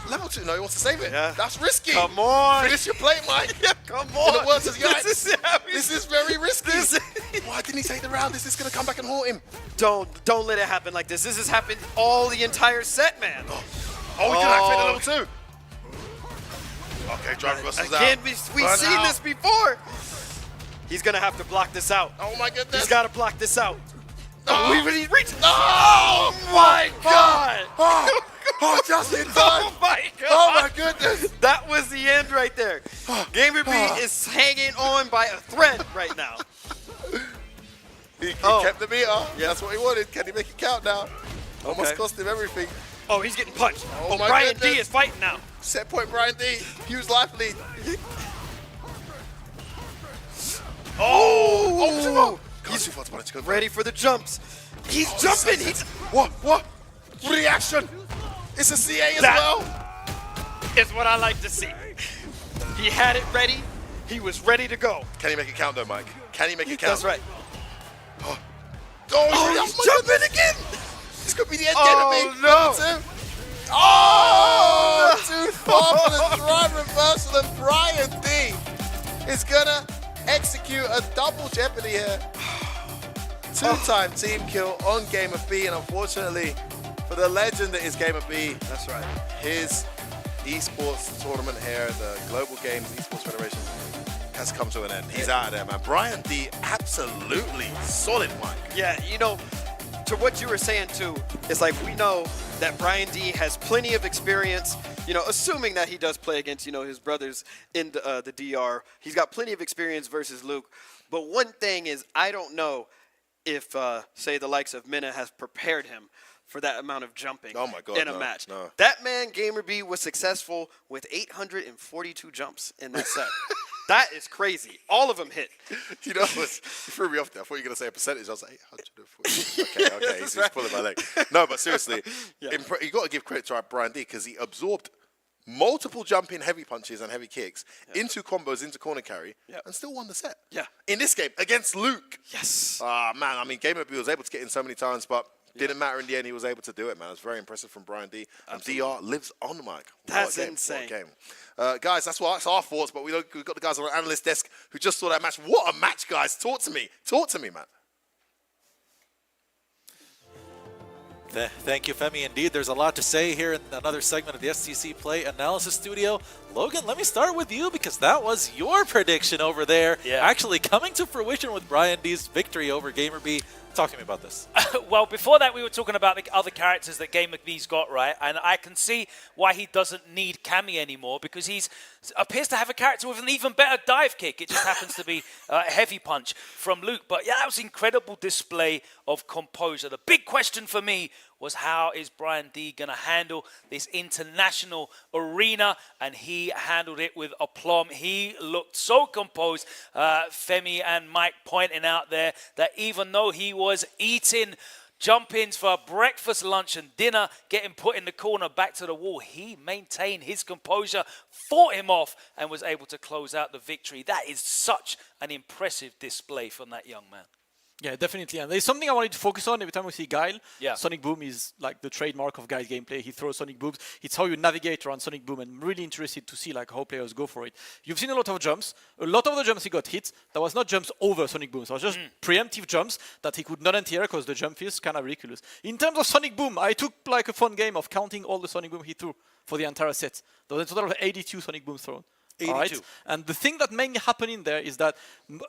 Level 2. No, he wants to save it. Yeah. That's risky. Come on. Finish your plate, Mike. Come on. In the words of Yikes. This This is very risky. Why didn't he take the round? Is this going to come back and haunt him? Don't let it happen like this. This has happened all the entire set, man. Oh, he can activate the level 2. Okay, drive Russell's out. Again, we've seen this before. He's gonna have to block this out. Oh my goodness. He's gotta block this out. Oh, He's reached. Oh my God. Oh, just in time. Oh my God. Oh my goodness. That was the end right there. Gamer B is hanging on by a thread right now. He kept the meter. Yeah, that's what he wanted. Can he make it count now? Almost cost him everything. Oh, he's getting punched. Oh my Brian goodness. D is fighting now. Set point Brian D. Huge life lead. Oh! He's ready for the jumps. He's jumping. He's what? Reaction. It's a CA as well. Is what I like to see. He had it ready. He was ready to go. Can he make it count though, Mike? Can he make it count? That's right. Oh, he's jumping again. This could be the end Oh, game no. of me. Oh! Too far for the drive reversal, and Brian D is gonna execute a double jeopardy here. Two-time team kill on Gamer B, and unfortunately for the legend that is Gamer B, that's right, his esports tournament here, the Global Games Esports Federation, has come to an end. He's out of there, man. Brian D, absolutely solid, Mike. Yeah, you know, to what you were saying too, it's like we know that Brian D has plenty of experience, you know, assuming that he does play against, you know, his brothers in the DR. He's got plenty of experience versus Luke. But one thing is, I don't know if, say, the likes of Minna has prepared him for that amount of jumping in a match. No. That man, Gamer B, was successful with 842 jumps in that set. That is crazy. All of them hit. You know, you threw me off there. I thought you were going to say a percentage. I was like, 840. Okay, he's pulling my leg. No, but seriously, you got to give credit to Brian D because he absorbed multiple jumping heavy punches and heavy kicks into combos, into corner carry, and still won the set. Yeah. In this game, against Luke. Yes. Man, I mean, Gamer B was able to get in so many times, but didn't matter in the end. He was able to do it, man. It was very impressive from Brian D. And DR lives on, Mike. That's insane. What a game. Guys, that's our thoughts, but we've got the guys on the analyst desk who just saw that match. What a match, guys. Talk to me. Talk to me, man. Thank you, Femi. Indeed, there's a lot to say here in another segment of the STC Play Analysis Studio. Logan, let me start with you because that was your prediction over there. Yeah. Actually coming to fruition with Brian D's victory over Gamer B. Talk to me about this. Well, before that, we were talking about the other characters that Gamer B's got, right? And I can see why he doesn't need Cammy anymore because he's appears to have a character with an even better dive kick. It just happens to be a heavy punch from Luke. But yeah, that was an incredible display of composure. The big question for me was how is Brian D going to handle this international arena? And he handled it with aplomb. He looked so composed. Femi and Mike pointing out there that even though he was eating jump-ins for breakfast, lunch, and dinner, getting put in the corner back to the wall, he maintained his composure, fought him off, and was able to close out the victory. That is such an impressive display from that young man. Yeah, definitely. And there's something I wanted to focus on every time we see Guile. Yeah. Sonic Boom is like the trademark of Guile's gameplay. He throws Sonic Booms. It's how you navigate around Sonic Boom, and I'm really interested to see like how players go for it. You've seen a lot of jumps. A lot of the jumps he got hit, that was not jumps over Sonic Booms. It was just preemptive jumps that he could not anti-air because the jump is kind of ridiculous. In terms of Sonic Boom, I took like a fun game of counting all the Sonic Boom he threw for the entire set. There was a total of 82 Sonic Booms thrown. 82. All right? And the thing that mainly happened in there is that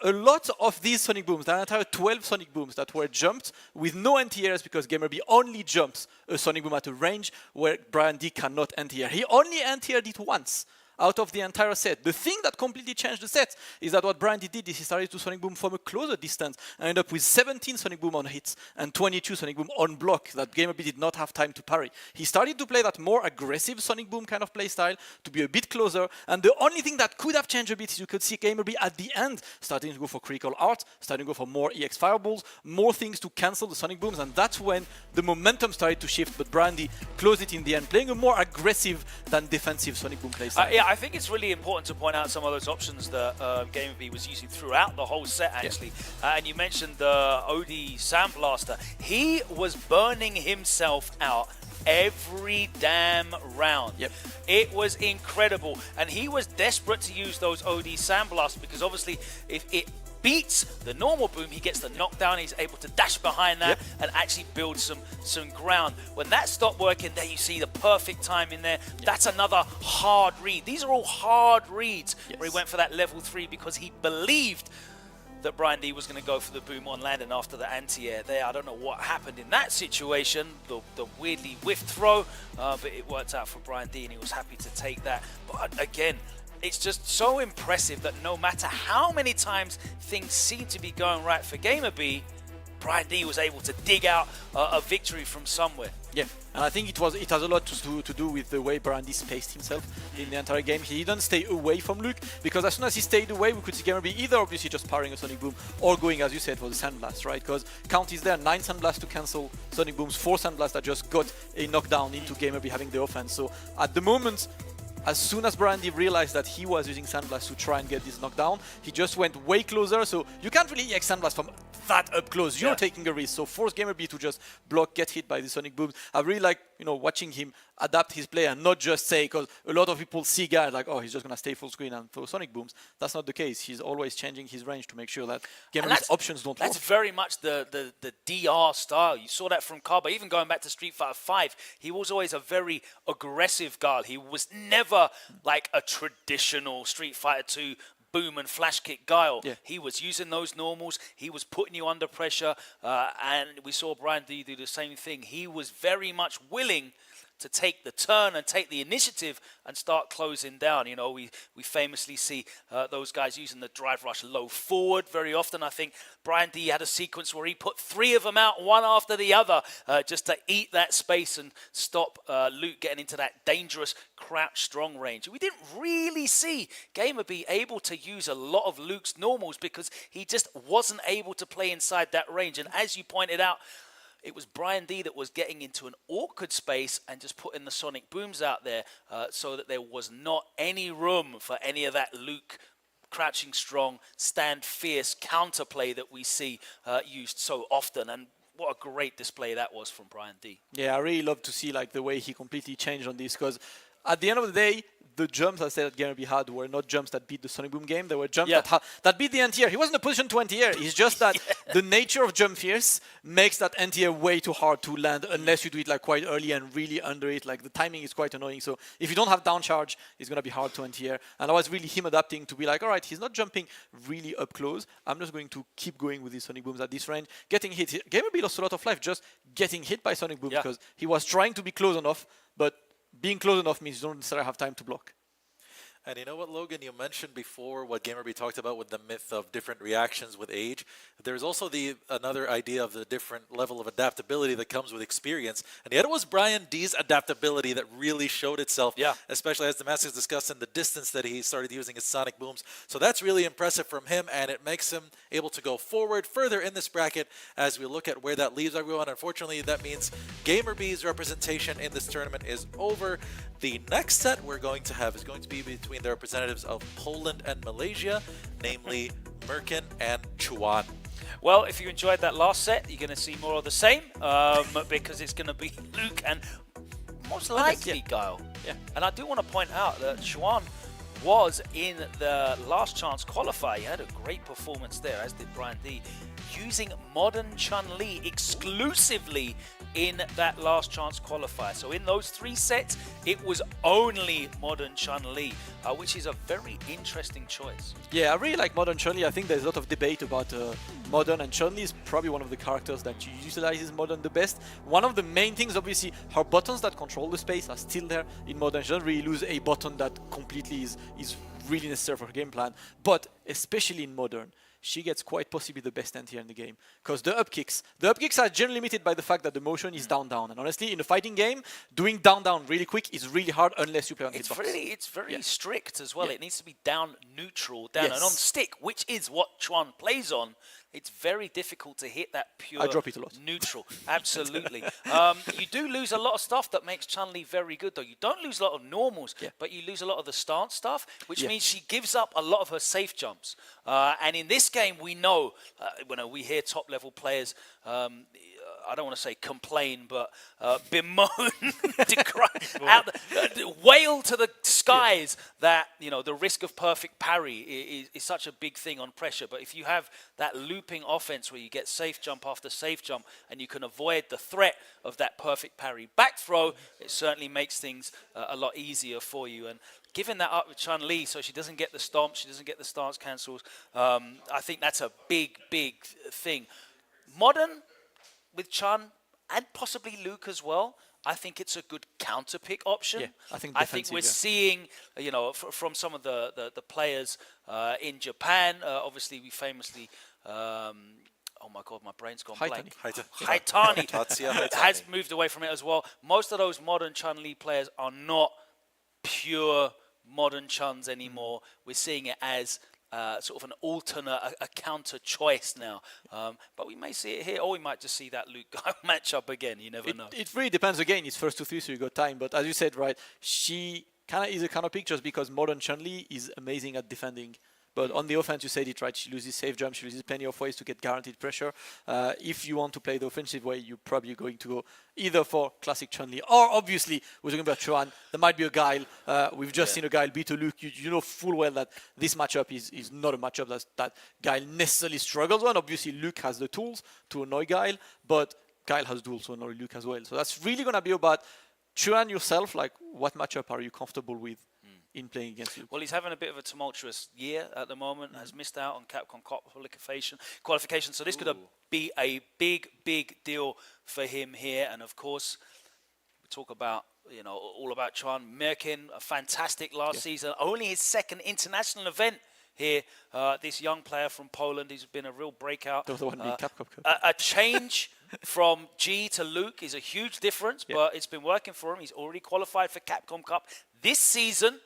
a lot of these Sonic Booms, the entire 12 Sonic Booms that were jumped with no anti-airs, because GamerB only jumps a Sonic Boom at a range where Brian D cannot anti-air. He only anti-aired it once out of the entire set. The thing that completely changed the set is that what Brian D did is he started to Sonic Boom from a closer distance and ended up with 17 Sonic Boom on hits and 22 Sonic Boom on block that GamerB did not have time to parry. He started to play that more aggressive Sonic Boom kind of play style, to be a bit closer, and the only thing that could have changed a bit is you could see GamerB at the end starting to go for critical art, starting to go for more EX fireballs, more things to cancel the Sonic Booms, and that's when the momentum started to shift, but Brian D closed it in the end, playing a more aggressive than defensive Sonic Boom play style. Yeah, I think it's really important to point out some of those options that GamerB was using throughout the whole set, actually. And you mentioned the OD Sandblaster. He was burning himself out every damn round. Yep. It was incredible. And he was desperate to use those OD Sandblasters because obviously if it beats the normal boom, he gets the knockdown, he's able to dash behind that and actually build some ground. When that stopped working, there you see the perfect time in there. That's another hard read. These are all hard reads where he went for that level 3 because he believed that Brian D was going to go for the boom on landing after the anti-air there. I don't know what happened in that situation, the weirdly whiffed throw, but it worked out for Brian D and he was happy to take that. But again, it's just so impressive that no matter how many times things seem to be going right for GamerB, Brian D was able to dig out a victory from somewhere. Yeah, and I think it has a lot to do with the way Brian D spaced himself in the entire game. He didn't stay away from Luke, because as soon as he stayed away, we could see GamerB either obviously just parrying a Sonic Boom or going, as you said, for the Sandblast, right? Because count is there, 9 Sandblasts to cancel Sonic Booms, 4 Sandblasts that just got a knockdown into GamerB having the offense. So at the moment, as soon as Brian D realized that he was using Sandblast to try and get this knockdown, he just went way closer, so you can't really EX Sandblast from that up close. You're taking a risk, so force GamerB to just block, get hit by the Sonic Booms. I really like, watching him adapt his play and not just say, because a lot of people see guys like, oh, he's just going to stay full screen and throw Sonic Booms. That's not the case. He's always changing his range to make sure that GamerB's options don't work. That's very much the DR style. You saw that from Kaba. Even going back to Street Fighter 5, he was always a very aggressive guy. He was never like a traditional Street Fighter 2 boom and flash kick Guile. He was using those normals. He was putting you under pressure. And we saw Brian D do the same thing. He was very much willing to take the turn and take the initiative and start closing down. We famously see those guys using the drive rush low forward very often. I think Brian D had a sequence where he put 3 of them out, one after the other, just to eat that space and stop Luke getting into that dangerous crouch strong range. We didn't really see GamerB able to use a lot of Luke's normals because he just wasn't able to play inside that range. And as you pointed out, it was Brian D that was getting into an awkward space and just putting the Sonic Booms out there so that there was not any room for any of that Luke crouching strong, stand fierce counterplay that we see used so often. And what a great display that was from Brian D. Yeah, I really love to see like the way he completely changed on this, because at the end of the day, the jumps I said that GamerB had were not jumps that beat the Sonic Boom game. They were jumps that beat the anti-air. He wasn't in a position to anti-air. It's just that the nature of jump fierce makes that anti-air way too hard to land unless you do it like quite early and really under it. Like the timing is quite annoying. So if you don't have down charge, it's going to be hard to anti-air. And that was really him adapting to be like, all right, he's not jumping really up close. I'm just going to keep going with these Sonic Booms at this range. Getting hit. GamerB lost a lot of life just getting hit by Sonic Booms because he was trying to be close enough, but being close enough means you don't necessarily have time to block. And you know what, Logan, you mentioned before what GamerB talked about with the myth of different reactions with age. There's also another idea of the different level of adaptability that comes with experience. And yet it was Brian D's adaptability that really showed itself, especially as the Masters discussed in the distance that he started using his Sonic Booms. So that's really impressive from him, and it makes him able to go forward further in this bracket as we look at where that leaves everyone. Unfortunately, that means GamerB's representation in this tournament is over. The next set we're going to have is going to be between the representatives of Poland and Malaysia, namely Merkin and Chuan. Well, if you enjoyed that last set, you're going to see more of the same because it's going to be Luke and most likely Guile. Yeah. And I do want to point out that Chuan was in the last chance qualifier. He had a great performance there, as did Brian D, using modern Chun-Li exclusively in that last chance qualifier. So in those 3 sets, it was only modern Chun-Li, which is a very interesting choice. Yeah, I really like modern Chun-Li. I think there's a lot of debate about modern, and Chun-Li is probably one of the characters that utilizes modern the best. One of the main things, obviously, her buttons that control the space are still there. In modern, she doesn't really lose a button that completely is really necessary for her game plan. But especially in modern, she gets quite possibly the best end here in the game. Because the up kicks are generally limited by the fact that the motion is down-down. And honestly, in a fighting game, doing down-down really quick is really hard unless you play on hitbox. It's very strict as well. Yeah. It needs to be down neutral, down and on stick, which is what Chuan plays on. It's very difficult to hit that pure I drop it a lot. neutral. Absolutely. You do lose a lot of stuff that makes Chun-Li very good, though. You don't lose a lot of normals, but you lose a lot of the stance stuff, which means she gives up a lot of her safe jumps. And in this game, we know, when we hear top-level players, I don't want to say complain, but bemoan, decry, wail to the skies that, you know, the risk of perfect parry is such a big thing on pressure. But if you have that looping offense where you get safe jump after safe jump and you can avoid the threat of that perfect parry back throw, it certainly makes things a lot easier for you. And giving that up with Chun-Li so she doesn't get the stomp, she doesn't get the stance cancels, I think that's a big, big thing. Modern, with Chun and possibly Luke as well, I think it's a good counter pick option. Yeah, I think we're seeing, you know, from some of the players in Japan. Obviously, we famously, oh my God, my brain's gone blank. Haitani has moved away from it as well. Most of those modern Chun-Li players are not pure modern Chuns anymore. We're seeing it as sort of an alternate, a counter choice now. But we may see it here, or we might just see that Luke Guile matchup again. You never know. It really depends. Again, it's first to 3, so you got time. But as you said, right, she kind of is a counter pick just because modern Chun-Li is amazing at defending. But on the offense, you said it right. She loses safe jump. She loses plenty of ways to get guaranteed pressure. If you want to play the offensive way, you're probably going to go either for classic Chun-Li or obviously we're talking about Chuan. There might be a Guile. We've just seen a Guile beat a Luke. You know full well that this matchup is not a matchup that Guile necessarily struggles on. Obviously, Luke has the tools to annoy Guile, but Guile has tools to annoy Luke as well. So that's really going to be about Chuan yourself. Like, what matchup are you comfortable with in playing against Luke? Well, he's having a bit of a tumultuous year at the moment, has missed out on Capcom Cup qualification, so this could be a big, big deal for him here. And of course, we talk about, you know, all about Chuan. Mirkin, a fantastic last season, only his second international event here. This young player from Poland, he's been a real breakout. A change from G to Luke is a huge difference, but it's been working for him. He's already qualified for Capcom Cup this season.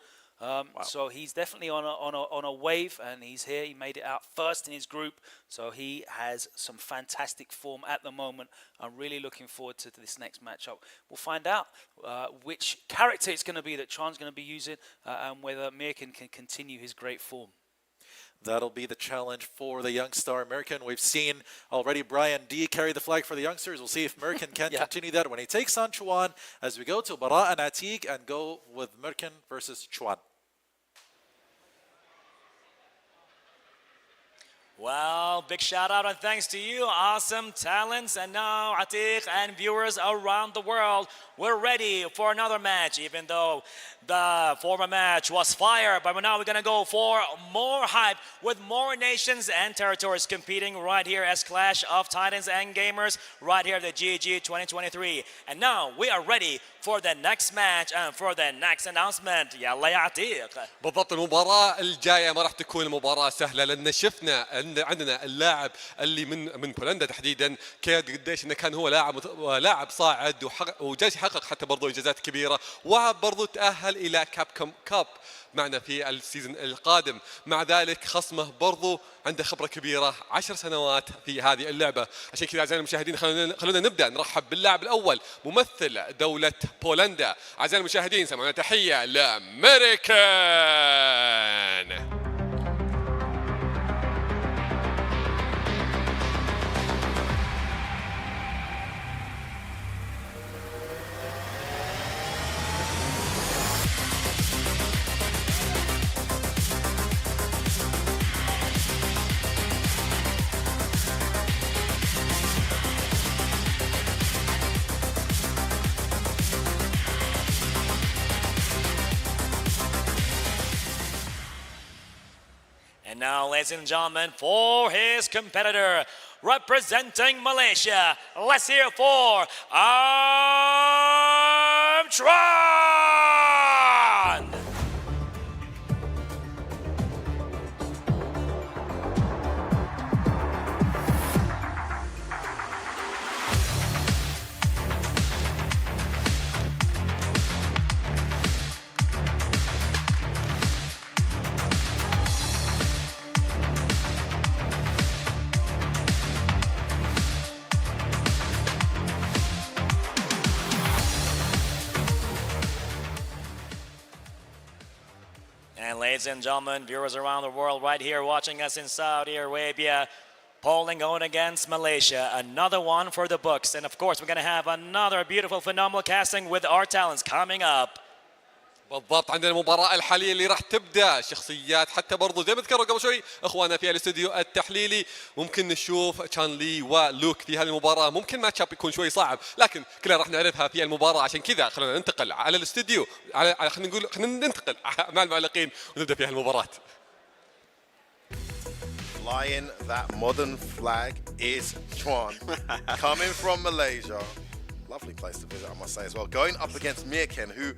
So he's definitely on a wave, and he's here. He made it out first in his group, so he has some fantastic form at the moment. I'm really looking forward to this next matchup. We'll find out which character it's going to be that Chuan's going to be using, and whether Mirkin can continue his great form. That'll be the challenge for the young star Mirkin. We've seen already Brian D carry the flag for the youngsters. We'll see if Mirkin can continue that when he takes on Chuan as we go to Bara and Atiq and go with Mirkin versus Chuan. Well, big shout out and thanks to you, awesome talents. And now, Atiq and viewers around the world, we're ready for another match, even though the former match was fire. But now we're going to go for more hype with more nations and territories competing right here as Clash of Titans and Gamers, right here at the GG 2023. And now we are ready for the next match and for the next announcement. يلا يا عتيق. بالضبط المباراة الجاية ما راح تكون مباراة سهلة لأن شفنا عندنا اللاعب اللي من بولندا تحديدا قديش انه كان هو لاعب صاعد وجالس يحقق حتى برضو انجازات كبيرة وبرضو تأهل إلى كابكوم كاب معنا في السيزون القادم. مع ذلك خصمه برضو عنده خبرة كبيرة 10 سنوات في هذه اللعبة. عشان كذا أعزائي المشاهدين خلونا نبدأ نرحب باللاعب الأول ممثل دولة بولندا. أعزائي المشاهدين سمعنا تحية لأمريكان. And now, ladies and gentlemen, for his competitor, representing Malaysia, let's hear for Armtron! And ladies and gentlemen, viewers around the world right here watching us in Saudi Arabia, Poland going against Malaysia, another one for the books. And of course, we're going to have another beautiful, phenomenal casting with our talents coming up. بالضبط عندنا المباراة الحالية اللي راح تبدأ شخصيات حتى برضو زي ما ذكروا قبل شوي اخواننا في الاستوديو التحليلي ممكن نشوف تشان لي ولوك في هذه المباراة ممكن ماتش اب يكون شوي صعب لكن كلنا راح نعرفها في المباراة عشان كذا خلينا ننتقل على الاستوديو خلينا ننتقل مع المعلقين ونبدأ في هالمباراة. Flying that modern flag is Chuan, coming from Malaysia. Lovely place to visit, I must say as well. Going up against Mirken, who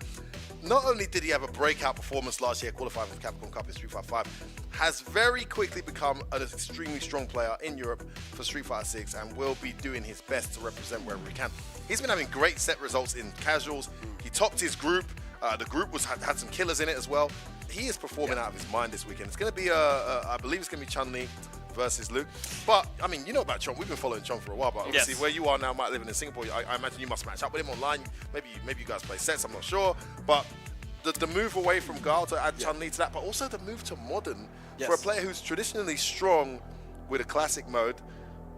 not only did he have a breakout performance last year, qualifying for the Capcom Cup in Street Fighter 5, has very quickly become an extremely strong player in Europe for Street Fighter 6 and will be doing his best to represent wherever he can. He's been having great set results in casuals. He topped his group. The group had some killers in it as well. He is performing out of his mind this weekend. It's going to be, I believe it's going to be Chun-Li versus Luke. But, I mean, you know about Chong. We've been following Chong for a while, but obviously where you are now, might living in Singapore, I imagine you must match up with him online. Maybe you guys play sets, I'm not sure. But the move away from Gao to add Chun-Li to that, but also the move to modern for a player who's traditionally strong with a classic mode.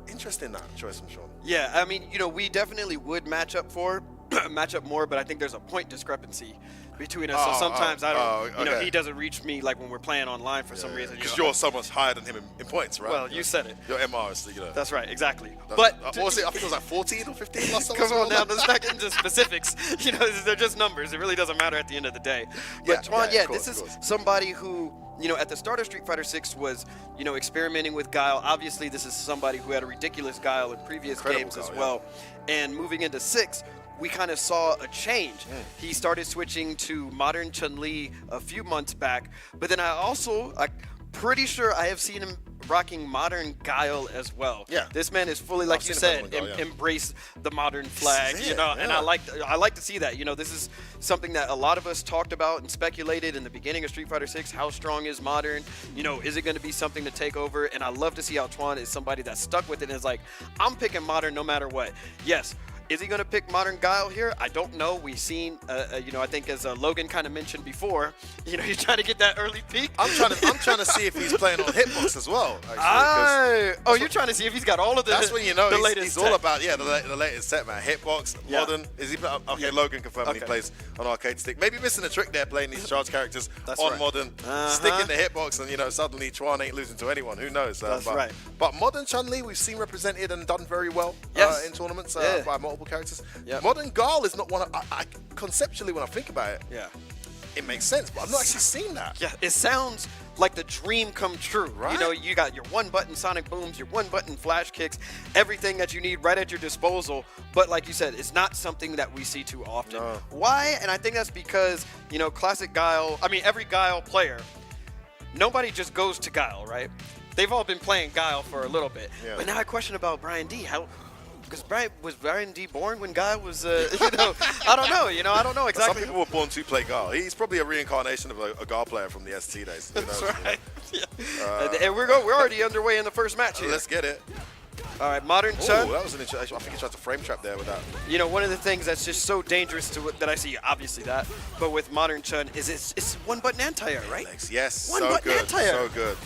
Interesting that choice from Sean. Yeah, I mean, you know, we definitely would match up more, but I think there's a point discrepancy between us. So sometimes I don't, you know, he doesn't reach me like when we're playing online for some reason. Because you're so much higher than him in points, right? Well, you said it. Your MR is, you know. That's right, exactly. But what was it? I think it was like 14 or 15 last time. Come on now, let's not get into specifics. You know, they're just numbers. It really doesn't matter at the end of the day. But Twan, this is somebody who, you know, at the start of Street Fighter 6 was, you know, experimenting with Guile. Obviously, this is somebody who had a ridiculous Guile in previous games as well. And moving into 6, we kind of saw a change. He started switching to modern Chun-Li a few months back, but then I'm pretty sure I have seen him rocking modern Guile as well. Yeah, this man is fully, like you said, embrace the modern flag. You know, and I like to see that. You know, this is something that a lot of us talked about and speculated in the beginning of Street Fighter 6. How strong is modern? You know, is it going to be something to take over? And I love to see how Twan is somebody that's stuck with it and is like, I'm picking modern no matter what. Yes. Is he going to pick modern Guile here? I don't know. We've seen, you know, I think as Logan kind of mentioned before, you know, he's trying to get that early peak. I'm trying to see if he's playing on hitbox as well. Oh, you're trying to see if he's got all of the. That's when you know he's tech. all about the latest set, man. Hitbox, modern. Is he? Okay, Logan confirmed he plays on arcade stick. Maybe missing a trick there, playing these charge characters on modern, sticking the hitbox, and you know suddenly Chuan ain't losing to anyone. Who knows? That's right. But modern Chun-Li we've seen represented and done very well in tournaments by multiple characters. Modern Guile is not one of, I conceptually when I think about it, it makes sense, but I've not actually seen that. Yeah, it sounds like the dream come true. Right? You know, you got your one-button sonic booms, your one-button flash kicks, everything that you need right at your disposal. But like you said, it's not something that we see too often. No. Why? And I think that's because, you know, classic Guile, I mean, every Guile player, nobody just goes to Guile, right? They've all been playing Guile for a little bit. Yeah. But now I question about Brian D. Because was Brian D born when Guile was, you know, I don't know exactly. Some people were born to play Guile. He's probably a reincarnation of a Guile player from the ST days. That's right. And we're already underway in the first match here. Let's get it. All right, modern Chun. That was an interesting. I think he tried to frame trap there with that. You know, one of the things that's just so dangerous that I see, obviously that, but with modern Chun is it's one button anti-air, right? Yes, one button anti-air. So good.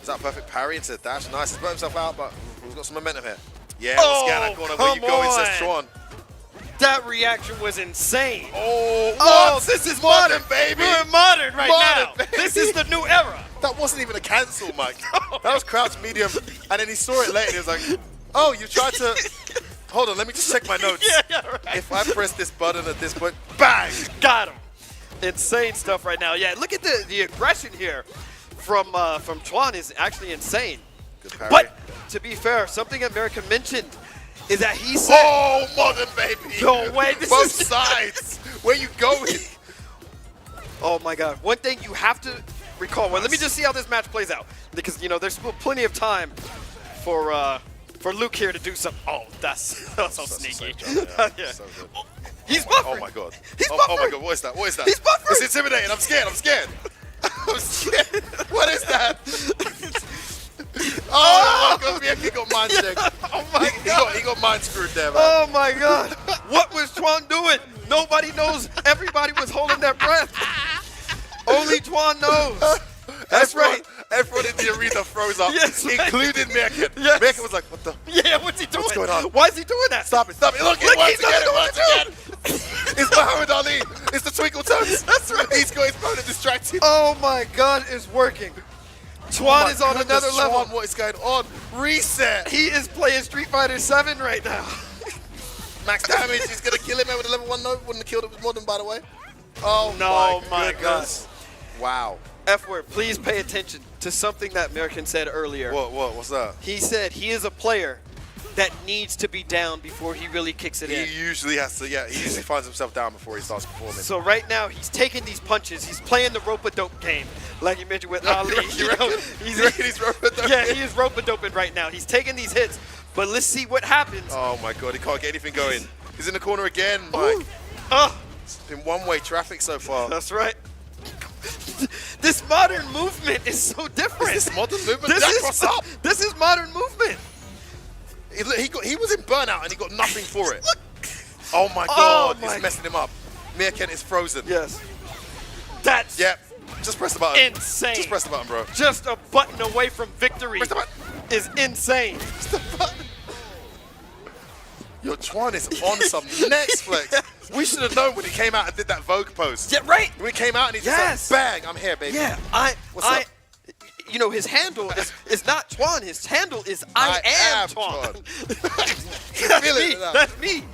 Is that a perfect parry into the dash? Nice. He's put himself out, but he's got some momentum here. Yeah, let's get that corner. Where you going, says Chuan. That reaction was insane. Oh, this is modern, baby. We're modern now. Baby. This is the new era. That wasn't even a cancel, Mike. That was crouch medium, and then he saw it later. He was like, "Oh, you tried to." Hold on, let me just check my notes. Right. If I press this button at this point, bang, got him. Insane stuff right now. Yeah, look at the aggression here from Chuan is actually insane. Good parry. But to be fair, something America mentioned is that he said, "Oh, modern baby! No way! This Both is sides. Where you going?" Oh my God! One thing you have to recall. Well, let me just see how this match plays out, because there's still plenty of time for Luke here to do something. Oh, that's so sneaky. Yeah. So good. He's buffering. Oh my God. He's Oh buffering. my God. What is that? What is that? He's buffering. It's intimidating. I'm scared. I'm scared. I'm scared. What is that? Oh my God. He got mind checked. Oh my God. He got mind screwed there, man. Oh my God! What was Chuan doing? Nobody knows. Everybody was holding their breath. Only Chuan knows. That's right. Everyone in the arena froze up, Yes, right. including Mirkin. Yes. Mirkin was like, "What the? Yeah, what's he doing? What's going on? Why is he doing that? Stop it! Stop it! Look, Look, once he's done again, it once again. It's Muhammad Ali. It's the twinkle toes. That's right. He's got his opponent distracted. Oh my God, it's working. Chuan is on another level. Chuan, what is going on? Reset. He is playing Street Fighter 7 right now. Max damage. He's gonna kill him with a level 1 Nova. Wouldn't have killed him with modern, by the way. Oh No, my my goodness. Wow. F-word, please pay attention to something that American said earlier. What? What's that? He said he is a player that needs to be down before he really kicks it in. He usually has to. Yeah, he usually finds himself down before he starts performing. So right now he's taking these punches. He's playing the rope-a-dope game, like you mentioned with Ali. You reckon he's rope-a-doping? Yeah, he is rope-a-doping right now. He's taking these hits, but let's see what happens. Oh my God, he can't get anything going. He's in the corner again, Mike. It's been one-way traffic so far. That's right. This modern movement is so different. Is this modern movement? What's up? This is modern movement. He was in burnout and he got nothing for it. Oh my God, he's messing him up. Mirkin is frozen. Yes. That's Yep. Just press the button. insane. Just press the button, bro. Just a button away from victory Press the button. is insane. Press the button. Your Chuan is on some next flex. We should have known when he came out and did that Vogue pose. Yeah, right. When he came out and he just like, bang, I'm here, baby. Yeah, What's up? His handle is not Chuan. His handle is I am Chuan. That's me.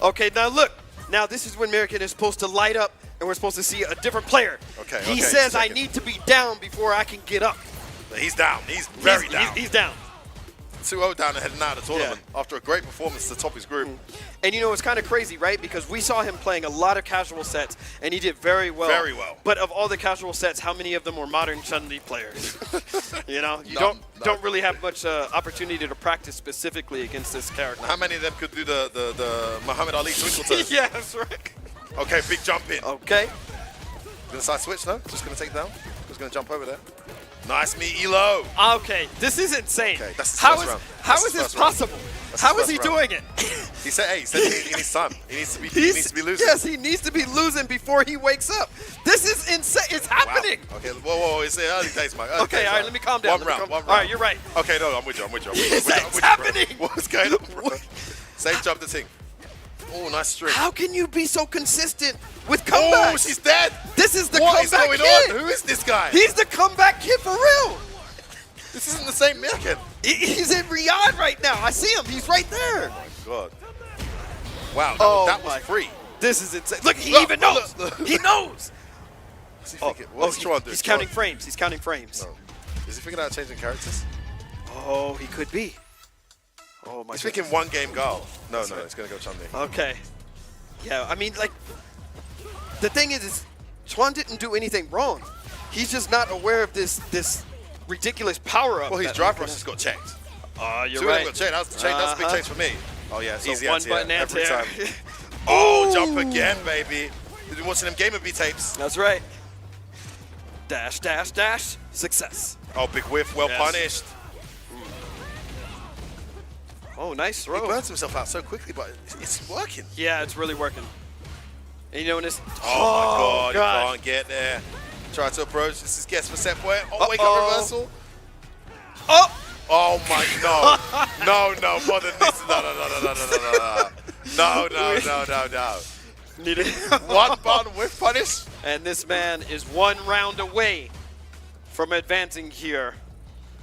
Okay, now look. Now this is when American is supposed to light up and we're supposed to see a different player. Okay, He says, I need to be down before I can get up. He's down. He's very down. He's down. 2-0 down and heading out of the tournament after a great performance to top his group. And it's kind of crazy, right? Because we saw him playing a lot of casual sets, and he did very well. Very well. But of all the casual sets, how many of them were modern Chun-Li players? You don't really have much opportunity to practice specifically against this character. How many of them could do the Muhammad Ali twinkle toes? Yeah, that's right. Okay, big jump in. Okay. Gonna side switch, no? Just gonna take it down. Just gonna jump over there. Nice meet Elo. Okay, this is insane. Okay, that's his how first is round. how That's is his this first round. possible? That's How his is he first doing it? He said he needs time. He needs to be losing. Yes, he needs to be losing before he wakes up. This is insane. It's happening. Wow. Okay, whoa, it's the early days, Mike. Early Okay, days, all right, let me calm down. One round. All right, you're right. Okay, no, I'm with you. It's happening. What's going on, bro? Safe jump the thing. Oh, nice string. How can you be so consistent with comebacks? Oh, she's dead. This is the What is comeback going kid. on? Who is this guy? He's the comeback kid for real. This isn't the same Mirkin. He's in Riyadh right now. I see him. He's right there. God. Wow, that was free. This is insane. Look, he even knows. He knows. What's he thinking? What's he trying to do? He's counting frames. He's counting frames. No. Is he figuring out changing characters? Oh, he could be. Oh my. He's thinking one game goal. No, it's gonna go Chun-Li. Okay. Yeah, I mean, like, the thing is Chuan didn't do anything wrong. He's just not aware of this ridiculous power up. Well, his drive rush just got checked. You're Two right. got checked. That's a big change for me. Oh yeah, it's So easy one anti-air button every anti-air. time. Oh, jump again, baby. You've been watching them Gamer B tapes. That's right. Dash, dash, dash. Success. Oh, big whiff. Well punished. Oh, nice throw. He burns himself out so quickly, but it's working. Yeah, it's really working. And you know, this. Oh my God, he can't get there. Try to approach. This is guess for set point. Oh, wake up reversal. Oh! Oh my no. No, more than this. No. Needed one button with punish. And this man is one round away from advancing here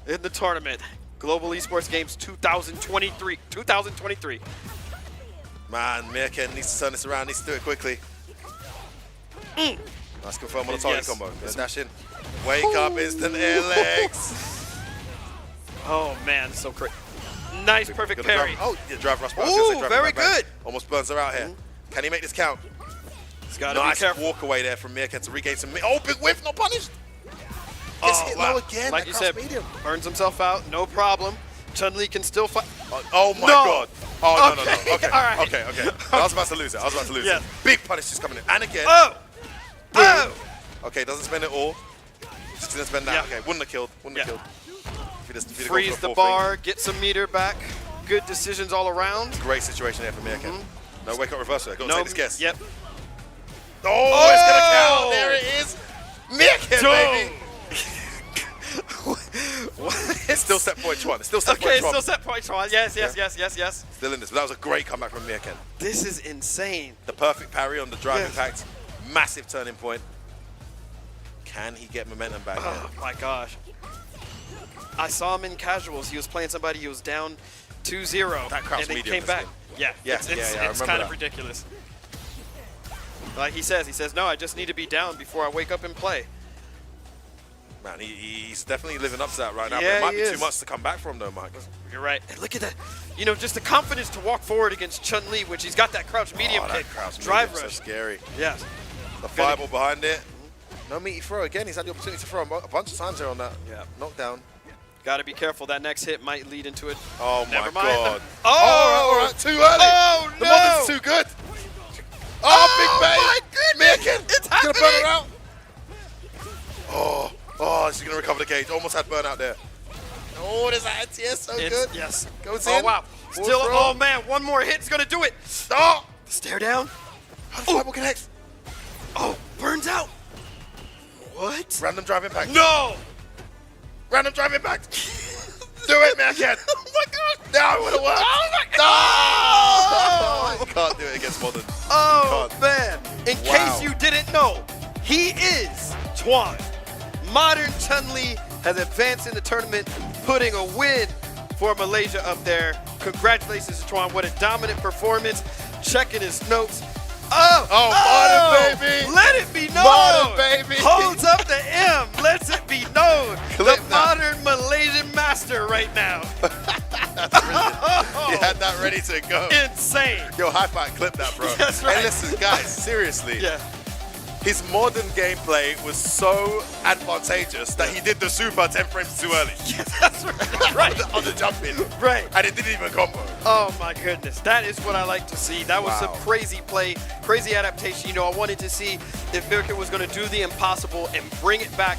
in the tournament. Global Esports Games 2023. Man, Mirkin needs to turn this around. Needs to do it quickly. Nice confirm on the target combo. Gonna dash in. Wake up, instant air legs. Oh man, so crazy. Nice, perfect Gonna parry. drive, oh, yeah, drive rush back. Ooh, very good. Almost burns her out here. Can he make this count? He's got to nice be careful. walk away there from Meerkat to regain some. Oh, big whiff, not punished. Gets Oh, hit wow. low again. Like you said, medium. burns himself out, no problem. Chun-Li can still fight. Oh my No. god. Oh, no. Okay, Okay, all right. okay. I was about to lose it. Yeah. Big punish is coming in. And again. Oh! Boom. Oh! Okay, doesn't spend it all. Just gonna spend that. Yeah. Okay, wouldn't have killed. If he'd have gone Freeze for the a full bar, get some meter back. Good decisions all around. thing. Great situation there for Meerkat. No wake up reversal. Gotta take this guess. Yep. Oh, it's gonna count. There it is. Meerkat, baby. It's still set point one. It's still set Okay, point one. still set point one. Yes. Still in this. But that was a great comeback from Meerkat. This is insane. The perfect parry on the drive Yes. impact. Massive turning point. Can he get momentum back here? Oh my gosh. I saw him in casuals. He was playing somebody. He was down 2-0. That crouch and then medium came was back. good. Yeah. Yeah, It's I kind remember of that. ridiculous. Like he says, no, I just need to be down before I wake up and play. Man, he's definitely living up to that right now. Yeah, but it might he be is. too much to come back from, though, Mike. You're right. And look at that. You know, just the confidence to walk forward against Chun-Li, which he's got that crouch medium Oh, that kick. crouch Drive medium's rush. so scary. Yes. The fireball behind it. No meaty throw again. He's had the opportunity to throw a bunch of times here on that knockdown. Got to be careful. That next hit might lead into it. Oh Never my mind. god. Oh! All right, too early. Oh, The no! modern's too good. Oh, big my bait. goodness! Meerkat. It's Gonna burn her happening! out. Oh, she's gonna recover the cage. Almost had burnout there. Oh, there's that anti-air, so good. Yes. Goes Oh, in. wow. Full Still, throw. oh man, one more hit's gonna do it. Oh! Stare down. How the fireball connects? Oh, burns out. What? Random drive impact. No! Random drive impact. Do it, Meerkat. Oh my god! No, it would have worked. Oh my No! god! You can't do it against modern. Oh Can't. man! In Wow. case you didn't know, he is Twan. Modern Chun-Li has advanced in the tournament, putting a win for Malaysia up there. Congratulations to Twan. What a dominant performance. Checking his notes. Modern, baby. Let it be known. Modern, baby. Holds up the M. Lets it be known. Clip the that. modern Malaysian master right now. You had that ready to go. Insane. Yo, high five, clip that, bro. That's right. Hey, listen, guys, seriously. Yeah. His modern gameplay was so advantageous that he did the super 10 frames too early. That's right. on the jump in. Right. And it didn't even combo. Oh my goodness, that is what I like to see. That was some Wow. crazy play, crazy adaptation. You know, I wanted to see if Meerkat was going to do the impossible and bring it back.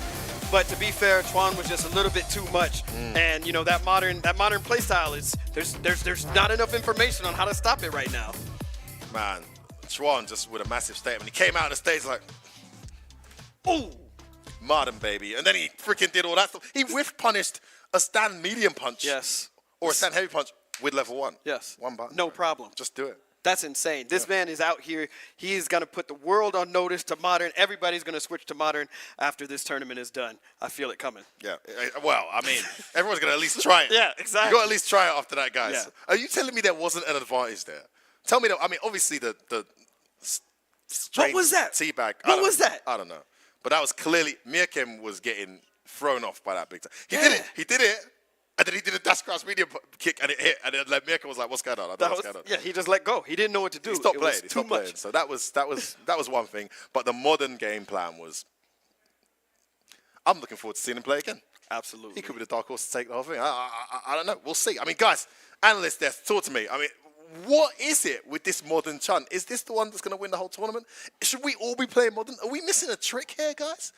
But to be fair, Twan was just a little bit too much. And you know that modern play style is there's not enough information on how to stop it right now. Man, Schwan just with a massive statement. He came out on the stage like, ooh, modern baby. And then he freaking did all that stuff. He whiff punished a stand medium punch. Yes. Or a stand heavy punch with level 1. Yes. One button. No problem. Just do it. That's insane. This man is out here. He is going to put the world on notice to modern. Everybody's going to switch to modern after this tournament is done. I feel it coming. Yeah. Well, I mean, everyone's going to at least try it. Yeah, exactly. You got to at least try it after that, guys. Yeah. Are you telling me there wasn't an advantage there? Tell me that. I mean, obviously the What was that? teabag. What was that? I don't know. But that was clearly Meerkat was getting thrown off by that big time. He did it. And then he did a dash cross medium kick and it hit. And then like, Meerkat was like, what's going on? I don't know what's going on. Yeah, he just let go. He didn't know what to do. He stopped It playing. was He too stopped much. playing. So that was one thing. But the modern game plan was. I'm looking forward to seeing him play again. Absolutely. He could be the dark horse to take the whole thing. I don't know. We'll see. I mean, guys, analysts there, talk to me. I mean, what is it with this modern Chun? Is this the one that's going to win the whole tournament? Should we all be playing modern? Are we missing a trick here, guys?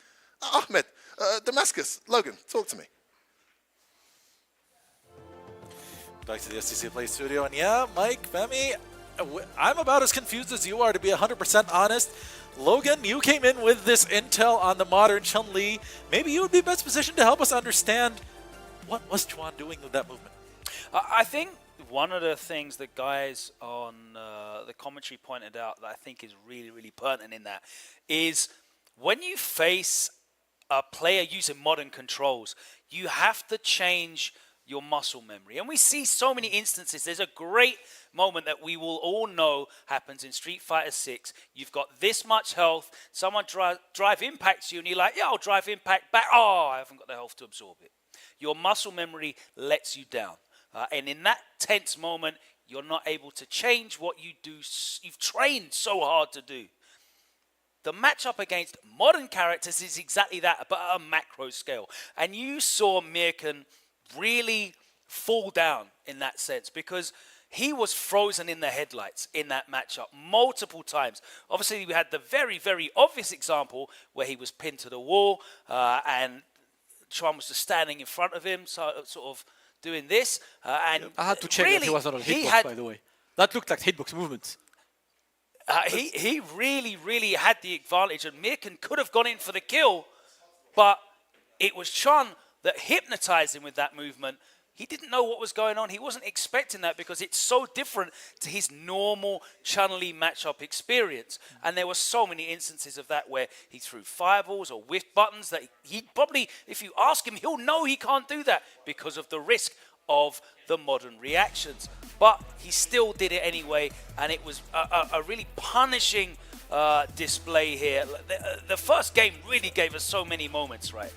Ahmed, Damascus, Logan, talk to me. Back to the STC Play Studio, and yeah, Mike, Femi, I'm about as confused as you are, to be 100% honest. Logan, you came in with this intel on the modern Chun-Li. Maybe you would be best positioned to help us understand what was Chuan doing with that movement. I think one of the things that guys on the commentary pointed out that I think is really, really pertinent in that is when you face a player using modern controls, you have to change your muscle memory. And we see so many instances. There's a great moment that we will all know happens in Street Fighter 6. You've got this much health. Someone drive impacts you, and you're like, yeah, I'll drive impact back. Oh, I haven't got the health to absorb it. Your muscle memory lets you down. And in that tense moment, you're not able to change what you do. You've trained so hard to do. The matchup against modern characters is exactly that, but at a macro scale. And you saw Mirkan really fall down in that sense because he was frozen in the headlights in that matchup multiple times. Obviously, we had the very, very obvious example where he was pinned to the wall and Chuan was just standing in front of him, so sort of doing this. And I had to check really, that he was not on hitbox, by the way. That looked like hitbox movements. He really, really had the advantage, and Mirkan could have gone in for the kill, but it was Chuan that hypnotized him with that movement. He didn't know what was going on. He wasn't expecting that because it's so different to his normal Chun-Li matchup experience. And there were so many instances of that where he threw fireballs or whiff buttons that he probably, if you ask him, he'll know he can't do that because of the risk of the modern reactions. But he still did it anyway, and it was a really punishing display here. The first game really gave us so many moments, right?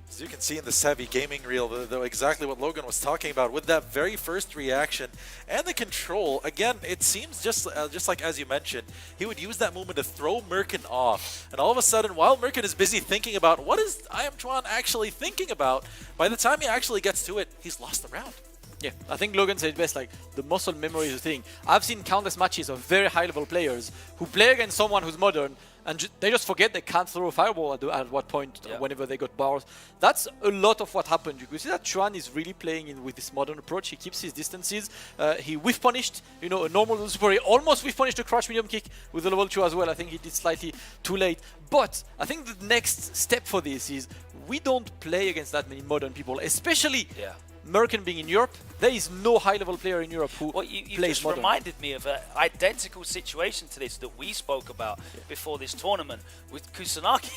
As you can see in the Savvy Gaming reel, exactly what Logan was talking about with that very first reaction and the control. Again, it seems just like as you mentioned, he would use that movement to throw Mirkan off. And all of a sudden, while Mirkan is busy thinking about what is I Am Chuan actually thinking about, by the time he actually gets to it, he's lost the round. Yeah, I think Logan said it best, like, the muscle memory is a thing. I've seen countless matches of very high-level players who play against someone who's modern, and they just forget they can't throw a fireball at what point, whenever they got bars. That's a lot of what happened. You could see that Chuan is really playing in with this modern approach. He keeps his distances. He whiff punished, a normal super. He almost whiff punished a crouch medium kick with the level 2 as well. I think he did slightly too late. But I think the next step for this is we don't play against that many modern people, especially Mirkan being in Europe. There is no high-level player in Europe who you plays just modern. reminded me of an identical situation to this that we spoke about before this tournament with Kusanagi.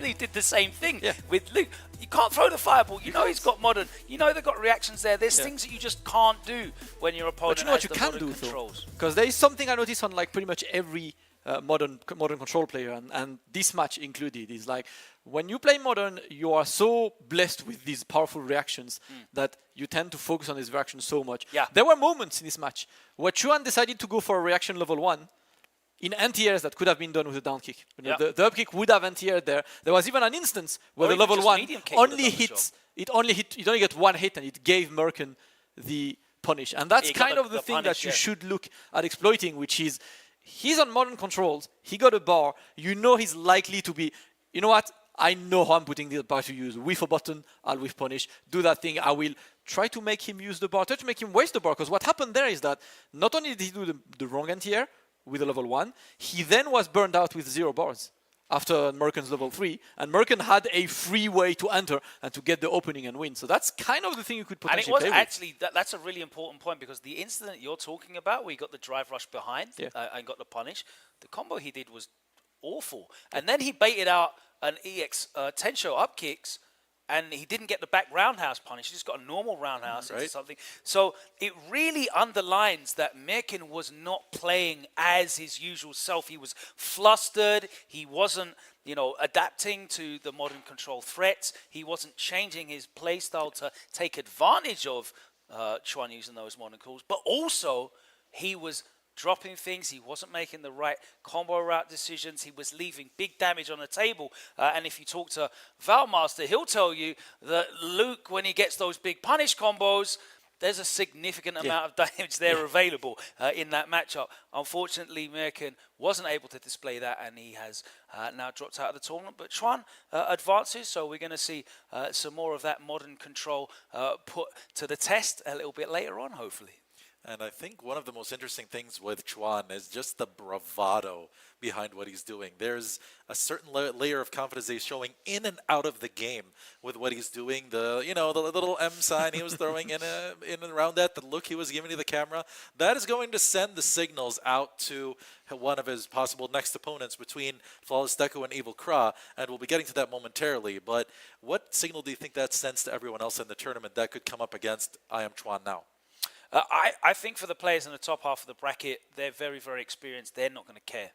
He did the same thing with Luke. You can't throw the fireball. You know he's got modern. You know they've got reactions there. There's things that you just can't do when your opponent But you know what has you the can modern do, controls. Because there is something I notice on like pretty much every modern control player, and this match included, is like when you play modern, you are so blessed with these powerful reactions that you tend to focus on these reactions so much. There were moments in this match where Chuan decided to go for a reaction level 1 in anti-airs that could have been done with a down kick. The up kick would have anti-aired there. There was even an instance where the level 1 only hits. It only got one hit, and it gave Mirkan the punish. And that's kind of the thing that you should look at exploiting, which is he's on modern controls. He got a bar. You know he's likely to be. You know what? I know how I'm putting the bar to use. Whiff a button, I'll whiff punish. Do that thing. I will try to make him use the bar. Try to make him waste the bar. Because what happened there is that not only did he do the wrong anti-air with a level 1, he then was burned out with 0 bars after Mirkan's level 3. And Mirkan had a free way to enter and to get the opening and win. So that's kind of the thing you could potentially play with. And it was actually, that's a really important point, because the incident you're talking about where he got the drive rush behind and got the punish, the combo he did was awful. And then he baited out an EX Tensho up kicks, and he didn't get the back roundhouse punish. He just got a normal roundhouse into something. So it really underlines that Mirkan was not playing as his usual self. He was flustered. He wasn't, adapting to the modern control threats. He wasn't changing his play style to take advantage of Chuan using those modern calls. But also, he was dropping things. He wasn't making the right combo route decisions. He was leaving big damage on the table. And if you talk to Valmaster, he'll tell you that Luke, when he gets those big punish combos, there's a significant amount of damage there available in that matchup. Unfortunately, Mirkan wasn't able to display that, and he has now dropped out of the tournament. But Chuan advances, so we're going to see some more of that modern control put to the test a little bit later on, hopefully. And I think one of the most interesting things with Chuan is just the bravado behind what he's doing. There's a certain layer of confidence he's showing in and out of the game with what he's doing. The little M sign he was throwing in and around that, the look he was giving to the camera, that is going to send the signals out to one of his possible next opponents between Flawless Deku and Evil Kra, and we'll be getting to that momentarily. But what signal do you think that sends to everyone else in the tournament that could come up against I Am Chuan now? I think for the players in the top half of the bracket, they're very, very experienced. They're not going to care.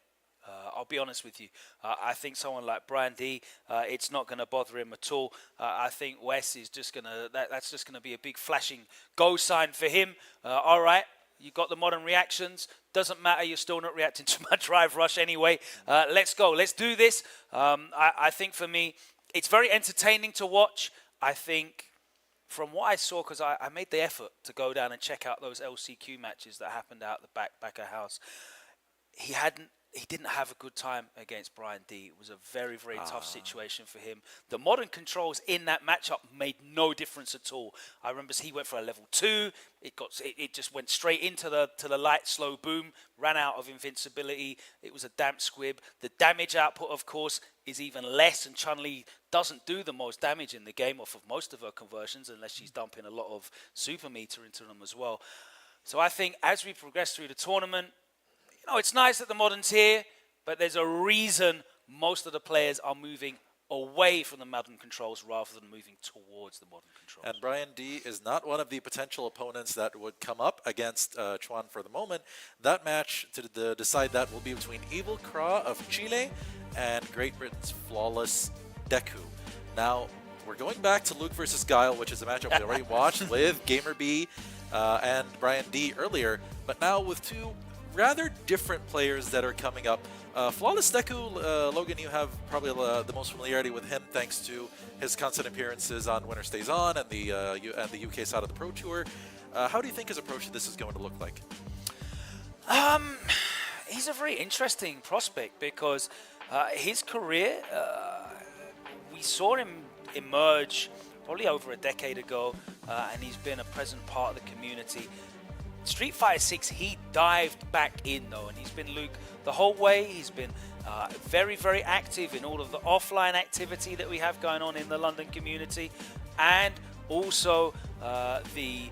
I'll be honest with you. I think someone like Brian D, it's not going to bother him at all. I think Wes is just going to, that's just going to be a big flashing go sign for him. All right, you got the modern reactions. Doesn't matter, you're still not reacting to my drive rush anyway. Let's go, let's do this. I think for me, it's very entertaining to watch. I think from what I saw, because I made the effort to go down and check out those LCQ matches that happened out the back of house, he didn't have a good time against Brian D. It was a very, very tough situation for him. The modern controls in that matchup made no difference at all. I remember he went for a level 2. It just went straight into the light slow boom, ran out of invincibility. It was a damp squib. The damage output, of course, is even less, and Chun-Li doesn't do the most damage in the game off of most of her conversions unless she's dumping a lot of super meter into them as well. So I think as we progress through the tournament, it's nice that the modern's here, but there's a reason most of the players are moving away from the modern controls rather than moving towards the modern controls. And Brian D is not one of the potential opponents that would come up against Chuan for the moment. That match to decide that will be between Evil Kra of Chile and Great Britain's Flawless Deku. Now, we're going back to Luke versus Guile, which is a matchup we already watched with Gamer B and Brian D earlier, but now with two rather different players that are coming up. Flawless Deku, Logan, you have probably the most familiarity with him thanks to his constant appearances on Winner Stays On and the UK side of the Pro Tour. How do you think his approach to this is going to look like? He's a very interesting prospect because his career, we saw him emerge probably over a decade ago, and he's been a present part of the community. Street Fighter 6, he dived back in though, and he's been Luke the whole way. He's been very, very active in all of the offline activity that we have going on in the London community, and also the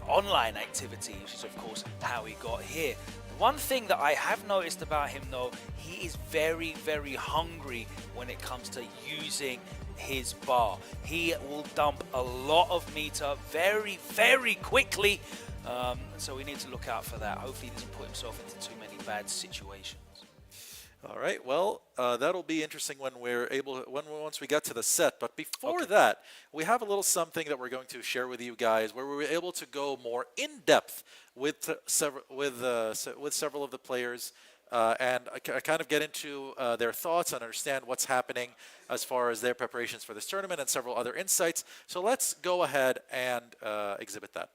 online activity, which is of course how he got here. One thing that I have noticed about him though, he is very, very hungry when it comes to using his bar. He will dump a lot of meter very, very quickly. So we need to look out for that. Hopefully he doesn't put himself into too many bad situations. All right, well, that'll be interesting when once we get to the set. But before that, we have a little something that we're going to share with you guys, where we were able to go more in depth with several of the players and kind of get into their thoughts and understand what's happening as far as their preparations for this tournament and several other insights. So let's go ahead and exhibit that.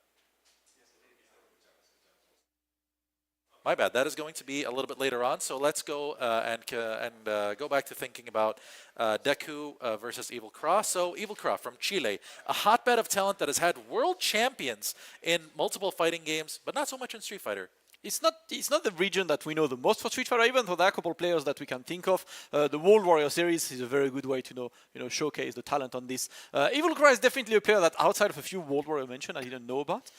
My bad. That is going to be a little bit later on. So let's go and go back to thinking about Deku versus Evil Kra. So Evil Kra from Chile, a hotbed of talent that has had world champions in multiple fighting games, but not so much in Street Fighter. It's not the region that we know the most for Street Fighter, even though there are a couple of players that we can think of. The World Warrior series is a very good way to showcase the talent on this. Evil Kra is definitely a player that outside of a few World Warrior mentioned I didn't know about,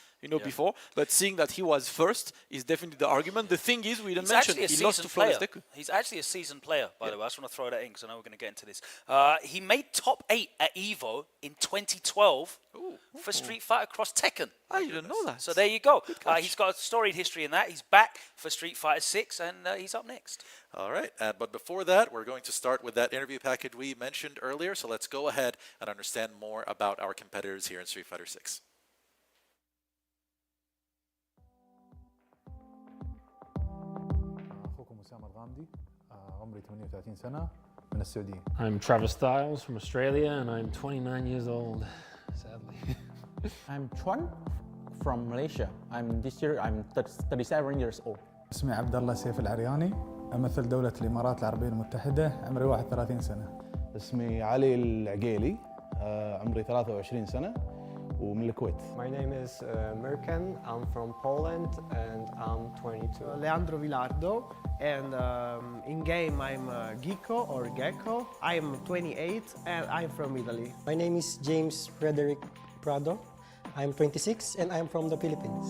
before. But seeing that he was first is definitely the argument. The thing is, we didn't mention he lost to Flawless Deku. He's actually a seasoned player, by the way. I just want to throw that in because I know we're going to get into this. He made top 8 at EVO in 2012 for Street Fighter Cross Tekken. I didn't know that. So there you go. He's got a storied history in that. He's back for Street Fighter 6, and he's up next. All right, but before that, we're going to start with that interview package we mentioned earlier. So let's go ahead and understand more about our competitors here in Street Fighter 6. I'm Travis Styles from Australia, and I'm 29 years old, sadly. I'm Chuan from Malaysia. This year I'm 37 years old. اسمي عبد الله سيف العرياني، أمثل دولة الإمارات العربية المتحدة، عمري 31 سنة. اسمي علي العقيلي، عمري 23 سنة، ومن الكويت. My name is Merkan. I'm from Poland and I'm 22. Leandro Villardo, and in game I'm Gecko or Gecko. I'm 28 and I'm from Italy. My name is James Frederick Prado. I'm 26 and I'm from the Philippines.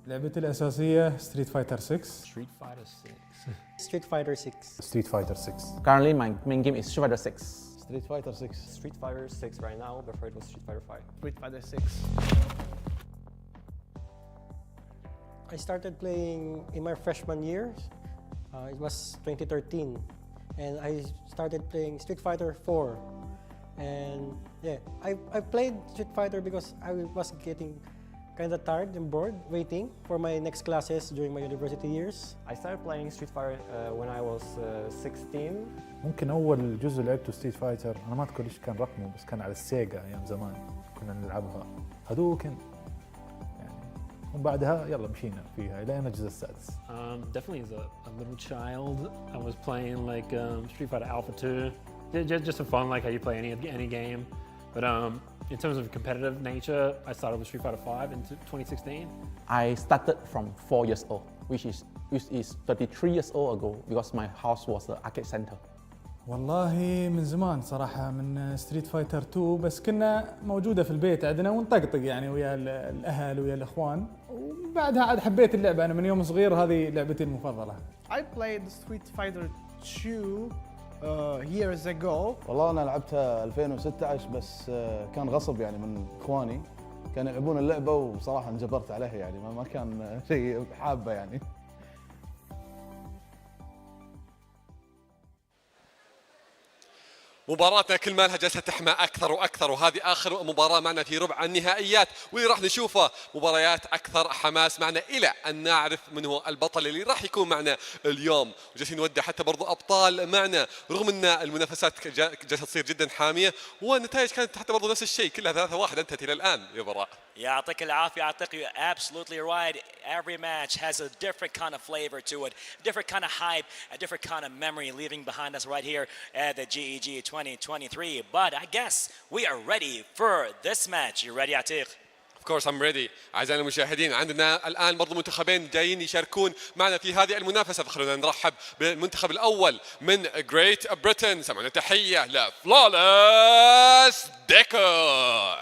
لعبتي الأساسية ستريت فايتر 6. Street Fighter 6. Street Fighter 6. ستريت فايتر 6. Currently my main game is Street Fighter 6. Street Fighter 6. Street Fighter 6 right now. Before it was Street Fighter 5. Street Fighter 6. I started playing in my freshman year. It was 2013. And I started playing Street Fighter 4. And yeah, I played Street Fighter because I was getting kind of tired and bored waiting for my next classes during my university years. I started playing Street Fighter when I was 16. ممكن أول جزء لعبته ستريت فايتر أنا ما أذكر إيش كان رقمه بس كان على السيجا أيام زمان كنا نلعبها هذوك يعني ومن بعدها يلا مشينا فيها إلى الجزء السادس. Definitely as a little child, I was playing like Street Fighter Alpha 2. Just for fun, like how you play any game. But in terms of competitive nature, I started with Street Fighter 5 in 2016. I started from 4 years old, which is 33 years old ago because my house was the arcade center. والله من زمان صراحة من ستريت فايتر 2 بس كنا موجودة في البيت عندنا ونطقطق يعني ويا الأهل ويا الإخوان وبعدها عاد حبيت اللعبة أنا من يوم صغير هذه لعبتي المفضلة. I played Street Fighter 2 years ago. والله أنا لعبتها 2016 بس كان غصب يعني من إخواني كانوا يلعبون اللعبة وصراحة انجبرت عليها يعني ما كان شيء حابة يعني. مباراتنا كل ما لها جالسه تحمى اكثر واكثر، وهذه اخر مباراه معنا في ربع النهائيات واللي راح نشوفه مباريات اكثر حماس معنا الى ان نعرف من هو البطل اللي راح يكون معنا اليوم. وجالسين نودع حتى برضو ابطال معنا رغم ان المنافسات جالسه تصير جدا حاميه والنتائج كانت حتى برضو نفس الشيء كلها 3-1 انتهت الى الان يا براء. يعطيك العافية عتيق. You're absolutely right. Every match has a different kind of flavor to it, different kind of hype, a different kind of memory leaving behind us right here at the GEG 2023. But I guess we are ready for this match. You ready عتيق؟ Of course I'm ready. أعزائنا المشاهدين عندنا الآن برضو منتخبين جايين يشاركون معنا في هذه المنافسة، فخلونا نرحب بالمنتخب الأول من Great Britain. سمعنا تحية لفلولس ديكو.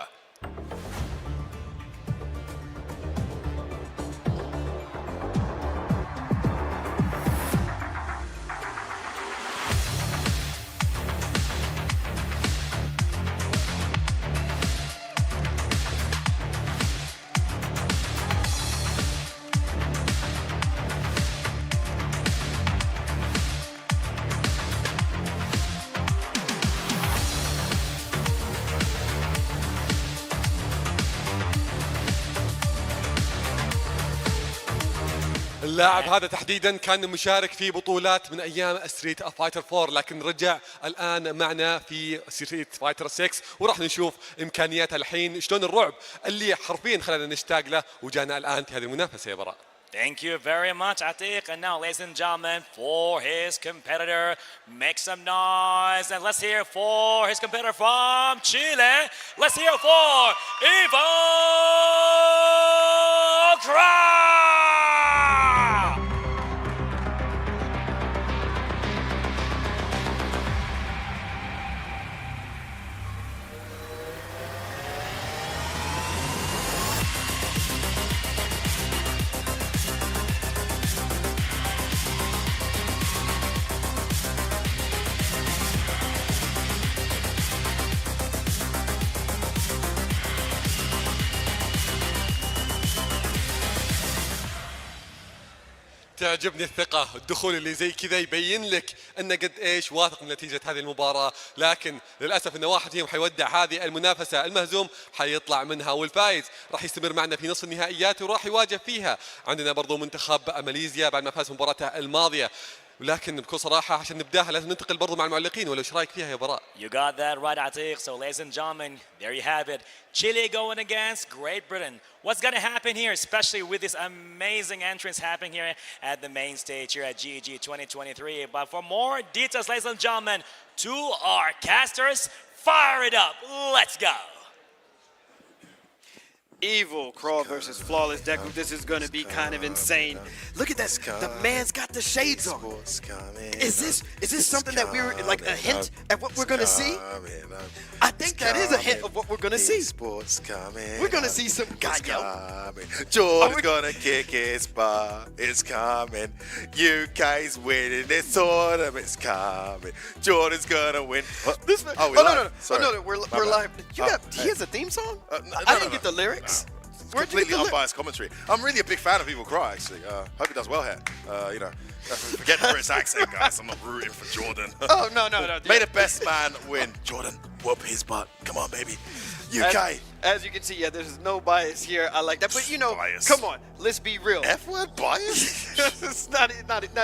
اللاعب هذا تحديدا كان مشارك في بطولات من ايام ستريت فايتر 4 لكن رجع الان معنا في ستريت فايتر 6 وراح نشوف امكانياته الحين شلون الرعب اللي حرفيا خلينا نشتاق له وجانا الان في هذه المنافسه يا براء. Thank you very much, Atiq. And now, ladies and gentlemen, for his competitor, make some noise. And let's hear for his competitor from Chile. Let's hear for Ivo تعجبني الثقة، الدخول اللي زي كذا يبين لك أنه قد إيش واثق من نتيجة هذه المباراة، لكن للأسف أن واحد فيهم حيودع هذه المنافسة، المهزوم حيطلع منها والفايز راح يستمر معنا في نصف النهائيات وراح يواجه فيها. عندنا برضو منتخب ماليزيا بعد ما فاز مباراته الماضية، ولكن بكل صراحة عشان نبداها لازم ننتقل برضو مع المعلقين ولا ايش رايك فيها يا براء؟ You got that right, Atiq. So, ladies and gentlemen, there you have it. Chile going against Great Britain. What's going to happen here, especially with this amazing entrance happening here at the main stage here at GEG 2023. But for more details, ladies and gentlemen, to our casters Fire it up. Let's go. Evil Crawl versus Flawless Deku. This is gonna be kind of insane. Look at that. The man's got the shades on. Is this something that we're like a hint at what we're gonna see? I think that is a hint of what we're gonna see. We're gonna see some guy. Jordan's gonna kick his butt. It's coming. UK's winning this tournament. It's coming. Jordan's gonna win. This Oh, no, we're live. He has a theme song? I didn't get the lyrics. Where'd you get Completely the unbiased commentary. I'm really a big fan of Evil Cry, actually. Hope he does well here. Forget the British accent, guys. I'm not rooting for Jordan. Oh, no. May the best man win. Jordan, whoop his butt. Come on, baby. UK. As you can see, there's no bias here. I like that. But, come on. Let's be real. F-word bias? It's not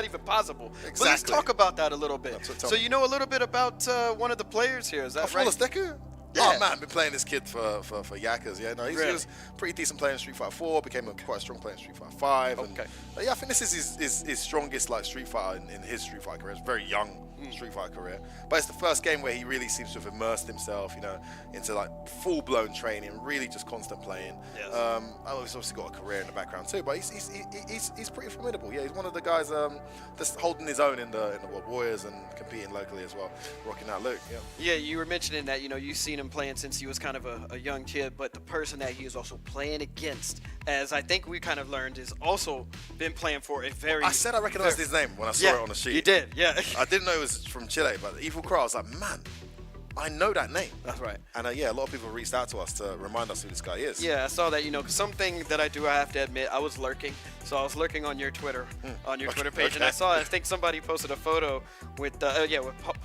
even possible. Exactly. But let's talk about that a little bit. So you know a little bit about one of the players here. Is that right? Flawless Deku? Yeah. Oh man, I've been playing this kid for Yakkers. Yeah, no, he was a pretty decent player in Street Fighter 4. Became quite a strong player in Street Fighter 5. Okay. And, I think this is his strongest Street Fighter in his Street Fighter career. It's very young Street Fighter career, but it's the first game where he really seems to have immersed himself, into full-blown training, really just constant playing. Yes. He's obviously got a career in the background too, but he's pretty formidable. Yeah, he's one of the guys that's holding his own in the World Warriors and competing locally as well, rocking that look. Yeah. Yeah, you were mentioning that you've seen him playing since he was kind of a young kid, but the person that he is also playing against, as I think we kind of learned, is also been playing for a very. I said I recognized his name when I saw it on the sheet. You did, yeah. I didn't know it was from Chile, but Evil Cry, I was like, man, I know that name. That's right. And a lot of people reached out to us to remind us who this guy is. Yeah, I saw that. Something that I do, I have to admit, I was lurking. So I was lurking on your Twitter, Twitter page, and I think somebody posted a photo with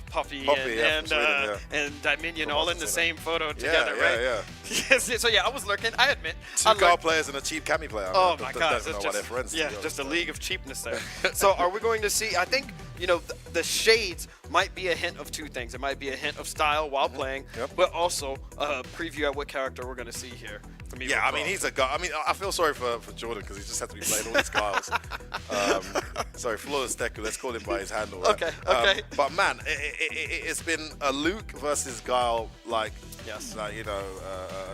Puffy and Dominion all in the same photo together, right? Yeah. Yes. So I was lurking. I admit. Two guard players and a cheap Cammy player. Oh my God! Don't know why they're friends. Yeah, just a league of cheapness there. So are we going to see? I think the shades might be a hint of two things. It might be a hint of style while playing, but also a preview at what character we're going to see here. Yeah, I mean, he's a guy. I mean, I feel sorry for Jordan because he just had to be playing all these guys. Sorry, Flawless Deku. Let's call him by his handle. Right? Okay. But man, it's been a Luke versus Guile.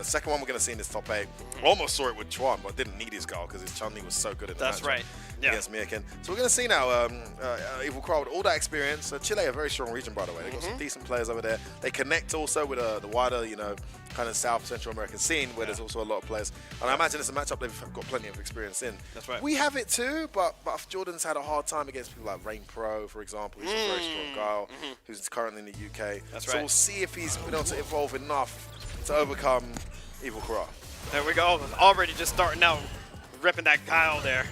Second one we're going to see in this top 8. Almost saw it with Chuan, but didn't need his Guile because his Chun-Li was so good in the match. That's right. Against Miyaken. So we're going to see now Evil Cry with all that experience. Chile, a very strong region, by the way. They've got some decent players over there. They connect also with the wider, kind of South Central American scene where there's also a lot of players. And I imagine it's a matchup they've got plenty of experience in. That's right. We have it too, but Jordan's had a hard time against people like Rain Pro, for example, who's a very strong Guile, who's currently in the UK. That's so right. we'll see if he's been able to evolve enough to overcome Evil Cry. There we go. Already just starting out, ripping that Guile there.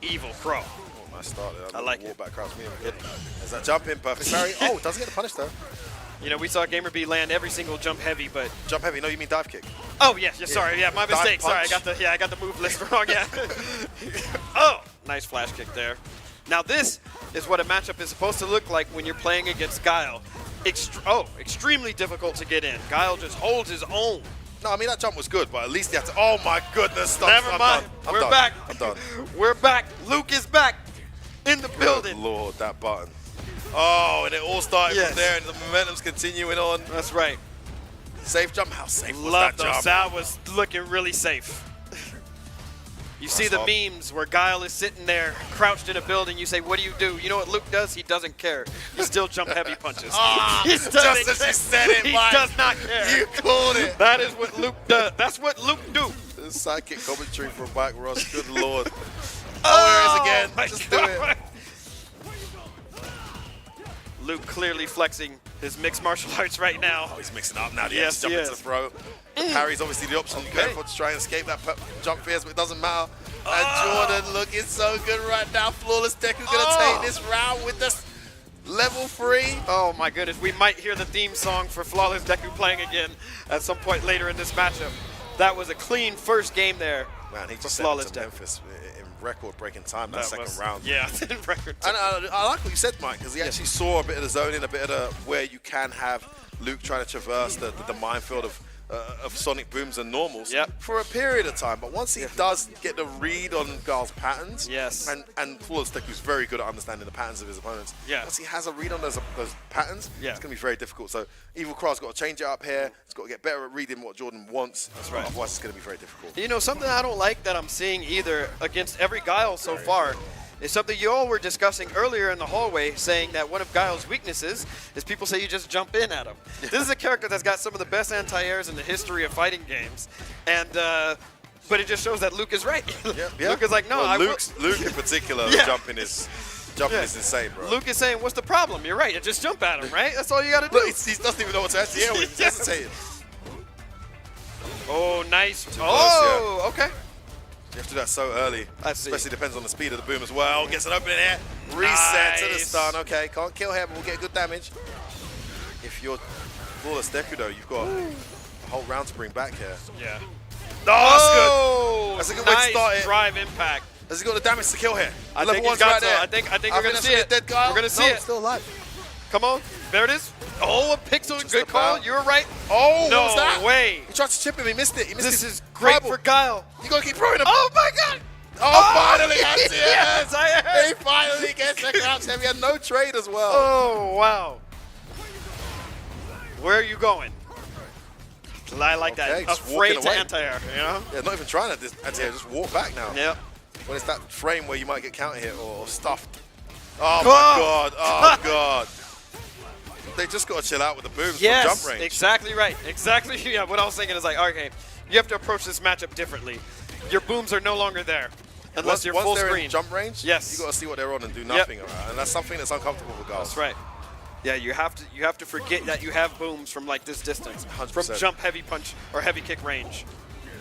Evil Cry. Oh, nice start there. I like it. Walk back across me. There's that jump in, perfect parry. Oh, doesn't get the punish though. We saw GamerB land every single jump heavy, but jump heavy. No, you mean dive kick. Oh yeah, sorry, my mistake. Sorry, I got the move list wrong. Yeah. Oh, nice flash kick there. Now this is what a matchup is supposed to look like when you're playing against Guile. Extremely difficult to get in. Guile just holds his own. No, I mean that jump was good, but at least he had to. Oh my goodness! Never mind. We're back. I'm done. We're back. Luke is back in the building. Good Lord, that button. Oh, and it all started from there, and the momentum's continuing on. That's right. Safe jump. How safe was Love that jump? That was looking really safe. You see the memes where Guile is sitting there, crouched in a building. You say, what do? You know what Luke does? He doesn't care. He still jump heavy punches. Just as you said it, he Mike. does not care. You called it. That is what Luke does. That's what Luke do. The sidekick commentary from Mike Ross. Good Lord. Oh, there it is again. Just do it. Luke clearly flexing his mixed martial arts right now. Oh, he's mixing up now. The Yes, jump he into the is. throw. The parry's obviously the option. Okay. Careful to try and escape that jump fierce, but it doesn't matter. And Jordan looking so good right now. Flawless Deku's going to take this round with this level 3. Oh my goodness, we might hear the theme song for Flawless Deku playing again at some point later in this matchup. That was a clean first game there. Man, he just Flawless sent it to Memphis in record-breaking time that second was, round. Yeah, in record time. And I like what you said, Mike, because he actually saw a bit of the zoning, a bit of the where you can have Luke trying to traverse the minefield of of sonic booms and normals Yep. for a period of time. But once he does get the read on Gal's patterns, Yes. and Flawless Deku's very good at understanding the patterns of his opponents. Yeah. Once he has a read on those patterns, Yeah. it's going to be very difficult. So Evil Crow's got to change it up here. He's got to get better at reading what Jordan wants. That's right. Otherwise, it's going to be very difficult. You know, something I don't like that I'm seeing either against every Guile so far is something you all were discussing earlier in the hallway, saying that one of Guile's weaknesses is people say you just jump in at him. This is a character that's got some of the best anti-airs in the history of fighting games, and but it just shows that Luke is right. Yeah. Luke is like, no, Well, Luke in particular, Yeah. jumping is insane, bro. Luke is saying, what's the problem? You're right. Just jump at him, right? That's all you got to do. Look, he doesn't even know what to actually air with. He's hesitating. Oh, nice. close, Oh, okay. You have to do that so early. I see. Especially depends on the speed of the boom as well. Gets an opening here. Reset to the Nice. stun. Okay, can't kill here, but we'll get good damage. If you're Flawless Deku, though, you've got a whole round to bring back here. Yeah. Oh, that's good. That's a good way nice to start it. drive impact. Has he got the damage to kill here? I Level think he's one's got right to. there. I think we're gonna that's see it. Dead guy. We're gonna see No, it. Still alive. Come on. There it is. Oh, a pixel. Just Good call. about. You were right. Oh, no what was that? way. He tried to chip him. He missed it. He missed This his is great fireball. for Guile. You gotta keep throwing him. Oh, my God. Oh, finally gets it. Yes, I am. He finally gets the crouch heavy. He had no trade as well. Oh, wow. Where are you going? I like Okay, that. just Afraid walking to away. anti-air, you know? Yeah, not even trying to anti-air, just walk back now. Yep. When it's that frame where you might get counter hit or stuffed. Oh Come my on. god, oh god. They just got to chill out with the booms from Yes, jump range. exactly right. Exactly. Yeah, what I was thinking is like, okay, you have to approach this matchup differently. Your booms are no longer there unless you're Once full they're screen. in jump range, Yes. you got to see what they're on and do nothing. And that's something that's uncomfortable for guys. That's right. Yeah, you have to forget that you have booms from like this distance, 100%. from jump, heavy punch, or heavy kick range.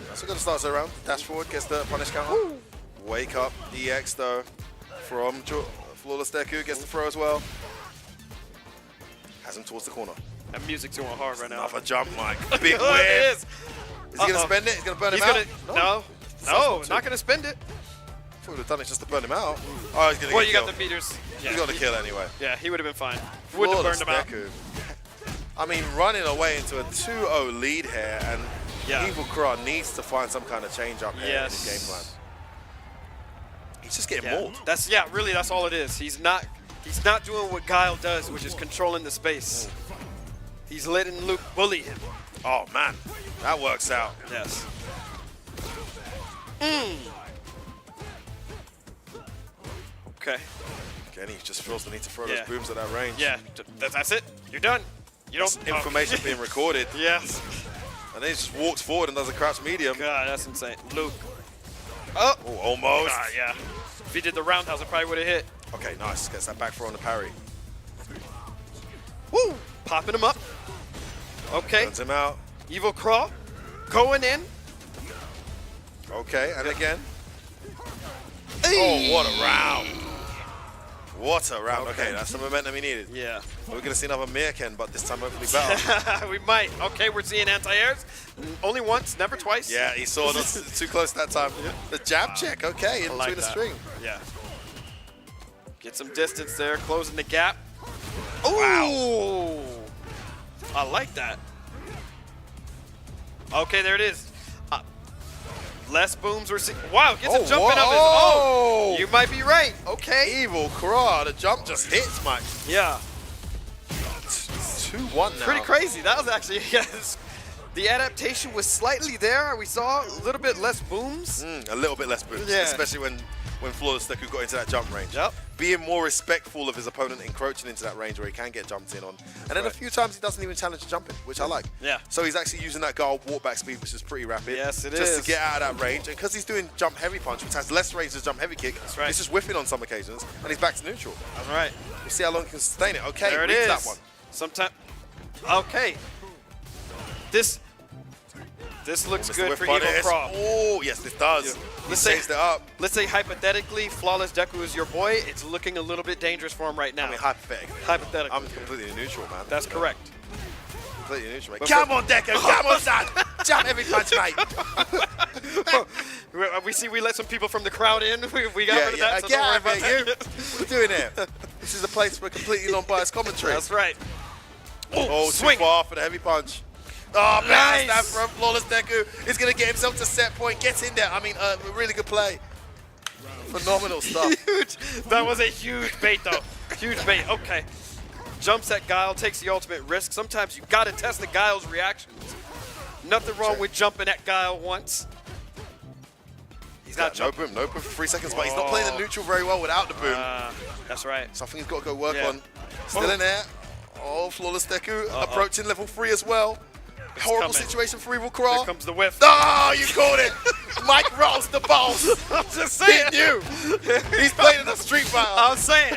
That's a good start to the round. Dash forward, gets the punish counter. Wake up, EX though, from Flawless Deku, gets the throw as well. Has him towards the corner. That music's going hard right now. Another jump, Mike. Big It whip. is. Is he going to spend it? He's going to burn him out? No, not going to spend it. I would have done it just to burn him out. Oh, he's going to Well, get you killed. got the beaters. He's got to kill anyway. Yeah, he would have been fine. Wouldn't have Flawless burned him out. Deku. I mean, running away into a 2-0 lead here, and Evil Crow needs to find some kind of change up here in his game plan. He's just getting mauled. That's really that's all it is. He's not doing what Guile does, which is controlling the space. He's letting Luke bully him. Oh man, that works out. Yes. Okay. Again, he just feels the need to throw those booms at that range. Yeah, that's it. You're done. You don't. That's information being recorded. Yes. And then he just walks forward and does a crouch medium. God, that's insane. Luke. Oh. Almost. Yeah. If he did the roundhouse, it probably would have hit. Okay, nice. Gets that back throw on the parry. Woo! Popping him up. Okay. Turns him out. Evil Craw going in. Okay, and again. Oh, what a round. What a round. Okay, that's the momentum he needed. Yeah. We're going to see another Mirken, but this time hopefully better. We might. Okay, we're seeing anti-airs. Only once, never twice. Yeah, he saw us too close that time. The jab check, okay, in I like between the that. string. Yeah. Get some distance there, closing the gap. Ooh! Wow. I like that. Okay, there it is. Less booms we're seeing. Wow, gets him jumping up his. Oh, you might be right. Okay. Evil Craw, the jump just hits, Mike. Yeah. 2-1 now. Pretty crazy. That was actually, yes. The adaptation was slightly there. We saw a little bit less booms. A little bit less booms, Yeah. especially when Flawless Deku got into that jump range. Yep. Being more respectful of his opponent, encroaching into that range where he can get jumped in on. And then a few times he doesn't even challenge jumping, which I like. Yeah. So he's actually using that guard walk back speed, which is pretty rapid. Yes, it just is. to get out of that range. And because he's doing jump heavy punch, which has less range than jump heavy kick, right. he's just whiffing on some occasions, and he's back to neutral. That's right. We'll see how long he can sustain it. Okay, There it reads is. that one. Sometime. Okay. This looks Mr. good Whiff for Evil punish. Crow. Oh, yes, this does. He changed it up. Let's say hypothetically, Flawless Deku is your boy. It's looking a little bit dangerous for him right now. I mean, hypothetically. Hypothetically. I'm completely neutral, man. That's correct. Completely neutral, mate. But Come on, Deku. Come on, son. Jump every punch, mate. We let some people from the crowd in. We got rid of that. So Get don't worry out of about here, you. that. What are you doing here? This is a place for completely non-biased commentary. That's right. Oh, swing. too far for the heavy punch. Oh, man, that from Flawless Deku is going to get himself to set point. Get in there. I mean, really good play. Phenomenal stuff. Huge. That was a huge bait, though. Huge bait. Okay. Jumps at Guile, takes the ultimate risk. Sometimes you got to test the Guile's reactions. Nothing wrong with jumping at Guile once. He's got no boom for 3 seconds, but he's not playing the neutral very well without the boom. That's right. So I think he's got to go work on. Still in there. Oh, Flawless Deku approaching level 3 as well. Horrible situation for Evil Crawl. Here comes the whiff. Oh, you called it. Mike Ross, the boss. I'm just saying. He knew. He's playing in the Street Fighter. I'm saying.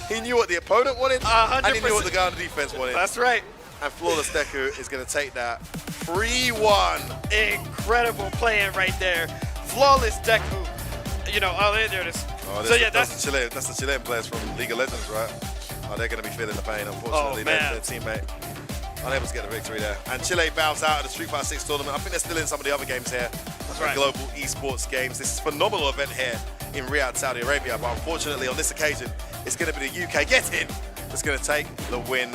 He knew what the opponent wanted, 100%. and he knew what the guy on the defense wanted. That's right. And Flawless Deku is going to take that 3-1. Incredible playing right there. Flawless Deku. You know, there it is. Oh, so yeah, that's the Chilean players from League of Legends, right? Oh, they're going to be feeling the pain, unfortunately. Their teammate unable to get the victory there. And Chile bows out of the Street Fighter 6 tournament. I think they're still in some of the other games here. That's right. Global Esports games. This is a phenomenal event here in Riyadh, Saudi Arabia. But unfortunately, on this occasion, it's going to be the UK that's going to take the win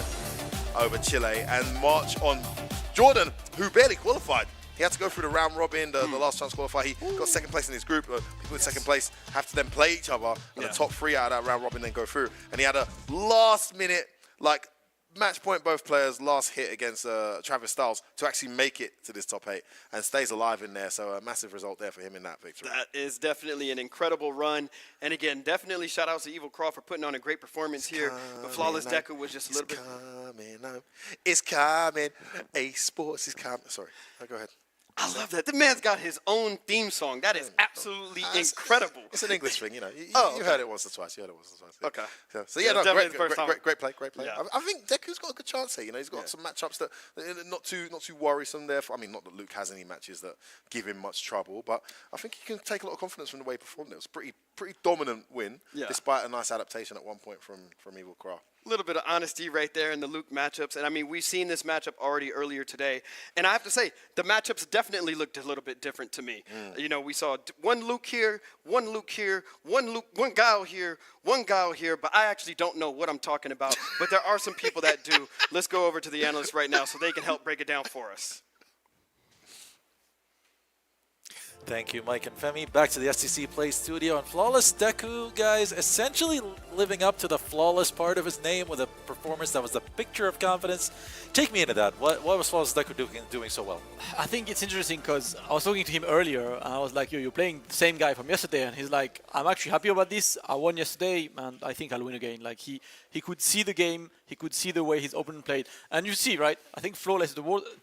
over Chile and march on Jordan, who barely qualified. He had to go through the round robin, the last chance qualifier. He got second place in his group. People in second place have to then play each other, and the top 3 out of that round robin then go through. And he had a last minute, match point both players, last hit against Travis Styles to actually make it to this top 8 and stays alive in there. So a massive result there for him in that victory. That is definitely an incredible run. And again, definitely shout out to Evil Craw for putting on a great performance here. But Flawless Deku was just a little bit. It's coming. Esports is coming. Sorry. Go ahead. I love that. The man's got his own theme song. That is absolutely incredible. It's an English thing, you know. You heard it once or twice. Okay. So yeah, no, great play. Yeah. I think Deku's got a good chance here. You know, he's got some matchups that not too worrisome there. I mean, not that Luke has any matches that give him much trouble, but I think he can take a lot of confidence from the way he performed. It was a pretty dominant win, despite a nice adaptation at one point from Evil Craw. A little bit of honesty right there in the Luke matchups. And I mean, we've seen this matchup already earlier today. And I have to say, the matchups definitely looked a little bit different to me. You know, we saw one Luke here, one Guile here, but I actually don't know what I'm talking about. But there are some people that do. Let's go over to the analysts right now so they can help break it down for us. Thank you, Mike and Femi. Back to the STC Play Studio. And Flawless Deku, guys, essentially living up to the flawless part of his name with a performance that was a picture of confidence. Take me into that. What was Flawless Deku doing so well? I think it's interesting because I was talking to him earlier, and I was like, you're playing the same guy from yesterday. And he's like, I'm actually happy about this. I won yesterday, and I think I'll win again. Like, he could see the game. He could see the way his opponent played. And you see, right, I think Flawless,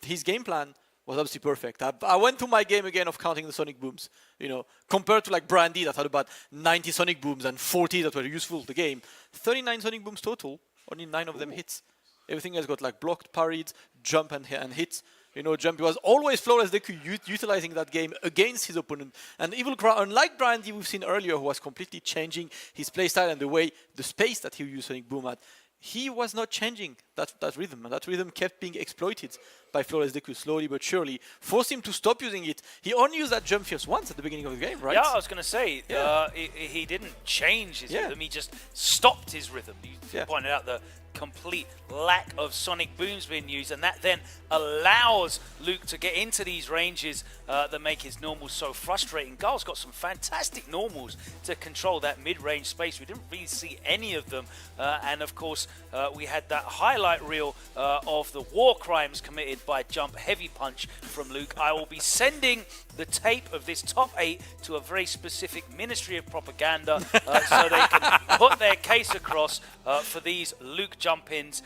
his game plan was absolutely perfect. I went to my game again of counting the Sonic Booms. You know, compared to like Brandy that had about 90 Sonic Booms and 40 that were useful to the game. 39 Sonic Booms total, only 9 of them hits. Everything else got like blocked, parried, jump and hits. You know, Jump was always Flawless Deku utilizing that game against his opponent. And Evil Craw, unlike Brandy we've seen earlier, who was completely changing his playstyle and the space that he used Sonic Boom at, he was not changing that rhythm, and that rhythm kept being exploited by Flawless Deku slowly but surely, forced him to stop using it. He only used that jump fierce once at the beginning of the game, right? Yeah, I was going to say, he didn't change his rhythm, he just stopped his rhythm. You pointed out the complete lack of Sonic Booms being used, and that then allows Luke to get into these ranges that make his normals so frustrating. Guile's got some fantastic normals to control that mid-range space. We didn't really see any of them, and of course we had that highlight reel of the war crimes committed by Jump Heavy Punch from Luke. I will be sending the tape of this top 8 to a very specific Ministry of Propaganda so they can put their case across for these Luke jump-ins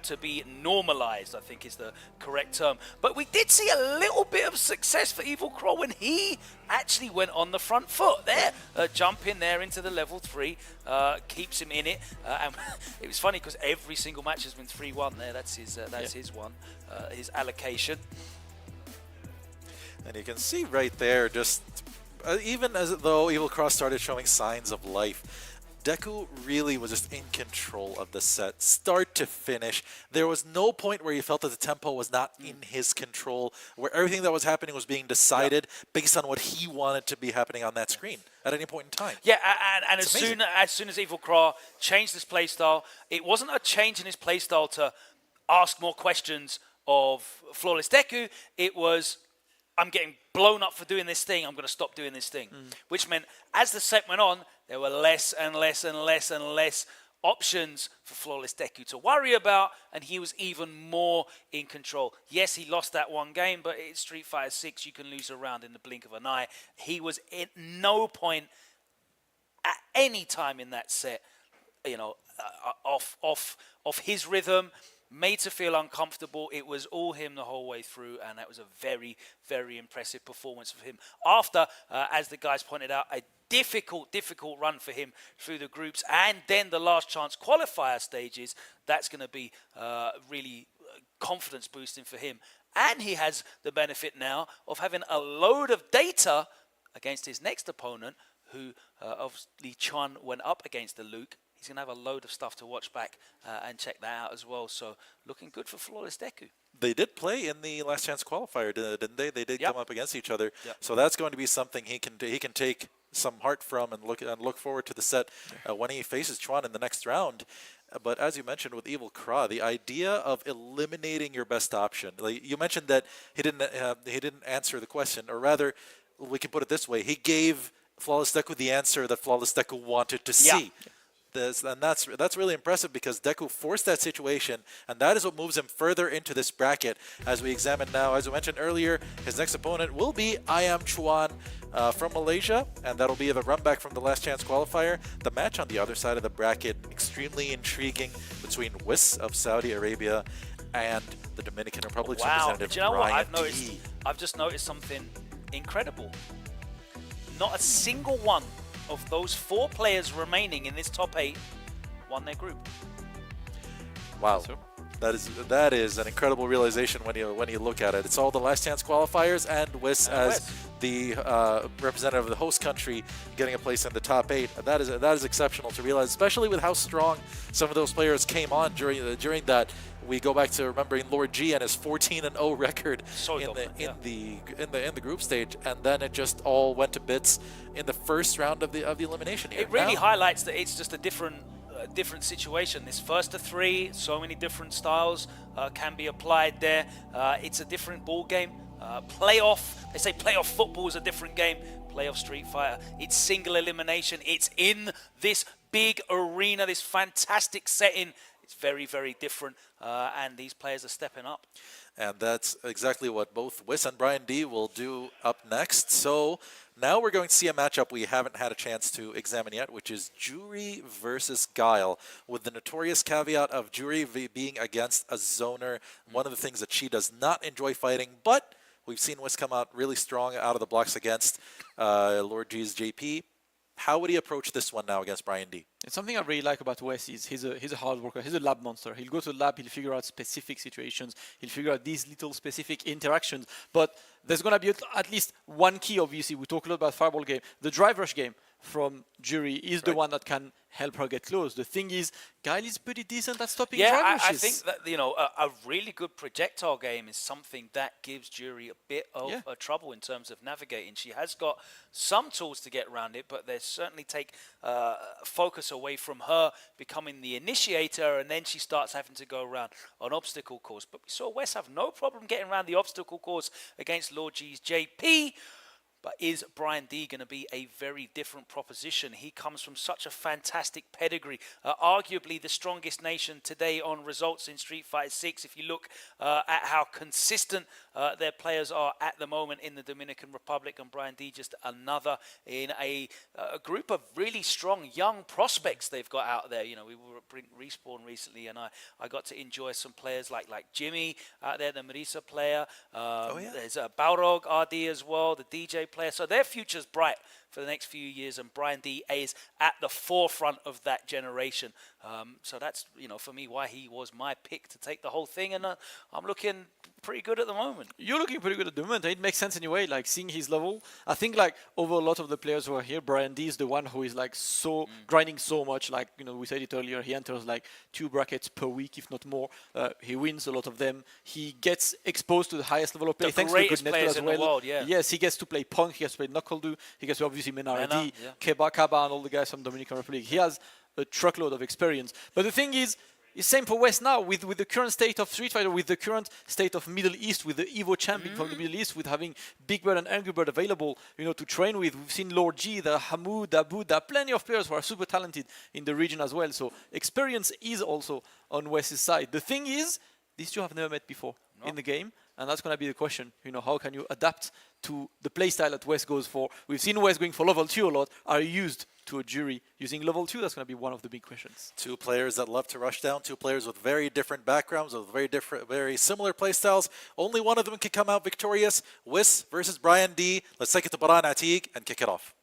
to be normalized, I think is the correct term. But we did see a little bit of success for Evil Craw when he actually went on the front foot there. Jump in there into the level 3, keeps him in it. And it was funny because every single match has been 3-1 there. That's his one, his allocation. And you can see right there, just even as though Evil Craw started showing signs of life, Deku really was just in control of the set, start to finish. There was no point where he felt that the tempo was not in his control, where everything that was happening was being decided based on what he wanted to be happening on that screen at any point in time. Yeah, and as soon as Evil Craw changed his playstyle, it wasn't a change in his playstyle to ask more questions of Flawless Deku, it was, I'm getting blown up for doing this thing, I'm going to stop doing this thing. Which meant as the set went on, there were less and less and less and less options for Flawless Deku to worry about, and he was even more in control. Yes, he lost that one game, but it's Street Fighter 6, you can lose a round in the blink of an eye. He was at no point at any time in that set, off his rhythm, made to feel uncomfortable. It was all him the whole way through, and that was a very, very impressive performance for him. After, as the guys pointed out, a difficult run for him through the groups, and then the last chance qualifier stages, that's going to be really confidence boosting for him. And he has the benefit now of having a load of data against his next opponent, who obviously Chun went up against the Luke. He's going to have a load of stuff to watch back and check that out as well. So looking good for Flawless Deku. They did play in the last chance qualifier, didn't they? They did come up against each other. So that's going to be something he can take some heart from and look forward to the set when he faces Chuan in the next round. But as you mentioned with Evil Kra, the idea of eliminating your best option. Like you mentioned that he didn't answer the question, or rather, we can put it this way: he gave Flawless Deku the answer that Flawless Deku wanted to see. And that's really impressive, because Deku forced that situation, and that is what moves him further into this bracket. As we examine now, as we mentioned earlier, his next opponent will be I Am Chuan from Malaysia, and that'll be the run back from the last chance qualifier. The match on the other side of the bracket, extremely intriguing, between Wiss of Saudi Arabia and the Dominican Republic's representative. Do you know what Brian I've noticed? D. I've just noticed something incredible. Not a single one of those 4 players remaining in this top 8 won their group. Wow, that is an incredible realization when you look at it. It's all the last chance qualifiers and Wiss as the representative of the host country getting a place in the top 8. That is exceptional to realize, especially with how strong some of those players came on during that. We go back to remembering Lord G and his 14-0 record in the group stage, and then it just all went to bits in the first round of the elimination. It really highlights that it's just a different situation. This first to 3, so many different styles can be applied there. It's a different ball game. They say playoff football is a different game. Playoff Street Fighter, it's single elimination. It's in this big arena, this fantastic setting. It's very, very different, and these players are stepping up. And that's exactly what both Wiss and Brian D will do up next. So now we're going to see a matchup we haven't had a chance to examine yet, which is Jury versus Guile, with the notorious caveat of Jury being against a zoner, one of the things that she does not enjoy fighting. But we've seen Wiss come out really strong out of the blocks against Lord G's JP. How would he approach this one now against Brian D? It's something I really like about Wes is he's a hard worker. He's a lab monster. He'll go to the lab, he'll figure out specific situations, he'll figure out these little specific interactions. But there's going to be at least one key, obviously. We talk a lot about Fireball game. The drive rush game from Jury is the one that can help her get close. The thing is, Guile is pretty decent at stopping drive rushes. I think that a really good projectile game is something that gives Jury a bit of trouble in terms of navigating. She has got some tools to get around it, but they certainly take focus away from her becoming the initiator, and then she starts having to go around an obstacle course. But we saw Wes have no problem getting around the obstacle course against Lord G's JP. But is Brian D going to be a very different proposition? He comes from such a fantastic pedigree, arguably the strongest nation today on results in Street Fighter 6. If you look at how consistent their players are at the moment in the Dominican Republic, and Brian D just another in a group of really strong young prospects they've got out there. We were at Respawn recently, and I got to enjoy some players like Jimmy out there, the Marisa player. There's Balrog RD as well, the DJ player. So their future's bright for the next few years, and Brian D is at the forefront of that generation. So that's, for me, why he was my pick to take the whole thing, and I'm looking pretty good at the moment. You're looking pretty good at the moment. It makes sense anyway, seeing his level. I think over a lot of the players who are here, Brian D is the one who is grinding so much. We said it earlier, he enters 2 brackets per week, if not more. He wins a lot of them. He gets exposed to the highest level of play. The greatest players in the world, Yes, he gets to play Punk, he gets to play Knuckle-Do, he gets to obviously Menardi, Kaba, and all the guys from Dominican Republic. He has a truckload of experience. But the thing is, it's same for West now with the current state of Street Fighter, with the current state of Middle East, with the Evo champion from the Middle East, with having Big Bird and Angry Bird available, to train with. We've seen Lord G, the Hamoud, Abu, there are plenty of players who are super talented in the region as well. So experience is also on West's side. The thing is, these two have never met before in the game, and that's going to be the question. How can you adapt to the playstyle that West goes for? We've seen West going for level 2 a lot. Are you used to a jury using level 2? That's going to be one of the big questions. Two players that love to rush down, two players with very different backgrounds, with very similar playstyles. Only one of them can come out victorious. West versus Brian D. Let's take it to Baran Atiq and kick it off.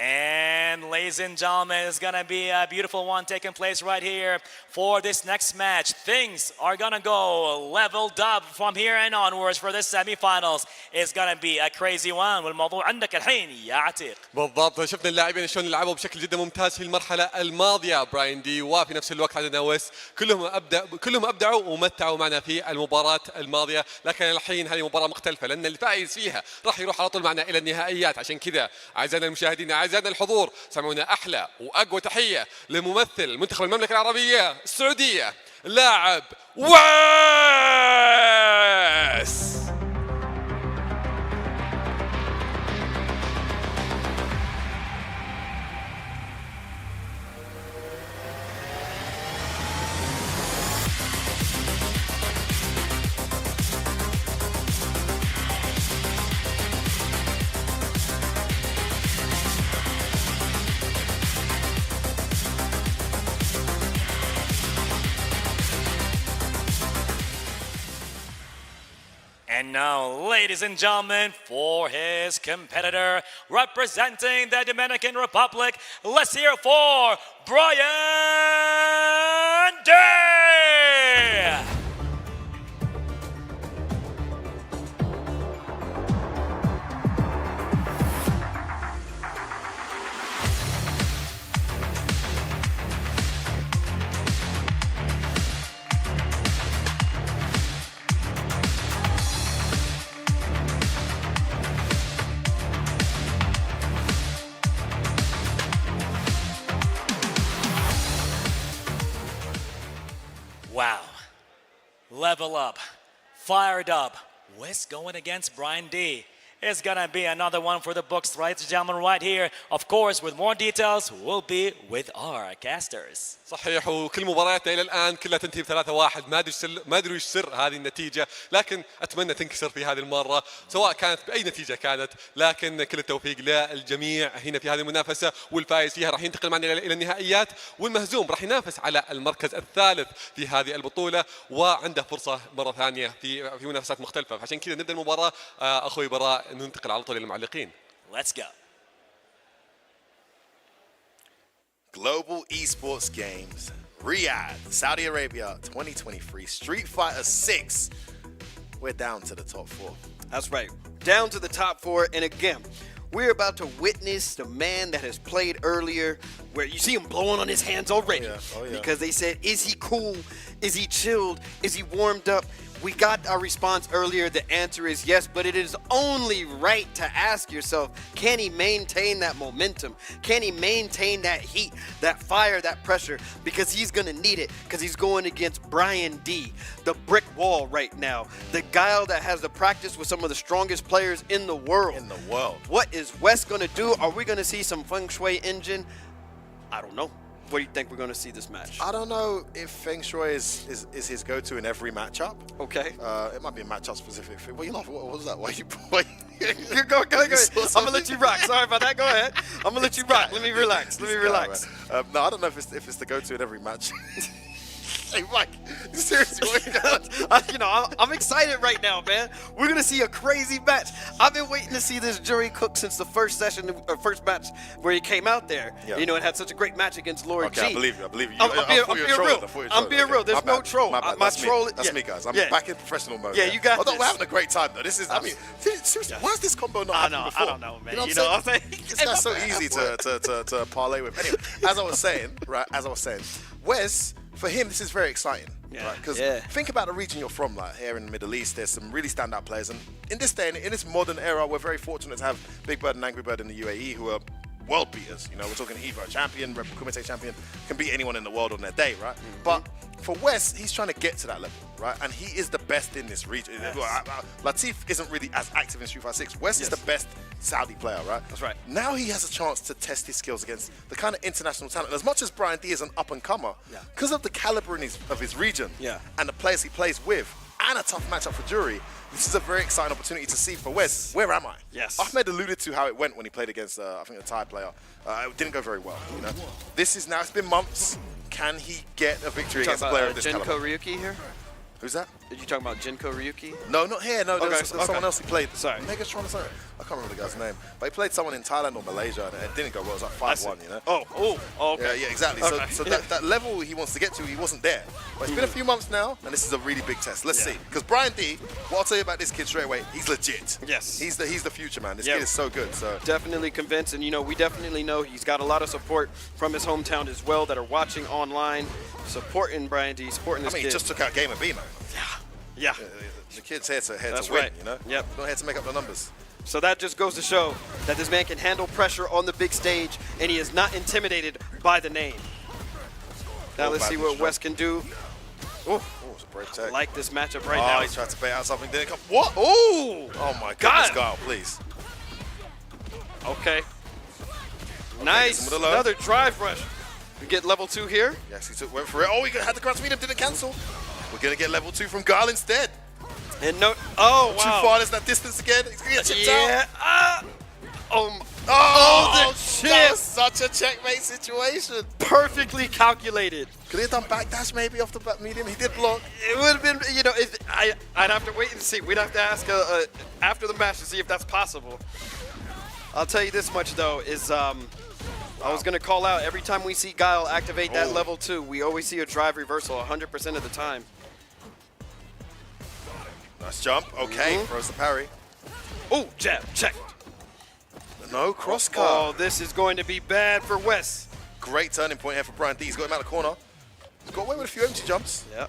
And ladies and gentlemen, it's going to be a beautiful one taking place right here for this next match. Things are going to go leveled up from here and onwards for the semifinals. It's going to be a crazy one. والموضوع عندك الحين يا عتيق. بالضبط شفنا اللاعبين شلون لعبوا بشكل جدا ممتاز في المرحله الماضيه. براين دي وفي نفس الوقت عندنا ويس كلهم ابدعوا ومتعوا معنا في المباراه الماضيه، لكن الحين هذه مباراه مختلفه لان الفائز فيها راح يروح على طول معنا الى النهائيات. عشان كذا اعزائنا المشاهدين اعزائنا الحضور سمعونا احلى واقوى تحيه لممثل منتخب المملكه العربيه السعوديه لاعب ويس. And now, ladies and gentlemen, for his competitor representing the Dominican Republic, let's hear for Brian Day! Wow. Level up. Fired up. West going against Brian D. It's gonna be another one for the books, right, gentlemen, right here. Of course, with more details, we'll be with our casters. صحيح، وكل مبارياتنا الى الان كلها تنتهي ب3-1. ما ادري ايش سر هذه النتيجه، لكن اتمنى تنكسر في هذه المره سواء كانت باي نتيجه كانت، لكن كل التوفيق للجميع هنا في هذه المنافسه، والفائز فيها راح ينتقل معنا الى النهائيات، والمهزوم راح ينافس على المركز الثالث في هذه البطوله، وعنده فرصه مره ثانيه في منافسات مختلفه. فعشان كذا نبدا المباراه اخوي براء، ننتقل على طول الى المعلقين. Let's go. Global Esports Games, Riyadh, Saudi Arabia, 2023, Street Fighter 6. We're down to the top 4. That's right, down to the top 4. And again, we're about to witness the man that has played earlier, where you see him blowing on his hands already. Oh yeah. Because they said, is he cool? Is he chilled? Is he warmed up? We got our response earlier. The answer is yes, but it is only right to ask yourself, can he maintain that momentum? Can he maintain that heat, that fire, that pressure? Because he's going to need it, because he's going against Brian D, the brick wall right now, the guy that has the practice with some of the strongest players in the world. What is West going to do? Are we going to see some feng shui engine? I don't know. What do you think we're going to see this match? I don't know if Feng Shui is his go-to in every matchup. Okay. It might be a matchup specific. Well, you know, what was that? Why you? Go ahead. I'm gonna let you rock. Sorry about that. Go ahead. I'm gonna let you rock. Let me relax. No, I don't know if it's the go-to in every match. Hey, Mike, seriously, what you got? I'm excited right now, man. We're gonna see a crazy match. I've been waiting to see this jury cook since the first match where he came out there. Yeah. And had such a great match against Lord G. I believe you. I'm being real. There's no troll. That's me, guys. I'm back in professional mode. Yeah, you got Although this. we're having a great time, though. This is, I mean, seriously, why is this combo not happening before? I don't know, man. You know what I'm saying? This guy's so easy to parlay with. Anyway, as I was saying, Wes, for him, this is very exciting. Yeah. Because think about the region you're from, like here in the Middle East, there's some really standout players. And in this day, in this modern era, we're very fortunate to have Big Bird and Angry Bird in the UAE who are world beaters. You know, we're talking Evo champion, Kumite champion, can beat anyone in the world on their day, right? But for Wes, he's trying to get to that level, right? And he is the best in this region. Latif isn't really as active in Street Fighter 6. Wes is the best Saudi player, right? That's right. Now he has a chance to test his skills against the kind of international talent. As much as Brian D is an up-and-comer, because of the caliber of his region and the players he plays with, and a tough matchup for Jury, this is a very exciting opportunity to see for Wes. Where am I? Yes. Ahmed alluded to how it went when he played against, I think, a Thai player. It didn't go very well. You know, this is now. It's been months. Can he get a victory against a player of this Jinko caliber? Ryuki here? Who's that? Are you talking about Jinko Ryuki? No, not here. No, there's someone else he played. Sorry. Megatron or something. I can't remember the guy's name. But he played someone in Thailand or Malaysia, and it didn't go well. It was like 5-1, you know? Oh, okay. Yeah, exactly. Okay. So that level he wants to get to, he wasn't there. But it's been a few months now, and this is a really big test. Let's see. Because Brian D, what I'll tell you about this kid straight away, he's legit. Yes. He's the future, man. This kid is so good. So definitely convinced, and you know, we definitely know he's got a lot of support from his hometown as well that are watching online, supporting Brian D, supporting this kid. he just took out Gamer B, man. Yeah. The kid's here to That's win, right. you know? Yep. Not here to make up the numbers. So that just goes to show that this man can handle pressure on the big stage, and he is not intimidated by the name. Now let's see what Wes can do. Oh, it's a break tech. I like this matchup right now. He tried to bait out something, didn't come. What? Oh! Oh my goodness, Kyle, please. Okay. Nice. Another drive rush. We get level 2 here. Yes, went for it. Oh, he had the cross medium, didn't cancel. We're going to get level 2 from Guile instead. And no, oh, wow. Too far, there's that distance again. He's going to get chipped out. Oh, shit. That was such a checkmate situation. Perfectly calculated. Could he have done backdash maybe off the back medium? He did block. It would have been, you know, I'd have to wait and see. We'd have to ask after the match to see if that's possible. I'll tell you this much, though, is I was going to call out every time we see Guile activate that level 2, we always see a drive reversal 100% of the time. Nice jump. Okay, throws the parry. Oh, jab, check. No cross cut. Oh, this is going to be bad for Wes. Great turning point here for Brian D. He's got him out of the corner. He's got away with a few empty jumps. Yeah.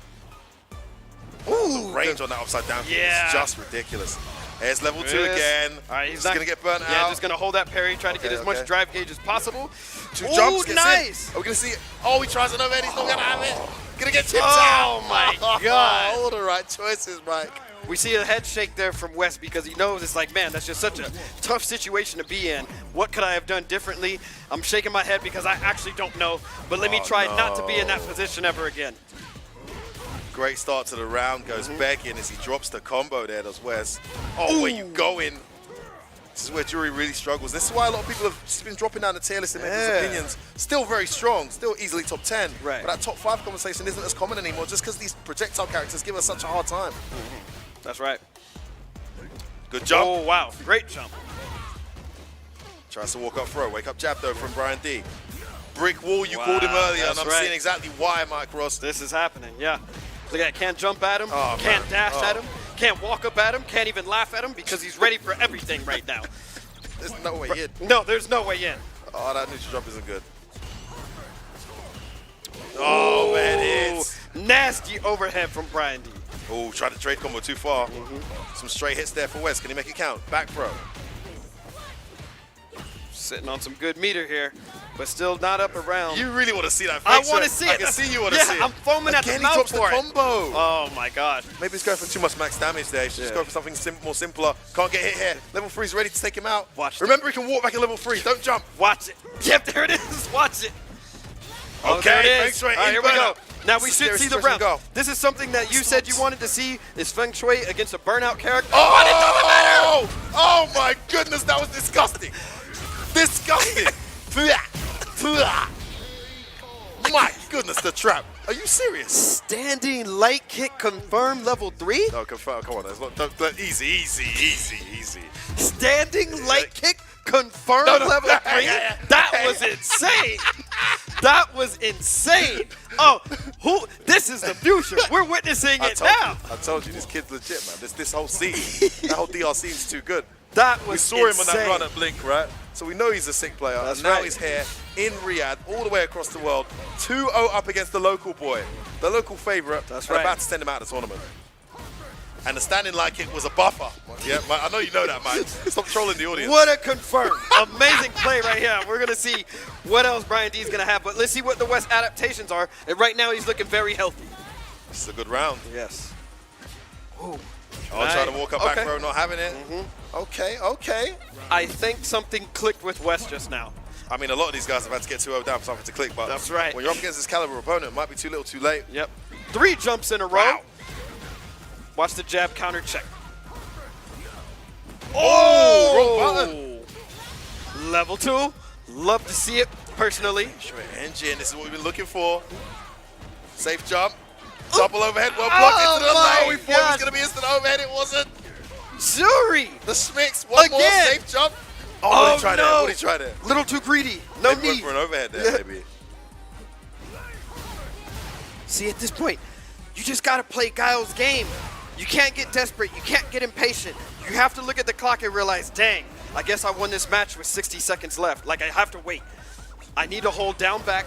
Ooh, the range on that upside down kick is just ridiculous. Here's level 2 again. All right, he's going to get burnt out. Yeah, just going to hold that parry, try to get as much drive gauge as possible. 2 jumps, Ooh, nice. Are we going to see it? Oh, he tries an overhead. He's not going to have it. Going to get tipped Oh, out. my God. All the right choices, Mike. We see a head shake there from Wes because he knows it's like, man, that's just such a tough situation to be in. What could I have done differently? I'm shaking my head because I actually don't know, but let me try not to be in that position ever again. Great start to the round, goes begging as he drops the combo there, does Wes. Oh, where you going? This is where Jury really struggles. This is why a lot of people have just been dropping down the tier list and making these opinions. Still very strong, still easily top 10. Right. But that top 5 conversation isn't as common anymore just because these projectile characters give us such a hard time. That's right. Good jump. Oh, wow. Great jump. Tries to walk up throw. Wake up jab, though, from Brian D. Brick wall, you called him earlier, and I'm seeing exactly why, Mike Ross. This is happening, yeah. Look at that. Can't jump at him. Oh, can't man. dash at him. Can't walk up at him. Can't even laugh at him because he's ready for everything right now. There's no way in. No, there's no way in. Oh, that neutral jump isn't good. Oh, man, it's nasty overhead from Brian D. Oh, tried to trade combo too far. Some straight hits there for Wes. Can he make it count? Back throw. Sitting on some good meter here, but still not up around. You really want to see that? I want to see it. I can see you want to see it. I'm foaming at the Again, mouth he drops for the it. combo. Oh my God. Maybe he's going for too much max damage there. He should just go for something more simpler. Can't get hit here. Level 3 is ready to take him out. Watch. Remember, he can walk back at level 3. Don't jump. Watch it. Yep, there it is. Watch it. Okay, there it Feng is. Shui All right, in here we go. burnout. Now we This is should a see the serious round. situation to go. This is something that you said you wanted to see is Feng Shui against a burnout character. Oh, it doesn't matter. Oh my goodness, that was disgusting. Disgusting. My goodness, the trap. Are you serious? Standing light kick confirmed level 3? No, confirm. Come on, easy. Standing light kick confirmed level 3? That was insane. That was insane. Oh, this is the future. We're witnessing it now. I told you, this kid's legit, man. This whole scene, that whole DR scene's too good. That was We saw him on that insane. run at Blink, right? So we know he's a sick player. That's and now right. he's here in Riyadh, all the way across the world. 2-0 up against the local boy, the local favourite. That's and right. about to send him out of the tournament. And the standing light kick was a buffer. Yeah, I know you know that, Mike. Stop trolling the audience. What a confirm. Amazing play right here. We're going to see what else Brian D is going to have. But let's see what the West adaptations are. And right now, he's looking very healthy. This is a good round. Yes. Ooh. Trying to walk up back Okay. row, not having it. Okay. I think something clicked with West just now. I mean, a lot of these guys have had to get 2-0 down for something to click, but That's right. when you're up against this caliber opponent, it might be too little too late. Yep. 3 jumps in a row. Wow. Watch the jab counter check. Wrong button. Level 2. Love to see it personally. Sure, engine. This is what we've been looking for. Safe jump. Double overhead. Well blocked into the low. We thought it was going to be instant overhead. It wasn't. Zuri. The Smix. One more safe jump. Oh, what did he try there? What did he try there? Little too greedy. No Maybe went need. for an overhead there, maybe. See, at this point, you just got to play Guile's game. You can't get desperate. You can't get impatient. You have to look at the clock and realize, dang, I guess I won this match with 60 seconds left. Like, I have to wait. I need to hold down back.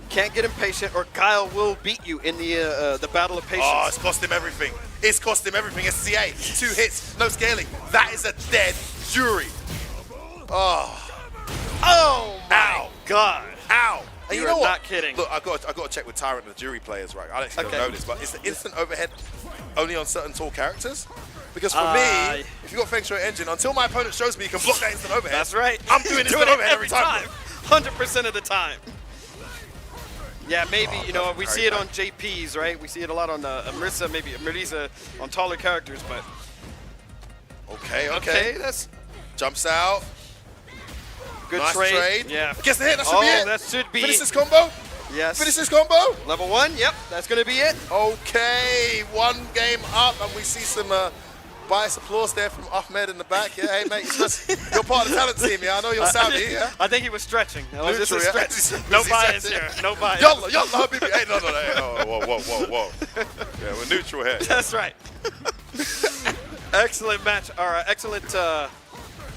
Can't get impatient, or Guile will beat you in the battle of patience. Oh, it's cost him everything. It's cost him everything. It's CA. 2 hits, no scaling. That is a dead jury. Oh my God. Ow. And You you are know what? not kidding. Look, I got to check with Tyrant and the jury players, right? I actually Okay. don't know this, but is the instant overhead only on certain tall characters? Because for me, if you got Feng Shui Engine, until my opponent shows me you can block that instant overhead, That's right. I'm doing instant overhead every time. 100% of the time. Yeah, maybe, you know, we see it on JPs, right? We see it a lot on Marissa, maybe Marisa on taller characters, but... Okay. That's... Jumps out. Good Nice trade. Yeah. Gets the hit. That should be it. that should be... Finish this combo. Yes. Finish this combo. Level 1, yep, that's going to be it. Okay, 1 game up, and we see some biased applause there from Ahmed in the back. Yeah, hey, mate, you're part of the talent team, yeah? I know you're Saudi, yeah? I think he was stretching. That was just a Neutral, yeah. stretch. No bias here. No bias. Yalla, Habibi. Hey, no. Hey, whoa. Yeah, we're neutral here. That's right. Excellent match. All right, excellent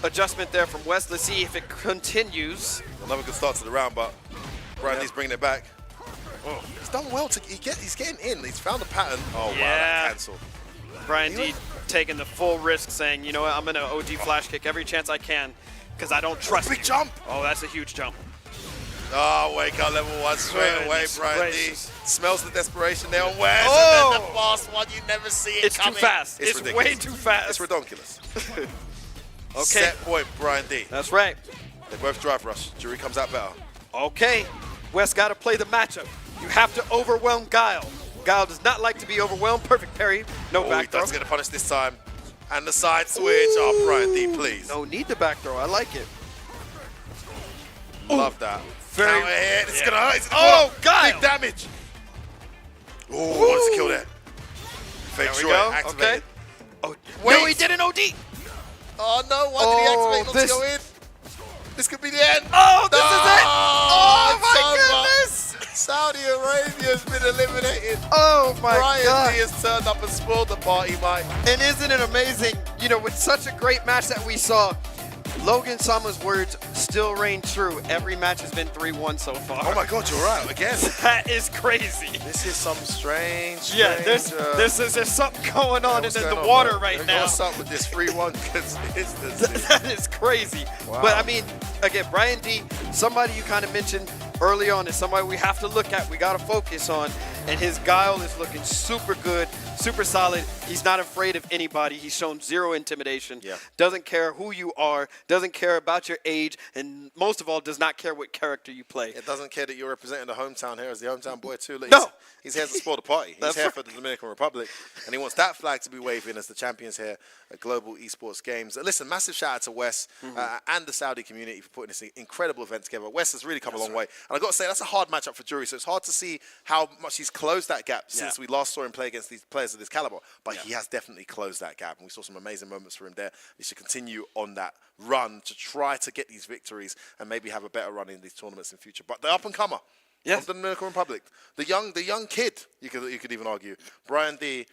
adjustment there from West. Let's see if it continues. Another good start to the round, but Brian Lee's bringing it back. Oh, he's done well. He's getting in. He's found the pattern. Oh, wow, that cancelled. Brian D taking the full risk, saying, you know what, I'm going to OG flash kick every chance I can because I don't trust Big you. jump. Oh, that's a huge jump. Oh, wake up level 1 straight away, Brian D. Smells the desperation there on West. Oh! And then the fast one, you never see it It's coming. too fast. It's ridiculous. way too fast. It's ridiculous. Okay. Set point, Brian D. That's right. They both drive rush. Jury comes out better. Okay. West got to play the matchup. You have to overwhelm Guile. Guile does not like to be overwhelmed. Perfect parry. No He back throw. does get a punish this time. And the side switch. Oh, Brian D, please. No need the back throw. I like it. Love that. Very- Counter hit. It's Yeah. going to hurt. It's Oh, Guile. Big damage. Oh, what does he kill there? Fake There we short. go. Activated. Oh, Wait. no, he didn't OD. Oh, no. Why did he activate not this- to go in? This could be the end. Oh, this is it. Oh, it's my over. goodness. Saudi Arabia's been eliminated. Oh, my Brian God. D has turned up and spoiled the party, Mike. And isn't it amazing, you know, with such a great match that we saw, Logan Sama's words still reign true. Every match has been 3-1 so far. Oh, my God, you're right. Again. That is crazy. This is some strange, Yeah, there's something going on in the water right now. What's up with this 3-1 consistency? That is crazy. Wow. But I mean, again, Brian D, somebody you kind of mentioned early on, is somebody we have to look at, we got to focus on. And his Guile is looking super good, super solid. He's not afraid of anybody. He's shown zero intimidation. Yeah. Doesn't care who you are, doesn't care about your age, and most of all, does not care what character you play. It doesn't care that you're representing the hometown here as the hometown boy too. Look, No. he's here to spoil the party. He's That's here right. for the Dominican Republic, and he wants that flag to be waving as the champions here at Global Esports Games. Listen, massive shout out to Wes and the Saudi community for putting this incredible event together. Wes has really come a long way, and I got to say that's a hard matchup for Jury. So it's hard to see how much he's closed that gap since we last saw him play against these players of this caliber. But he has definitely closed that gap, and we saw some amazing moments for him there. He should continue on that run to try to get these victories and maybe have a better run in these tournaments in future. But the up and comer of the Dominican Republic, the young kid, you could even argue, Brian D.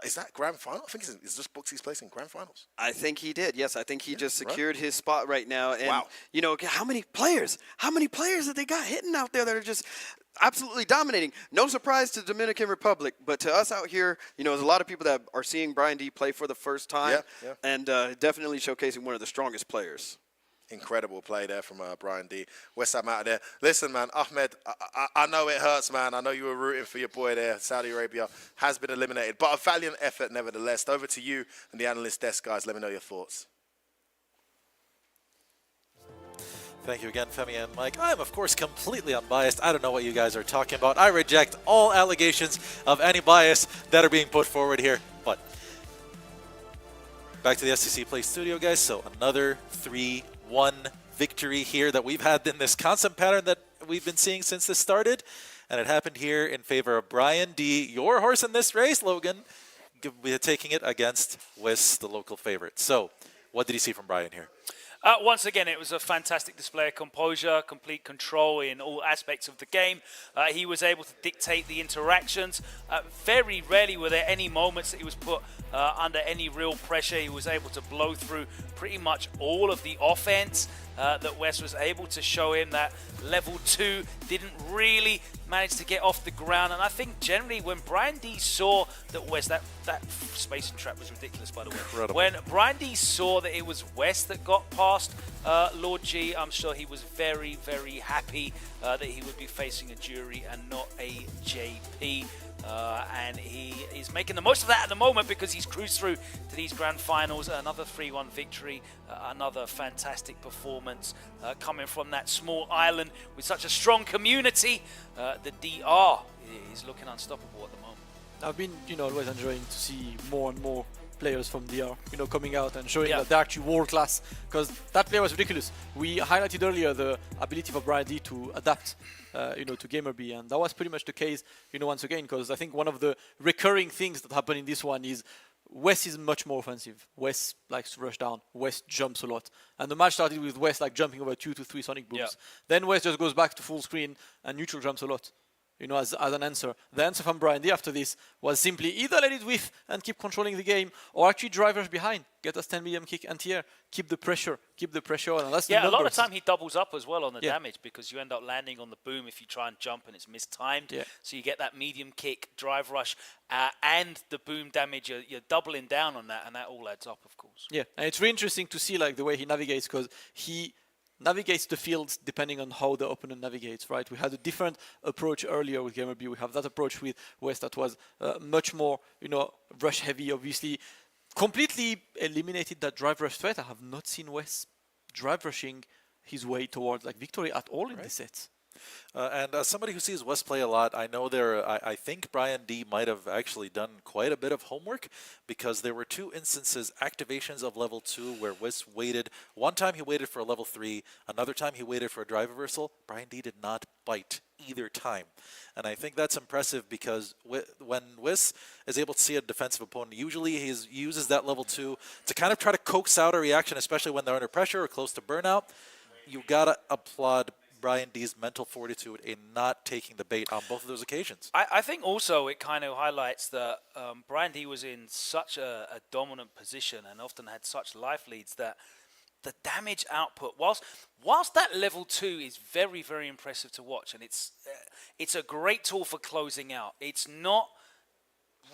Is that grand final? I think it's just booked his place in grand finals. I think he did. Yes, I think he just secured his spot right now. And Wow. you know, how many players that they got hitting out there that are just absolutely dominating. No surprise to Dominican Republic, but to us out here, there's a lot of people that are seeing Brian D play for the first time, and definitely showcasing one of the strongest players. Incredible play there from Brian D. West Ham out of there. Listen, man, Ahmed, I know it hurts, man. I know you were rooting for your boy there. Saudi Arabia has been eliminated, but a valiant effort nevertheless. Over to you and the analyst desk, guys. Let me know your thoughts. Thank you again, Femi and Mike. I'm, of course, completely unbiased. I don't know what you guys are talking about. I reject all allegations of any bias that are being put forward here. But back to the SCC Play Studio, guys. So another 3-1 victory here that we've had in this constant pattern that we've been seeing since this started. And it happened here in favor of Brian D, your horse in this race, Logan, taking it against Wiss, the local favorite. So what did you see from Brian here? Once again, it was a fantastic display of composure, complete control in all aspects of the game. He was able to dictate the interactions. Very rarely were there any moments that he was put under any real pressure. He was able to blow through pretty much all of the offense that West was able to show him. That level 2 didn't really manage to get off the ground. And I think generally when Brian D saw that West, that spacing trap was ridiculous, by the way. Incredible. When Brian D saw that it was West that got past Lord G, I'm sure he was very, very happy that he would be facing a jury and not a JP. And he is making the most of that at the moment because he's cruised through to these grand finals. Another 3-1 victory, another fantastic performance coming from that small island with such a strong community. The DR is looking unstoppable at the moment. I've been, always enjoying to see more and more players from DR, coming out and showing that they're actually world class, because that player was ridiculous. We highlighted earlier the ability for Brian D to adapt, to Gamer B, and that was pretty much the case, once again, because I think one of the recurring things that happen in this one is West is much more offensive. West likes to rush down. West jumps a lot. And the match started with West like jumping over 2 to 3 Sonic booms. Then West just goes back to full screen and neutral jumps a lot. As an answer. The answer from Brian D after this was simply either let it whiff and keep controlling the game, or actually drive rush behind, get a 10 medium kick anti-air, keep the pressure on. And that's a the lot of time he doubles up as well on the Yeah. damage, because you end up landing on the boom if you try and jump and it's mistimed. So you get that medium kick, drive rush, and the boom damage. You're doubling down on that, and that all adds up, of course. Yeah, and it's really interesting to see the way he navigates, because he navigates the fields depending on how the opponent navigates, right? We had a different approach earlier with Gamer B. We have that approach with West that was much more, rush heavy, obviously. Completely eliminated that drive rush threat. I have not seen West drive rushing his way towards victory at all in this set. And as somebody who sees West play a lot, I know I think Brian D might have actually done quite a bit of homework, because there were 2 instances, activations of level 2, where West waited. One time he waited for a level 3, another time he waited for a drive reversal. Brian D did not bite either time. And I think that's impressive, because when West is able to see a defensive opponent, usually he uses that level 2 to kind of try to coax out a reaction, especially when they're under pressure or close to burnout. You gotta applaud Brian D's mental fortitude in not taking the bait on both of those occasions. I think also it kind of highlights that Brian D was in such a dominant position and often had such life leads that the damage output, whilst that level 2 is very, very impressive to watch, and it's a great tool for closing out, it's not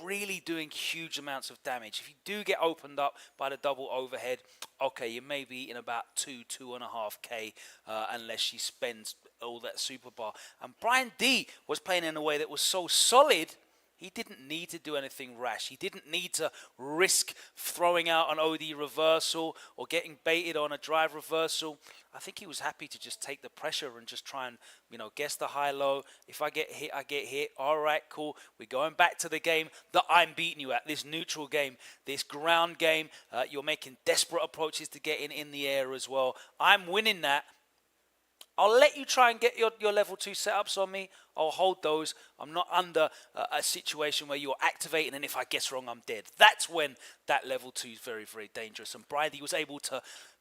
really doing huge amounts of damage. If you do get opened up by the double overhead, okay, you may be in about 2.5K unless she spends all that super bar. And Brian D was playing in a way that was so solid, he didn't need to do anything rash. He didn't need to risk throwing out an OD reversal or getting baited on a drive reversal. I think he was happy to just take the pressure and just try and, guess the high-low. If I get hit, I get hit. All right, cool. We're going back to the game that I'm beating you at, this neutral game, this ground game. You're making desperate approaches to get in the air as well. I'm winning that. I'll let you try and get your level 2 setups on me. I'll hold those. I'm not under a situation where you're activating, and if I guess wrong, I'm dead. That's when that level 2 is very, very dangerous. And Bridie was able to,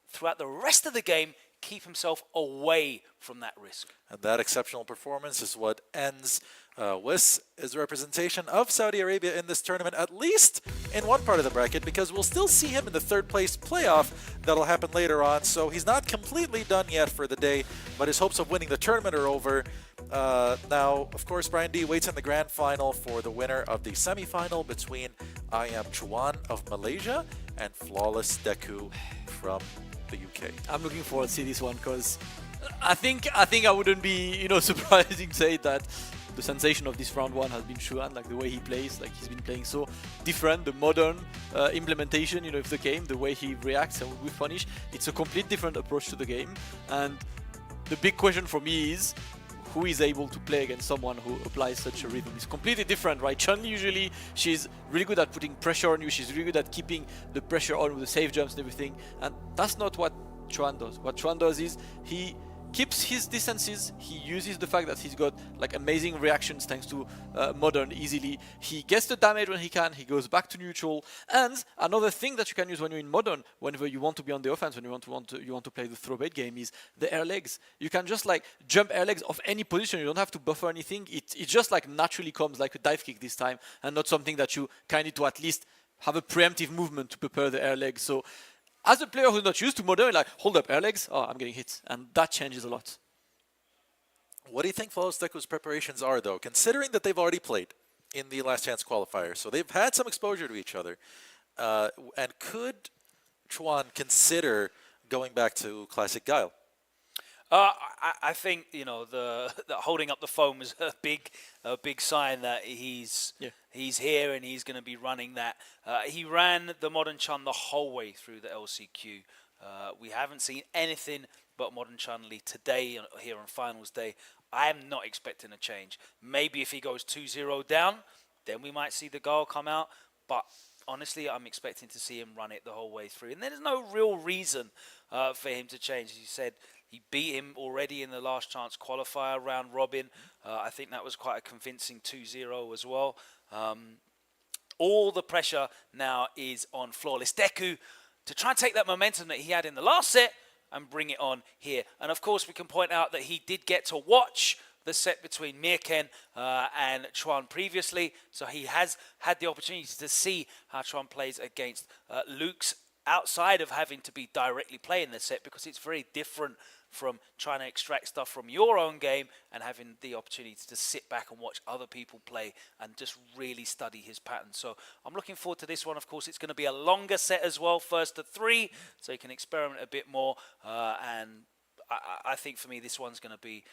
throughout the rest of the game, keep himself away from that risk. And that exceptional performance is what ends WIS is a representation of Saudi Arabia in this tournament, at least in one part of the bracket, because we'll still see him in the third place playoff that'll happen later on. So he's not completely done yet for the day, but his hopes of winning the tournament are over. Now, of course, Brian D waits in the grand final for the winner of the semifinal between I Am Chuan of Malaysia and Flawless Deku from the UK. I'm looking forward to see this one because I think I wouldn't be surprising to say that the sensation of this round one has been Chuan, like the way he plays, like he's been playing so different, the modern implementation of the game, the way he reacts and with punish, it's a complete different approach to the game. And the big question for me is, who is able to play against someone who applies such a rhythm? It's completely different, right? Chun usually, she's really good at putting pressure on you, she's really good at keeping the pressure on with the safe jumps and everything, and that's not what Chuan does. What Chuan does is, he keeps his distances, he uses the fact that he's got like amazing reactions thanks to modern easily, he gets the damage when he can, he goes back to neutral. And another thing that you can use when you're in modern, whenever you want to be on the offense, when you want to play the throw bait game, is the air legs. You can just like jump air legs off any position, you don't have to buffer anything, it just like naturally comes like a dive kick this time, and not something that you kind of need to at least have a preemptive movement to prepare the air legs. So as a player who's not used to modern, like, hold up, air legs, oh, I'm getting hit. And that changes a lot. What do you think Flawless Deku's preparations are, though, considering that they've already played in the last chance qualifier? So they've had some exposure to each other. And could Chuan consider going back to Classic Guile? I think the holding up the foam is a big sign that he's here and he's going to be running that. He ran the Modern Chun the whole way through the LCQ. We haven't seen anything but Modern Chun-Li today here on finals day. I am not expecting a change. Maybe if he goes 2-0 down, then we might see the goal come out. But honestly, I'm expecting to see him run it the whole way through. And there's no real reason for him to change. As you said, he beat him already in the last chance qualifier round robin. I think that was quite a convincing 2-0 as well. All the pressure now is on Flawless Deku to try and take that momentum that he had in the last set and bring it on here. And of course, we can point out that he did get to watch the set between Mirken and Chuan previously. So he has had the opportunity to see how Chuan plays against Luke's outside of having to be directly playing the set, because it's very different from trying to extract stuff from your own game and having the opportunity to sit back and watch other people play and just really study his pattern. So I'm looking forward to this one. Of course, it's going to be a longer set as well, first to 3, so you can experiment a bit more. And I think for me, this one's going to be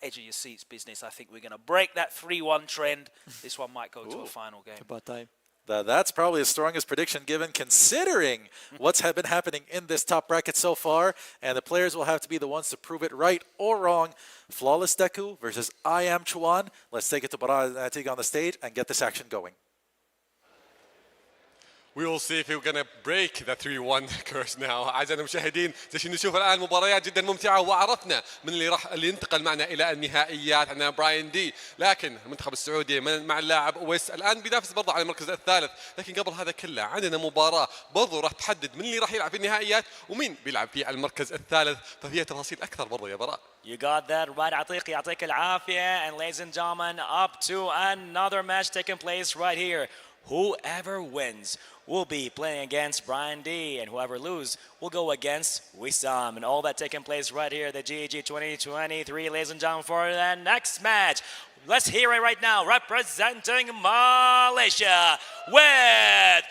edge of your seats business. I think we're going to break that 3-1 trend. This one might go to a final game. About time. That's probably the strongest prediction given, considering what's been happening in this top bracket so far, and the players will have to be the ones to prove it right or wrong. Flawless Deku versus I Am Chuan. Let's take it to Bara and Atig on the stage and get this action going. We will see if we're going to break the 3-1 curse now. أعزائنا المشاهدين جالسين نشوف الآن مباريات جدا ممتعة، وعرفنا من اللي ينتقل معنا إلى النهائيات. عندنا براين دي، لكن المنتخب السعودي مع اللاعب ويس الآن بينافس برضه على المركز الثالث. لكن قبل هذا كله عندنا مباراة برضه راح تحدد من اللي راح يلعب في النهائيات ومين بيلعب في المركز الثالث، ففيها تفاصيل أكثر برضه يا براء. You got that right, عطيك يعطيك العافية. And ladies and gentlemen, up to another match taking place right here. Whoever wins will be playing against Brian D, and whoever loses will go against Wissam. And all that taking place right here at the GEG 2023, ladies and gentlemen, for the next match. Let's hear it right now, representing Malaysia with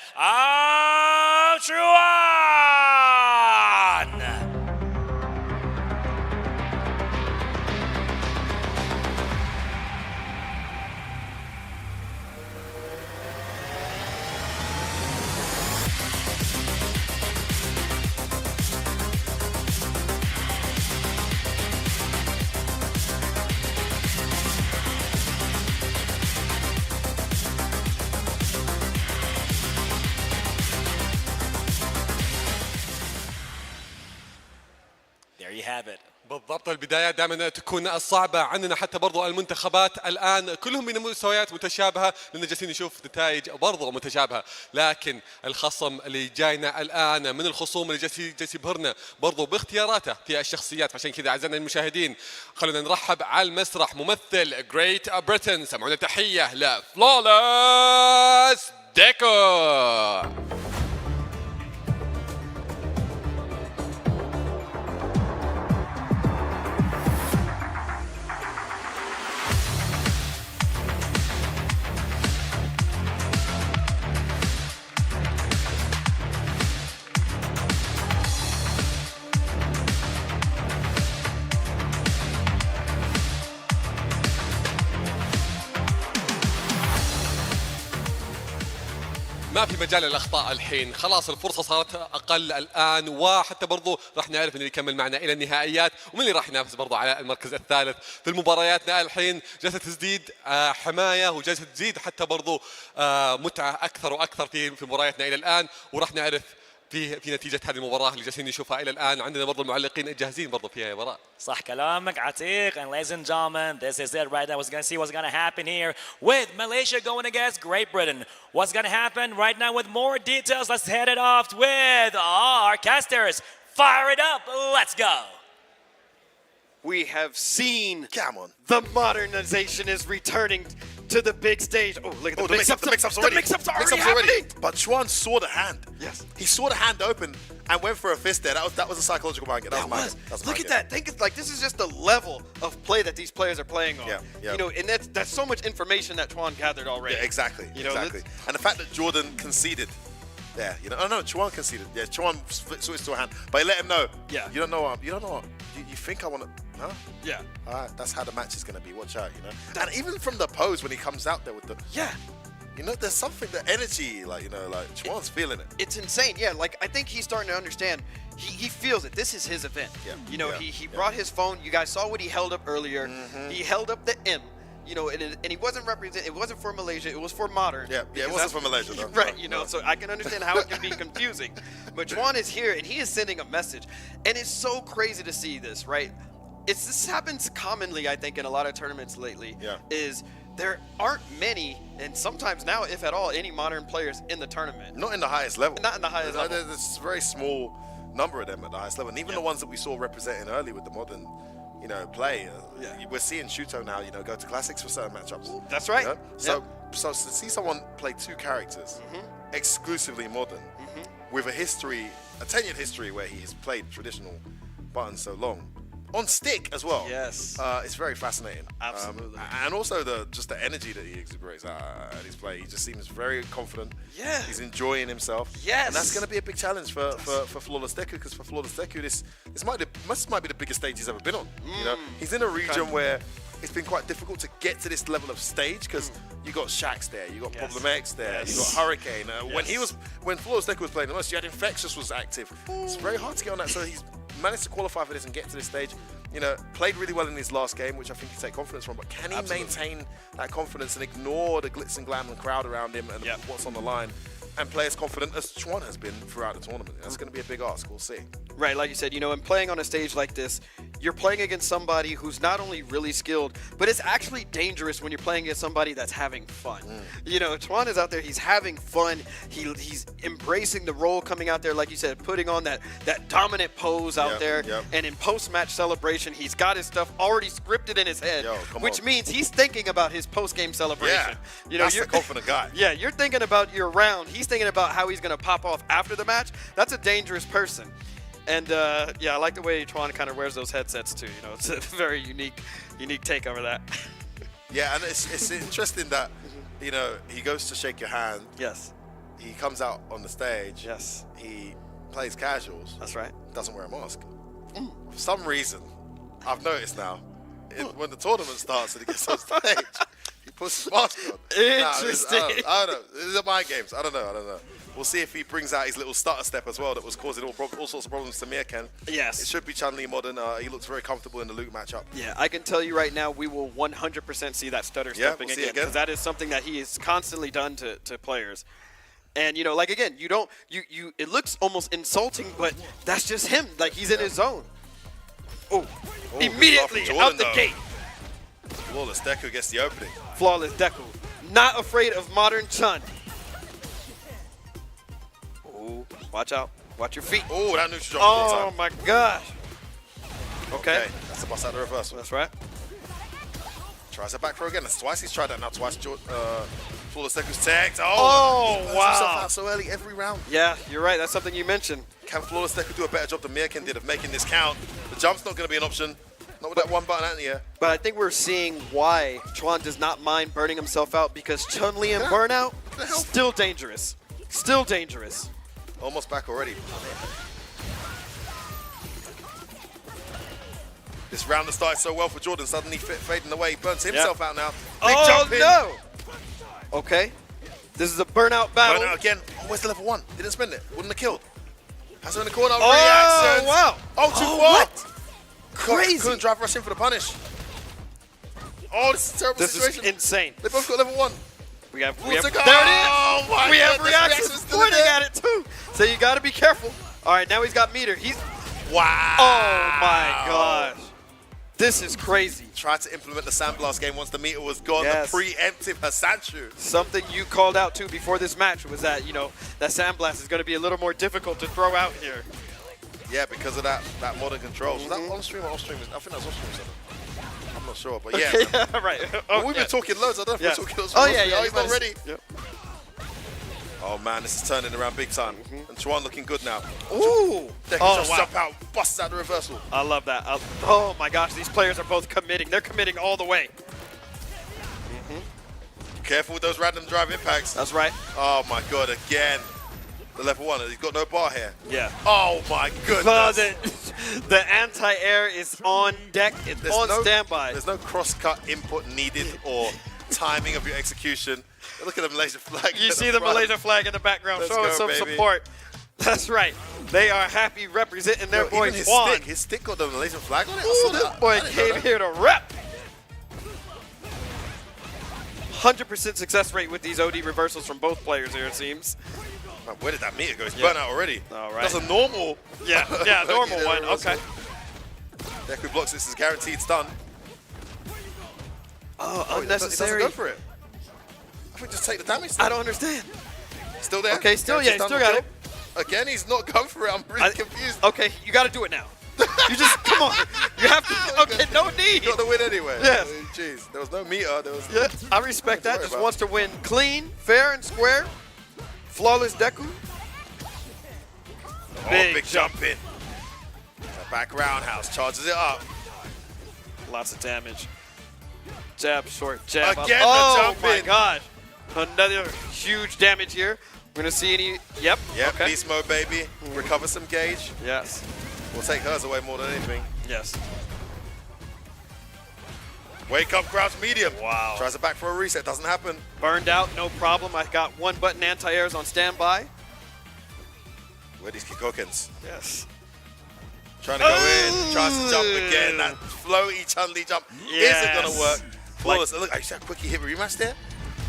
Chuan. بالضبط البدايات دائما تكون الصعبة عندنا حتى برضو المنتخبات الآن كلهم من مستويات متشابهة لأن جالسين نشوف نتائج برضو متشابهة لكن الخصم اللي جاينا الآن من الخصوم اللي جالس يبهرنا برضو باختياراته في الشخصيات عشان كذا أعزائنا المشاهدين خلونا نرحب على المسرح ممثل جريت بريتن سمعونا تحية لفلولس ديكو. ما في مجال للاخطاء الحين خلاص الفرصه صارت اقل الان وحتى برضو راح نعرف من اللي يكمل معنا الى النهائيات ومن اللي راح ينافس برضو على المركز الثالث في مبارياتنا الحين جالسه تزيد حمايه وجالسه تزيد حتى برضو متعه اكثر واكثر في مبارياتنا الى الان وراح نعرف في نتيجة هذه المباراة اللي جالسين نشوفها إلى الآن عندنا برضو المعلقين الجاهزين برضو فيها يا براء. صح كلامك عتيق. And ladies and gentlemen, this is it right now. We're going to see what's going to happen here with Malaysia going against Great Britain. What's going to happen right now with more details? Let's head it off with our casters. Fire it up. Let's go. We have seen the modernization is returning to the big stage. Oh, look at the mix-ups. The mix-ups already. The mix-ups are already happening. But Chuan saw the hand. Yes. He saw the hand open and went for a fist there. That was a psychological mind. Look at that. Think it's like this is just the level of play that these players are playing on. Yeah. You know, and that's so much information that Chuan gathered already. Yeah, exactly. You know, exactly. And the fact that Jordan conceded there, you know, oh no, Chuan conceded. Yeah, Chuan switched to a hand, but he let him know. Yeah. You don't know what. You think I want to? Huh? Yeah. All right. That's how the match is going to be. Watch out, you know. And even from the pose when he comes out there with the. Yeah. You know, there's something, the energy, like, you know, like Chuan's feeling it. It's insane. Yeah, like I think he's starting to understand. He feels it. This is his event. Yeah. You know, he brought his phone. You guys saw what he held up earlier. He held up the M. You know, and he wasn't it wasn't for Malaysia, it was for modern. Yeah, it wasn't for Malaysia though. Right, you know, so I can understand how it can be confusing. But Chuan is here and he is sending a message. And it's so crazy to see this, right? This happens commonly, I think, in a lot of tournaments lately. Yeah. Is there aren't many, and sometimes now, if at all, any modern players in the tournament. Not in the highest level. Not in the highest level. There's a very small number of them at the highest level. And even the ones that we saw representing early with the modern, you know, play. We're seeing Shuto now, you know, go to classics for certain matchups. That's right. You know? So to see someone play two characters exclusively modern with a 10-year history where he's played traditional buttons so long. On stick as well. Yes. It's very fascinating. Absolutely. And also just the energy that he exhibits at his play. He just seems very confident. Yeah. He's enjoying himself. Yes. And that's going to be a big challenge for Flawless Deku, because for Flawless Deku, this might be the biggest stage he's ever been on. You know, he's in a region where it's been quite difficult to get to this level of stage because you got Shax there, you got Problem X there, you got Hurricane. When Flawless Deku was playing the most, you had Infectious was active. It's very hard to get on that. So he's managed to qualify for this and get to this stage. You know, played really well in his last game, which I think he take confidence from. But can he maintain that confidence and ignore the glitz and glam and crowd around him and what's on the line, and play as confident as Chuan has been throughout the tournament? That's going to be a big ask. We'll see. Right, like you said, you know, and playing on a stage like this, you're playing against somebody who's not only really skilled, but it's actually dangerous when you're playing against somebody that's having fun. You know, Chuan is out there, he's having fun, he's embracing the role coming out there, like you said, putting on that dominant pose out there, and in post-match celebration, he's got his stuff already scripted in his head, which means he's thinking about his post-game celebration. Yeah, you know, that's the confident guy. Yeah, you're thinking about your round, he's thinking about how he's going to pop off after the match. That's a dangerous person. And I like the way Chuan kind of wears those headsets too. You know, it's a very unique take over that. Yeah, and it's interesting that, you know, he goes to shake your hand. Yes. He comes out on the stage. Yes. He plays casuals. That's right. Doesn't wear a mask. For some reason, I've noticed now, when the tournament starts and he gets on stage, he puts his mask on. Interesting. I don't know. These are mind games. I don't know. We'll see if he brings out his little stutter step as well that was causing all sorts of problems to Mirken. Yes. It should be Chun-Li modern. He looks very comfortable in the Luke matchup. Yeah, I can tell you right now, we will 100% see that stutter stepping we'll see again, because that is something that he has constantly done to players. And, you know, like, again, it looks almost insulting, but that's just him. Like, he's in his zone. Oh, Oh, immediately good out stuff from the Jordan, gate. Flawless Deku gets the opening. Flawless Deku. Not afraid of modern Chun. Oh, watch out. Watch your feet. Oh, that neutral jump. Oh my gosh. Okay. That's a bust out the reversal. That's right. Tries it back throw again. That's twice he's tried that now. Twice Flawless Deku's tagged. Oh, he burns wow. himself out so early every round. Yeah, you're right. That's something you mentioned. Can Flawless Deku do a better job than Mirkin did of making this count? The jump's not going to be an option. Not with that one button out in the air. But I think we're seeing why Chuan does not mind burning himself out, because Chun-Li and Burnout, still dangerous. Still dangerous. Almost back already. This round has started so well for Jordan, suddenly fading away. He burns himself out now. Big jump in. No! Okay. This is a Burnout battle. Burnout again. Oh, where's the level 1? Didn't spend it. Wouldn't have killed. Has him in the corner. Oh, Reactions. wow. Oh, too far. What? Crazy. Couldn't drive rush in for the punish. Oh, this is a terrible situation. Is insane. They both got level 1. We have There it is. Oh my We have reactions pointing at it too. So you got to be careful. All right, now he's got meter. He's wow. Oh my gosh. This is crazy. Tried to implement the Sandblast game once the meter was gone. Yes. The preemptive Hasanchu. Something you called out too before this match was that, you know, that Sandblast is going to be a little more difficult to throw out here. Yeah, because of that modern controls. Was that on stream or off stream? I think that was off stream. I'm not sure, but yeah. Okay, right. Well, we've been talking loads. I don't know if we're talking loads. Oh, yeah. He's not ready. Yep. Oh, man, this is turning around big time. And Chuan looking good now. Ooh. Deku just jump out, busts out the reversal. I love that. Oh, my gosh. These players are both committing. They're committing all the way. Careful with those random drive impacts. That's right. Oh, my God, again. The level 1, he's got no bar here. Yeah. Oh, my goodness. Oh, the anti-air is on deck. It's on standby. There's no cross-cut input needed or timing of your execution. Look at the Malaysia flag. You see the Malaysia flag in the background. Let's Showing go, some baby. support. That's right. They are happy representing their boy even Juan. his stick got the Malaysian flag on it. Ooh, this boy came here to rep. 100% success rate with these OD reversals from both players here, it seems. Man, where did that meter go? It's burnt out already. All right. That's a normal. Yeah, normal one. Okay. Deku blocks this is guaranteed stun. Oh, He unnecessary. doesn't go for it. I think just take the damage. I don't understand. Still there? Okay, still, Guaranteed yeah, stun still will got kill. Again, he's not going for it. I'm really confused. Okay, you got to do it now. You just, come on. You have to, okay, no need. You got the win anyway. Yes. Jeez, there was no meter. There was. Yeah, I respect that. Just wants to win clean, fair, and square. Flawless Deku. Oh, big jump in. The back roundhouse charges it up. Lots of damage. Jab, short, jab. Again, up. the Oh jump my in. god. Another huge damage here. We're going to see any. Yep. Yep, Okay. beast mode, baby. Recover some gauge. Yes. We'll take hers away more than anything. Yes. Wake up, crouch medium. Wow. Tries it back for a reset. Doesn't happen. Burned out, no problem. I got one button anti-airs on standby. Where are these Kikokens? Yes. Trying to go in. Tries to jump again. That floaty Chun-Li jump isn't going to work. Flawless. Look, I see how quick he hit rematch there.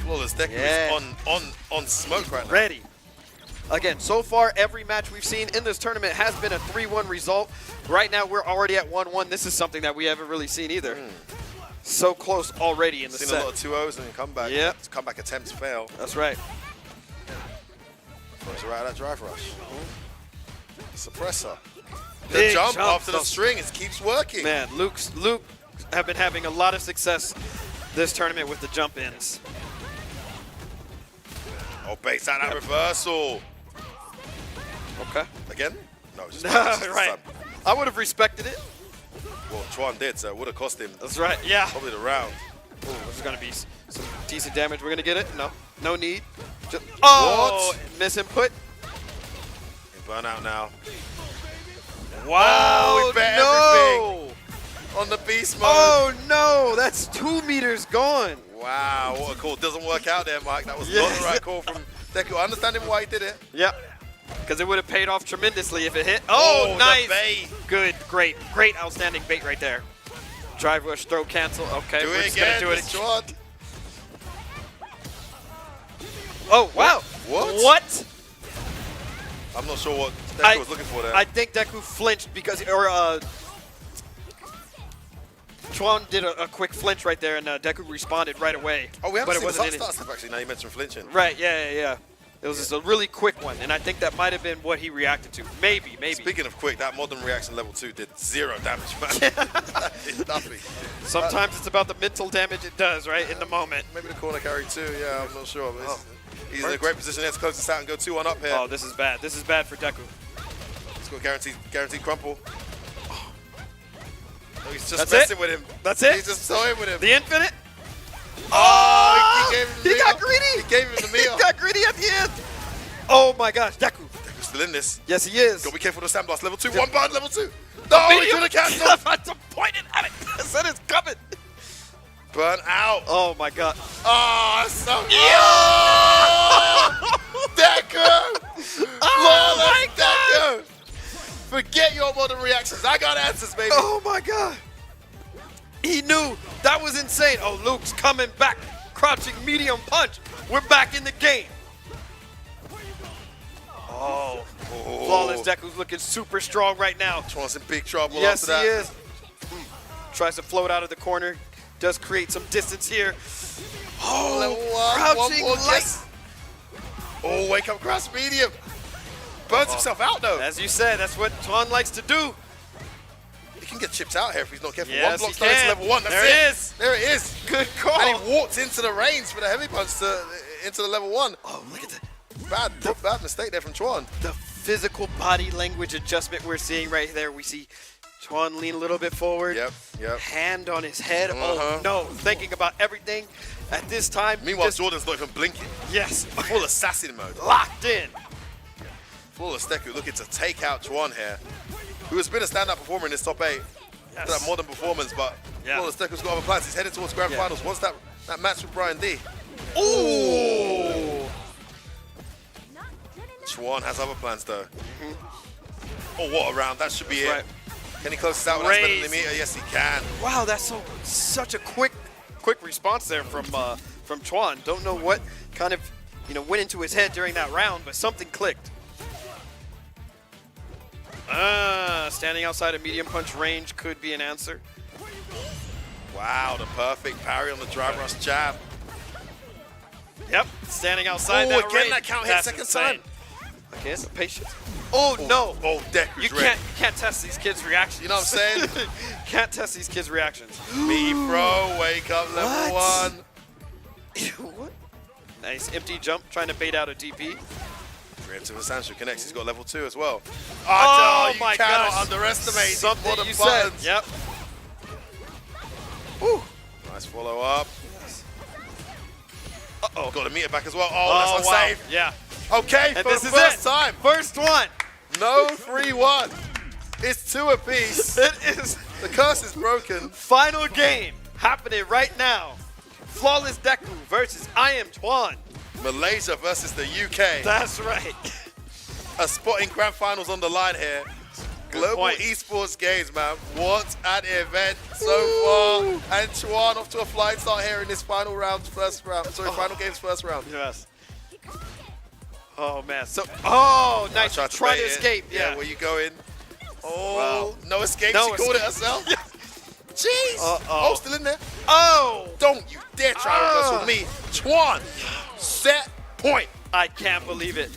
Flawless Deku is on smoke right now. Ready. Again, so far, every match we've seen in this tournament has been a 3-1 result. Right now, we're already at 1-1. This is something that we haven't really seen either. So close already in the Seen set. a lot of 2-0s and comeback. Yep. Comeback attempts fail. That's right. Throws right at that drive rush. Suppressor. The Big jump jump. after the string, it keeps working. Man, Luke have been having a lot of success this tournament with the jump ins. Oh, baits out that reversal. Okay. Again? No, just right. I would have respected it. Well, Chuan did, so it would have cost him. That's right. Yeah. Probably the round. Ooh, this is going to be some decent damage. We're going to get it. No need. Just, miss input. Burn out now. Wow, we bet no. everything on the beast mode. Oh, no. That's 2 meters gone. Wow, what a call. Doesn't work out there, Mike. That was not the right call from Deku. I understand him why he did it. Yep. Because it would have paid off tremendously if it hit. Oh, nice. The bait. Good, great, outstanding bait right there. Drive rush, throw, cancel. Okay, Do we're it just again. going to do it. Chuan. Oh, wow. What? I'm not sure what Deku was looking for there. I think Deku flinched because, Chuan did a quick flinch right there, and Deku responded right away. Oh, we haven't but it seen the wasn't start in stuff actually. Now you mentioned flinching. Right, yeah. It was just a really quick one, and I think that might have been what he reacted to. Maybe. Speaking of quick, that modern reaction level 2 did 0 damage, man. It's nothing. Sometimes it's about the mental damage it does, right, in the moment. Maybe the corner carry too, yeah, I'm not sure. But he's in a great position there to close this out and go 2-1 up here. Oh, this is bad. This is bad for Deku. He's got guaranteed crumple. Oh, he's just That's messing it? with him. That's it? He's just toying with him. The infinite? Oh, he gave him the He got meal. greedy. He gave him the meal. He got greedy at the end. Oh my gosh, Deku. Deku's still in this. Yes, he is. Gotta be careful with the sandblast. Level 2, one button, level 2. No, he could have cancelled. I'm disappointed at it. I said it's coming. Burn out. Oh my god. Oh, that's so Deku! Oh my Deku! Forget your modern reactions. I got answers, baby. Oh my god. He knew. That was insane. Oh, Luke's coming back. Crouching medium punch. We're back in the game. Oh. Flawless Deku's looking super strong right now. Chuan's in big trouble Yes, after that. he is. Tries to float out of the corner. Does create some distance here. Oh, level 1. crouching One more light. kiss. Oh, wake up cross medium. Burns himself out though. As you said, that's what Chuan likes to do. He can get chipped out here if he's not careful. Yes, One block he starting to can. level 1. That's There it is. There it is. Good call. And he walked into the range for the heavy punch into the level 1. Oh, look at that. Bad mistake there from Chuan. The physical body language adjustment we're seeing right there. We see Chuan lean a little bit forward. Yep. Hand on his head. Oh no, thinking about everything at this time. Meanwhile, Jordan's not even blinking. Yes. Full assassin mode. Locked in. Flawless Deku looking to take out Chuan here, who has been a standout performer in this top 8. Yes. That modern performance, but Flawless Deku's got other plans. He's headed towards grand finals. What's that match with Brian D? Ooh! Chuan has other plans though. Oh, what a round. That should be it. Right. Can he close this out without spending the meter? Yes, he can. Wow, that's such a quick response there from Chuan. Don't know what kind of went into his head during that round, but something clicked. Standing outside of medium punch range could be an answer. Wow, the perfect parry on the drive rush jab. Yep, standing outside that again range. that count hit That's second insane. time. Okay, it's patience. Oh no! Oh, Deku's You ready. can't test these kids' reactions. You know what I'm saying? Can't test these kids' reactions. Me throw, wake up level 1. What? Nice empty jump, trying to bait out a DP. Preemptive Sancho connects. He's got level 2 as well. Oh you my cannot gosh. underestimate Something modern you buttons. said. Yep. Nice follow up. Uh-oh. Got a meter back as well. Oh, that's wow. unsafe. Yeah. Okay, And for this the is first it. time. First one. No 3-1. It's 2 apiece. It is. The curse is broken. Final game happening right now. Flawless Deku versus I Am Chuan. Malaysia versus the UK. That's right. A spot in grand finals on the line here. Global point. Esports Games, man. What an event so far. And Chuan off to a flying start here in this final game's first round. Yes. Oh man. So nice. Try Try to bait it. escape. Yeah. Where you going? Oh, Wow. no escape. No She called it escape. herself. Jeez. Uh-oh. Oh, still in there. Oh! Don't you dare try to reverse with me. Chuan, set point. I can't believe it.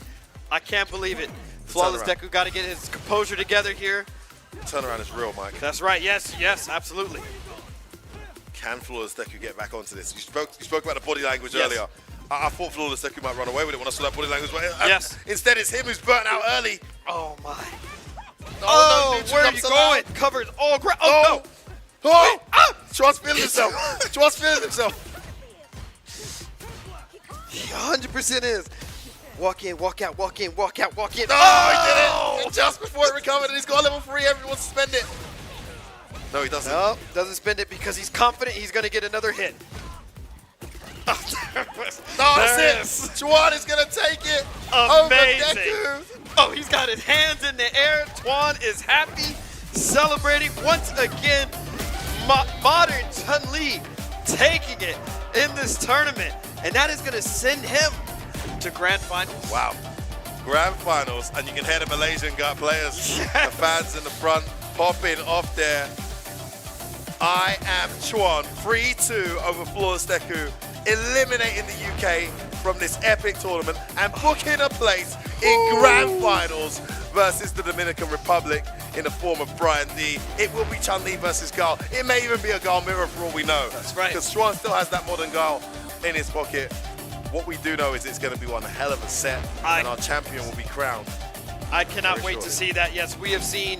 I can't believe it. Flawless Turnaround. Deku got to get his composure together here. Turnaround is real, Mike. That's right. Yes, absolutely. Can Flawless Deku get back onto this? You spoke about the body language Yes. earlier. I thought Flawless Deku might run away with it when I saw that body language. But Yes. Instead, it's him who's burnt out early. Oh my. Oh, no, where are you going? Covers all ground. Oh, no. Oh! Chuan's feeling himself. Chuan's feeling himself. He 100% is. Walk in, walk out, walk in, walk out, walk in. Oh, he did it! And just before it recovered, and he's got level 3. Everyone suspend it. No, he doesn't. No, doesn't spend it because he's confident he's going to get another hit. No, that's it. Chuan is going to take it Amazing. over Deku. Oh, he's got his hands in the air. Chuan is happy, celebrating once again. Modern Chun-Li taking it in this tournament, and that is going to send him to grand finals. Wow. Grand finals, and you can hear the Malaysian players, the fans in the front, popping off their I am Chuan, 3-2 over Flawless Deku, eliminating the UK from this epic tournament and booking a place in Grand Finals versus the Dominican Republic in the form of Brian D. It will be Chun-Li versus Gal. It may even be a Gal mirror for all we know. That's right. Because Chuan still has that modern Gal in his pocket. What we do know is it's going to be one hell of a set, and our champion will be crowned. I cannot wait to see that. Yes, we have seen,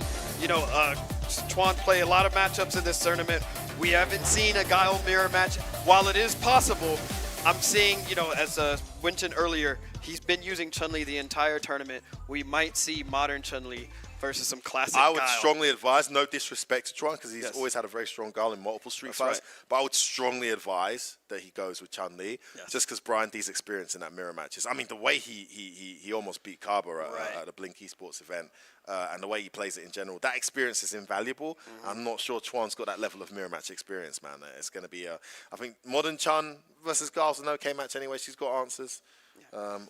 Chuan play a lot of matchups in this tournament. We haven't seen a Guile mirror match. While it is possible, I'm seeing, as mentioned earlier, he's been using Chun-Li the entire tournament. We might see modern Chun-Li versus some classic I would Guile. strongly advise, no disrespect to Chuan, because he's always had a very strong Guile in multiple Street Fighters, but I would strongly advise that he goes with Chun-Li, just because Brian D's experience in that mirror matches. I mean, the way he almost beat Kaba at a Blink Esports event, and the way he plays it in general, that experience is invaluable. I'm not sure Chuan's got that level of mirror match experience, man. It's going to be, I think, modern Chun versus Guile's an okay match anyway. She's got answers.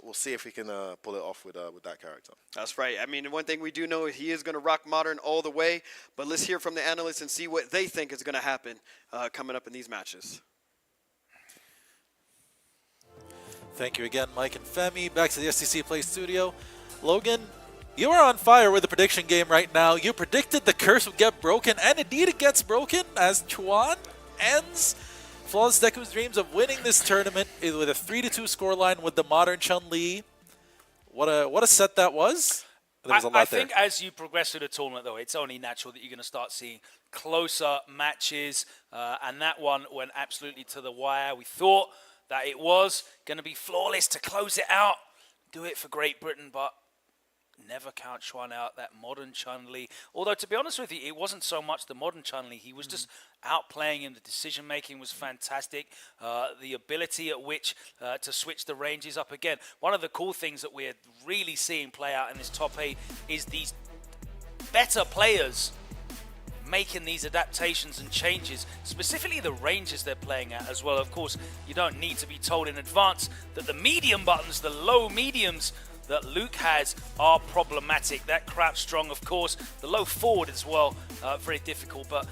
We'll see if he can pull it off with that character. That's right. I mean, one thing we do know is he is going to rock modern all the way, but let's hear from the analysts and see what they think is going to happen coming up in these matches. Thank you again, Mike and Femi. Back to the STC Play Studio. Logan, you are on fire with the prediction game right now. You predicted the curse would get broken, and indeed it gets broken as Chuan ends Flawless Deku's dreams of winning this tournament with a 3-2 scoreline with the modern Chun-Li. What a set that was. There was a lot I think as you progress through the tournament, though, it's only natural that you're going to start seeing closer matches, and that one went absolutely to the wire. We thought that it was going to be flawless to close it out, do it for Great Britain, but never count Chuan out, that modern Chun-Li. Although, to be honest with you, it wasn't so much the modern Chun-Li. He was just outplaying him. The decision-making was fantastic. The ability at which to switch the ranges up again. One of the cool things that we're really seeing play out in this top 8 is these better players making these adaptations and changes, specifically the ranges they're playing at as well. Of course, you don't need to be told in advance that the medium buttons, the low mediums that Luke has, are problematic. That crouch strong, of course, the low forward as well, very difficult, but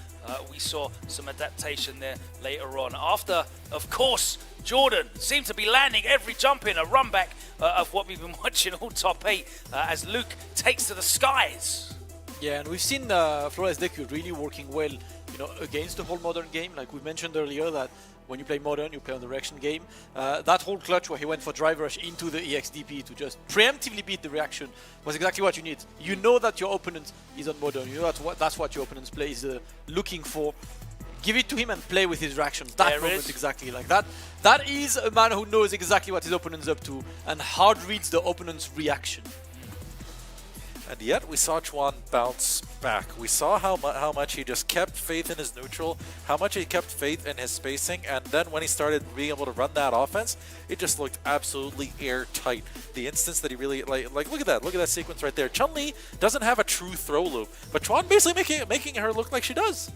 we saw some adaptation there later on. After, of course, Jordan seemed to be landing every jump in, a run back of what we've been watching all top 8 as Luke takes to the skies. Yeah, and we've seen Flawless Deku really working well, against the whole modern game. Like we mentioned earlier, that when you play modern, you play on the reaction game. That whole clutch where he went for drive rush into the EXDP to just preemptively beat the reaction was exactly what you need. You know that your opponent is on modern. You know that's what your opponent's play is looking for. Give it to him and play with his reactions. That moment exactly like that. That is a man who knows exactly what his opponent's up to and hard reads the opponent's reaction. And yet we saw Chuan bounce back. We saw how much he just kept faith in his neutral, how much he kept faith in his spacing, and then when he started being able to run that offense, it just looked absolutely airtight. The instance that he really, like look at that sequence right there. Chun-Li doesn't have a true throw loop, but Chuan basically making her look like she does.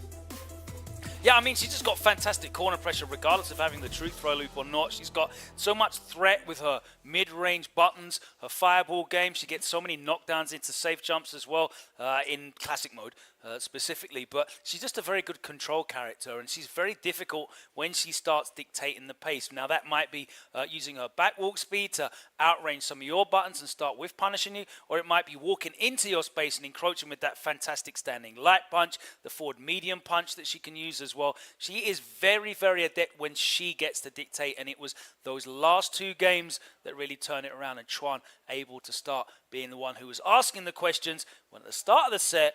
Yeah, I mean, she's just got fantastic corner pressure regardless of having the true throw loop or not. She's got so much threat with her mid-range buttons, her fireball game. She gets so many knockdowns into safe jumps as well in classic mode specifically. But she's just a very good control character, and she's very difficult when she starts dictating the pace. Now, that might be using her back walk speed to outrange some of your buttons and start with punishing you, or it might be walking into your space and encroaching with that fantastic standing light punch, the forward medium punch that she can use as well. She is very, very adept when she gets to dictate, and it was those last 2 games that really turn it around, and Chuan able to start being the one who was asking the questions when at the start of the set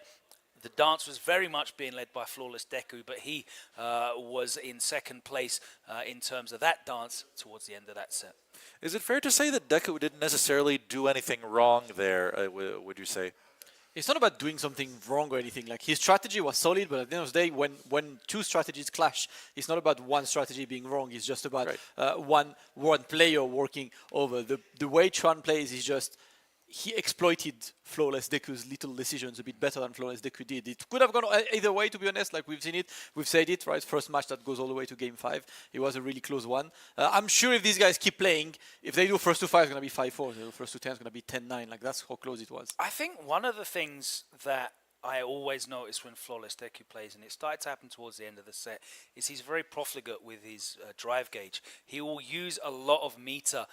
the dance was very much being led by Flawless Deku, but he was in second place in terms of that dance towards the end of that set. Is it fair to say that Deku didn't necessarily do anything wrong there, would you say? It's not about doing something wrong or anything. Like, his strategy was solid, but at the end of the day, when 2 strategies clash, it's not about one strategy being wrong. It's just about one player working over. The way Chuan plays is just, he exploited Flawless Deku's little decisions a bit better than Flawless Deku did. It could have gone either way, to be honest. Like, we've seen it, we've said it, right? First match that goes all the way to game 5. It was a really close one. I'm sure if these guys keep playing, if they do first to 5, it's going to be 5-4. If they do first to 10, it's going to be 10-9. Like, that's how close it was. I think one of the things that I always notice when Flawless Deku plays, and it started to happen towards the end of the set, is he's very profligate with his drive gauge. He will use a lot of meter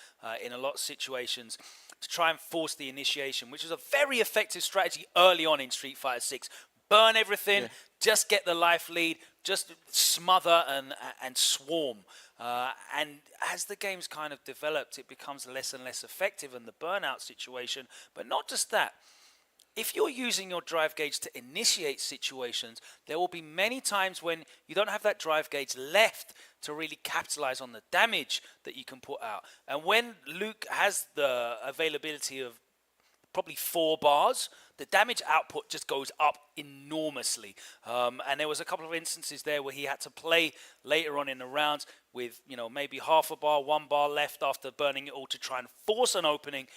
in a lot of situations to try and force the initiation, which is a very effective strategy early on in Street Fighter 6. Burn everything, just get the life lead, just smother and swarm. And as the game's kind of developed, it becomes less and less effective in the burnout situation. But not just that. If you're using your drive gauge to initiate situations, there will be many times when you don't have that drive gauge left to really capitalize on the damage that you can put out. And when Luke has the availability of probably 4 bars, the damage output just goes up enormously. And there was a couple of instances there where he had to play later on in the rounds with, maybe half a bar, 1 bar left after burning it all to try and force an opening.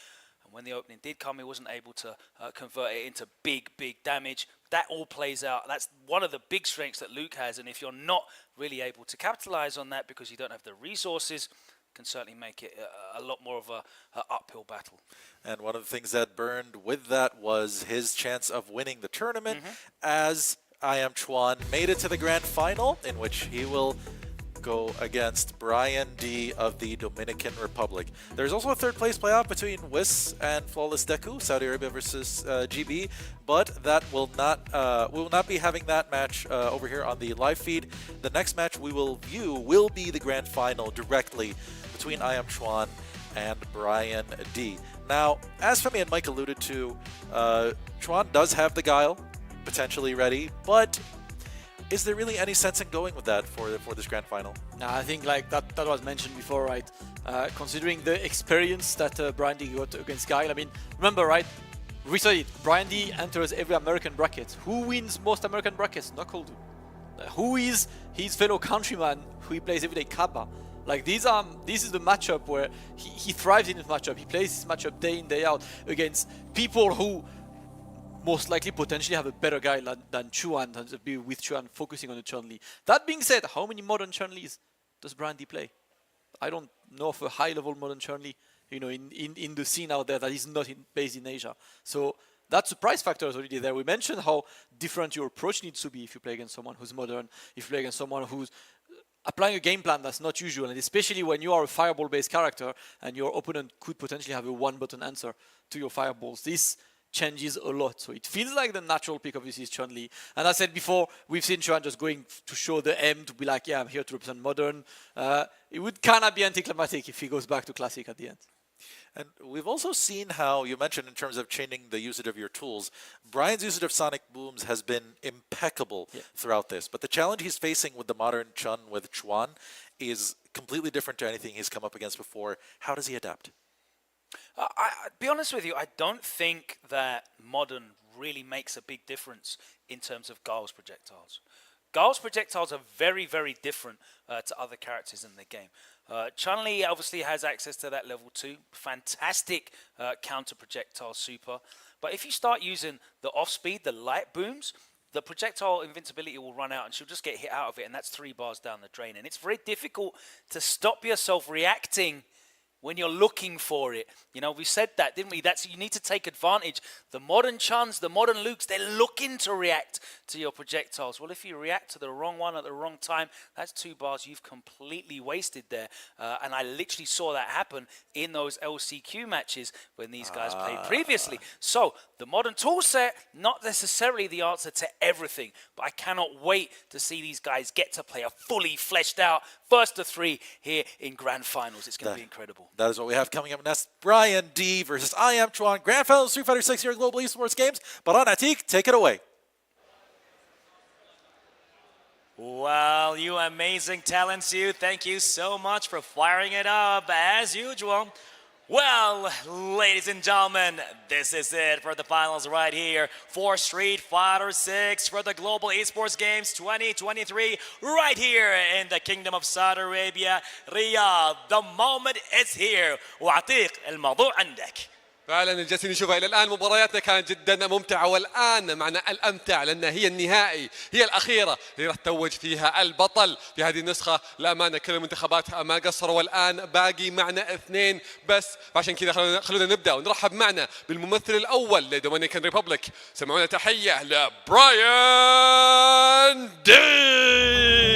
And when the opening did come, he wasn't able to convert it into big damage. That all plays out. That's one of the big strengths that Luke has. And if you're not really able to capitalize on that because you don't have the resources, can certainly make it a lot more of a uphill battle. And one of the things that burned with that was his chance of winning the tournament, as I Am Chuan made it to the grand final, in which he will go against Brian D of the Dominican Republic. There's also a third place playoff between WIS and Flawless Deku, Saudi Arabia versus GB, but that will not we will not be having that match over here on the live feed. The next match we will view will be the grand final directly between I Am Chuan and Brian D. Now, as Femi and Mike alluded to, Chuan does have the Guile potentially ready, but is there really any sense in going with that for this grand final? I think like that was mentioned before, right? Considering the experience that Brian D got against Guile, I mean, remember, right? We saw it. Brian D enters every American bracket. Who wins most American brackets? Knuckle. Who is his fellow countryman who he plays every day? Kaba. Like this is the matchup where he thrives in this matchup. He plays this matchup day in, day out against people who most likely potentially have a better guy than Chuan, than to be with Chuan focusing on the Chun-Li. That being said, how many modern Chun-Lis does Brian D play? I don't know of a high-level modern Chun-Li, in the scene out there that is not based in Asia. So that surprise factor is already there. We mentioned how different your approach needs to be if you play against someone who's modern, if you play against someone who's applying a game plan that's not usual, and especially when you are a fireball-based character and your opponent could potentially have a one-button answer to your fireballs. This changes a lot. So it feels like the natural pick obviously is Chun-Li. And I said before, we've seen Chuan just going to show the M, to be like, yeah, I'm here to represent modern. It would kind of be anticlimactic if he goes back to classic at the end. And we've also seen how, you mentioned in terms of changing the usage of your tools, Brian's usage of sonic booms has been impeccable throughout this. But the challenge he's facing with the modern Chun with Chuan is completely different to anything he's come up against before. How does he adapt? I'll be honest with you, I don't think that modern really makes a big difference in terms of Guile's projectiles. Guile's projectiles are very, very different to other characters in the game. Chun-Li obviously has access to that level 2. Fantastic counter projectile super. But if you start using the off-speed, the light booms, the projectile invincibility will run out and she'll just get hit out of it, and that's 3 bars down the drain. And it's very difficult to stop yourself reacting when you're looking for it. We said that, didn't we? You need to take advantage. The modern Chuns, the modern Lukes, they're looking to react to your projectiles. Well, if you react to the wrong one at the wrong time, that's 2 bars you've completely wasted there. And I literally saw that happen in those LCQ matches when these guys played previously. So the modern tool set, not necessarily the answer to everything, but I cannot wait to see these guys get to play a fully fleshed out first of 3 here in grand finals. It's going to be incredible. That is what we have coming up next. Brian D versus I Am Chuan, Grand Final Street Fighter 6 here at Global Esports Games. Baran Atik, take it away. Well, you amazing talents, thank you so much for firing it up as usual. Well, ladies and gentlemen, this is it for the finals right here for Street Fighter 6 for the Global Esports Games 2023 right here in the Kingdom of Saudi Arabia, Riyadh. The moment is here. وأعطيك الموضوع عندك. فعلا جالسين نشوفها الى الان. مبارياتنا كانت جدا ممتعه، والان معنا الامتع لان هي النهائي، هي الاخيره اللي راح تتوج فيها البطل في هذه النسخه. للامانه كل المنتخبات ما قصروا، والان باقي معنا 2 بس، فعشان كذا خلونا نبدا ونرحب معنا بالممثل الاول لدومينيكان ريبوبليك. سمعونا تحيه لبراين دي.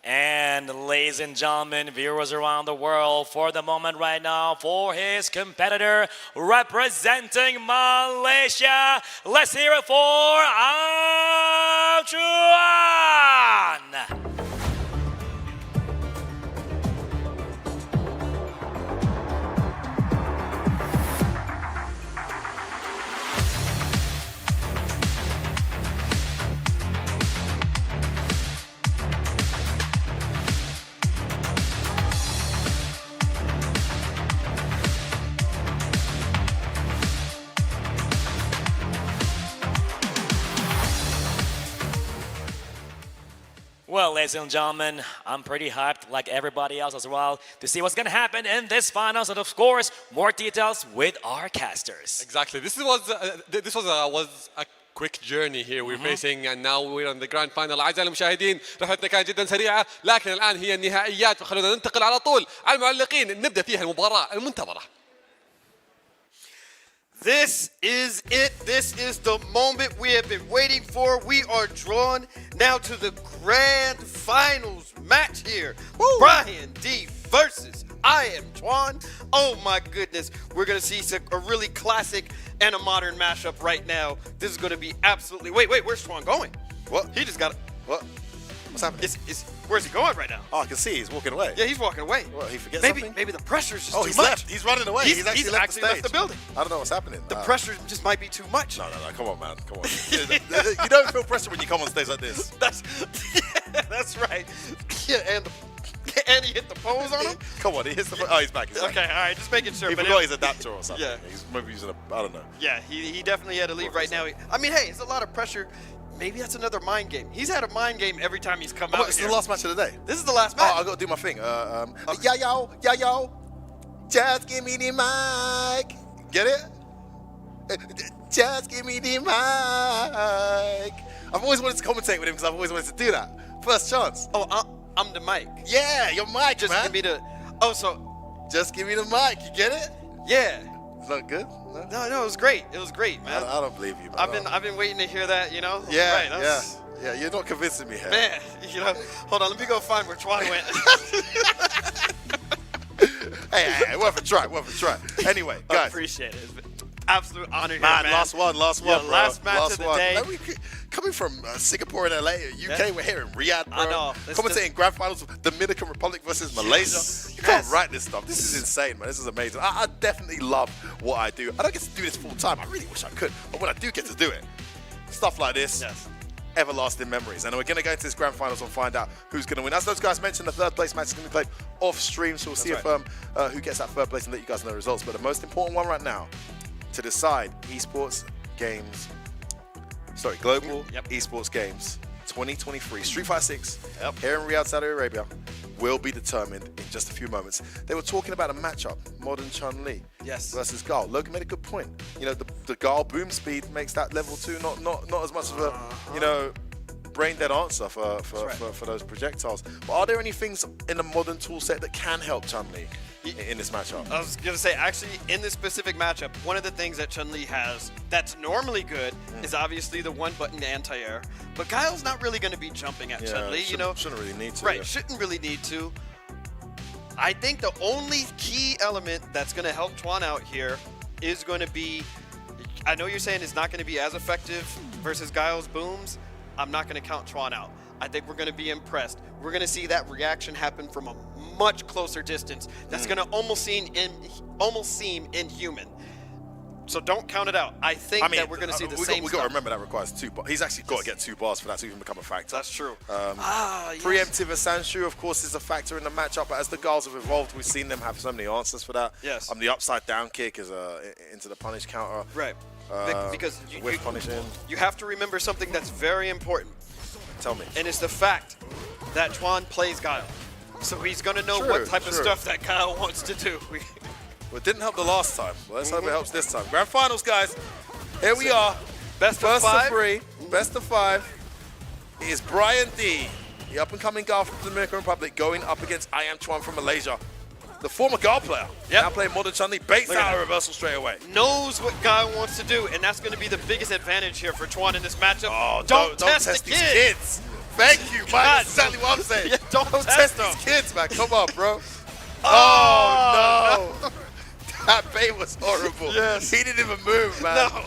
And ladies and gentlemen, viewers around the world, for the moment right now, for his competitor representing Malaysia, let's hear it for Chuan! Well, ladies and gentlemen, I'm pretty hyped, like everybody else as well, to see what's going to happen in this finals, and of course, more details with our casters. Exactly. This was a quick journey here we're facing, and now we're on the grand final. أعزائي المشاهدين، رحلتنا كانت جدا سريعة، لكن الآن هي النهائيات، فخلونا ننتقل على طول على المعلقين نبدأ فيها المباراة المنتظرة. This is it. This is the moment we have been waiting for. We are drawn now to the grand finals match here. Woo. Brian D versus I Am Chuan. Oh my goodness. We're going to see a really classic and a modern mashup right now. This is going to be absolutely... Wait, where's Chuan going? What? He just got... What? What's happening? Where's he going right now? Oh, I can see he's walking away. Yeah, he's walking away. What, he forgets something? Maybe the pressure's just too he's much. left. He's running away. He's actually left the stage. The building. I don't know what's happening. The pressure just might be too much. No. Come on, man. Come on. You don't feel pressure when you come on stage like this. That's right. Yeah, and he hit the pose on him? Come on, he hits the pose. Oh, he's back. Okay, all right, just making sure. He forgot his adapter or something. Yeah. He's maybe using I don't know. Yeah, he definitely had to leave right now. I mean, hey, it's a lot of pressure. Maybe that's another mind game. He's had a mind game every time he's come out. This is the last match of the day. This is the last match. Oh, I got to do my thing. Yo, just give me the mic. Get it? Just give me the mic. I've always wanted to commentate with him because I've always wanted to do that. First chance. Oh, I'm the mic. Yeah, your mic, just man. Give me the. Oh, so. Just give me the mic. You get it? Yeah. Is that good? No, it was great. It was great, man. I don't believe you, man. I've been waiting to hear that, you know? Yeah, right, yeah. You're not convincing me here. Man, you know, hold on, let me go find where Chuan went. hey, worth a try. Anyway, guys. I appreciate it. It's been absolute honor here, man. man. Last one, yeah, bro. Last match of the day. Man, coming from Singapore and LA, UK, we're here in Riyadh, bro. I know. Commentating grand finals, Dominican Republic versus Malaysia. You can't write this stuff. This is insane, man. This is amazing. I definitely love what I do. I don't get to do this full time. I really wish I could. But when I do get to do it, stuff like this, everlasting memories. And we're going to go into this grand finals and find out who's going to win. As those guys mentioned, the third place match is going to be played off stream, so we'll see if who gets that third place and let you guys know the results. But the most important one right now, to decide Esports Games, Global Esports Games 2023 Street Fighter 6 here in Riyadh, Saudi Arabia, will be determined in just a few moments. They were talking about a matchup, Modern Chun-Li versus Gal. Logan made a good point. You know, the Gal boom speed makes that level 2 not as much of a, you know, brain dead answer for those projectiles. But are there any things in the modern tool set that can help Chun-Li in this matchup? I was going to say, actually, in this specific matchup, one of the things that Chun-Li has that's normally good is obviously the one-button anti-air. But Guile's not really going to be jumping at Chun-Li, you know? Shouldn't really need to. Right, shouldn't really need to. I think the only key element that's going to help Chuan out here is going to be, I know you're saying it's not going to be as effective versus Guile's booms. I'm not going to count Chuan out. I think we're going to be impressed. We're going to see that reaction happen from a much closer distance. That's going to almost seem inhuman. So don't count it out. I think that we're going to see the same We've got to remember that requires 2 bars. He's actually got to get 2 bars for that to even become a factor. That's true. Preemptive Asanshu, of course, is a factor in the matchup, but as the Gals have evolved, we've seen them have so many answers for that. Yes. The upside down kick is into the punish counter. Right. Because you have to remember something that's very important. Tell me. And it's the fact that Chuan plays Guile. So he's going to know what type of stuff that Guile wants to do. Well, it didn't help the last time. Well, let's hope it helps this time. Grand finals, guys. Here we are. Best of 5. 3. Best of 5. It is Brian D, the up-and-coming Gal from the Dominican Republic, going up against I Am Chuan from Malaysia. The former Gal player, now playing Modern Chun-Li, baits out a reversal straight away. Knows what Guile wants to do, and that's going to be the biggest advantage here for Chuan in this matchup. Oh, don't test the these kids. Thank you, Mike. That's exactly what I'm saying. Don't test these kids, man. Come on, bro. Oh, no. That bait was horrible. Yes. He didn't even move, man. No.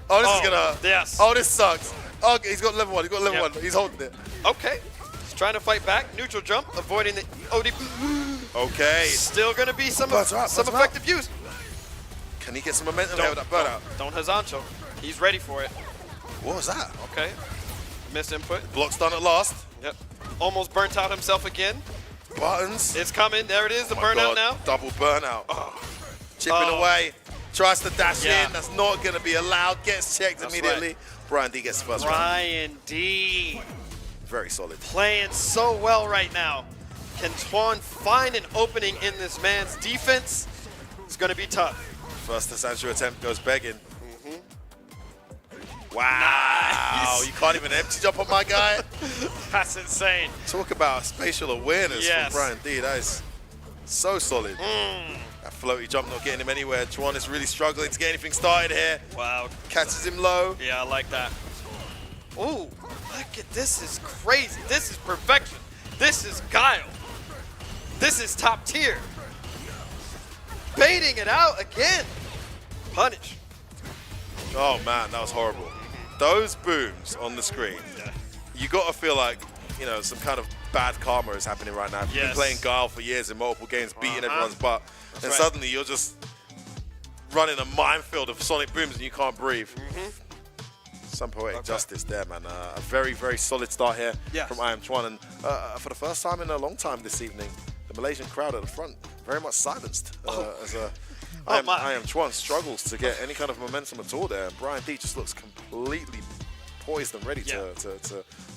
Oh, this is gonna. Yes. Oh, this sucks. Oh, he's got level 1. He's got level 1. He's holding it. Okay. He's trying to fight back. Neutral jump, avoiding the ODP. Okay. Still going to be some effective use. Can he get some momentum here with that burnout? Don't Hazancho. He's ready for it. What was that? Okay. Miss input. Block's done at last. Yep. Almost burnt out himself again. Buttons. It's coming. There it is. The Oh my burnout God. now. Double burnout. Chipping away. Tries to dash in. That's not going to be allowed. Gets checked immediately. Right. Brian D gets the first round. Brian D. Very solid. Playing so well right now. Can Chuan find an opening in this man's defense? It's going to be tough. First Sancho attempt goes begging. Wow. Nice. You can't even empty jump on my guy. That's insane. Talk about spatial awareness Yes. from Brian D. That is so solid. That floaty jump not getting him anywhere. Chuan is really struggling to get anything started here. Wow. Catches him low. Yeah, I like that. Ooh, look at this. Is crazy. This is perfection. This is Guile. This is top tier. Baiting it out again. Punish. Oh man, that was horrible. Those booms on the screen, you got to feel like, you know, some kind of bad karma is happening right now. You've been playing Guile for years in multiple games, beating everyone's butt, and suddenly you're just running a minefield of sonic booms and you can't breathe. Some poetic justice there, man. A very, very solid start here from I Am Chuan, and for the first time in a long time this evening, the Malaysian crowd at the front very much silenced as I Am Chuan struggles to get any kind of momentum at all there, and Brian D just looks completely poised and ready to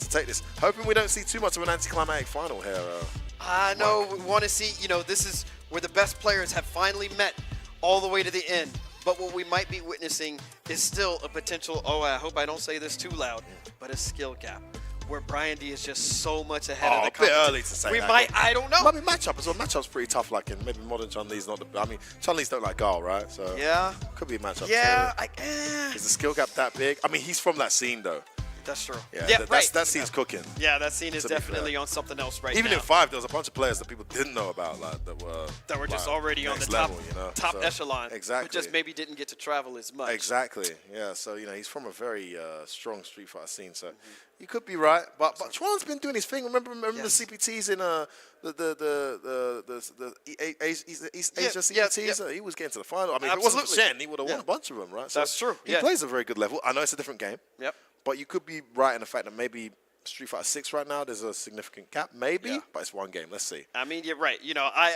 take this. Hoping we don't see too much of an anticlimactic final here. I know we want to see, you know, this is where the best players have finally met all the way to the end. But what we might be witnessing is still a potential, I hope I don't say this too loud, but a skill gap. Where Brian D is just so much ahead of the a bit competition. early to say We that. might, I don't know. I mean, matchup as well. Matchup's pretty tough. Like in maybe modern Chun-Li's not the. I mean, Chun-Li's don't like Guile, right? So yeah, could be a matchup. Yeah, is the skill gap that big? I mean, he's from that scene though. That's true. Yeah, that scene's cooking. Yeah, that scene is To be definitely fair. on something else right Even now. in 5, there was a bunch of players that people didn't know about, like that were just like, already on the next top, level, you know? top So, echelon. Exactly. But just maybe didn't get to travel as much. Exactly. Yeah. So you know he's from a very strong Street Fighter scene. So you could be right, but Chuan's been doing his thing. Remember the CPTs in the East Asia CPTs. He was getting to the final. I mean, if it wasn't for Shen, he would have won a bunch of them, right? So That's true. He plays a very good level. I know it's a different game. Yep. But you could be right in the fact that maybe Street Fighter 6 right now, there's a significant gap, maybe, but it's one game. Let's see. I mean, you're right. You know, I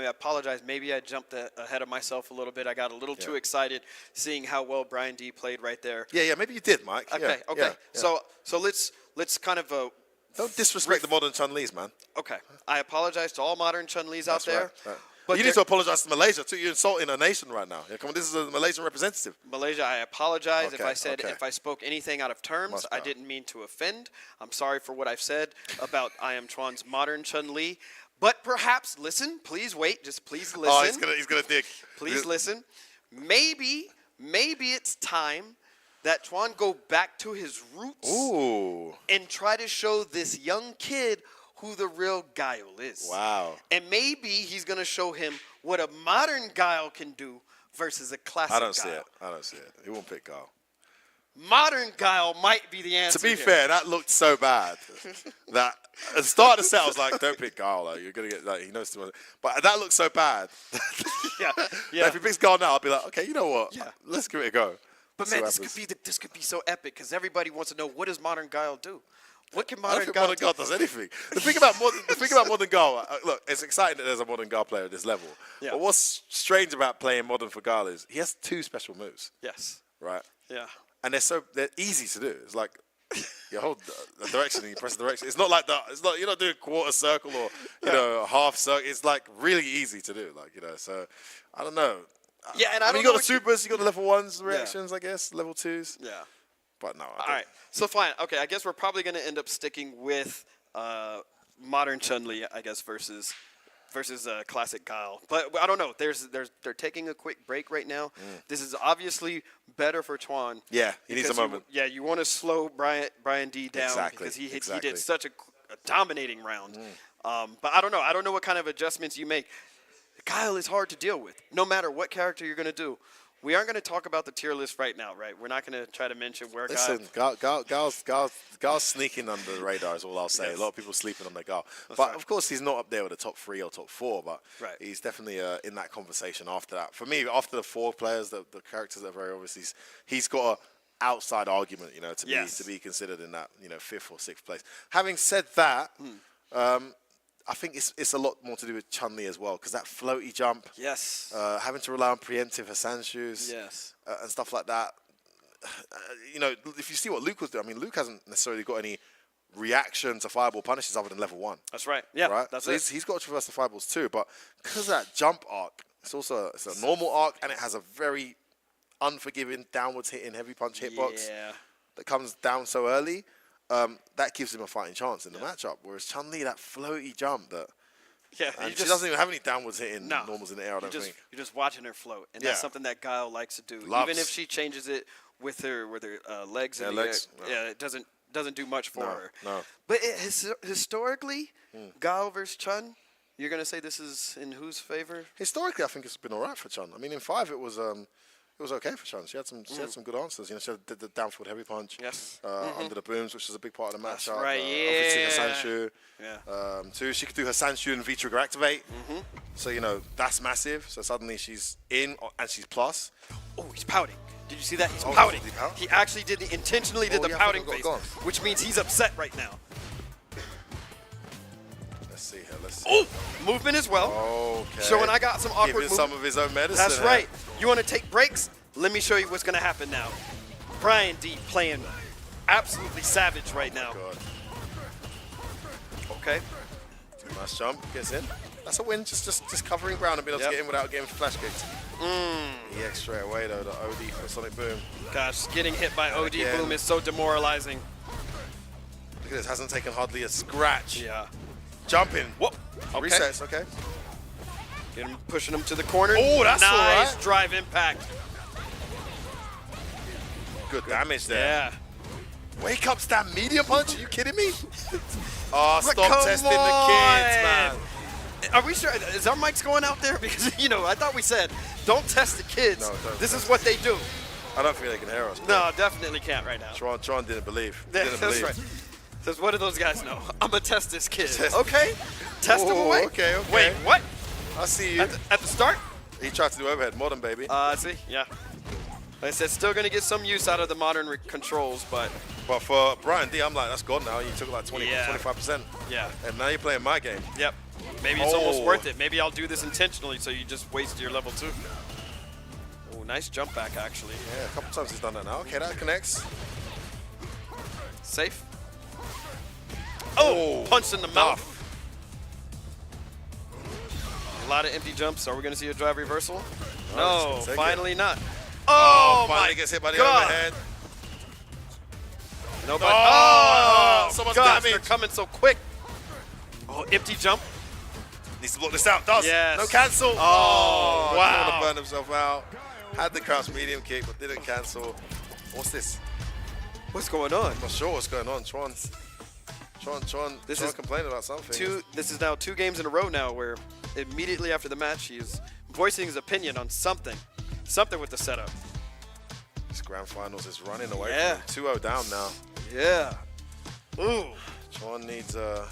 apologize. Maybe I jumped ahead of myself a little bit. I got a little too excited seeing how well Brian D played right there. Yeah, maybe you did, Mike. Okay, okay. So let's kind of don't disrespect the modern Chun-Li's, man. Okay, I apologize to all modern Chun-Li's out there. Right. But you need to apologize to Malaysia too. You're insulting a nation right now. Yeah, come on, this is a Malaysian representative. Malaysia, I apologize if Okay, I said if I spoke anything out of terms. I didn't mean to offend. I'm sorry for what I've said about I Am Chuan's modern Chun-Li. But perhaps listen, please wait, just please listen. Oh, he's gonna dig. Please listen. Maybe it's time that Chuan go back to his roots and try to show this young kid who the real Guile is. Wow. And maybe he's going to show him what a modern Guile can do versus a classic Guile. I don't see it. He won't pick Guile. Modern Guile might be the answer. To be here. fair, that looked so bad that at the start of the set, I was like, don't pick Guile. Like, you're going to get, like, he knows too much. But that looked so bad. Yeah. If he picks Guile now, I'll be like, okay, you know what? Yeah. Let's give it a go. But See man, what this could be so epic because everybody wants to know, what does Modern Guile do? What can I Modern don't think Guile Modern do? Guile does anything. The thing about Modern Guile, look, it's exciting that there's a Modern Guile player at this level. Yeah. But what's strange about playing Modern for Guile is he has 2 special moves. Yes. Right? Yeah. And they're easy to do. It's like you hold the direction and you press the direction. It's not like that. It's not, you're not doing a quarter circle or you know, a half circle. It's like really easy to do. Like, you know, so I don't know. Yeah, and I I mean, don't you got the supers, you got the level 1s reactions, I guess, level 2s. Yeah. But no. All right. So fine. Okay, I guess we're probably going to end up sticking with modern Chun-Li, I guess, versus classic Guile. But I don't know. They're taking a quick break right now. This is obviously better for Chuan. Yeah, he needs a moment. You want to slow Brian D down Exactly, because he exactly. did such a dominating round. But I don't know. I don't know what kind of adjustments you make. Guile is hard to deal with, no matter what character you're going to do. We aren't going to talk about the tier list right now, right? We're not going to try to mention where Listen, Guile's sneaking under the radar is all I'll say. Yes. A lot of people sleeping on their Guile. That's But right. of course, he's not up there with the top 3 or top 4, but Right. he's definitely in that conversation after that. For me, after the 4 players, the characters that are very obvious, he's got an outside argument, you know, to be considered in that, you know, 5th or 6th place. Having said that, I think it's a lot more to do with Chun-Li as well, because that floaty jump, yes, having to rely on preemptive Hassan shoes, yes, and stuff like that. You know, if you see what Luke was doing, I mean, Luke hasn't necessarily got any reaction to fireball punishes other than level 1. That's right. Yeah, right. that's so it. he's got to traverse the fireballs too, but because of that jump arc, it's a normal arc, and it has a very unforgiving downwards hitting heavy punch hitbox that comes down so early. That gives him a fighting chance in the matchup. Whereas Chun-Li, that floaty jump and she doesn't even have any downwards hitting normals in the air, I don't think. You're just watching her float, and that's something that Guile likes to do. Loves. Even if she changes it with her legs in the legs. air, it doesn't do much for her. No. But historically, Guile versus Chun, you're gonna say this is in whose favor? Historically, I think it's been all right for Chun. I mean, in 5 it was okay for Chun. She had some good answers. You know, she had the down forward heavy punch. Yes. Under the booms, which is a big part of the matchup. That's right. Obviously, her Yeah. Sanshu. Yeah. Too, she could do her Sanshu and V-Trigger activate. So you know that's massive. So suddenly she's in and she's plus. Oh, he's pouting. Did you see that? He's Oh, pouting. did he pout? He actually intentionally did the yeah, I pouting forgot face, gone. which means he's upset right now. Let's see here. Let's see. Oh, movement as well. Okay. Showing I got some awkward Giving some movement. of his own medicine. That's right. You want to take breaks? Let me show you what's going to happen now. Brian D playing absolutely savage right now. God. Okay. Nice jump. Gets in. That's a win. Just covering ground and being able to get in without getting flash kicked. EX straight away though. The OD for Sonic Boom. Gosh, getting hit by OD Again. Boom is so demoralizing. Look at this. Hasn't taken hardly a scratch. Yeah. Jumping. Whoop. Okay. Resets. Okay. Get him, pushing him to the corner. Oh, that's nice all right. drive impact. Good damage there. Yeah. Wake up, stand medium punch. Are you kidding me? Oh, But stop come testing the on. kids, man. Are we sure? Is our mics going out there? Because, you know, I thought we said, don't test the kids. No, don't this test is what they do. I don't think they can hear us. No, definitely can't right now. Tron didn't believe. Yeah, Didn't that's believe. right. Says, what do those guys know? I'm going to test this kid. Test- Okay. Test him Oh, away. okay. Wait, what? I see you. At the start? He tried to do overhead. Modern, baby. See, yeah. Like I said, still going to get some use out of the modern controls, but... But for Brian D, I'm like, that's gone now. You took like 25%. Yeah. And now you're playing my game. Yep. Maybe it's almost Oh. worth it. Maybe I'll do this intentionally so you just waste your level 2. Oh, nice jump back, actually. Yeah, a couple times he's done that now. Okay, that connects. Safe. Oh, punch in the mouth. A lot of empty jumps. Are we going to see a drive reversal? No, let's take finally it. not. Oh, Oh, finally my gets hit by the God. overhead. Nobody. Oh, so much gosh, damage. they're coming so quick. Oh, empty jump. Needs to block this out. Does. Yes. No cancel. Oh, Didn't wow. want to burn himself out. Had the crouch medium kick, but didn't cancel. What's this? What's going on? I'm not sure what's going on. Tron This Tron is complaining about something. This is now 2 games in a row now where immediately after the match he is voicing his opinion on something with the setup. This grand finals is running away Yeah. from 2-0 down now. Yeah. Ooh. Chuan needs a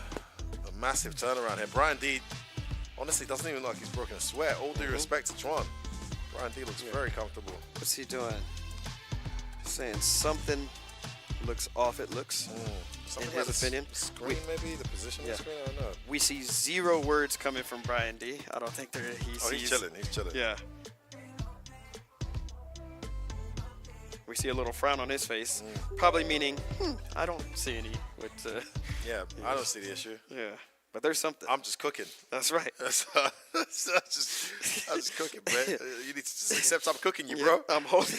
massive turnaround here. Brian D honestly doesn't even look like he's broken a sweat. All due respect to Chuan. Brian D looks very comfortable. What's he doing? Saying something looks off, it looks. Something in his with opinion. The screen, maybe? The position of the screen? I don't know. We see 0 words coming from Brian D. I don't think he sees. He's chilling. He's chilling. Yeah. We see a little frown on his face, probably meaning, I don't see any. Yeah, I don't see the issue. Yeah, but there's something. I'm just cooking. That's right. I'm just cooking, man. You need to just accept I'm cooking you, bro. I'm holding.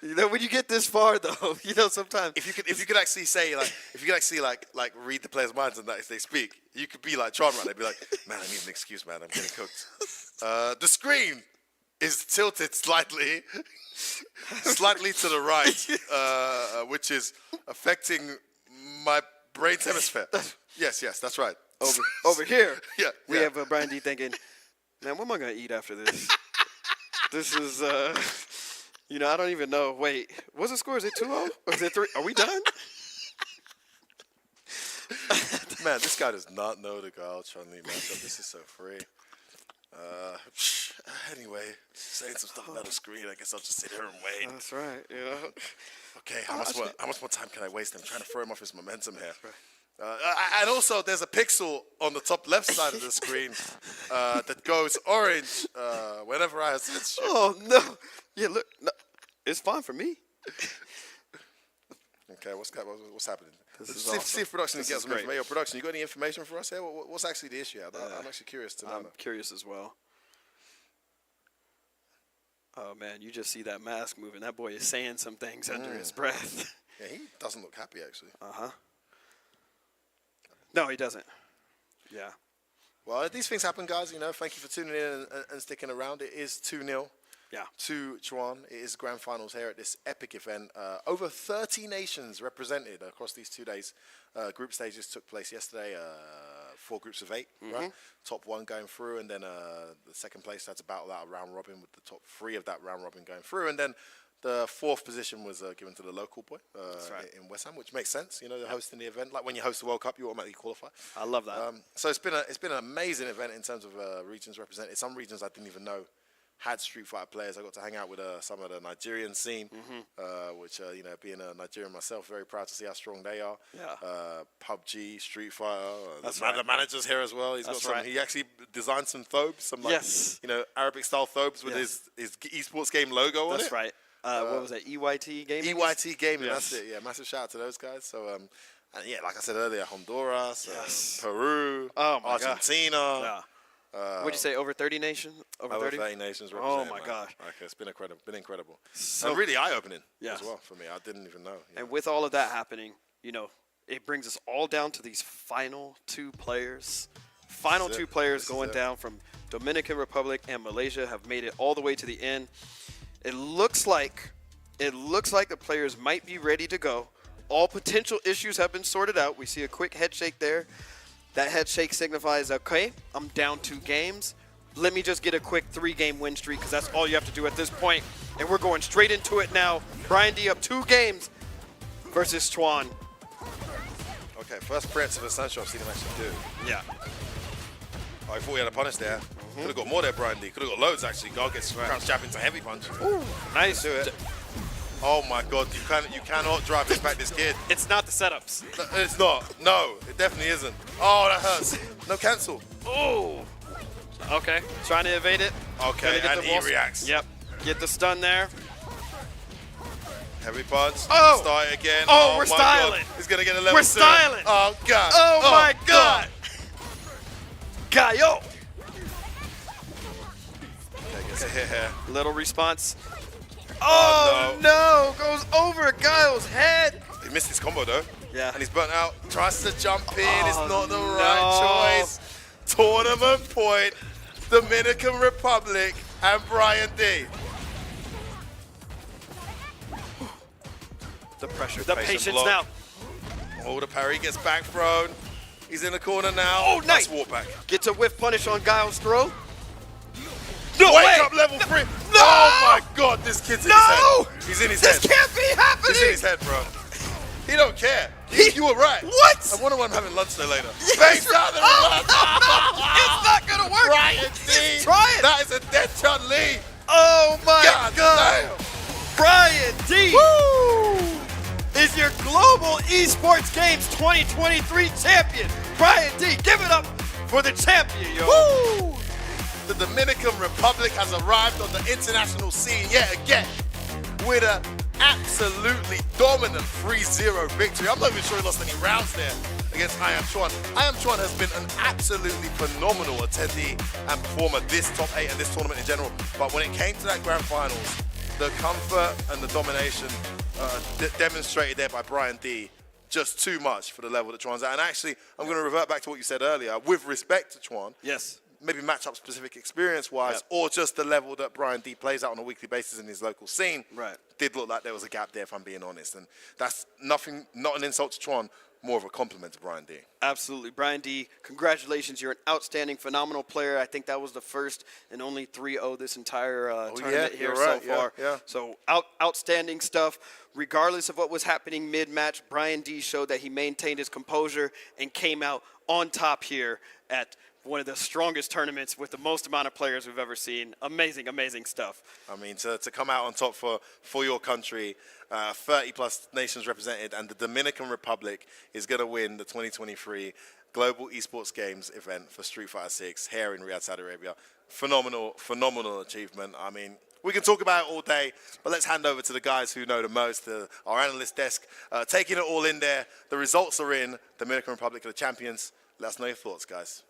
You know, when you get this far, though, you know, sometimes if you could actually say like read the players' minds and that if they speak, you could be like Tron right there, be like, man, I need an excuse, man, I'm getting cooked. The screen is tilted slightly to the right, which is affecting my brain hemisphere. Yes, that's right. over here, we yeah. have Brian D thinking, man, what am I gonna eat after this? This is, you know, I don't even know. Wait, what's the score? Is it 2-0? Or is it 3? Are we done? Man, this guy does not know the Guile Chun-Li matchup. This is so free. Anyway, saying some stuff about the screen. I guess I'll just sit here and wait. That's right. Yeah. Okay, how much more time can I waste? I'm trying to throw him off his momentum here. And also, there's a pixel on the top left side of the screen that goes orange whenever I sense shit. Oh no! Yeah, look, no, it's fine for me. Okay, what's happening? See if production This can get is some great. information. Yo, production, you got any information for us here? What's actually the issue? I'm actually curious to know. I'm curious as well. Oh man, you just see that mask moving. That boy is saying some things under his breath. Yeah, he doesn't look happy actually. No, he doesn't. Yeah. Well, these things happen, guys. You know, thank you for tuning in and sticking around. It is 2-0. Yeah. To Chuan. It is grand finals here at this epic event. Over 30 nations represented across these 2 days. Group stages took place yesterday. 4 groups of 8, right? Top 1 going through, and then the second place had to battle out a round robin with the top 3 of that round robin going through, and then the 4th position was given to the local boy in West Ham, which makes sense. You know, they're hosting the event. Like when you host the World Cup, you automatically qualify. I love that. So it's been an amazing event in terms of regions represented. Some regions I didn't even know had Street Fighter players. I got to hang out with some of the Nigerian scene, which, you know, being a Nigerian myself, very proud to see how strong they are. Yeah. PUBG, Street Fighter. The manager's here as well. He actually designed some thobes, some like, you know, Arabic style thobes with his esports game logo on it. That's right. What was that? EYT Gaming? EYT Gaming, that's it. Yeah, massive shout out to those guys. So, and yeah, like I said earlier, Honduras, Peru, Argentina. What'd you say? Over 30 nations? Over 30 nations represented. Oh my gosh! Okay, it's been incredible. So and really eye-opening Yes. as well for me. I didn't even know. And with all of that happening, you know, it brings us all down to these final 2 players. Final 2 players going down from Dominican Republic and Malaysia have made it all the way to the end. It looks like the players might be ready to go. All potential issues have been sorted out. We see a quick head shake there. That head shake signifies, okay, I'm down 2 games. Let me just get a quick 3-game win streak because that's all you have to do at this point. And we're going straight into it now. Brian D up 2 games versus Chuan. Okay, first preemptive essential I've seen him actually do. Yeah. I thought he had a punish there. Could have got more there, Brian D. Could have got loads actually. God gets crouch jab into heavy punch. Ooh, nice. Do it. Oh my God, you cannot drive this back, this kid. It's not the setups. It's not. No, it definitely isn't. Oh, that hurts. No, cancel. Oh. Okay, trying to evade it. Okay, and he reacts. Yep, get the stun there. Heavy punch. Oh. Start it again. Oh, we're my styling. God. He's gonna get a level 2. We're styling. Oh God. Oh my God. Gaio. Okay, gets a hit here. Little response. Oh no. Goes over Gaio's head. He missed his combo though. Yeah. And he's burnt out. Tries to jump in. It's not the right choice. Tournament point. Dominican Republic and Brian D. The pressure, the patience block. now. Oh, the parry gets back thrown. He's in the corner now. Oh, nice. Walk back. Gets a whiff punish on Gaio's throw. No way! Wake up level 3. No! Oh my God, this kid's in his head. He's in his head. This can't be happening! He's in his head, bro. He don't care. You were right. What? I wonder when I'm having lunch there later. Yes. Face down and relax. It's not gonna work. Brian D. Just try it. That is a dead Chun-Li. Oh my God. Damn. Brian D. Woo! Is your Global Esports Games 2023 champion. Brian D. Give it up for the champion, yo. Woo! The Dominican Republic has arrived on the international scene yet again with an absolutely dominant 3-0 victory. I'm not even sure he lost any rounds there against I Am Chuan. I Am Chuan has been an absolutely phenomenal attendee and performer this top 8 and this tournament in general. But when it came to that grand finals, the comfort and the domination demonstrated there by Brian D, just too much for the level that Chuan's at. And actually, I'm going to revert back to what you said earlier. With respect to Chuan, yes, maybe matchup specific experience-wise, or just the level that Brian D plays out on a weekly basis in his local scene, did look like there was a gap there, if I'm being honest. And that's nothing, not an insult to Chuan, more of a compliment to Brian D. Absolutely. Brian D, congratulations. You're an outstanding, phenomenal player. I think that was the first and only 3-0 this entire tournament here so far. Yeah. So outstanding stuff. Regardless of what was happening mid-match, Brian D showed that he maintained his composure and came out on top here at one of the strongest tournaments with the most amount of players we've ever seen. Amazing, amazing stuff. I mean, to come out on top for your country, 30-plus nations represented, and the Dominican Republic is going to win the 2023 Global Esports Games event for Street Fighter 6 here in Riyadh, Saudi Arabia. Phenomenal, phenomenal achievement. I mean, we can talk about it all day, but let's hand over to the guys who know the most, our analyst desk, taking it all in there. The results are in. Dominican Republic are the champions. Let us know your thoughts, guys.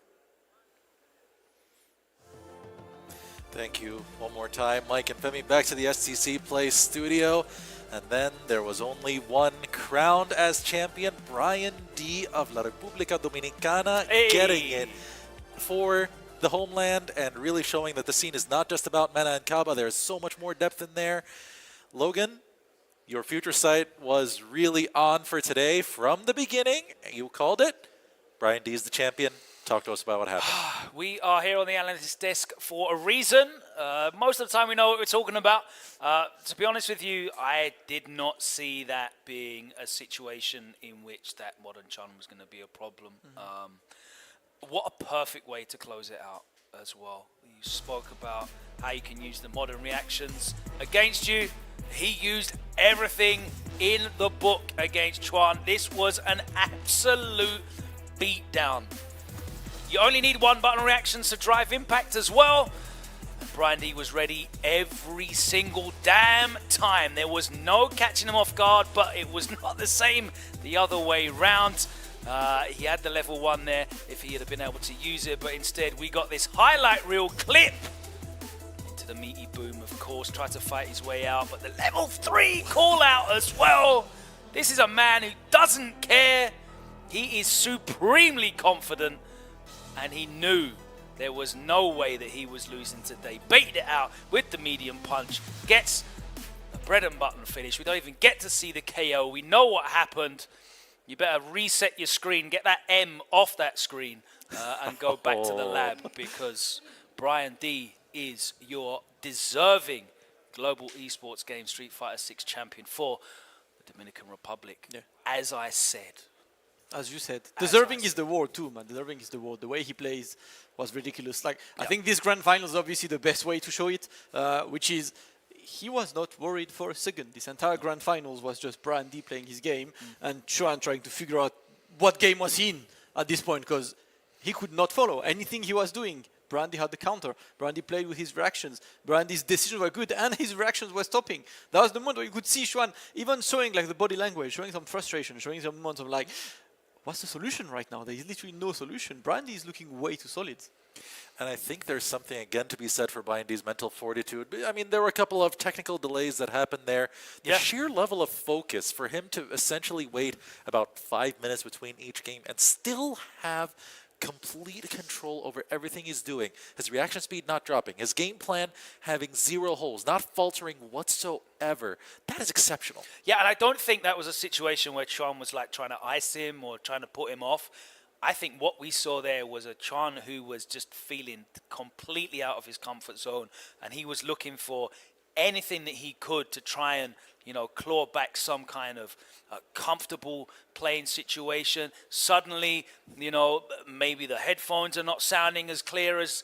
Thank you one more time, Mike and Femi. Back to the STC Play studio. And then there was only one crowned as champion, Brian D of La República Dominicana, getting it for the homeland and really showing that the scene is not just about Mena and Kaba. There's so much more depth in there. Logan, your future sight was really on for today from the beginning. You called it. Brian D is the champion. Talk to us about what happened. We are here on the analytics desk for a reason. Most of the time we know what we're talking about. To be honest with you, I did not see that being a situation in which that Modern Chun was going to be a problem. What a perfect way to close it out as well. You spoke about how you can use the modern reactions against you. He used everything in the book against Chuan. This was an absolute beatdown. You only need one button reactions to drive impact as well. And Brian D was ready every single damn time. There was no catching him off guard, but it was not the same the other way round. He had the level 1 there if he had been able to use it, but instead we got this highlight reel clip into the meaty boom, of course, tried to fight his way out, but the level 3 call out as well. This is a man who doesn't care. He is supremely confident. And he knew there was no way that he was losing today. Baited it out with the medium punch. Gets a bread and button finish. We don't even get to see the KO. We know what happened. You better reset your screen. Get that M off that screen and go back to the lab. Because Brian D is your deserving Global Esports Games Street Fighter 6 champion for the Dominican Republic. As I said. As you said, deserving is the word too, man. Deserving is the word. The way he plays was ridiculous. Like, I think this grand final is obviously the best way to show it, which is he was not worried for a second. This entire grand finals was just Brian D playing his game and Chuan trying to figure out what game was he in at this point, because he could not follow anything he was doing. Brian D had the counter. Brian D played with his reactions. Brian D's decisions were good and his reactions were stopping. That was the moment where you could see Chuan even showing like the body language, showing some frustration, showing some moments of like, what's the solution right now? There is literally no solution. Brian D is looking way too solid. And I think there's something, again, to be said for Brian D's mental fortitude. I mean, there were a couple of technical delays that happened there. The sheer level of focus for him to essentially wait about 5 minutes between each game and still have complete control over everything he's doing. His reaction speed not dropping. His game plan having 0 holes, not faltering whatsoever. That is exceptional. Yeah, and I don't think that was a situation where Chuan was like trying to ice him or trying to put him off. I think what we saw there was a Chuan who was just feeling completely out of his comfort zone, and he was looking for anything that he could to try and, you know, claw back some kind of comfortable playing situation. Suddenly, you know, maybe the headphones are not sounding as clear as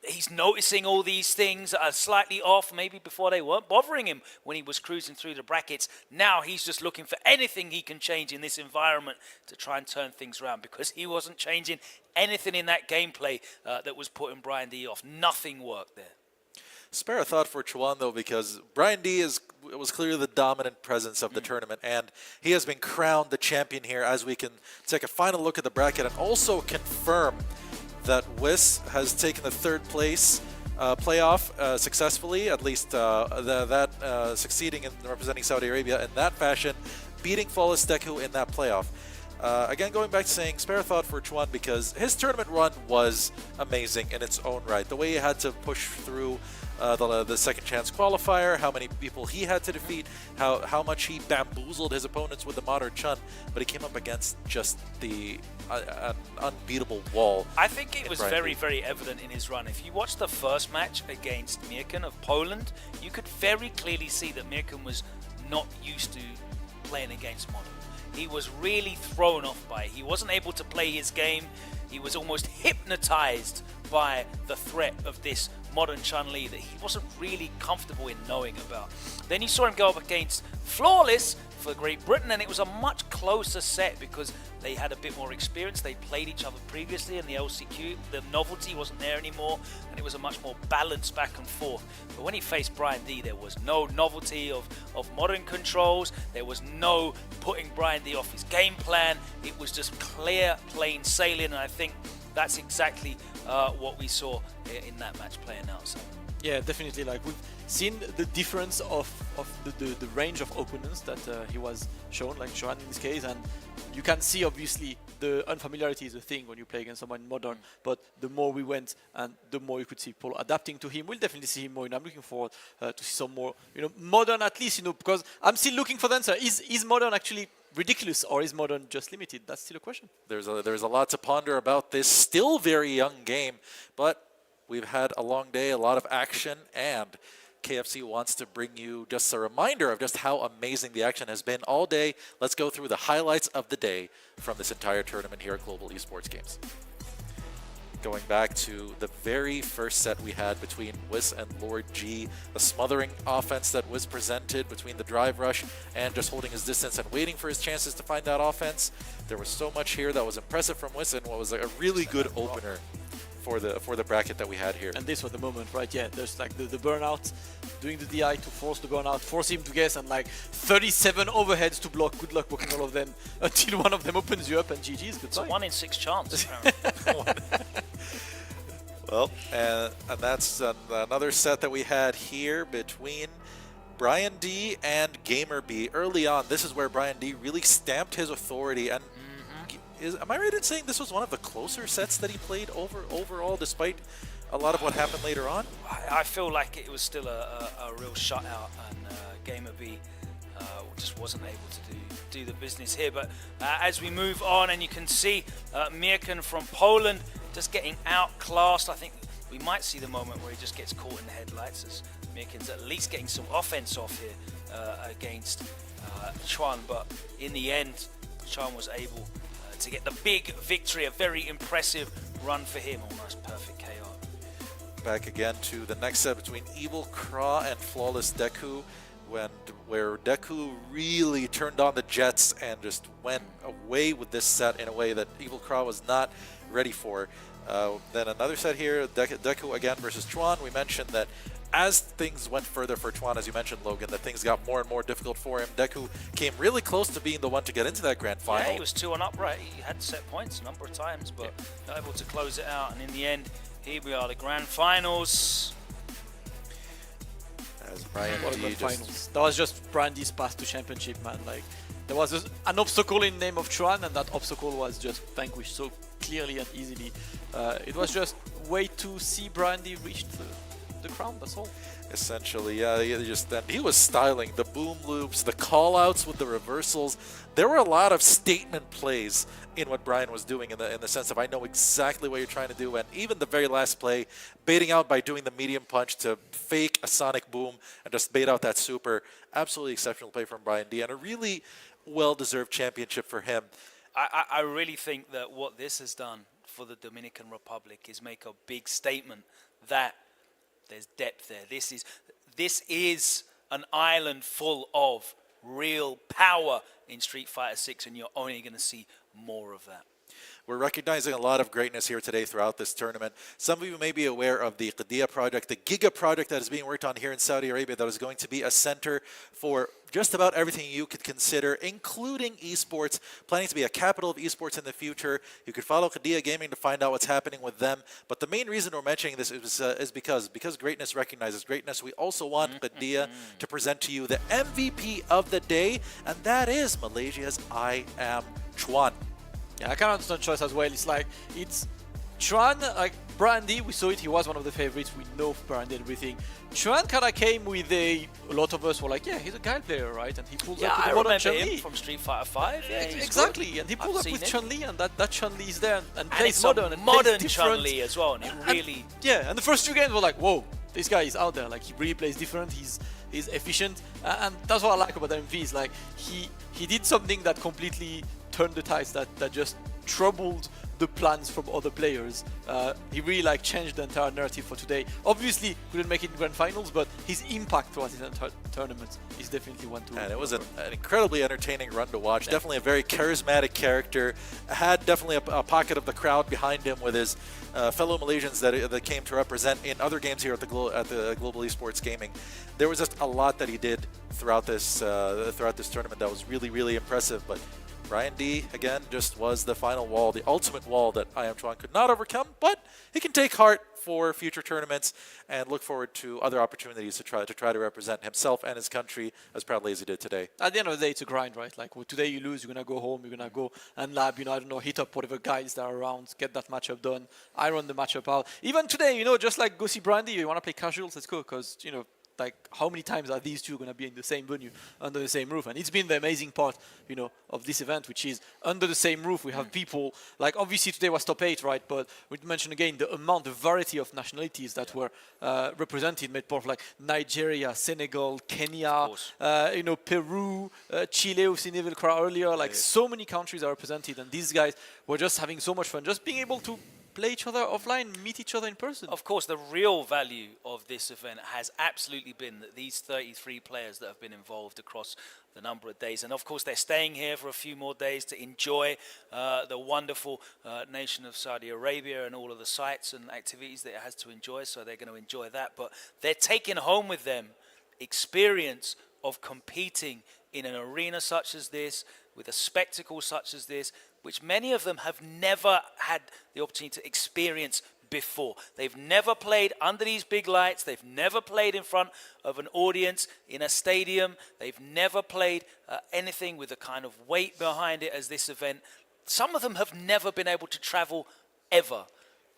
he's noticing. All these things are slightly off. Maybe before they weren't bothering him when he was cruising through the brackets. Now he's just looking for anything he can change in this environment to try and turn things around, because he wasn't changing anything in that gameplay that was putting Brian D off. Nothing worked there. Spare a thought for Chuan, though, because Brian D was clearly the dominant presence of the tournament, and he has been crowned the champion here, as we can take a final look at the bracket and also confirm that Wiz has taken the third place playoff successfully, at least succeeding in representing Saudi Arabia in that fashion, beating Flawless Deku in that playoff. Again, going back to saying spare a thought for Chuan, because his tournament run was amazing in its own right. The way he had to push through the second chance qualifier, how many people he had to defeat, how much he bamboozled his opponents with the modern Chun, but he came up against just an unbeatable wall. I think it was very, very evident in his run. If you watch the first match against Mirkan of Poland, you could very clearly see that Mirkan was not used to playing against Modern. He was really thrown off by it. He wasn't able to play his game. He was almost hypnotized by the threat of this modern Chun-Li that he wasn't really comfortable in knowing about. Then you saw him go up against Flawless for Great Britain, and it was a much closer set because they had a bit more experience. They played each other previously in the LCQ. The novelty wasn't there anymore, and it was a much more balanced back and forth. But when he faced Brian D, there was no novelty of modern controls. There was no putting Brian D off his game plan. It was just clear, plain sailing, and I think that's exactly what we saw in that match playing out. So. Yeah, definitely. Like, we've seen the difference of the range of opponents that he was shown, like Chuan in this case, and you can see obviously the unfamiliarity is a thing when you play against someone in modern, but the more we went and the more you could see people adapting to him. We'll definitely see him more, and I'm looking forward to see some more, modern at least, because I'm still looking for the answer. Is modern actually ridiculous, or is modern just limited? That's still a question. There's a lot to ponder about this still very young game, but we've had a long day, a lot of action, and KFC wants to bring you just a reminder of just how amazing the action has been all day. Let's go through the highlights of the day from this entire tournament here at Global Esports Games. Going back to the very first set we had between Wiz and Lord G, the smothering offense that Wiz presented between the drive rush and just holding his distance and waiting for his chances to find that offense. There was so much here that was impressive from Wiz, and what was a really good opener for the bracket that we had here. And this was the moment, right? Yeah, there's like the burnout, doing the DI to force the burnout, force him to guess, and like 37 overheads to block. Good luck blocking all of them until one of them opens you up, and GG's goodbye. It's a 1 in 6 chance. Well, and that's another set that we had here between Brian D and Gamer B. Early on, this is where Brian D really stamped his authority, and am I right in saying this was one of the closer sets that he played overall, despite a lot of what happened later on? I feel like it was still a real shutout, and Gamer B just wasn't able to do the business here. But as we move on, and you can see Mirkan from Poland just getting outclassed. I think we might see the moment where he just gets caught in the headlights, as Mirkan's at least getting some offense off here against Chuan. But in the end, Chuan was able to get the big victory, a very impressive run for him, almost perfect KO. Back again to the next set between Evil Kra and Flawless Deku, where Deku really turned on the jets and just went away with this set in a way that Evil Kra was not ready for. Then another set here, Deku again versus Chuan. We mentioned that as things went further for Chuan, as you mentioned, Logan, that things got more and more difficult for him. Deku came really close to being the one to get into that grand final. Yeah, he was 2-1 right? He had set points a number of times, but not able to close it out. And in the end, here we are, the grand finals. As Brian D finals. That was just Brian D's path to championship, man. Like, there was an obstacle in the name of Chuan, and that obstacle was just vanquished so clearly and easily. It was just way to see Brian D reach the crown. That's all. Essentially, yeah, he was styling the boom loops, the call-outs with the reversals. There were a lot of statement plays in what Brian was doing in the sense of I know exactly what you're trying to do, and even the very last play, baiting out by doing the medium punch to fake a sonic boom and just bait out that super. Absolutely exceptional play from Brian D, and a really well-deserved championship for him. I really think that what this has done for the Dominican Republic is make a big statement that there's depth there. This is an island full of real power in Street Fighter 6, and you're only going to see more of that. We're recognizing a lot of greatness here today throughout this tournament. Some of you may be aware of the Qadiyah project, the Giga project that is being worked on here in Saudi Arabia that is going to be a center for just about everything you could consider, including esports, planning to be a capital of esports in the future. You could follow Qadiyah Gaming to find out what's happening with them. But the main reason we're mentioning this is because greatness recognizes greatness. We also want Qadiyah to present to you the MVP of the day, and that is Malaysia's I Am Chuan. Yeah, I can understand choice as well. It's Chuan, like Brandy, we saw it, he was one of the favorites. We know Brandy and everything. Chuan kind of came with a lot of us were like, yeah, he's a guy player, right? And he pulled up with I the modern remember him Chun-Li. from Street Fighter 5. Yeah, Exactly, good. and he pulled I've up with seen Chun-Li, and that Chun-Li is there and and plays it's modern. And modern plays different. Chun-Li as well, and it really... Yeah, and the first two games were like, whoa, this guy is out there. Like, he really plays different, he's efficient, and that's what I like about MV, is like, he did something that completely turned the tides, that just troubled the plans from other players. He really changed the entire narrative for today. Obviously couldn't make it in grand finals, but his impact throughout his entire tournament is definitely one to And it was an incredibly entertaining run to watch. Yeah. Definitely a very charismatic character. Had definitely a pocket of the crowd behind him with his fellow Malaysians that came to represent in other games here at the Global Esports Gaming. There was just a lot that he did throughout this tournament that was really, really impressive. But Ryan D, again, just was the final wall, the ultimate wall that I Am Chuan could not overcome, but he can take heart for future tournaments and look forward to other opportunities to try to represent himself and his country as proudly as he did today. At the end of the day, it's a grind, right? Like, today you lose, you're going to go home, you're going to go and lab, I don't know, hit up whatever guys that are around, get that matchup done. I run the matchup out. Even today, just like go see Brandy, you want to play casuals, let's go, because, like, how many times are these two going to be in the same venue, under the same roof? And it's been the amazing part, of this event, which is under the same roof. We have people, like, obviously today was top 8, right? But we mentioned again the amount, the variety of nationalities that were represented, made part of, like, Nigeria, Senegal, Kenya, Peru, Chile, we've seen Evil Cry earlier. Like, so many countries are represented, and these guys were just having so much fun, just being able to play each other offline, meet each other in person. Of course, the real value of this event has absolutely been that these 33 players that have been involved across the number of days, and of course they're staying here for a few more days to enjoy the wonderful nation of Saudi Arabia and all of the sites and activities that it has to enjoy, so they're going to enjoy that. But they're taking home with them experience of competing in an arena such as this, with a spectacle such as this, which many of them have never had the opportunity to experience before. They've never played under these big lights. They've never played in front of an audience in a stadium. They've never played anything with the kind of weight behind it as this event. Some of them have never been able to travel ever.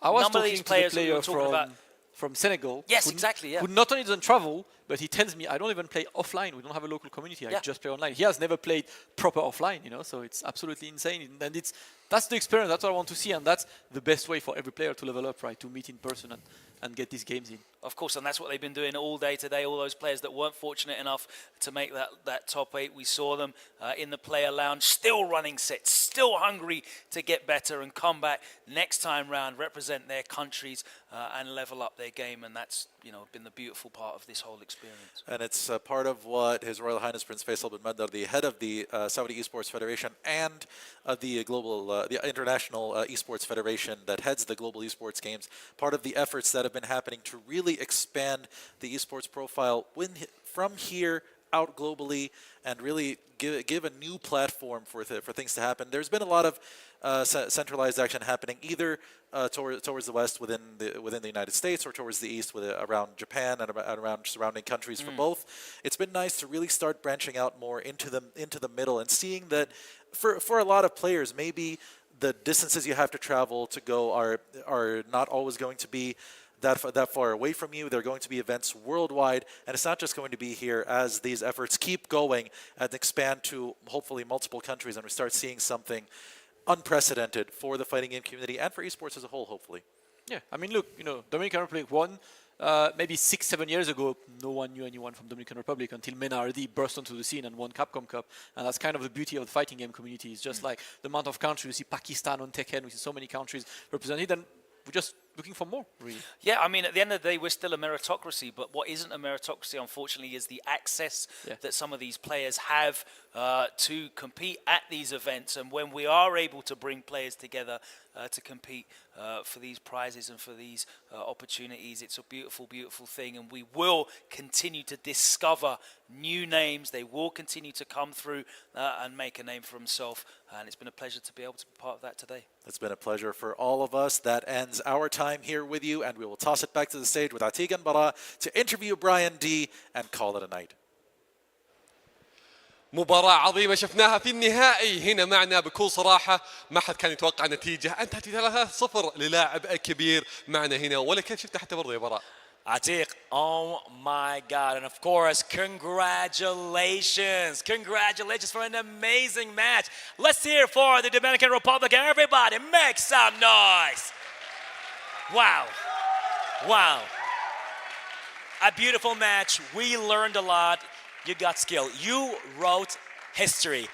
I was None of talking these to the players that we player were talking about. from Senegal. Yes, exactly, yeah. Who not only doesn't travel, but he tells me, I don't even play offline. We don't have a local community. I just play online. He has never played proper offline, so it's absolutely insane. And that's the experience. That's what I want to see. And that's the best way for every player to level up, right? To meet in person and get these games in. Of course, and that's what they've been doing all day today. All those players that weren't fortunate enough to make that top 8, we saw them in the player lounge, still running sets, still hungry to get better and come back next time round, represent their countries and level up their game. And that's been the beautiful part of this whole experience. And it's part of what His Royal Highness Prince Faisal bin Madar, the head of the Saudi Esports Federation and the International Esports Federation that heads the Global Esports Games, part of the efforts that have been happening to really expand the esports profile from here out globally and really give a new platform for things to happen. There's been a lot of centralized action happening either towards the west within the United States or towards the east around Japan and around surrounding countries for both. It's been nice to really start branching out more into the middle and seeing that for a lot of players, maybe the distances you have to travel to go are not always going to be that far away from you. There are going to be events worldwide, and it's not just going to be here as these efforts keep going and expand to hopefully multiple countries, and we start seeing something unprecedented for the fighting game community and for esports as a whole, hopefully. Yeah, I mean, look, Dominican Republic won. Maybe 6-7 years ago, no one knew anyone from Dominican Republic until MENA RD burst onto the scene and won Capcom Cup. And that's kind of the beauty of the fighting game community. It's just like the amount of countries. We see Pakistan on Tekken. We see so many countries represented. And we're just looking for more, really. Yeah, I mean, at the end of the day, we're still a meritocracy. But what isn't a meritocracy, unfortunately, is the access that some of these players have to compete at these events. And when we are able to bring players together to compete for these prizes and for these opportunities, it's a beautiful, beautiful thing. And we will continue to discover new names. They will continue to come through and make a name for themselves. And it's been a pleasure to be able to be part of that today. It's been a pleasure for all of us. That ends our time here with you, and we will toss it back to the stage with Atiq and Bara to interview Brian D and call it a night. مباراة عظيمة شفناها في النهائي هنا معنا بكل صراحة ما حد كان يتوقع نتيجة أن تأتي 3-0 للاعب كبير معنا هنا ولا كيف شفت حتى برضه يا براء Atiq, oh my God. And of course, congratulations. Congratulations for an amazing match. Let's hear for the Dominican Republic. Everybody make some noise. Wow. Wow. A beautiful match. We learned a lot. You got skill. You wrote history.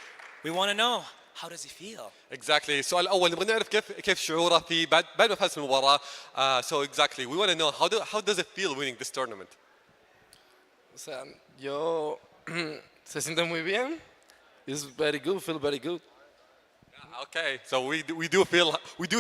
We want to know, how does he feel? Exactly. السؤال الأول نبغى نعرف كيف شعوره في بعد ما فاز في المباراة. So exactly, we want to know how does it feel winning this tournament? O sea, yo se siente muy bien. It's very good. Feel very good. Okay. So we do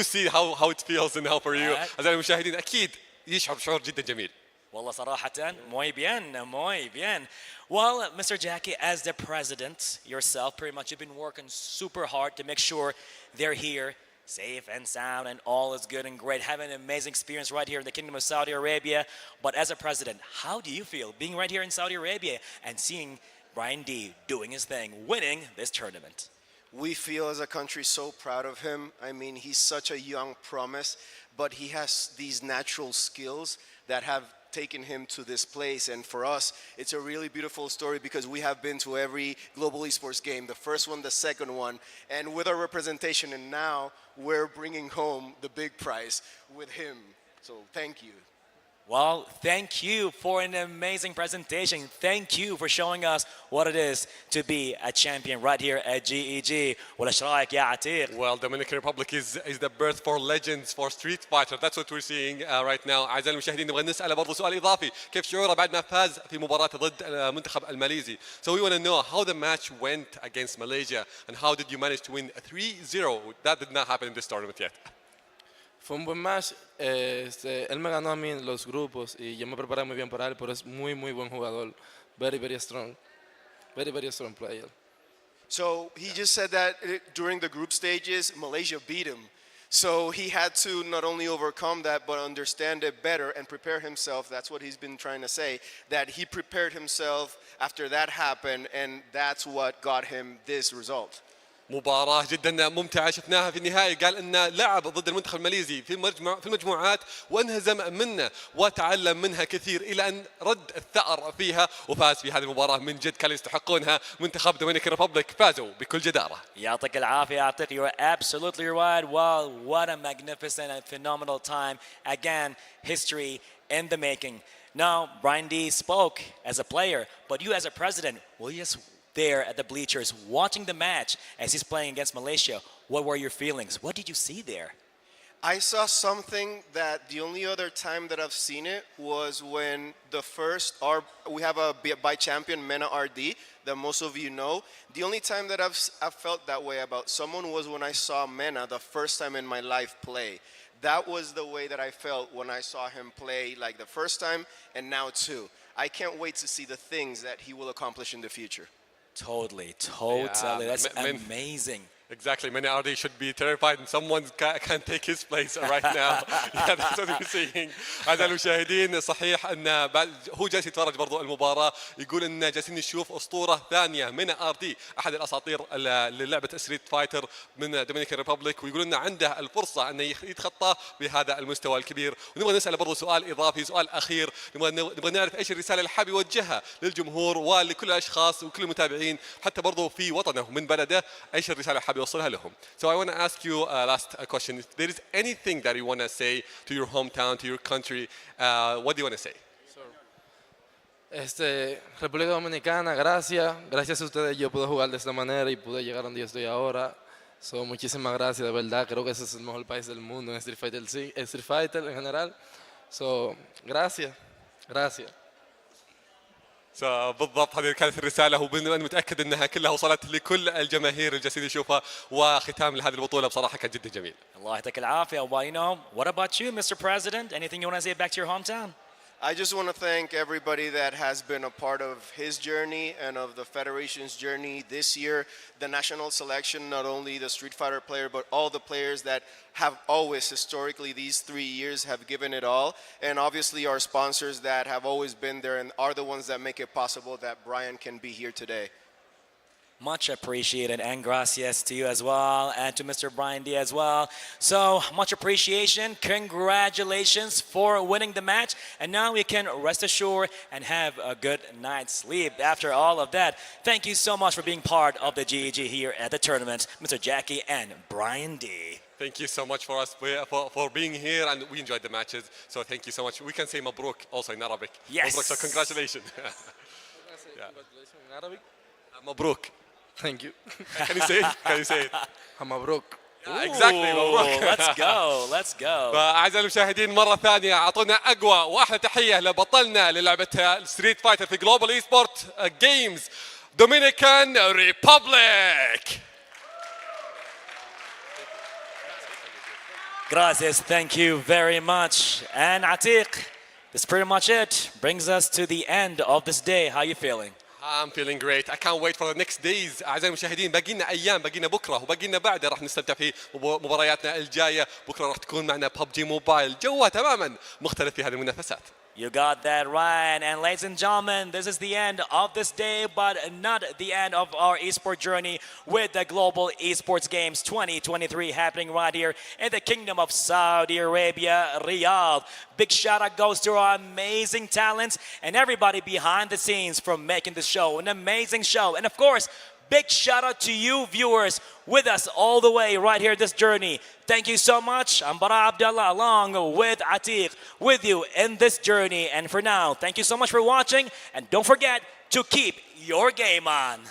see how it feels now for you. أعزائي المشاهدين أكيد يشعر بشعور جدا جميل. والله صراحة muy bien, muy bien. Well, Mr. Jackie, as the president yourself, pretty much you've been working super hard to make sure they're here safe and sound and all is good and great. Having an amazing experience right here in the Kingdom of Saudi Arabia. But as a president, how do you feel being right here in Saudi Arabia and seeing Brian D doing his thing, winning this tournament? We feel as a country so proud of him. I mean, he's such a young promise, but he has these natural skills that have taken him to this place. And for us, it's a really beautiful story because we have been to every global esports game, the first one, the second one, and with our representation, and now we're bringing home the big prize with him. So thank you. Well, thank you for an amazing presentation. Thank you for showing us what it is to be a champion right here at GEG. ولا رايك يا عتيق? Well, Dominican Republic is the birth for legends for Street Fighter. That's what we're seeing right now. أعزائي المشاهدين نبغى نسأله برضه سؤال إضافي. كيف شعوره بعد ما فاز في مباراة ضد المنتخب الماليزي? So we want to know how the match went against Malaysia and how did you manage to win 3-0? That did not happen in this tournament yet. Fue un buen match. Él me ganó a mí en los grupos y yo me preparé muy bien para él, pero es muy, muy buen jugador. Very, very strong. Very, very strong player. So he just said that during the group stages, Malaysia beat him. So he had to not only overcome that, but understand it better and prepare himself. That's what he's been trying to say, that he prepared himself after that happened, and that's what got him this result. مباراة جدا ممتعة شفناها في النهاية قال أنه لعب ضد المنتخب الماليزي في المجموعات وانهزم منه وتعلم منها كثير إلى أن رد الثأر فيها وفاز في هذه المباراة من جد كانوا يستحقونها منتخب دومينيكان ريبوبليك فازوا بكل جدارة. يعطيك العافية عتيق. You're absolutely right. Wow, what a magnificent and phenomenal time. Again, history in the making. Now, Brian D spoke as a player, but you as a president, will you just there at the bleachers watching the match as he's playing against Malaysia, what were your feelings? What did you see there? I saw something that the only other time that I've seen it was when we have a by champion MENA RD that most of you know. The only time that I've felt that way about someone was when I saw MENA the first time in my life play. That was the way that I felt when I saw him play, like the first time and now too. I can't wait to see the things that he will accomplish in the future. Totally. That's amazing. Exactly. Many RD should be terrified and someone can take his place right now. Yeah, that's what we're seeing. أعزائي المشاهدين صحيح أن هو جالس يتفرج برضو المباراة يقول أن جالسين نشوف أسطورة ثانية من RD أحد الأساطير للعبة ستريت فايتر من دومينيكان ريبابليك ويقول أن عنده الفرصة أن يتخطى بهذا المستوى الكبير ونبغى نسأل برضو سؤال إضافي سؤال أخير نبغى نعرف إيش الرسالة اللي حاب يوجهها للجمهور ولكل الأشخاص وكل المتابعين حتى برضو في وطنه من بلده إيش الرسالة حاب يوصلها لهم. So I want to ask you last question. If there is anything that you want to say to your hometown, to your country, what do you want to say? República Dominicana, gracias. Gracias a ustedes yo pude jugar de esta manera y pude llegar donde yo estoy ahora. So, muchísimas gracias, de verdad. Creo que ese es el mejor país del mundo en Street Fighter, sí, Street Fighter en general. So, gracias. Gracias. بالضبط هذه كانت الرسالة وأنا متأكد أنها كلها وصلت لكل الجماهير الجالسين يشوفها وختام لهذه البطولة بصراحة كان جدا جميل. الله يعطيك العافية. Well, you know, what about you, Mr. President? Anything you want to say back to your hometown? I just want to thank everybody that has been a part of his journey and of the Federation's journey this year. The national selection, not only the Street Fighter player, but all the players that have always, historically, these 3 years have given it all. And obviously our sponsors that have always been there and are the ones that make it possible that Brian can be here today. Much appreciated, and gracias to you as well, and to Mr. Brian D as well. So much appreciation, congratulations for winning the match, and now we can rest assured and have a good night's sleep after all of that. Thank you so much for being part of the GEG here at the tournament, Mr. Jackie and Brian D. Thank you so much for us for being here, and we enjoyed the matches. So thank you so much. We can say Mabruk also in Arabic. Yes. Mabruk, so congratulations. Congratulations in Arabic. Mabruk. Thank you. Can you say it? Can you say it? مبروك. Exactly. مبروك. Let's go. Let's go. فأعزائي المشاهدين مرة ثانية أعطونا أقوى وأحلى تحية لبطلنا للعبة ستريت فايتر في جلوبال اي سبورت جيمز دومينيكان ريبابليك. Gracias, thank you very much. And Atiq, that's pretty much it. Brings us to the end of this day. How are you feeling? I'm feeling great. I can't wait for the next days. أعزائي المشاهدين باقي لنا أيام باقي لنا بكرة وباقي لنا بعده راح نستمتع في مبارياتنا الجاية. بكرة راح تكون معنا PUBG موبايل جوها تماما مختلف في هذه المنافسات. You got that right. And ladies and gentlemen, this is the end of this day, but not the end of our esports journey with the Global Esports Games 2023 happening right here in the Kingdom of Saudi Arabia, Riyadh. Big shout out goes to our amazing talents and everybody behind the scenes for making the show an amazing show. And of course, big shout out to you viewers with us all the way right here this journey. Thank you so much. I'm Bara Abdullah along with Atiq with you in this journey. And for now, thank you so much for watching. And don't forget to keep your game on.